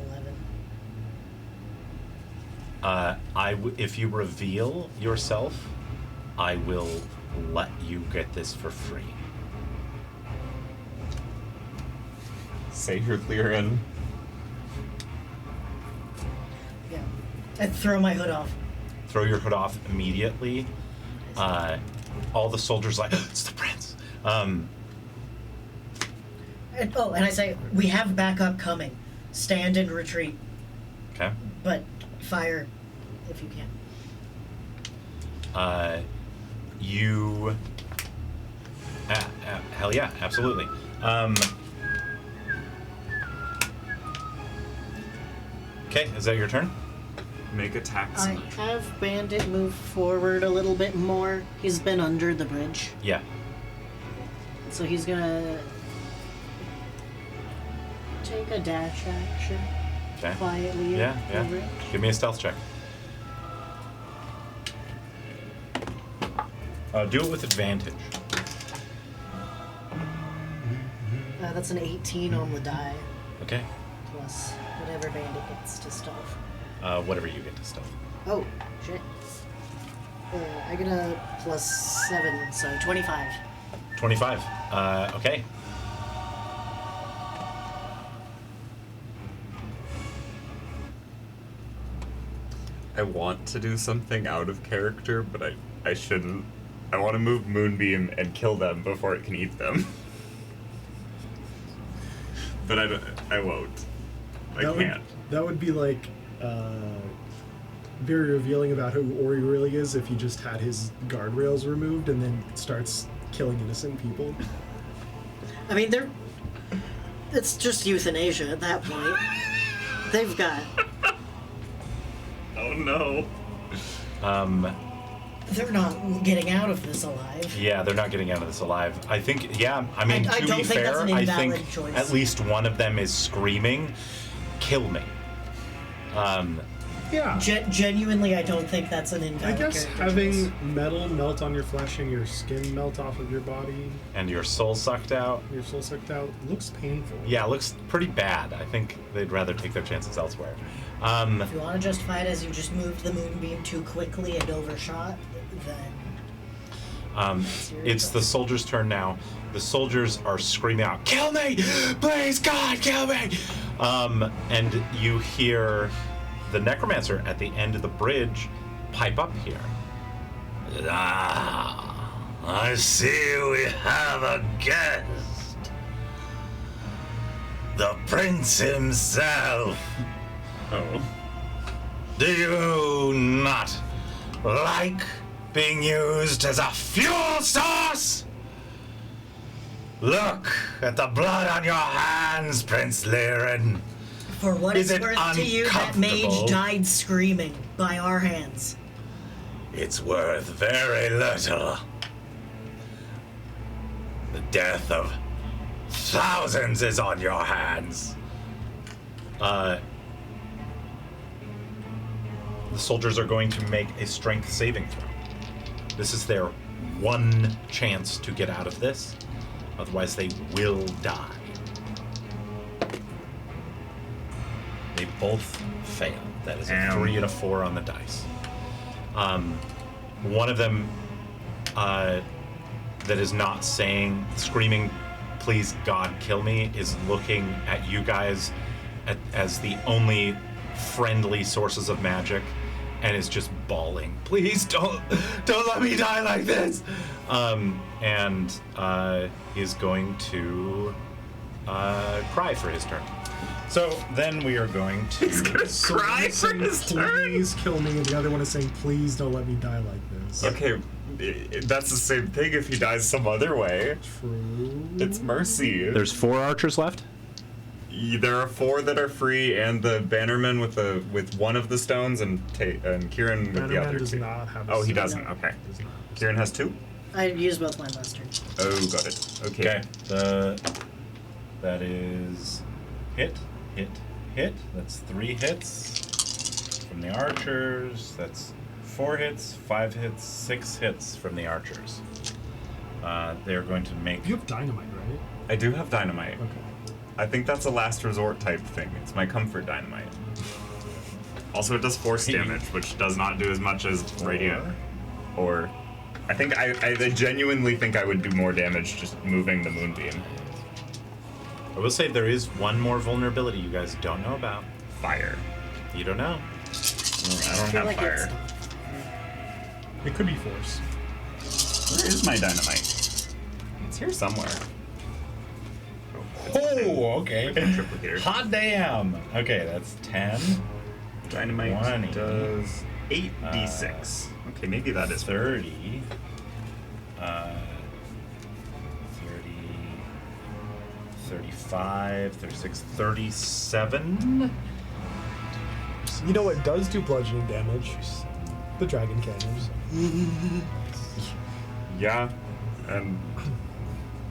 11. If you reveal yourself, I will let you get this for free. Say you're clearing. Yeah. I throw my hood off. Throw your hood off immediately. All the soldiers like, it's the prince. And I say, we have backup coming. Stand and retreat, Okay. but fire if you can. You. Hell yeah, absolutely. Okay, is that your turn? Make attacks. I have Bandit move forward a little bit more. He's been under the bridge, Yeah. so he's gonna take a dash action Okay. quietly. Yeah, over yeah. it. Give me a stealth check. Do it with advantage. That's an 18 on the die, Okay. plus whatever Bandit gets to stealth. Whatever you get to stealth. Oh, shit. I get a plus 7, so 25. 25. Okay. I want to do something out of character, but I shouldn't. I want to move Moonbeam and kill them before it can eat them. But I won't. I can't. That would be like very revealing about who Ori really is if he just had his guardrails removed and then starts killing innocent people. I mean, it's just euthanasia at that point. They've got... Oh no. They're not getting out of this alive. Yeah, they're not getting out of this alive. I think, yeah, I mean, I to don't be think that's fair, an I invalid think choice. at least one of them is screaming, kill me. Yeah. Genuinely, I don't think that's an I invalid guess character having choice. metal melt on your flesh and your skin melt off of your body, And your soul sucked out. your soul sucked out, looks painful. Yeah, it looks pretty bad. I think they'd rather take their chances elsewhere. If you want to justify it as you just moved the moonbeam too quickly and overshot, then... It's the soldiers' turn now. The soldiers are screaming out, "Kill me! Please, God, kill me!" And you hear the necromancer at the end of the bridge pipe up here. Ah, I see we have a guest. The prince himself. Oh. Do you not like being used as a fuel source? Look at the blood on your hands, Prince Liren. For what Is it's it worth to you, that mage uncomfortable? died screaming by our hands. It's worth very little. The death of thousands is on your hands. The soldiers are going to make a strength saving throw. This is their one chance to get out of this. Otherwise, they will die. They both fail. That is a 3 and a 4 on the dice. One of them that is not screaming, please God kill me, is looking at you guys as the only friendly sources of magic, and is just bawling, please don't let me die like this. And is going to cry for his turn. So then we are going to. He's gonna cry for his turn. Please kill me, and the other one is saying, please don't let me die like this. Okay, that's the same thing if he dies some other way. True. It's mercy. There's 4 archers left. There are 4 that are free, and the Bannerman with one of the stones, and Kieran with the Bannerman other does 2. not have. Oh, he stone. doesn't. Okay. Does not. Kieran has 2. I used both mine last turn. Oh, got it. Okay. That is hit. That's 3 hits from the archers. That's 4 hits, 5 hits, 6 hits from the archers. They're going to make. You have dynamite, right? I do have dynamite. Okay. I think that's a last resort type thing. It's my comfort dynamite. Also, it does force damage, which does not do as much as radiant. Or, I think I genuinely think I would do more damage just moving the moonbeam. I will say there is one more vulnerability you guys don't know about. Fire. You don't know. I don't feel have like fire. It could be force. Where is my dynamite? It's here somewhere. Oh, okay. Triple here. Hot damn. Okay, that's 10. Dynamite 20. does 8d6. Okay, maybe that is 30. 35, 36, 37. You know what does do bludgeoning damage? The dragon cannons. Yeah, and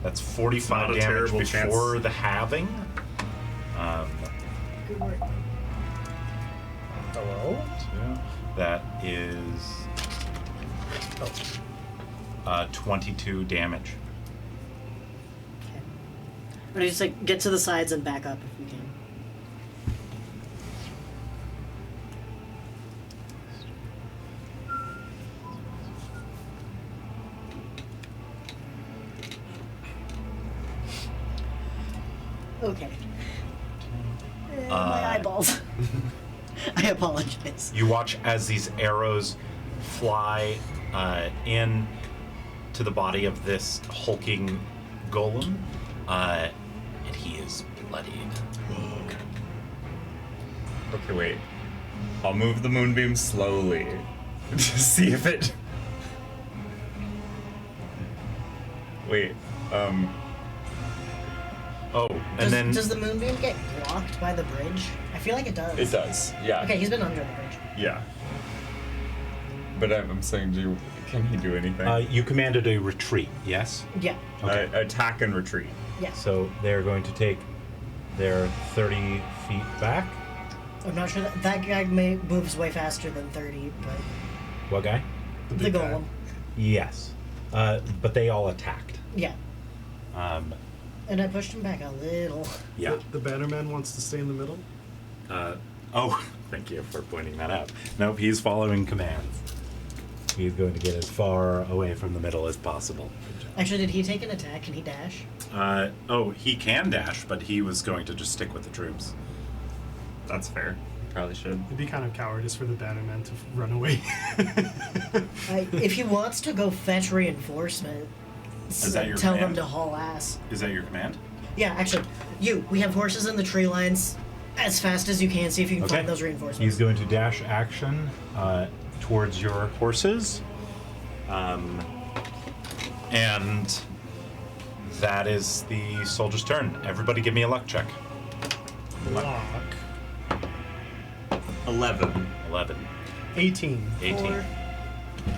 That's It's 45 not a damage terrible chance. before the halving. Good work. Hello? That is 22 damage. Okay. I'm gonna just like get to the sides and back up if we can. Okay. My eyeballs. I apologize. You watch as these arrows fly in to the body of this hulking golem, and he is bloodied. okay, wait. I'll move the moonbeam slowly to see if it. Wait. Oh, and then Does the moonbeam get blocked by the bridge? I feel like it does. It does. Yeah. Okay, he's been under the bridge. Yeah. But I'm saying, can he do anything? you commanded a retreat, yes? Yeah. Okay. Attack and retreat. Yeah. So they're going to take their 30 feet back. I'm not sure that guy moves way faster than 30, but What guy? the big guy. golem. Yes. But they all attacked. Yeah. Um, And I pushed him back a little. yeah. The Bannerman wants to stay in the middle. Oh, thank you for pointing that out. Nope, he's following commands. He's going to get as far away from the middle as possible. Actually, did he take an attack? Can he dash? He can dash, but he was going to just stick with the troops. That's fair. Probably should. It'd be kind of cowardice for the Bannerman to run away. If he wants to go fetch reinforcement, Is that your tell command? them to haul ass. Is that your command? Yeah, actually, we have horses in the tree lines. As fast as you can, see if you can find those reinforcements. He's going to dash action towards your horses. And that is the soldier's turn. Everybody give me a luck check. Block. 11. 11. 18. 18. Four.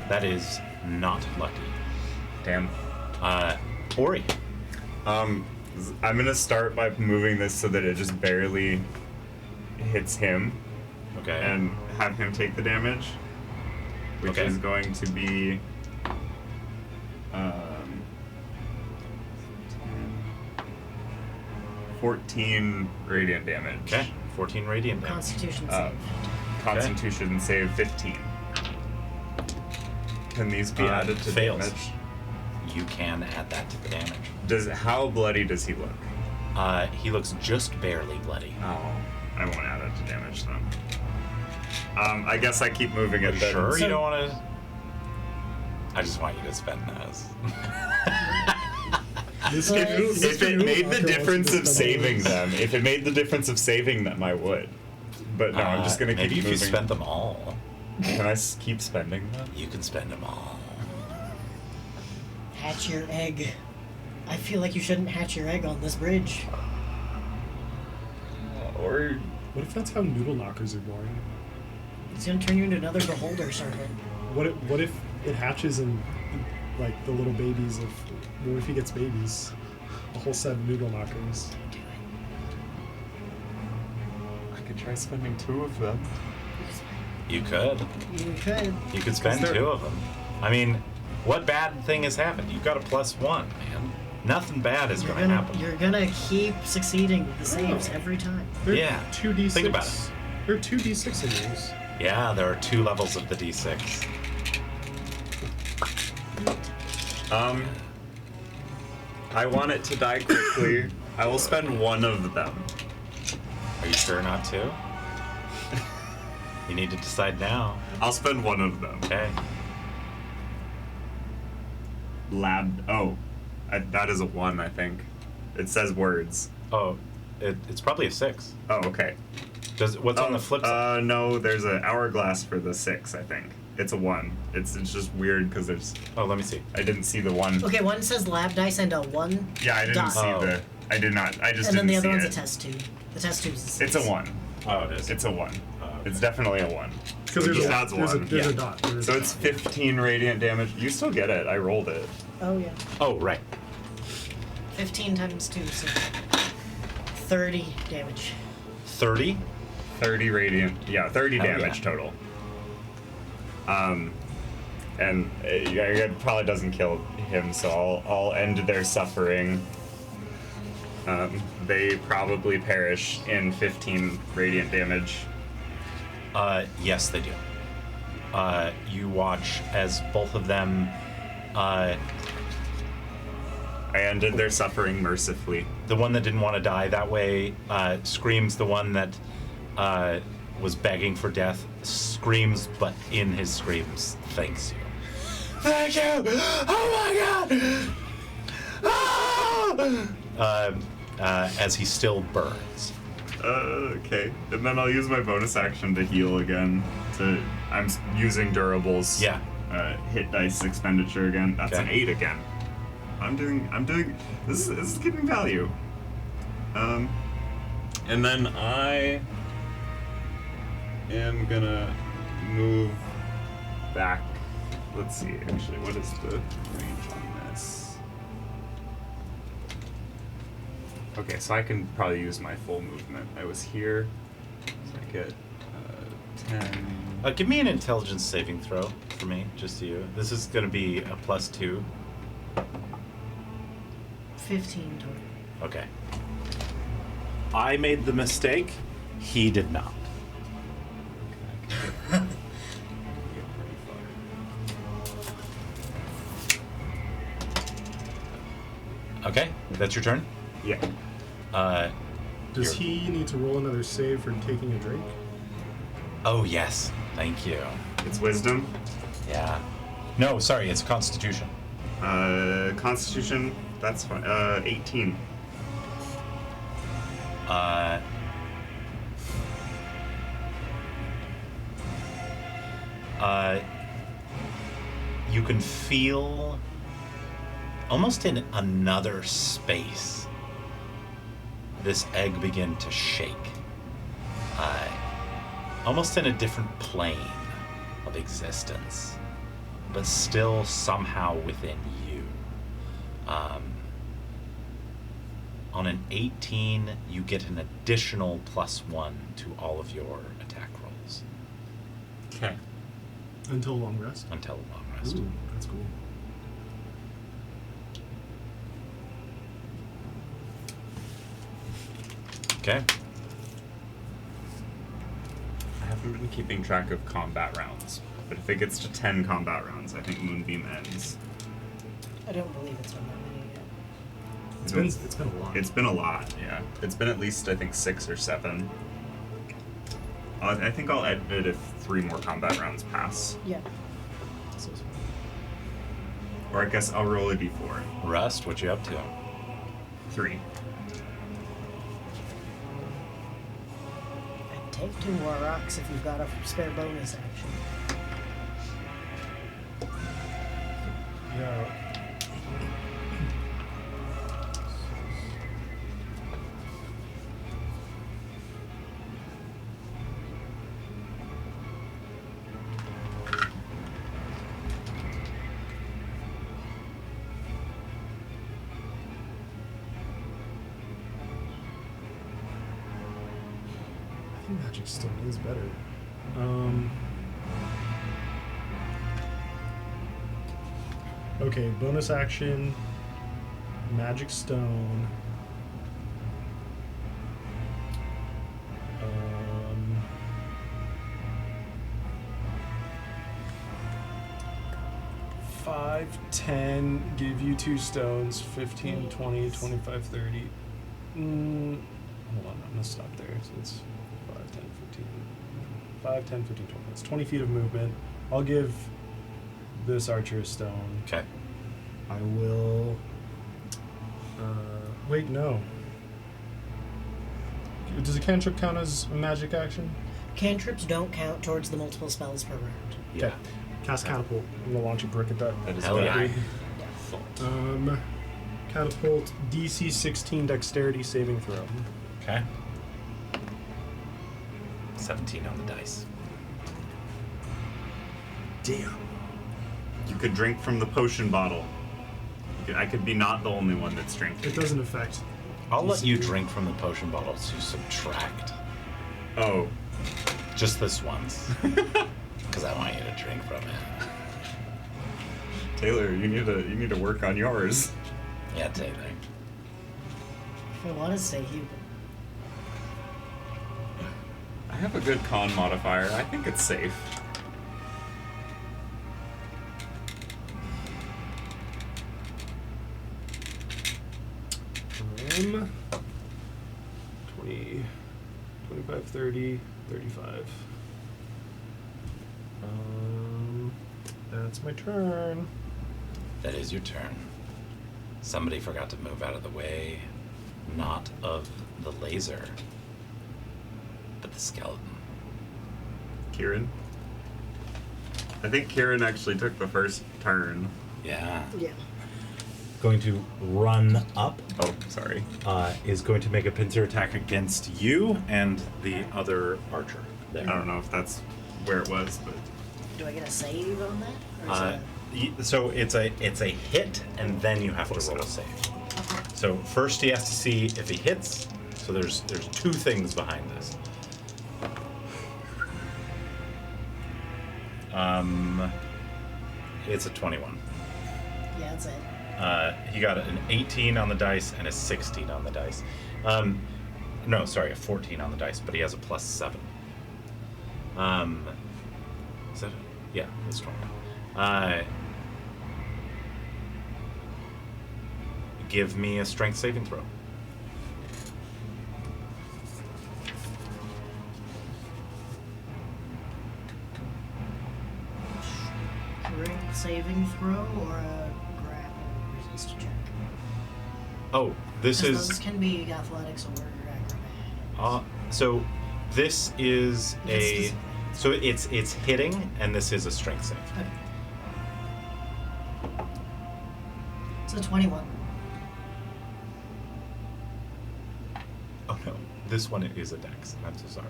That is not lucky. Damn. Ori. I'm gonna start by moving this so that it just barely hits him, Okay. and have him take the damage, which Okay. is going to be 10, 14 radiant damage. Okay, 14 radiant damage. Constitution Uh, save. Constitution save 15. Can these be added to fails. damage? You can add that to the damage. How bloody does he look? He looks just barely bloody. Oh, I won't add it to damage then. I guess I keep moving it. You then. sure So- you don't want to? I just want you to spend those. If it made the difference of saving them, if it made the difference of saving them, I would. But no, I'm just gonna keep maybe if moving. you spent them all, Can I keep spending them? you can spend them all. Hatch your egg. I feel like you shouldn't hatch your egg on this bridge. Or What if that's how noodle knockers are born? It's gonna turn you into another beholder serpent. What if it hatches and like the little babies of what if he gets babies? A whole set of noodle knockers. I could try spending 2 of them. You could. You could. You could spend Is there- 2 of them. I mean, what bad thing has happened? You've got a +1, man. Nothing bad is going to happen. You're gonna keep succeeding with the saves every time. There are Yeah. 2d6. Think about it. There are 2d6 in those. Yeah, there are 2 levels of the D6. I want it to die quickly. I will spend 1 of them. Are you sure not to? You need to decide now. I'll spend 1 of them. Okay. That is a 1, I think. It says words. Oh, it's probably a 6. Oh, okay. What's on the flip side? No, there's an hourglass for the 6, I think. It's a 1. It's just weird because there's. Oh, let me see. I didn't see the 1. Okay, one says lab dice and a 1. Yeah, I didn't dot. see Oh. I did not. I just And then didn't the other see one's it. a test tube. The test tube's a 6. It's a 1. Oh, it is. It's a 1. okay. It's definitely a 1. Because So it there's, just a, adds there's, a, 1. there's Yeah. a dot. There's So a it's dot. 15 radiant damage. You still get it. I rolled it. Oh, yeah. Oh, right. 15 times 2, so 30 damage. 30? 30 radiant. Yeah, 30 Hell damage yeah. total. And it probably doesn't kill him, so I'll end their suffering. They probably perish in 15 radiant damage. Yes, they do. You watch as both of them, I ended their suffering mercifully. the one that didn't want to die that way, screams. The one that was begging for death screams, but in his screams, thanks you. Thank you! Oh my god! As he still burns. Okay. And then I'll use my bonus action to heal again. I'm using durables. Yeah. Hit dice expenditure again. That's Okay. an 8 again. I'm doing. This is giving value. And then I am gonna move back. Let's see. Actually, what is the range on this? Okay, so I can probably use my full movement. I was here, so I get 10. Give me an intelligence saving throw for me, just you. This is going to be a +2. 15 total. Okay. I made the mistake. He did not. Okay, that's your turn. Yeah. Does You're- he need to roll another save for taking a drink? Oh yes, thank you. It's wisdom. Yeah. No, sorry, it's Constitution. Constitution. That's fine. 18. You can feel almost in another space this egg begin to shake. Almost in a different plane of existence, but still somehow within you. On an 18, you get an additional +1 to all of your attack rolls Okay. Until long rest? until long rest. Ooh, that's cool. Okay. I haven't been keeping track of combat rounds, but if it gets to 10 combat rounds, I think Moonbeam ends. I don't believe it's been that many yet. It's been a lot. It's been a lot, yeah. It's been at least, I think, 6 or 7. I think I'll edit it if 3 more combat rounds pass. Yeah. Or I guess I'll roll a d4. Rust, what you up to? 3. I'd take 2 more rocks if you've got a spare bonus action. Yeah. I think Magic Stone is better. Okay, bonus action, Magic Stone. 5, 10, give you 2 stones, 15, 20, 25, 30. Hold on, I'm gonna stop there. So it's 5, 10, 15. 5, 10, 15, 20. It's 20 feet of movement. I'll give this archer a stone. Okay. I will. Wait, no. Does a cantrip count as a magic action? Cantrips don't count towards the multiple spells per round. Okay. Cast catapult. I'm gonna launch a brick at that. That is Hell good. yeah. Catapult DC 16 dexterity saving throw. Okay. 17 on the dice. Damn. You could drink from the potion bottle. I could be not the only one that's It drinking. doesn't affect. I'll let you drink from the potion bottle to subtract. Oh. Just this once. Because I want you to drink from it. Taylor, you need to work on yours. Yeah, Taylor. If I want to stay human. I have a good con modifier. I think it's safe. 20, 25, 30, 35. That's my turn. That is your turn. Somebody forgot to move out of the way. Not of the laser, but the skeleton. Kieran? I think Kieran actually took the first turn. Yeah. Yeah. Going to run up. Oh, sorry. Is going to make a pincer attack against you and the other archer. I There. don't know if that's where it was, but Do I get a save on that? Or is So it's a hit, and then you have to roll a save. So first he has to see if he hits. So there's 2 things behind this. It's a 21. yeah, that's it. He got an 18 on the dice and a 16 on the dice. No, sorry, a 14 on the dice, but he has a +7. Is that it? Yeah, that's 21. Give me a strength saving throw. Strength saving throw or a grapple resist check? Oh, this 'Cause is those can be athletics or acrobatics. so this is If it's a so it's hitting, and this is a strength save. Okay. So 21. Oh no, this one is a dex. I'm so sorry.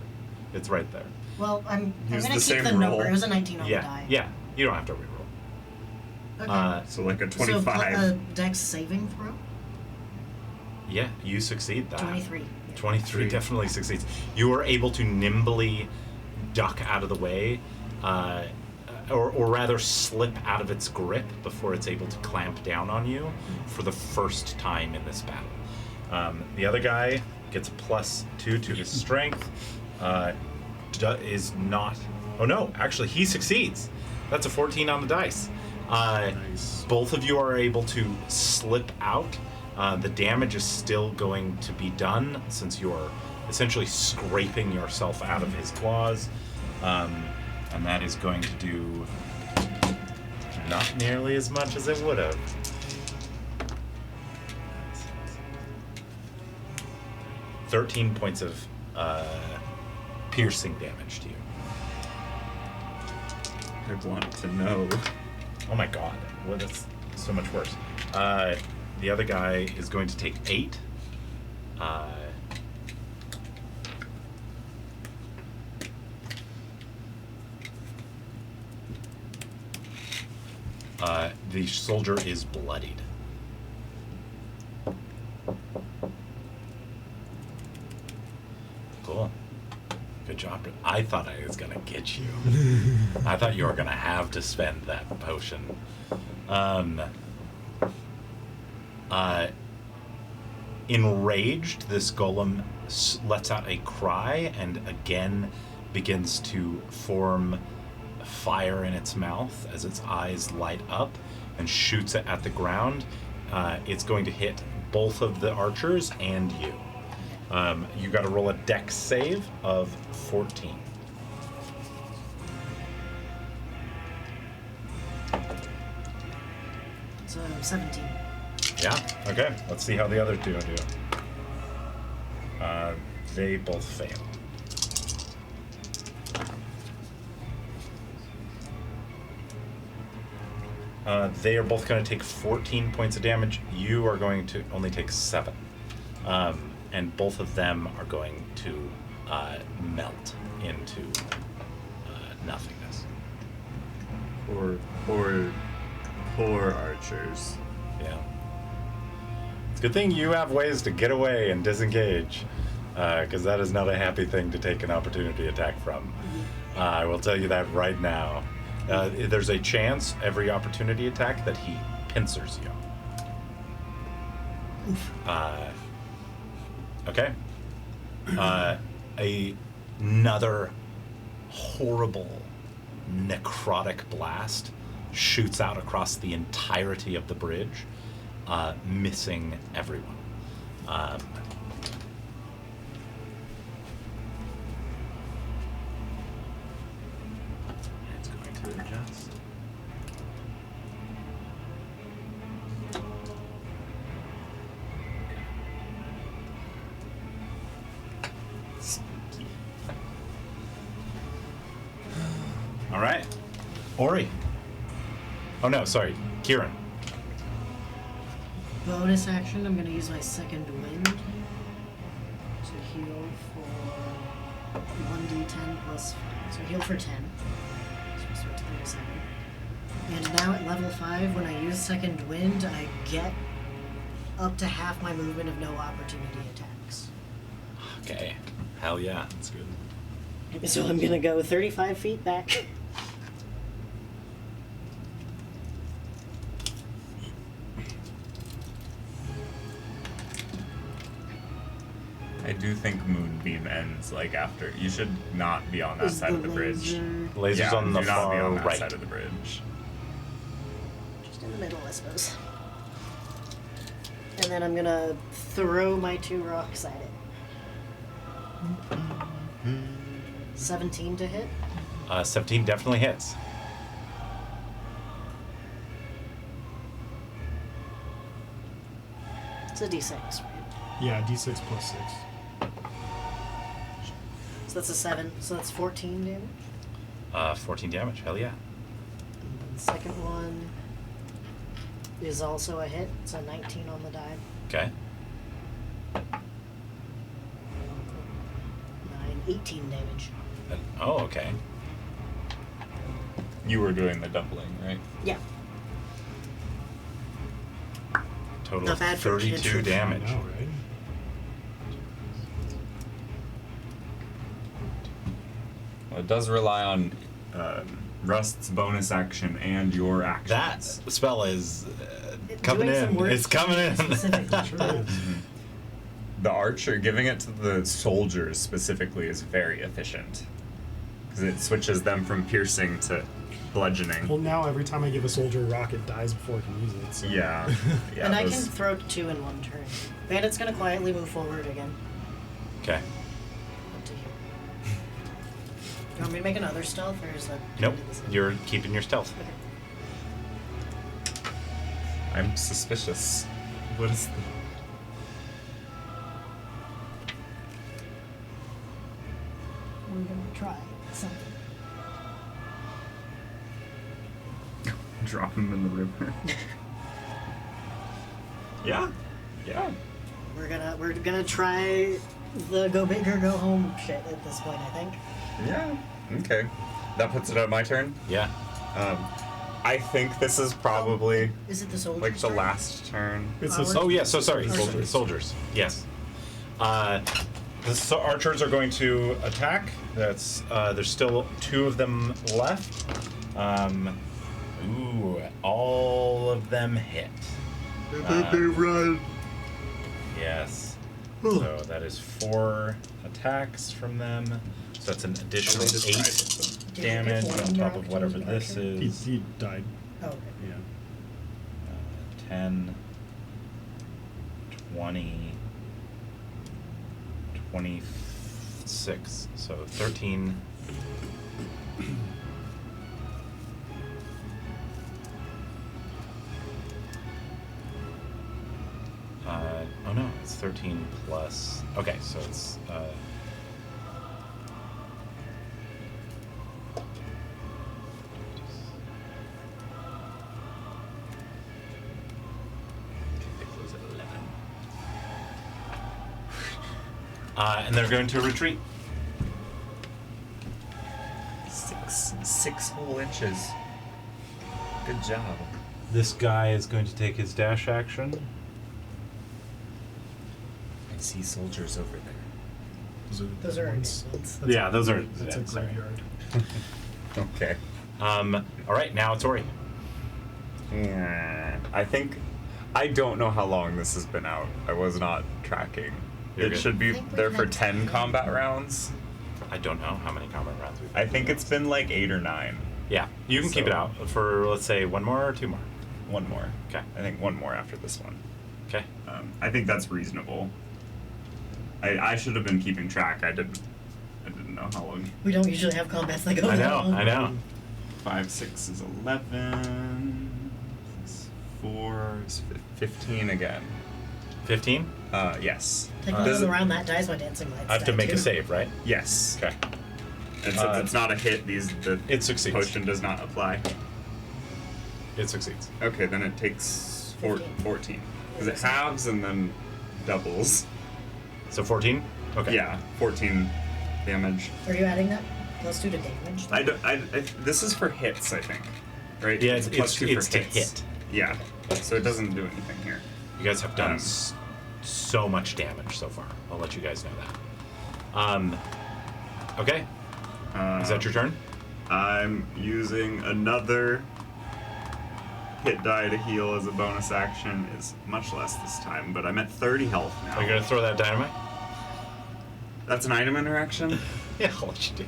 It's right there. Well, I'm Use gonna the keep same the roll. number. It was a 19 on the Yeah, die. yeah. You don't have to reroll. Okay. so like a So 25. dex saving throw? Yeah, you succeed that. 23. 23 definitely succeeds. You are able to nimbly duck out of the way, or rather slip out of its grip before it's able to clamp down on you for the first time in this battle. The other guy gets a +2 to his strength. Is not. Oh no, actually he succeeds. That's a 14 on the dice. Nice. Both of you are able to slip out. The damage is still going to be done since you are essentially scraping yourself out of his claws. And that is going to do not nearly as much as it would have. 13 points of piercing damage to you. I want to know. Oh my god. Well, that's so much worse. The other guy is going to take 8. The soldier is bloodied. Cool. Good job. I thought I was gonna get you. I thought you were gonna have to spend that potion. Enraged, this golem lets out a cry and again begins to form fire in its mouth as its eyes light up and shoots it at the ground. It's going to hit both of the archers and you. You got to roll a dex save of 14. So 17. Yeah? Okay. Let's see how the other two do. They both fail. They are both going to take 14 points of damage. You are going to only take 7. And both of them are going to melt into nothingness. Poor archers. Yeah. It's a good thing you have ways to get away and disengage, because that is not a happy thing to take an opportunity attack from. I will tell you that right now. There's a chance every opportunity attack that he pincers you. Okay. Another horrible necrotic blast shoots out across the entirety of the bridge, missing everyone. It's going to adjust. All right. Ori. Oh no, sorry. Kieran. Bonus action, I'm going to use my second wind to heal for 1d10 plus 5. So heal for 10. So we'll start to 37. And now at level 5, when I use second wind, I get up to half my movement of no opportunity attacks. Okay. Hell yeah. That's good. So I'm going to go 35 feet back. I do think Moonbeam ends like after. You should not be on that Is side of the bridge. Laser's Yeah, on the do not be far on that right. side of the bridge. Just in the middle, I suppose. And then I'm going to throw my 2 rocks at it. 17 to hit. 17 definitely hits. It's a d6, right? Yeah, d6 plus 6. So that's a 7. So that's 14 damage. 14 damage. Hell yeah. And the second one is also a hit. It's a 19 on the die. Okay. 18 damage. Oh, okay. You were doing the doubling, right? Yeah. Total Not of bad for a kid. 32 damage. I know, right? Well, it does rely on Rust's bonus action and your That actions. spell is It- coming doing some in. work It's coming in. specifically. Sure is. the archer, giving it to the soldiers specifically is very efficient. Because it switches them from piercing to bludgeoning. Well, now every time I give a soldier a rock, it dies before it can use it. So. Yeah. Yeah. And I can those- throw 2 in one turn. Bandit's gonna quietly move forward again. Okay. Up to here. You want me to make another stealth, or is that? Nope. You're keeping your stealth. Okay. I'm suspicious. What is the... We're gonna try something. Drop him in the river. Yeah. Yeah. We're gonna try the go big or go home shit at this point, I think. Yeah. Okay. That puts it at my turn. Yeah. I think this is probably Is it the soldier? like the last turn. It's Oh, a we're- Oh yeah. So sorry. Soldiers. Soldiers. Yes. The archers are going to attack. That's there's still 2 of them left. Ooh, all of them hit. Run. Yes. So that is 4 attacks from them. So that's an additional 8 Did you pick damage one on top of rock whatever to the this archer? is. he died. Oh, okay. Yeah. 10, 20, 26. So 13. Oh no, it's 13 plus. Okay, so it's. They close at 11. And they're going to retreat. 6 whole inches. Good job. This guy is going to take his dash action. I see soldiers over there. Those are ones. ones. Yeah, those are. That's a sorry. graveyard. Okay. All right, now it's Ori. Yeah. I don't know how long this has been out. I was not tracking. You're it good. should be I think there we've for had 10 10. combat rounds. I don't know how many combat rounds we've. I think it's been like 8 or 9. Yeah, you can keep it So- out for let's say 1 more or 2 more. One more. Okay. I think one more after this one. Okay. I think that's reasonable. I should have been keeping track. I didn't know how long. We don't usually have combats that go I that know. long. I know. 5, 6 is 11. 4 is 15 again. 15. Yes. Technically, Does it- around that dies my dancing lights. I have to die make too. a save, right? Yes. Okay. And since it's not a hit, the It succeeds. potion does not apply. It succeeds. Okay, then it takes 15. 14. Because it halves and then doubles. So 14. Okay. Yeah, 14 damage. Are you adding that? Plus 2 to damage? This is for hits, I think. Right? Yeah, It's it's plus 2 for to hits. hit. Yeah. So it doesn't do anything here. You guys have done Um, so much damage so far. I'll let you guys know that. Okay. Is that your turn? I'm using another hit die to heal as a bonus action. Is much less this time, but I'm at 30 health now. Are you gonna throw that dynamite? That's an item interaction? Yeah, I'll let you do.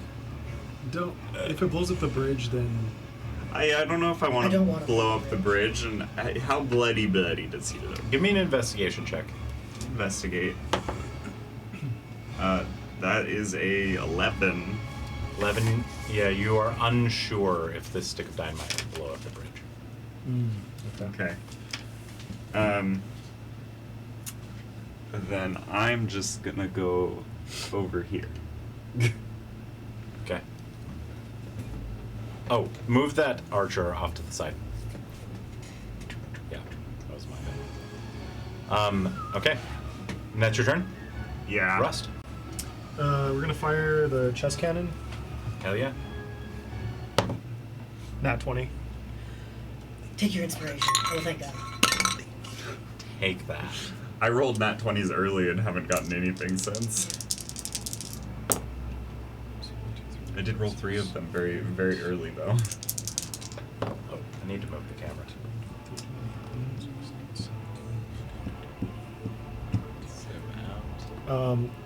Don't. If it blows up the bridge, then I don't know if I want I to don't wanna blow up the bridge. And how bloody does he look? Give me an investigation check. Investigate. That is a 11. 11. Yeah, you are unsure if this stick of dynamite will blow up the bridge. Okay. Then I'm just gonna go over here. Okay. Oh, move that archer off to the side. Yeah, that was my bad. Okay. And that's your turn? Yeah. Rust? we're gonna fire the chest cannon. Hell yeah. Nat 20. Take your inspiration. Oh, thank God. Take that. I rolled nat 20s early and haven't gotten anything since. I did roll 3 of them very, very early though. Oh, I need to move the camera. Zoom out.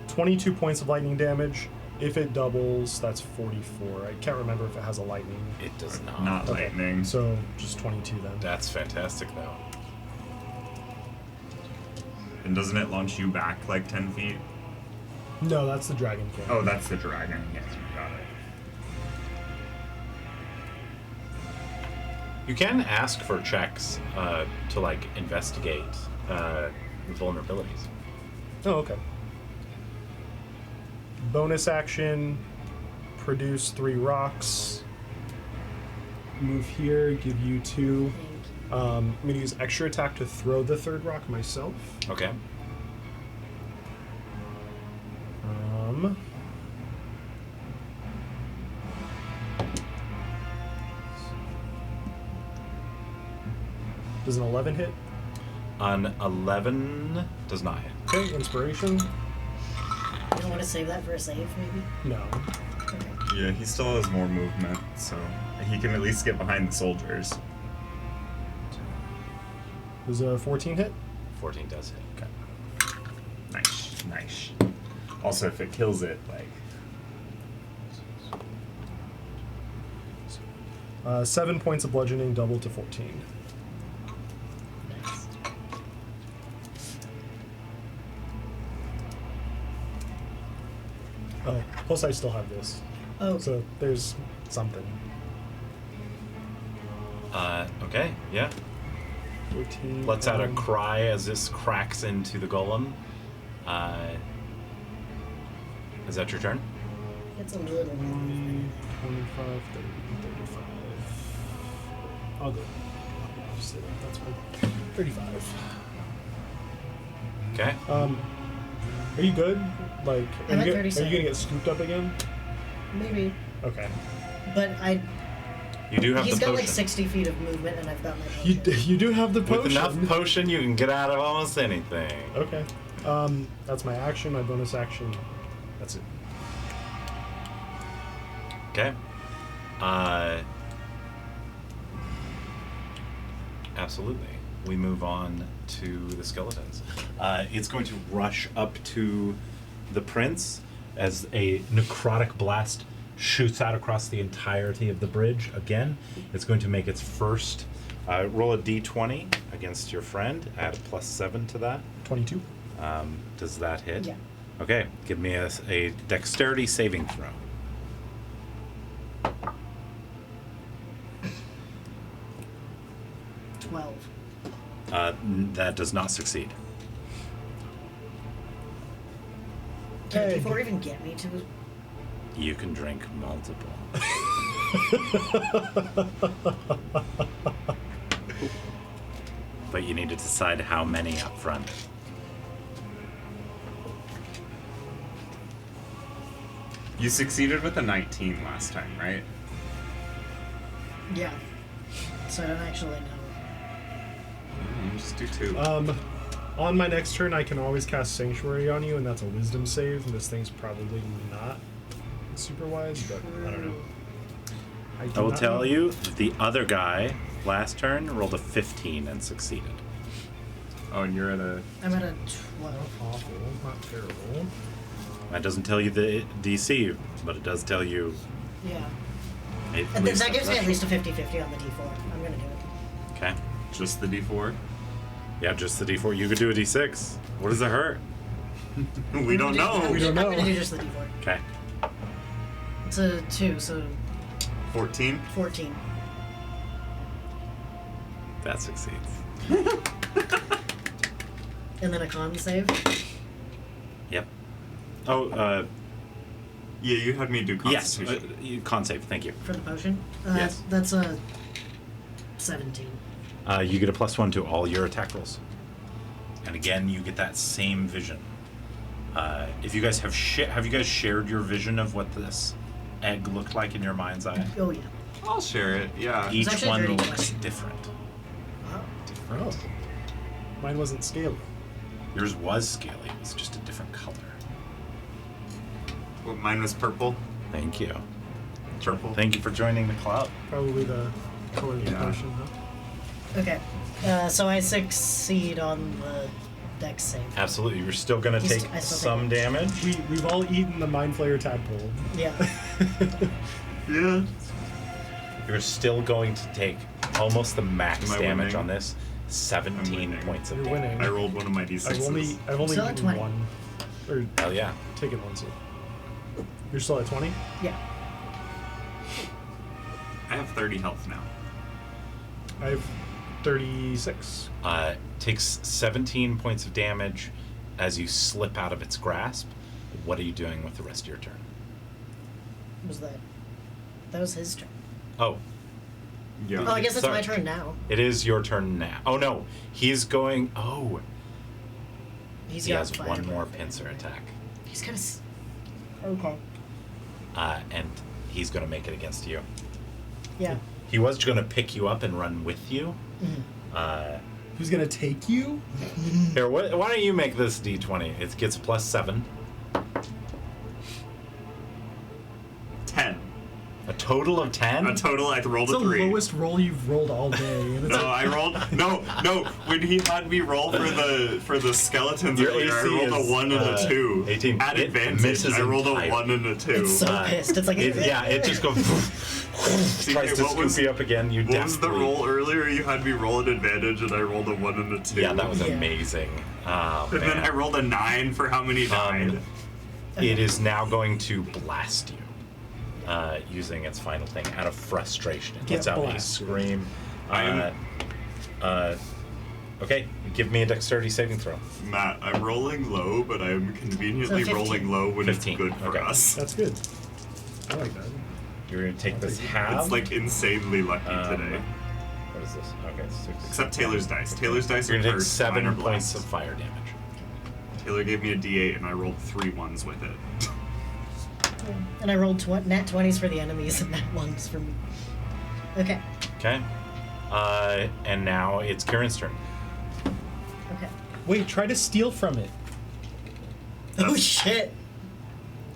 22 points of lightning damage. If it doubles, that's 44. I can't remember if it has a lightning. It does not. Not Okay, lightning. So just 22 then. That's fantastic, though. And doesn't it launch you back like 10 feet? No, that's the dragon cannon. Oh, that's the dragon. Yes, you got it. You can ask for checks to like investigate vulnerabilities. Oh, okay. Bonus action, produce 3 rocks. Move here, give you 2. I'm going to use extra attack to throw the 3rd rock myself. Okay. Does an 11 hit? An 11 does not hit. Okay, inspiration. You don't want to save that for a save, maybe? No. Okay. Yeah, he still has more movement, so he can at least get behind the soldiers. Does a 14 hit? 14 does hit. Okay. Nice. Also, if it kills it, like... 7 points of bludgeoning, double to 14. Nice. Oh, plus I still have this. Oh, So there's something. Okay, yeah. 14. Lets out a cry as this cracks into the golem. Is that your turn? it's a little 20, 25, 30, 35. I'll go. Opposite. That's fine. 35. Okay. Are you good? Like, I'm at are you 37. gonna get scooped up again? maybe. Okay. But You do have he's the got potion. like 60 feet of movement, and I've got my You, potion. you do have the potion. With enough potion, you can get out of almost anything. Okay. That's my action, my bonus action. That's it. Okay. Absolutely. We move on to the skeletons. It's going to rush up to the prince as a necrotic blast shoots out across the entirety of the bridge. Again, it's going to make its first roll a d20 against your friend. Add a +7 to that. 22. Does that hit? Yeah. Okay. Give me a dexterity saving throw. 12. That does not succeed. Can Hey. D4 even get me to? You can drink multiple. But you need to decide how many up front. You succeeded with a 19 last time, right? Yeah. So I don't actually know. You just do 2. On my next turn, I can always cast Sanctuary on you, and that's a Wisdom save. And this thing's probably not super wise, but I don't know. I will do not tell know. you, the other guy last turn rolled a 15 and succeeded. Oh, and you're at a... I'm at a Not 12. awful, not terrible. That doesn't tell you the DC, but it does tell you. Yeah. At And least that the gives me at threshold. least a 50-50 on the D4. I'm gonna do it. Okay. Just the D4? Yeah, just the D4. You could do a D6. What does it hurt? We don't know. We don't I'm know. gonna do just the D4. Okay. It's a 2, so 14? 14. That succeeds. And then a con save. Yep. Oh, Yeah, you had me do yes. Constitution. Con save. Thank you. For the potion? Yes. That's a 17. You get a +1 to all your attack rolls. And again, you get that same vision. If you guys have you guys shared your vision of what this egg looked like in your mind's eye? Oh, yeah. I'll share it, yeah. Each actually one very looks good. different. Wow. Oh. Mine wasn't scaly. Yours was scaly. It was just a different color. Well, mine was purple. Thank you. Purple. Thank you for joining the club. Probably the color of the Yeah. potion, huh? Okay. So I succeed on the dex save. Absolutely. You're still going to He's- take I still some take damage. We've all eaten the Mind Flayer tadpole. Yeah. Yeah. You're still going to take almost the max Am I damage winning? on this. 17 winning. points of You're damage. winning. I rolled one of my d6s. I've only Still at eaten 20. one, or Hell yeah. taken one. So you're still at 20. Yeah. I have 30 health now. I have 36. Takes 17 points of damage as you slip out of its grasp. What are you doing with the rest of your turn? What was that? That was his turn. Oh, Yeah. Oh, I guess it's Sorry. my turn now. it is your turn now. Oh no, he's going. Oh, He's he got has fire one more breath pincer anyway. attack, He's got Okay. and he's going to make it against you. Yeah. He was going to pick you up and run with you. Who's gonna take you? Here, why don't you make this d20? It gets +7. 10. A total of 10? A total, I rolled It's a the 3. lowest roll you've rolled all day, and it's No, I rolled no. When he had me roll for the skeletons Your earlier, I AC rolled is, a 1 and a 2. 18. At It advantage, misses I rolled a entirely. 1 and a 2. It's so pissed. It's like it just goes. Tries to what scoop was- you up again. You What was the definitely- roll earlier? You had me roll at advantage, and I rolled a 1 and a 2. Yeah, that was Yeah. amazing. Oh, And then man. I rolled a 9 for how many died. It is now going to blast you, using its final thing out of frustration. It gets Get out a blasted. scream. I'm- Okay, give me a dexterity saving throw. Matt, I'm rolling low, but I'm conveniently So 15. rolling low when 15, it's good for okay. us. that's good. I like that. You're going to take this take it. half. It's like insanely lucky today. What is this? Okay, 6. Except Taylor's dice. Taylor's dice You're are going to take cursed, 7 mine are points blessed. of fire damage. Taylor gave me a d8 and I rolled 3 1s with it. And I rolled nat 20s for the enemies and nat 1s for me. Okay. Okay. And now it's Kieran's turn. Okay. Wait, try to steal from it. Oh shit.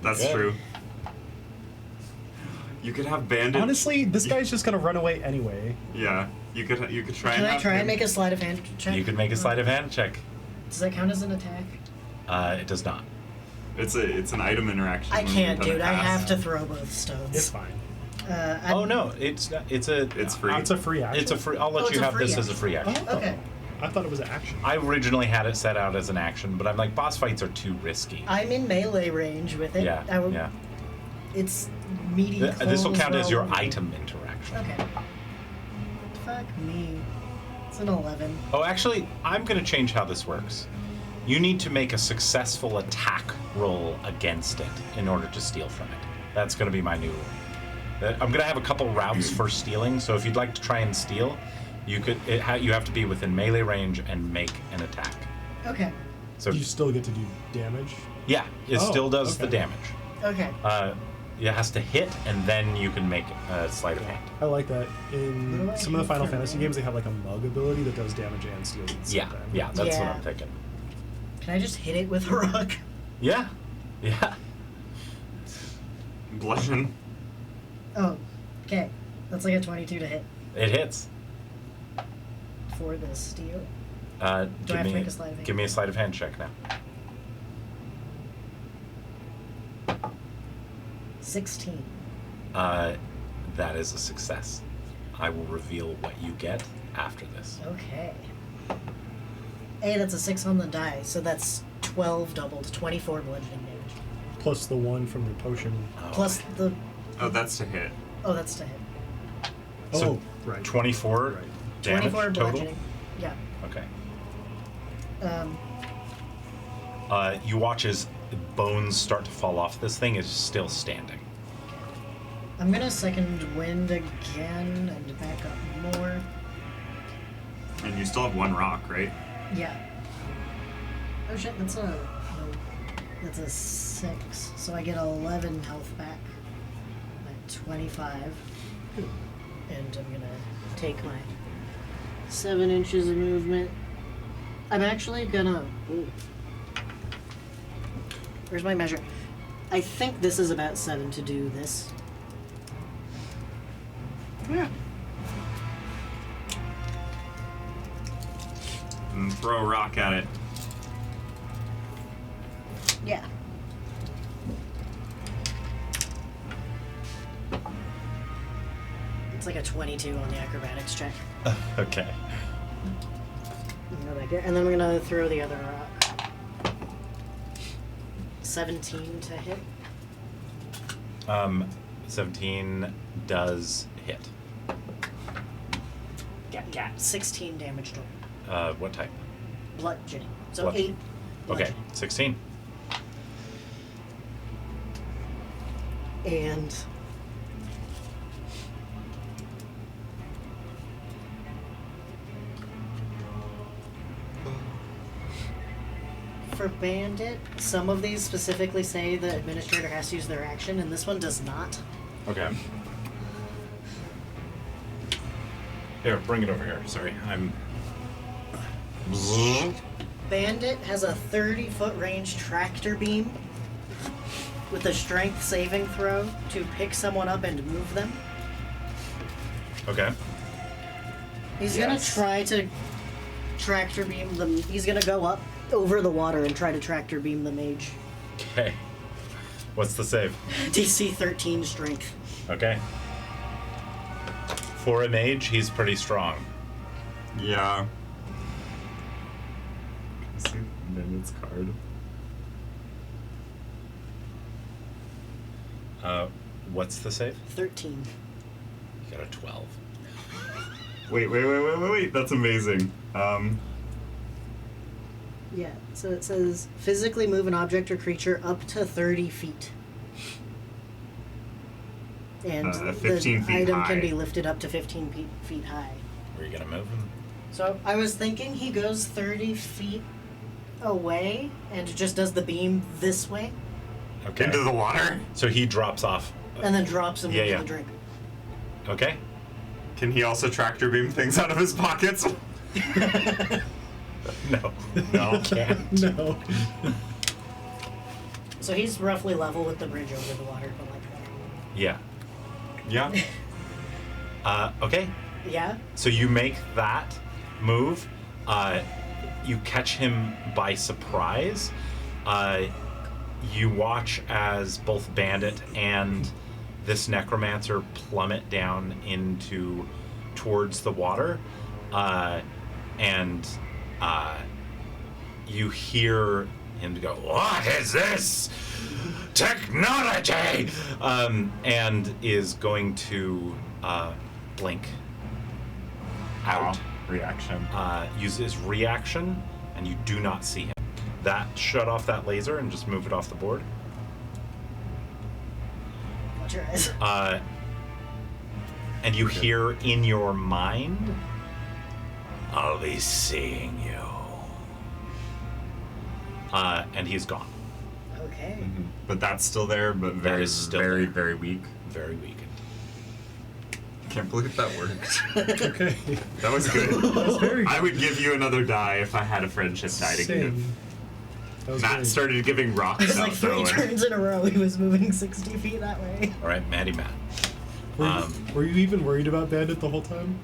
That's Good. true. You could have bandit. Honestly, this guy's just gonna run away anyway. Yeah, you could try Can and I have try and him- make a sleight of hand check? You can make a sleight of hand check. Does that count as an attack? It does not. It's an item interaction. I when can't, we've done dude. a I pass. have to throw both stones. It's fine. Oh no, it's a. It's free. It's a free action. It's a free. I'll let Oh, it's you a have free this as a action. free action. Oh, Okay. I thought it was an action. I originally had it set out as an action, but I'm like, boss fights are too risky. I'm in melee range with it. Yeah, I will, yeah. It's meaty. This will count as your cold. item interaction. Okay. Fuck me. It's an 11. Oh, actually, I'm going to change how this works. You need to make a successful attack roll against it in order to steal from it. That's going to be my new. I'm going to have a couple routes for stealing. So if you'd like to try and steal, you could. You have to be within melee range and make an attack. Okay. So You still get to do damage. yeah, it Oh, still does the okay. damage. Okay. It has to hit, and then you can make a sleight of hand. I like that. What do In I some of the hit Final for Fantasy damage? games, they have like a mug ability that does damage and steals. At the same Yeah, time. yeah, that's what Yeah. I'm thinking. Can I just hit it with a rock? Yeah, yeah. Bludgeon. Oh. Okay. That's like a 22 to hit It hits. for the steal. Give Do I have to me, make a sleight of hand? give me a sleight of hand check now. 16. That is a success. I will reveal what you get after this. Okay. Hey, that's a 6 on the die, so that's 12 doubled, 24 bludgeoning damage. Plus the one from the potion. Oh. Plus the. Oh, that's to hit. Oh, that's to hit. So, oh, right. 24 Right. damage 24 total. bludgeoning. Yeah. Okay. Um, You watch as bones start to fall off. This thing is still standing. I'm gonna second wind again and back up more. And you still have 1 rock, right? Yeah. Oh shit, that's a. No. That's a 6. So I get 11 health back at 25. And I'm gonna take my 7 inches of movement. I'm actually gonna. Ooh. Where's my measure? I think this is about 7 to do this. Yeah. And throw a rock at it. Yeah. It's like a 22 on the acrobatics check. Okay. Go back there, and then we're gonna throw the other rock. 17 to hit. 17 does hit. Yeah, 16 damage total. What type? Bludgeoning. So Bludgeoning. 8. Okay, bludgeoning. 16. And for Bandit, some of these specifically say the administrator has to use their action, and this one does not. Okay. Here, bring it over here. Sorry, I'm. Bandit has a 30-foot range tractor beam with a strength saving throw to pick someone up and move them. Okay. He's gonna Yes. try to tractor beam them. He's gonna go up over the water and try to tractor beam the mage. Okay. What's the save? DC 13 strength. Okay. For a mage, he's pretty strong. Yeah. Can I see Bandit's card? What's the save? 13. You got a 12. Wait. That's amazing. Yeah, so it says physically move an object or creature up to 30 feet. And 15 the feet item high. can be lifted up to 15 feet high. Where are you gonna move him? So I was thinking he goes 30 feet away and just does the beam this way Okay. Into the water? So he drops off. and then drops him into Yeah. the drink. Okay. Can he also tractor beam things out of his pockets? No. No. He can't. No. So he's roughly level with the bridge over the water, but like Yeah. Yeah. Okay. yeah. So you make that move. You catch him by surprise. You watch as both Bandit and this necromancer plummet down towards the water, and you hear him go, "What is this technology?" And is going to blink out. Reaction. Use his reaction, and you do not see him. That shut off that laser and just move it off the board. Watch your eyes. And you hear in your mind, "I'll be seeing you." And he's gone. Okay. But that's still there, but very, is still very, there. very weak. Very weakened. Can't believe that worked. Okay. That was good. That was very I would give you another die if I had a friendship die to give. Same. That was Matt very- started giving rocks It's out like 3 throwing. turns in a row he was moving 60 feet that way. All right, Maddie Matt. Were you even worried about Bandit the whole time?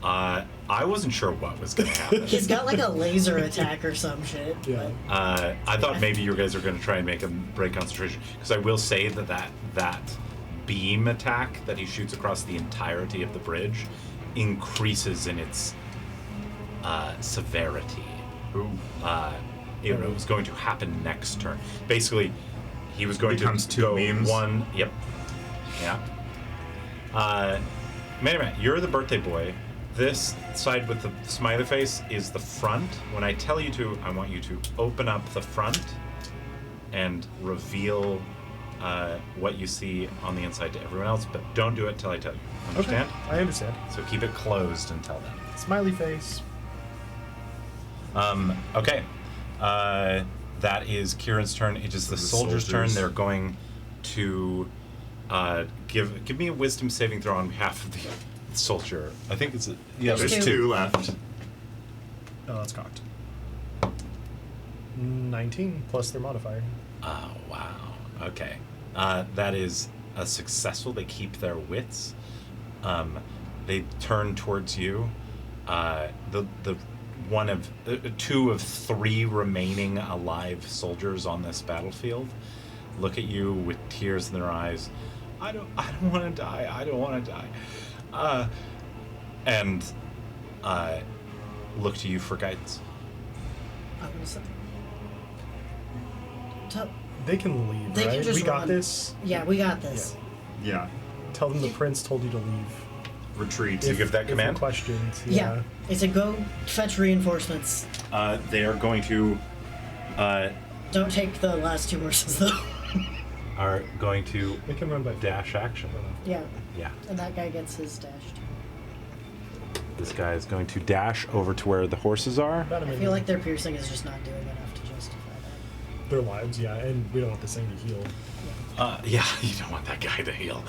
I wasn't sure what was going to happen. He's got like a laser attack or some shit. Yeah. I thought maybe you guys were going to try and make him break concentration, because I will say that beam attack that he shoots across the entirety of the bridge increases in its severity. Ooh. It was going to happen next turn. Basically, he was going Becomes to two go beams? one. Yep. Yeah. Matt, you're the birthday boy. This side with the smiley face is the front. When I tell you to, I want you to open up the front and reveal what you see on the inside to everyone else, but don't do it till I tell you. Understand? Okay. I understand. So keep it closed until then. Smiley face. Okay. That is Kieran's turn. It is the soldiers' turn. soldiers. They're going to give me a wisdom saving throw on behalf of the soldier. I think it's There's two. 2 left. Oh, that's cocked. 19 plus their modifier. Oh wow. Okay. That is a successful. They keep their wits. They turn towards you. The two of three remaining alive soldiers on this battlefield look at you with tears in their eyes. I don't want to die. I don't want to die. And look to you for guidance. I was They can leave, They right? can just We got run. this. Yeah, we got this. Yeah. Tell them the prince told you to leave. Retreat. You give that If command? questions. Yeah. It's a go fetch reinforcements. They are going to Don't take the last two horses though. are going to They can run by dash action. Yeah. Yeah. And that guy gets his dash too. This guy is going to dash over to where the horses are. About a I minute. feel like their piercing is just not doing enough to justify that. Their lives, yeah, and we don't want this thing to heal. Yeah, you don't want that guy to heal.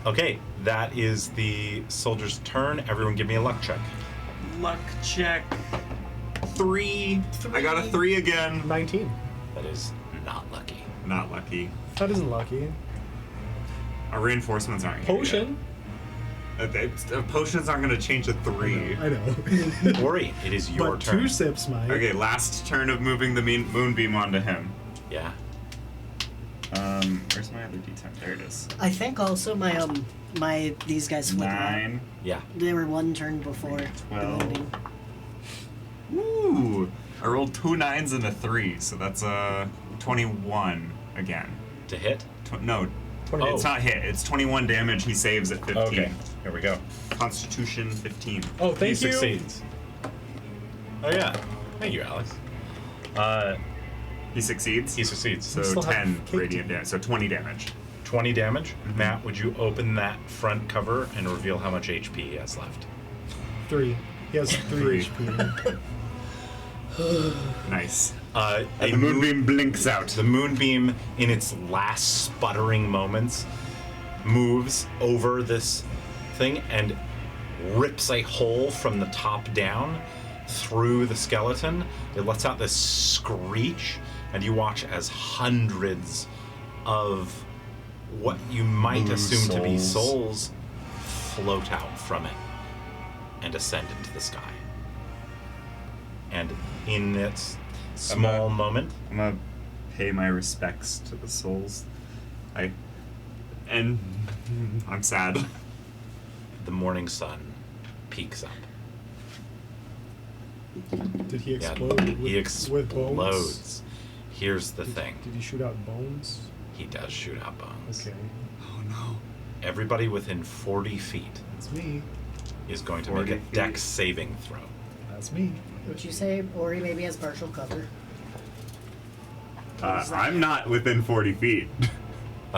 Okay, that is the soldier's turn. Everyone give me a luck check. Luck check. 3. I got a 3 again. 19. That is not lucky. Not lucky. That isn't lucky. Our reinforcements aren't here Potion. yet. Potions aren't going to change a 3. I know. Ori, it is your but turn. 2 sips might. Okay, last turn of moving the moonbeam onto him. Yeah. Where's my other D10? There it is. I think also my these guys flip out. 9. Yeah. They were one turn before the 12. moving. Ooh! I rolled 2 9s and a 3, so that's 21 again. To hit? No, 20. Oh. it's not hit. It's 21 damage. He saves at 15. Okay. Here we go. Constitution 15. Oh, He thank you. succeeds. Oh yeah. Thank you, Alex. He succeeds. He succeeds. So still have 10 cake radiant damage. So 20 damage. 20 damage. Matt, would you open that front cover and reveal how much HP he has left? 3. He has 3 HP. Nice. A And the moonbeam blinks out. The moonbeam, in its last sputtering moments, moves over this thing and rips a hole from the top down through the skeleton. It lets out this screech, and you watch as hundreds of what you might Blue assume to be souls. souls float out from it and ascend into the sky. And in this small moment, I'm gonna pay my respects to the souls. And I'm sad. the morning sun peeks up. Did he Yeah, explode he with bones? explodes. Here's the thing. Did he shoot out bones? He does shoot out bones. Okay. Oh no. Everybody within 40 feet That's me. is going to make 40 a feet. dex saving throw. That's me. Would you say Ori maybe has partial cover? I'm not within 40 feet.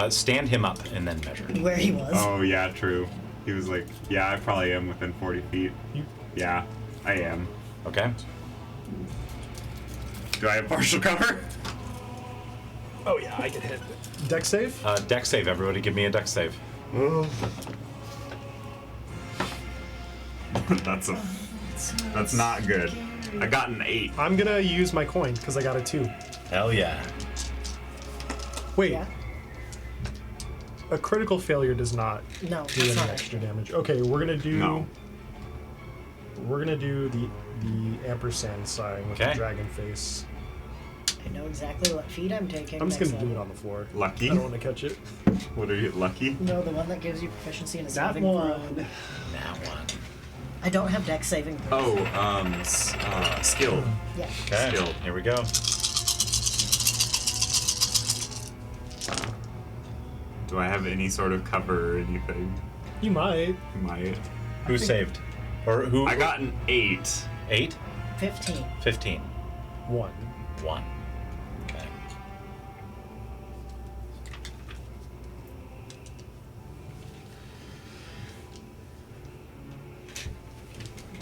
Stand him up and then measure. Where he was. Oh yeah, true. He was like, yeah, I probably am within 40 feet. You, Yeah, I am. Okay? Do I have partial cover? oh yeah, I get hit. Deck save? Dex save. Everybody give me a dex save. That's not good. I got an 8. I'm gonna use my coin because I got a 2. Hell yeah. Wait, Yeah. a critical failure does not No, do it's any not extra damage. Okay, we're gonna do. No. We're gonna do the ampersand sign with Okay. the dragon face. I know exactly what feat I'm taking. I'm just next gonna do it level. on the floor. Lucky? I don't want to catch it. What are you, lucky? No, the one that gives you proficiency in a That saving one. throw. That one. I don't have dex saving throws. Oh, skill. Yeah. Okay. Skill. Here we go. Do I have any sort of cover or anything? You might. Might. Who saved? Or who? I got an 8. 8? 15. 15. 1. 1. Okay.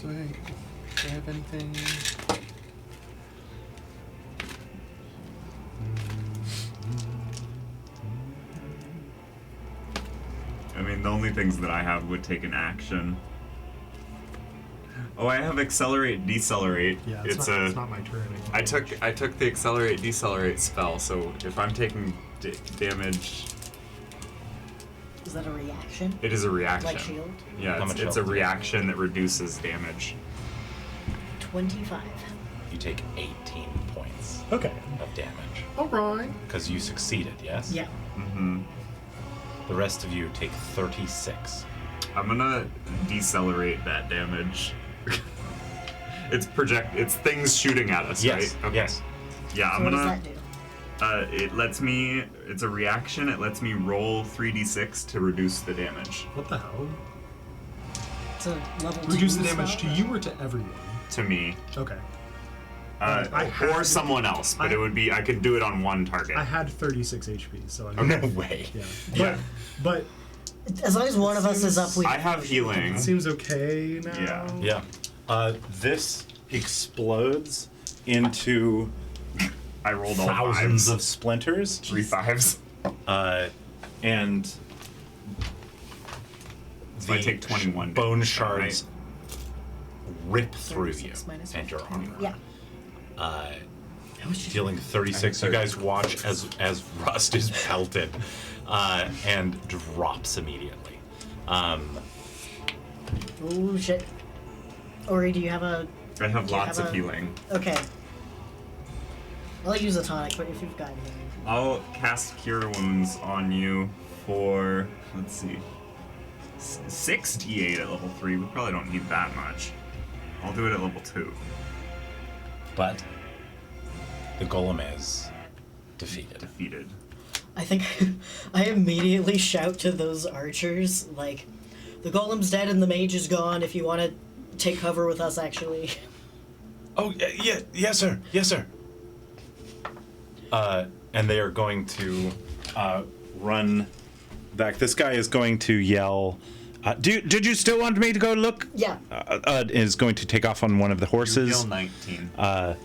Do I have anything? I mean, the only things that I have would take an action. Oh, I have accelerate, decelerate. Yeah, it's it's not my turn anymore. I took the accelerate, decelerate spell, so if I'm taking damage, Is that a reaction? it is a reaction. Like shield? Yeah, How it's much a health do you have? reaction that reduces damage. 25. You take 18 points Okay. of damage. All right. Because you succeeded, yes? Yeah. Mm-hmm. The rest of you take 36. I'm gonna decelerate that damage. It's things shooting at us, Yes. right? Okay. Yes. Yeah, So I'm what does gonna. that do? It lets me. It's a reaction. It lets me roll 3d6 to reduce the damage What the hell? It's a level Reduce 2 the damage spell? to you or to everyone? to me, Okay. or had- someone else. But it would be. I could do it on one target. I had 36 HP, so I Oh, no way. Yeah. Yeah. But As long as one of us is up, we I have healing. it seems okay now. Yeah. Yeah. This explodes into I rolled all thousands fives. of splinters. 3 5s. And So I take 21 bone damage, shards rip through you 36 minus and your armor. Yeah. Dealing 36. You guys watch as Rust is pelted and drops immediately. Oh shit. Ori, do you have a... I have do you lots have of a- healing. Okay. I'll use a tonic, but if you've got any... I'll cast Cure Wounds on you for, let's see, 6 d8 at level 3. We probably don't need that much. I'll do it at level 2. But the golem is defeated. Defeated. I think I immediately shout to those archers, like, the golem's dead and the mage is gone. If you want to take cover with us, actually. Oh, yeah, yes, sir. Yes, sir. And they are going to run back. This guy is going to yell, did you still want me to go look? Yeah. Is going to take off on one of the horses. Heal 19.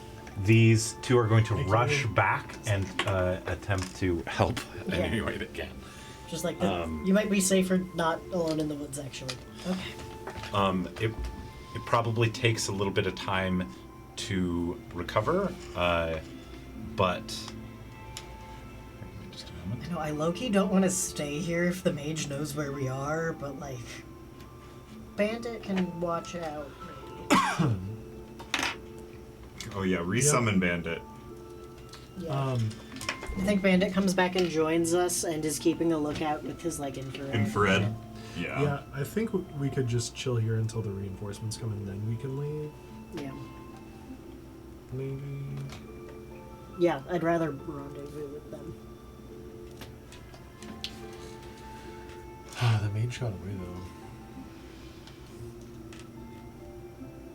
These two are going to rush back and attempt to help in Yeah. any way they can. Just like, you might be safer not alone in the woods, actually. Okay. It probably takes a little bit of time to recover, but just a moment. I know, I low-key don't want to stay here if the mage knows where we are, but, like, Bandit can watch out, maybe. Oh yeah, resummon Bandit. Yeah. I think Bandit comes back and joins us and is keeping a lookout with his, like, infrared. Infrared. Yeah. Yeah, I think we could just chill here until the reinforcements come and then we can leave. Yeah. Maybe. Yeah, I'd rather rendezvous with them. The mage got away though.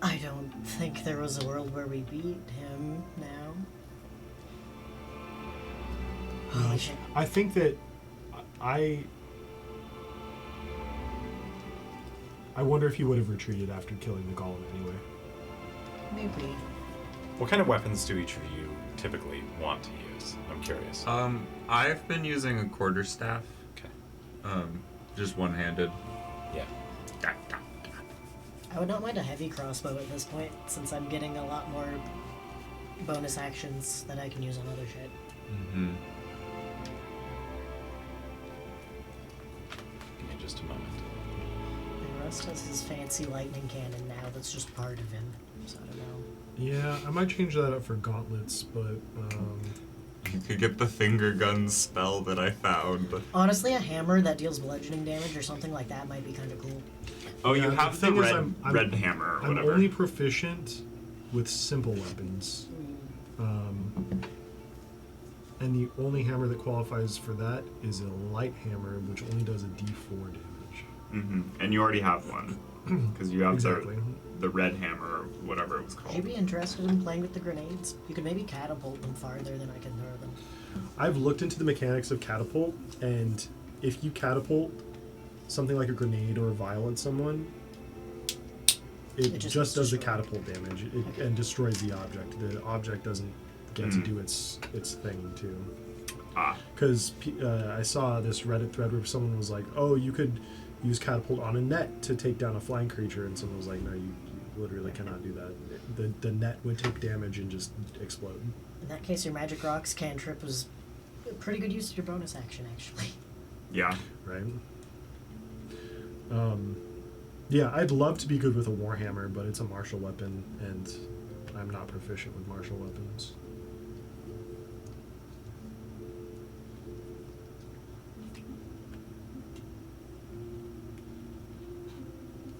I don't think there was a world where we beat him now. Holy shit. I think that I wonder if he would have retreated after killing the golem anyway. Maybe. What kind of weapons do each of you typically want to use? I'm curious. I've been using a quarterstaff. Okay. Just one-handed. Yeah. I would not mind a heavy crossbow at this point, since I'm getting a lot more bonus actions that I can use on other shit. Mm-hmm. Give me just a moment. And Rust has his fancy lightning cannon now that's just part of him, so I don't know. Yeah, I might change that up for gauntlets, but You could get the finger gun spell that I found. Honestly, a hammer that deals bludgeoning damage or something like that might be kind of cool. Oh, Yeah, you the have the thing is, red, I'm- red hammer or I'm whatever. only proficient with simple weapons. And the only hammer that qualifies for that is a light hammer, which only does a d4 damage. Mm-hmm. And you already have one. Because you have Exactly. the red hammer or whatever it was Would you called. be interested in playing with the grenades? You could maybe catapult them farther than I can throw them. I've looked into the mechanics of catapult, and if you catapult something like a grenade or a vial at someone, it It just just does the destroys. catapult damage Okay. and destroys the object. The object doesn't get to do its thing too. Ah. Because I saw this Reddit thread where someone was like, "Oh, you could use catapult on a net to take down a flying creature," and someone was like, "No, you literally cannot do that. The net would take damage and just explode." In that case, your magic rocks cantrip was a pretty good use of your bonus action, actually. Yeah. Right? Yeah, I'd love to be good with a warhammer, but it's a martial weapon, and I'm not proficient with martial weapons.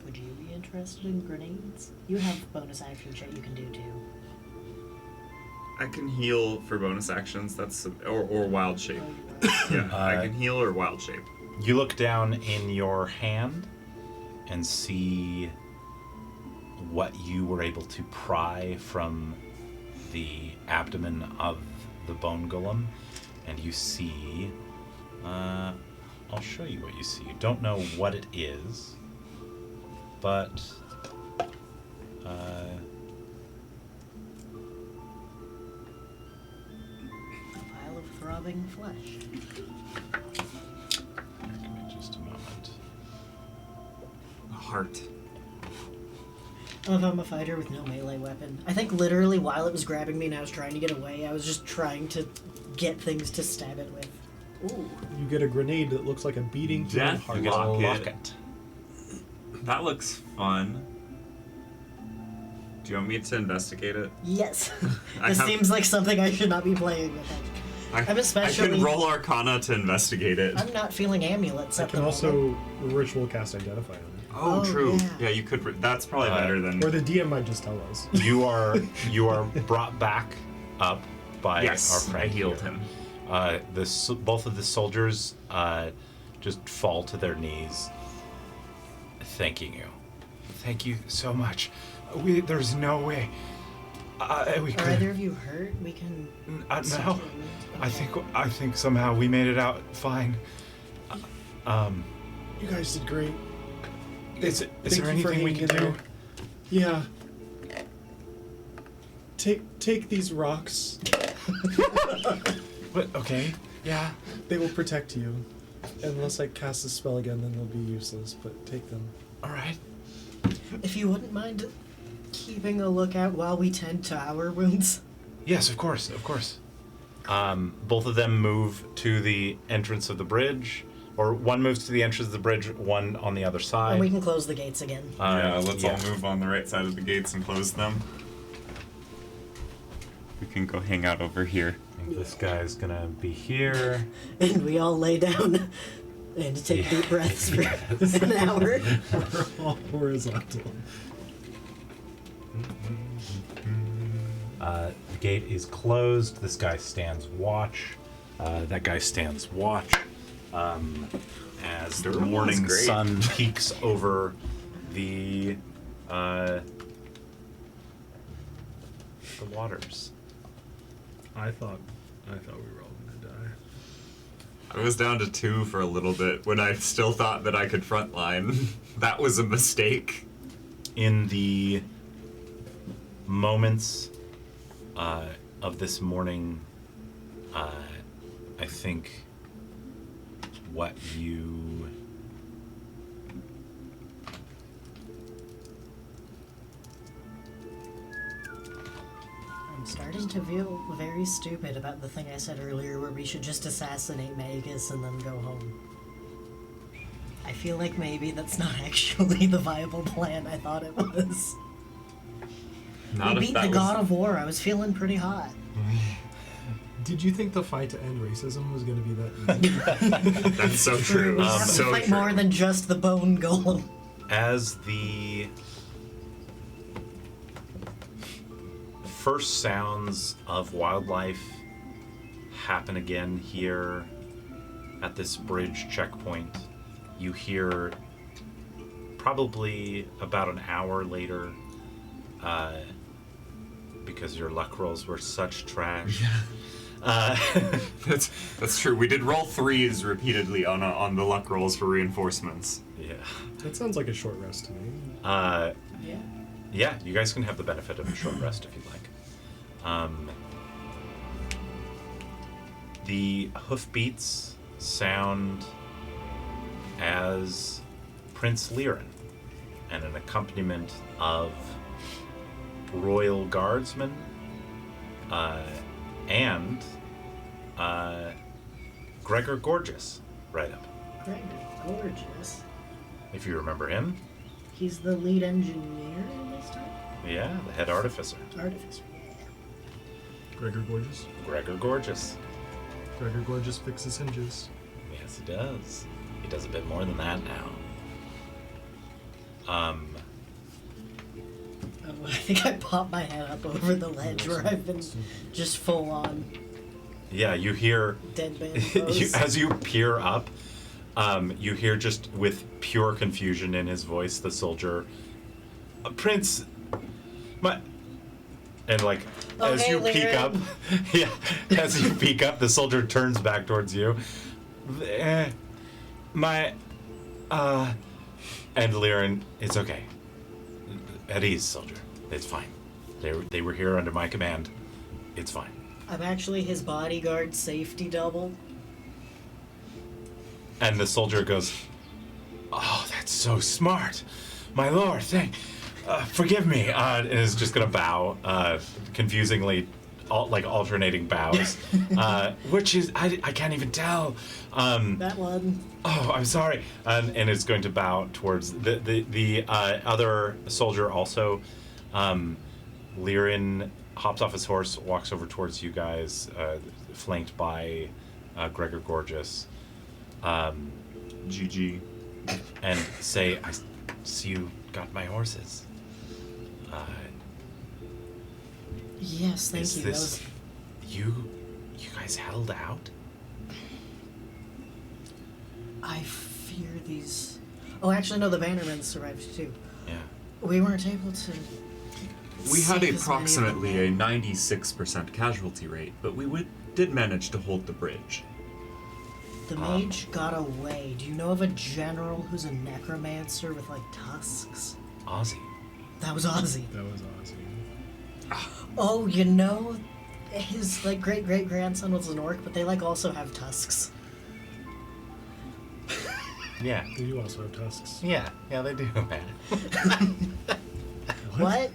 Would you be interested in grenades? You have bonus action shit you can do too. I can heal for bonus actions. That's or wild shape. Oh, you're right. Yeah, I can heal or wild shape. You look down in your hand and see what you were able to pry from the abdomen of the bone golem, and you see, I'll show you what you see. You don't know what it is, but A pile of throbbing flesh. give me just a moment. A heart. I love how I'm a fighter with no melee weapon. I think literally while it was grabbing me and I was trying to get away, I was just trying to get things to stab it with. Ooh. You get a grenade that looks like a beating human Death heart. You get a Locket. locket. That looks fun. Do you want me to investigate it? Yes. I This have- seems like something I should not be playing with. I'm I especially- can roll Arcana to investigate it. I'm not feeling amulets I at can the also moment. ritual cast Identify on it. Oh, Oh, true. yeah. Yeah, you could. That's probably better than. Or the DM might just tell us. You are brought back up by Yes, our friend I healed here. him. Both of the soldiers just fall to their knees, thanking you. Thank you so much. There's no way we Are could. either of you hurt? We can. No, I think somehow we made it out fine. You guys did great. Is Thank there you for anything we hanging can in do? there. Yeah. Take these rocks. But okay, yeah. They will protect you. Unless I cast the spell again, then they'll be useless. But take them. All right. If you wouldn't mind keeping a lookout while we tend to our wounds. Yes, of course, of course. Both of them move to the entrance of the bridge, or one moves to the entrance of the bridge, one on the other side. And we can close the gates again. Yeah, let's all move on the right side of the gates and close them. We can go hang out over here. I think this guy's gonna be here. And we all lay down and take deep breaths for an hour. We're all horizontal. The gate is closed. This guy stands watch. That guy stands watch. As the Durham was morning great. sun peeks over the waters. I thought we were all gonna die. I was down to 2 for a little bit when I still thought that I could frontline. That was a mistake. In the moments of this morning, I think what you I'm starting to feel very stupid about the thing I said earlier where we should just assassinate Magus and then go home. I feel like maybe that's not actually the viable plan I thought it was. Not We if beat that the was... God of War. I was feeling pretty hot. Did you think the fight to end racism was gonna be that easy? That's so true. We have to So fight true. more than just the bone golem. as the first sounds of wildlife happen again here at this bridge checkpoint, you hear probably about an hour later, because your luck rolls were such trash. That's true. We did roll 3s repeatedly on the luck rolls for reinforcements. Yeah. That sounds like a short rest to me. Yeah. Yeah, you guys can have the benefit of a short rest if you like. The hoofbeats sound as Prince Liren and an accompaniment of royal guardsmen and Gregor Gorgeous right up, Greg, gorgeous. if you remember him. He's the lead engineer in this time? Yeah, the head artificer. Artificer. Gregor Gorgeous. Gregor Gorgeous. Gregor Gorgeous fixes hinges. Yes, he does. He does a bit more than that now. Oh, I think I popped my head up over the ledge where I've been just full on Yeah, you hear dead man pose. as you peer up, you hear just with pure confusion in his voice the soldier, Prince, and like as Okay, you peek Lyran. up, yeah, as you peek up, the soldier turns back towards you. And Lyran, it's okay. At ease, soldier. It's fine. They were here under my command. It's fine. I'm actually his bodyguard safety double. And the soldier goes, "Oh, that's so smart, my lord. Forgive me." And is just gonna bow, confusingly, alternating bows, which is I can't even tell. That one. Oh, I'm sorry. And it's going to bow towards the other soldier also. Lyran hops off his horse, walks over towards you guys, flanked by Gregor Gorgeous. GG. And say, "I see you got my horses. Yes, thank Is you. this That you guys held out?" I fear these. Oh, actually, no. The Bannermen survived too. Yeah. We weren't able to. We had save as many of approximately a them. 96% casualty rate, but we did manage to hold the bridge. The mage got away. Do you know of a general who's a necromancer with like tusks? Ozzy. That was Ozzy. That was awesome. Oh, you know, his like great grandson was an orc, but they like also have tusks. Yeah. They do also have tusks. Yeah, they do, man. What?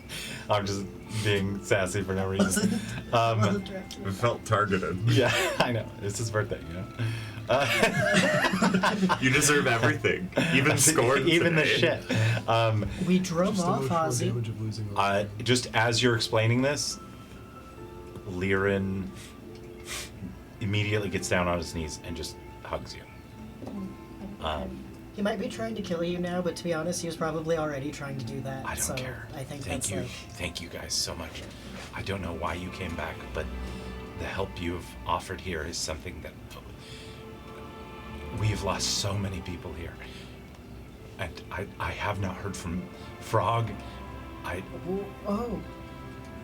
I'm just being sassy for no reason. Wasn't directed. It felt targeted. Yeah, I know. It's his birthday, you know? You deserve everything, even scorn. Even the today. shit. We drove Just off emotional Ozzy. damage of losing a Just as you're explaining this, Lyran immediately gets down on his knees and just hugs you. He might be trying to kill you now, but to be honest, he was probably already trying to do that. I don't so care. I think Thank that's you. like. Thank you guys so much. I don't know why you came back, but the help you've offered here is something that we've lost so many people here. And I have not heard from Frog. Oh,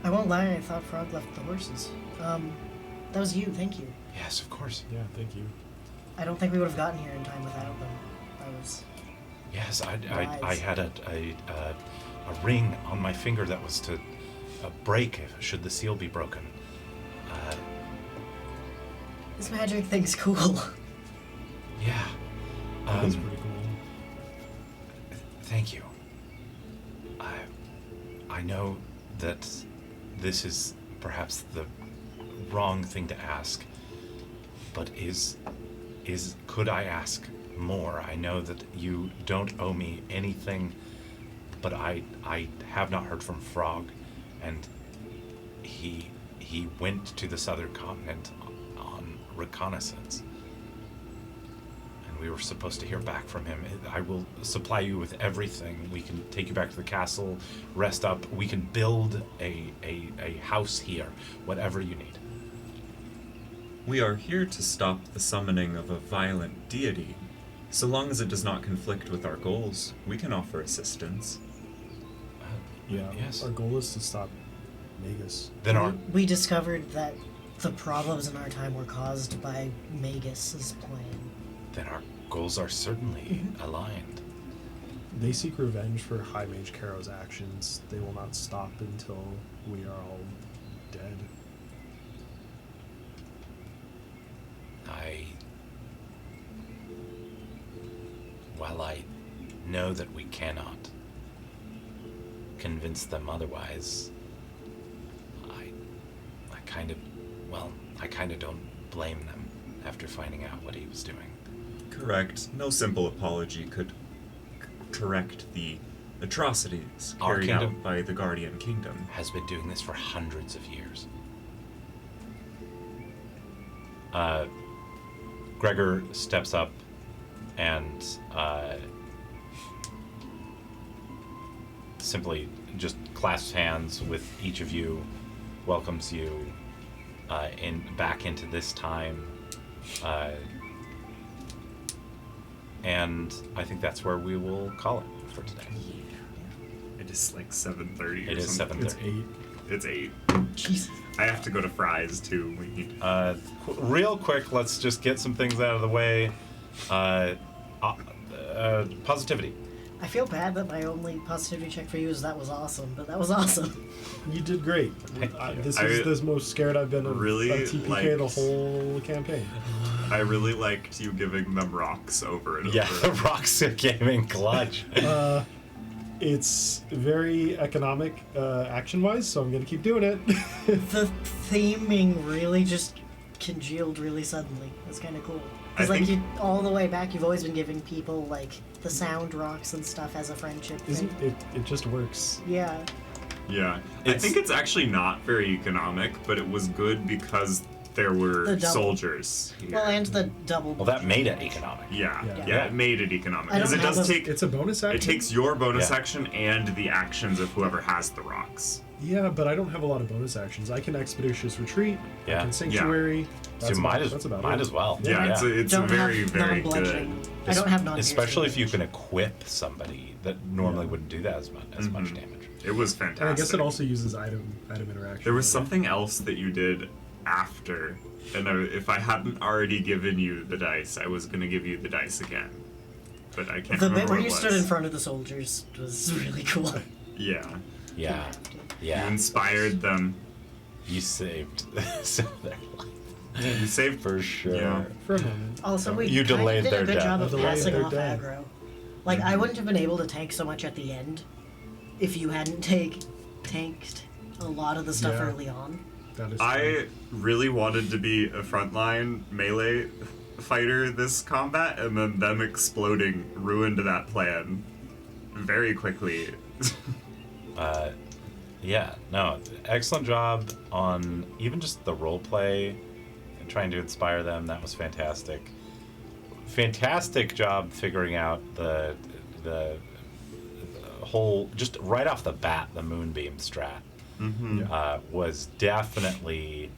I won't lie. I thought Frog left the horses. That was you. Thank you. Yes, of course. Yeah, thank you. I don't think we would have gotten here in time without them. I was. Yes, I Wise. had a ring on my finger that was to break should the seal be broken. This magic thing's cool. Yeah. That's pretty cool. Thank you. I know that this is perhaps the wrong thing to ask, but could I ask more? I know that you don't owe me anything, but I have not heard from Frog, and he went to the southern continent on reconnaissance. We were supposed to hear back from him. I will supply you with everything. We can take you back to the castle, rest up. We can build a house here, whatever you need. We are here to stop the summoning of a violent deity. So long as it does not conflict with our goals, we can offer assistance. Yeah, Yes. our goal is to stop Magus. Then our We discovered that the problems in our time were caused by Magus's plan. goals are certainly aligned. They seek revenge for High Mage Caro's actions. They will not stop until we are all dead. While I know that we cannot convince them otherwise, I kind of don't blame them after finding out what he was doing. Correct. No simple apology could correct the atrocities Our carried kingdom out by the Guardian Kingdom. has been doing this for hundreds of years. Gregor steps up and simply just clasps hands with each of you, welcomes you back into this time, and I think that's where we will call it for today. It is like 7:30 or It is something. 7:30. It's 8. It's 8. Jesus. I have to go to Fry's too. We need Real quick, let's just get some things out of the way. Positivity. I feel bad that my only positivity check for you is that was awesome, but that was awesome. You did great. This is the most scared I've been of really TPK the liked- whole campaign. I really liked you giving them rocks over and Yeah, the over. rocks came in clutch. It's very economic action-wise, so I'm going to keep doing it. The theming really just congealed really suddenly. It's kind of cool. Because I like think- you, all the way back, you've always been giving people like the sound rocks and stuff as a friendship thing. Isn't it? It just works. Yeah. Yeah. I It's- think it's actually not very economic, but it was good because there The were double. soldiers here. Well, and the double. Well, that made it economic. yeah, Yeah. yeah, it made it economic. I Because don't it does have a- take It's a bonus action. it takes your bonus Yeah. action and the actions of whoever has the rocks. Yeah, but I don't have a lot of bonus actions. I can Expeditious Retreat. Yeah. I can Sanctuary. So That's might about, as that's about might it. as well. Yeah, it's a don't very, have very non-bludgeoning. good. I don't have non. Especially if you can equip somebody that normally wouldn't do that as much Mhm. damage. It was fantastic. And I guess it also uses item interaction. There was something else that you did after, and if I hadn't already given you the dice, I was gonna give you the dice again. But I can't The remember bit where what you it stood was. in front of the soldiers was really cool. Yeah. Yeah, You yeah. inspired them. You saved some of their life. You saved For sure. Yeah. For a moment. Also, we You kinda delayed did their a good death. job of Delayed passing their off death. aggro. Like I wouldn't have been able to tank so much at the end if you hadn't tanked a lot of the stuff Yeah. early on. That is I true. really wanted to be a frontline melee fighter this combat, and then them exploding ruined that plan very quickly. Yeah, no, excellent job on even just the role play and trying to inspire them. That was fantastic. Fantastic job figuring out the whole, just right off the bat, the moonbeam strat was definitely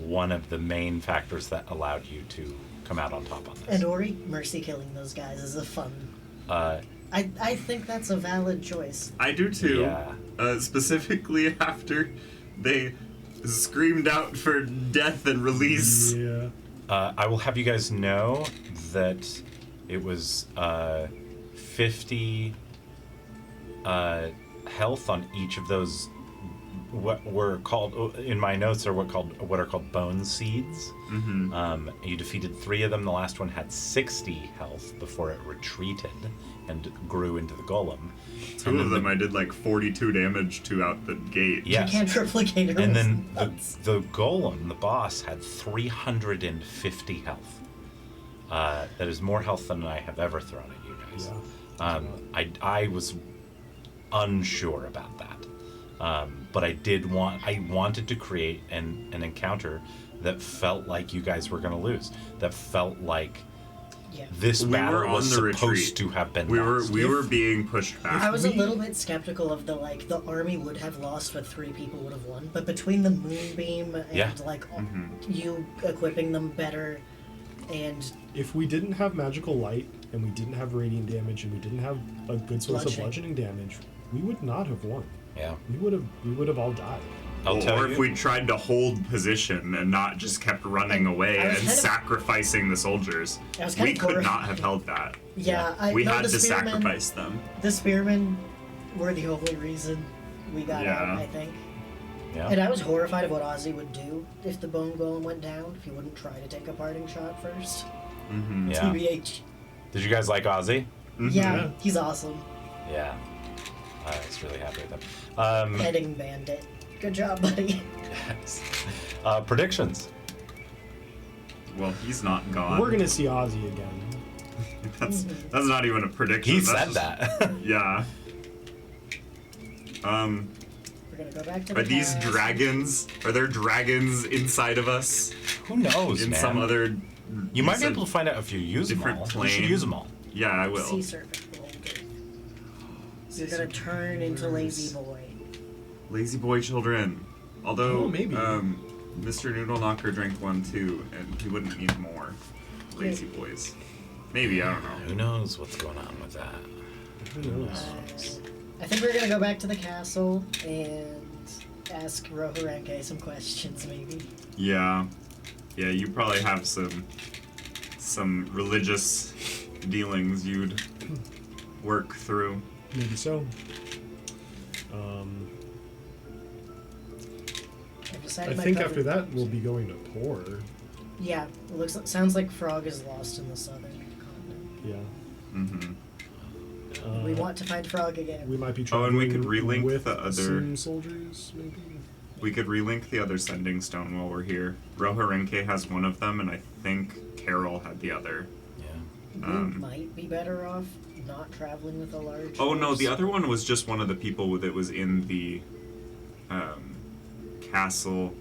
one of the main factors that allowed you to come out on top on this. And Ori, mercy killing those guys is a fun. I think that's a valid choice. I do too. Yeah. Specifically after they screamed out for death and release. Yeah. I will have you guys know that it was 50 health on each of those. What were called in my notes are what are called bone seeds. Mm-hmm. You defeated 3 of them. The last one had 60 health before it retreated and grew into the golem. Two of them I did like 42 damage to out the gate. Yes. You can't replicate it. And then the golem, the boss, had 350 health. That is more health than I have ever thrown at you guys. Yeah. I was unsure about that, but I wanted to create an encounter that felt like you guys were going to lose. That felt like yeah. this We battle were on was the supposed retreat. to have been We lost. were being pushed back. I was a we- little bit skeptical of the army would have lost, but 3 people would have won. But between the moonbeam and Yeah. you equipping them better, and If we didn't have magical light and we didn't have radiant damage and we didn't have a good source of Bludgeoning. bludgeoning damage, we would not have won. Yeah, We would have all died. I'll tell or you. if we tried to hold position and not just kept running away I was and kind of- sacrificing the soldiers, I was kind we of could horrified. not have held that. yeah, We no, had the to spearmen, sacrifice them. The spearmen were the only reason we got Yeah. out, I think. yeah. And I was horrified of what Ozzy would do if the bone golem went down. If he wouldn't try to take a parting shot first. Mm-hmm. Yeah. TBH. Did you guys like Ozzy? Yeah, he's awesome. Yeah. I was really happy with him. Heading bandit. Good job, buddy. Predictions. Well, he's not gone. We're gonna see Ozzy again. That's not even a prediction. He That's said just- that. Yeah. We're gonna go back to the Are these past. dragons? Are there dragons inside of us? Who knows, In man? some other. You might be said able to find out if you use them different all. You plane. should use them all. Yeah, I will. Sea serpent boulder. You're gonna turn into lazy boy. Lazy boy children. Although, Oh, maybe. Mr. Noodle Knocker drank one too, and he wouldn't need more lazy boys. Maybe, I don't know. Who knows what's going on with that? Who knows? I think we're gonna go back to the castle and ask Roharenke some questions, maybe. Yeah. Yeah, you probably have some religious dealings you'd work through. Maybe so. I've I decided my think cover- after that we'll be going to Poor. Yeah, it sounds like Frog is lost in the southern continent. Yeah. Mm-hmm. We want to find Frog again. We might be Oh, traveling and we could relink with the other- some soldiers, maybe. We could relink the other sending stone while we're here. Roharenke has one of them, and I think Karl had the other. Yeah. We um, might be better off not traveling with a large. Oh no, force. the other one was just one of the people that was in the castle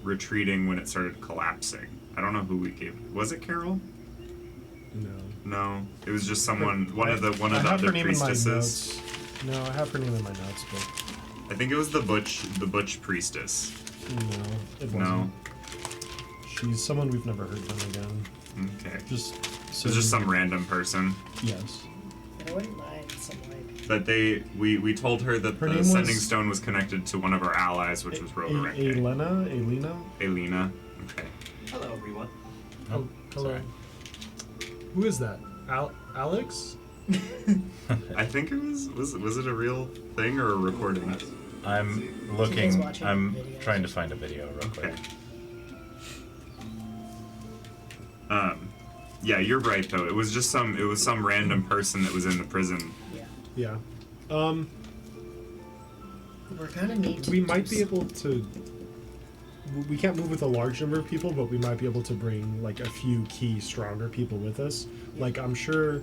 retreating when it started collapsing. I don't know who we gave. Was it Karl? No. No, it was just someone. One of the I have other her name in my priestesses. notes. No, I have her name in my notes, but I think it was the butch priestess. no, it wasn't. No. She's someone we've never heard from again. Okay. Just So just some random person. Yes. I wouldn't mind some like. That we told her that Her the name sending was- stone was connected to one of our allies, which was Roharenke. Elena. Elena. Okay. Hello, everyone. Oh, hello. sorry. Who is that? Alex? I think it was it a real thing or a recording? I'm She's looking. watching I'm videos. trying to find a video real quick. Okay. Yeah, you're right though. It was some random person that was in the prison. Yeah. Yeah. We're gonna need to. We do might be some- able to. We can't move with a large number of people, but we might be able to bring like a few key stronger people with us. Like I'm sure.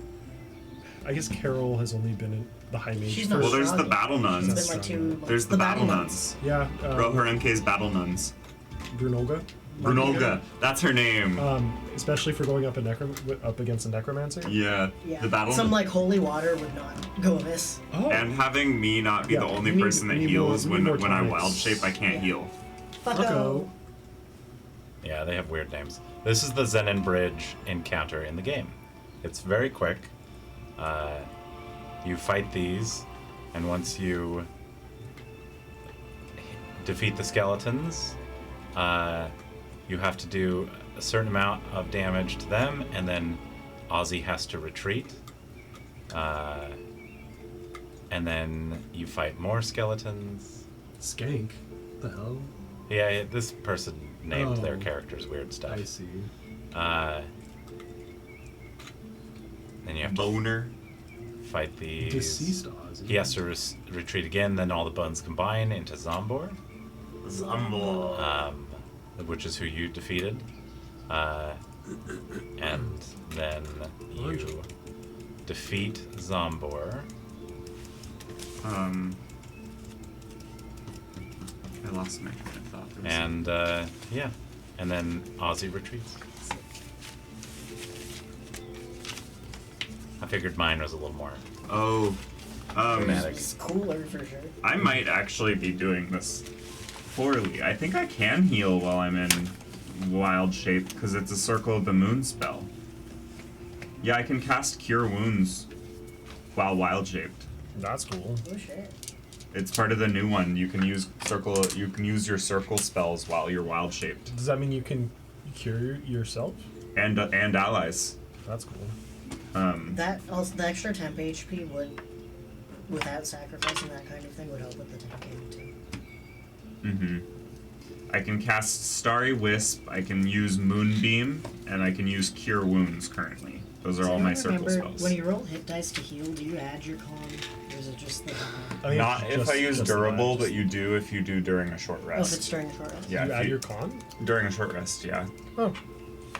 I guess Carol has only been in the High Mage. She's for- not Well, there's strong the yet. battle It's nuns. been like 2 months. There's the battle nuns. Yeah. Roharenke's battle nuns. Brunolga. Brunolga. That's her name. Especially for going up up against a necromancer. Yeah. Yeah. The battle. Some like holy water would not go amiss. Oh. And having me not be Yeah, the only we need- person that we need heals more- we need when more I tonics. wild shape, I can't Yeah. heal. Fucko. Yeah, they have weird names. This is the Zennan Bridge encounter in the game. It's very quick. You fight these, and once you defeat the skeletons, you have to do a certain amount of damage to them, and then Ozzy has to retreat. And then you fight more skeletons. Skank. The hell? Yeah, this person named their Oh. characters weird stuff. I see. Then you have to Boner. fight these. Deceased Ozzy. He has to retreat again. Then all the bones combine into Zombor, which is who you defeated. And then you defeat Zombor. I lost my train of thought. There was And yeah, and then Ozzy retreats. I figured mine was a little more Oh, dramatic. It's cooler for sure. I might actually be doing this poorly. I think I can heal while I'm in wild shape because it's a Circle of the Moon spell. Yeah, I can cast Cure Wounds while wild shaped. That's cool. Oh shit. It's part of the new one. You can use your circle spells while you're wild shaped Does that mean you can cure yourself? and allies. That's cool. That also the extra temp HP would, without sacrificing that kind of thing, would help with the temp game too. Mm-hmm. I can cast Starry Wisp, I can use Moonbeam, and I can use Cure Wounds currently. Those are So all I my don't circle remember, spells. when you roll hit dice to heal, do you add your con, or is it just the? I think Not it's if I use just durable, the but you do if you do during a short Oh, if it's rest. during a short rest. Yeah, You if add you- your con? During a short rest, yeah. Oh.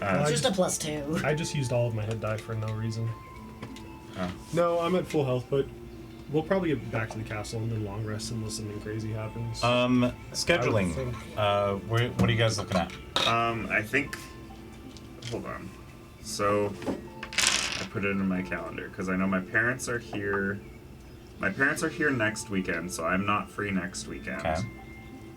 It's just a +2. I just used all of my hit die for no reason. Oh. No, I'm at full health, but we'll probably get back to the castle and then long rest unless something crazy happens. Scheduling. think- What are you guys looking at? I think. Hold on. So, I put it in my calendar because I know my parents are here. My parents are here next weekend, so I'm not free next weekend. Okay.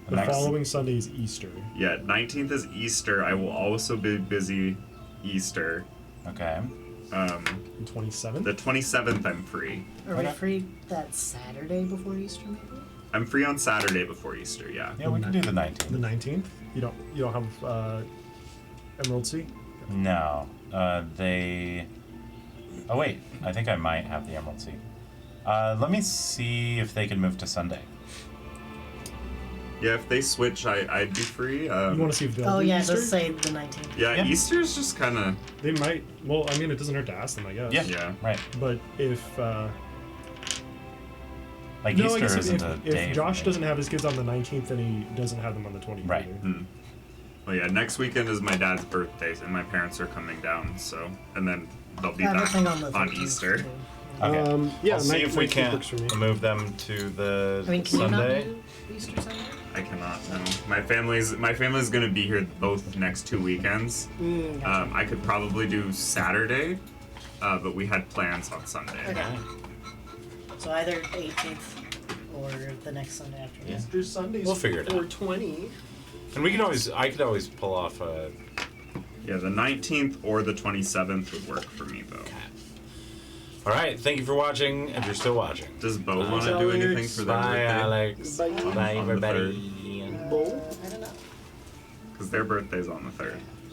the next- following Sunday is Easter. Yeah, 19th is Easter. I will also be busy Easter. Okay. The 27th? The 27th, I'm free. Are we Okay. free that Saturday before Easter, maybe? I'm free on Saturday before Easter. Yeah. Yeah, we can do the The 19th. 19th? You don't have Emerald Sea? No. They. Oh, wait. I think I might have the Emerald Sea. Let me see if they can move to Sunday. Yeah, if they switch, I'd be free. You want to see if they'll Oh do yeah, Easter? just say the 19th. Yeah, Yeah. Easter's just kind of. They might. Well, I mean, it doesn't hurt to ask them, I guess. Yeah. Yeah. Right. But if Like no, I Easter guess isn't a if day. Josh for me. doesn't have his kids on the 19th, then he doesn't have them on the 20th. Right. either. Well, yeah, next weekend is my dad's birthday, and my parents are coming down, so. And then they'll be I have a back thing on the 13th, Easter. too. Okay. Yeah, I'll see if we 19th can't works for me. move them to the I mean, can Sunday. you not do Easter Sunday? I cannot, no. My family's gonna be here both next 2 weekends. Gotcha. I could probably do Saturday, but we had plans on Sunday. Okay. So either 18th or the next Sunday after. Yeah. Easter Sunday's We'll figure it out. 420. And I could always pull off a. Yeah, the 19th or the 27th would work for me, though. All right. Thank you for watching. If you're still watching. Does Bo want Alex. to do anything for their Bye, birthday? Alex. Bye. Bye, On the everybody. I don't know. Because their birthday's on the 3rd.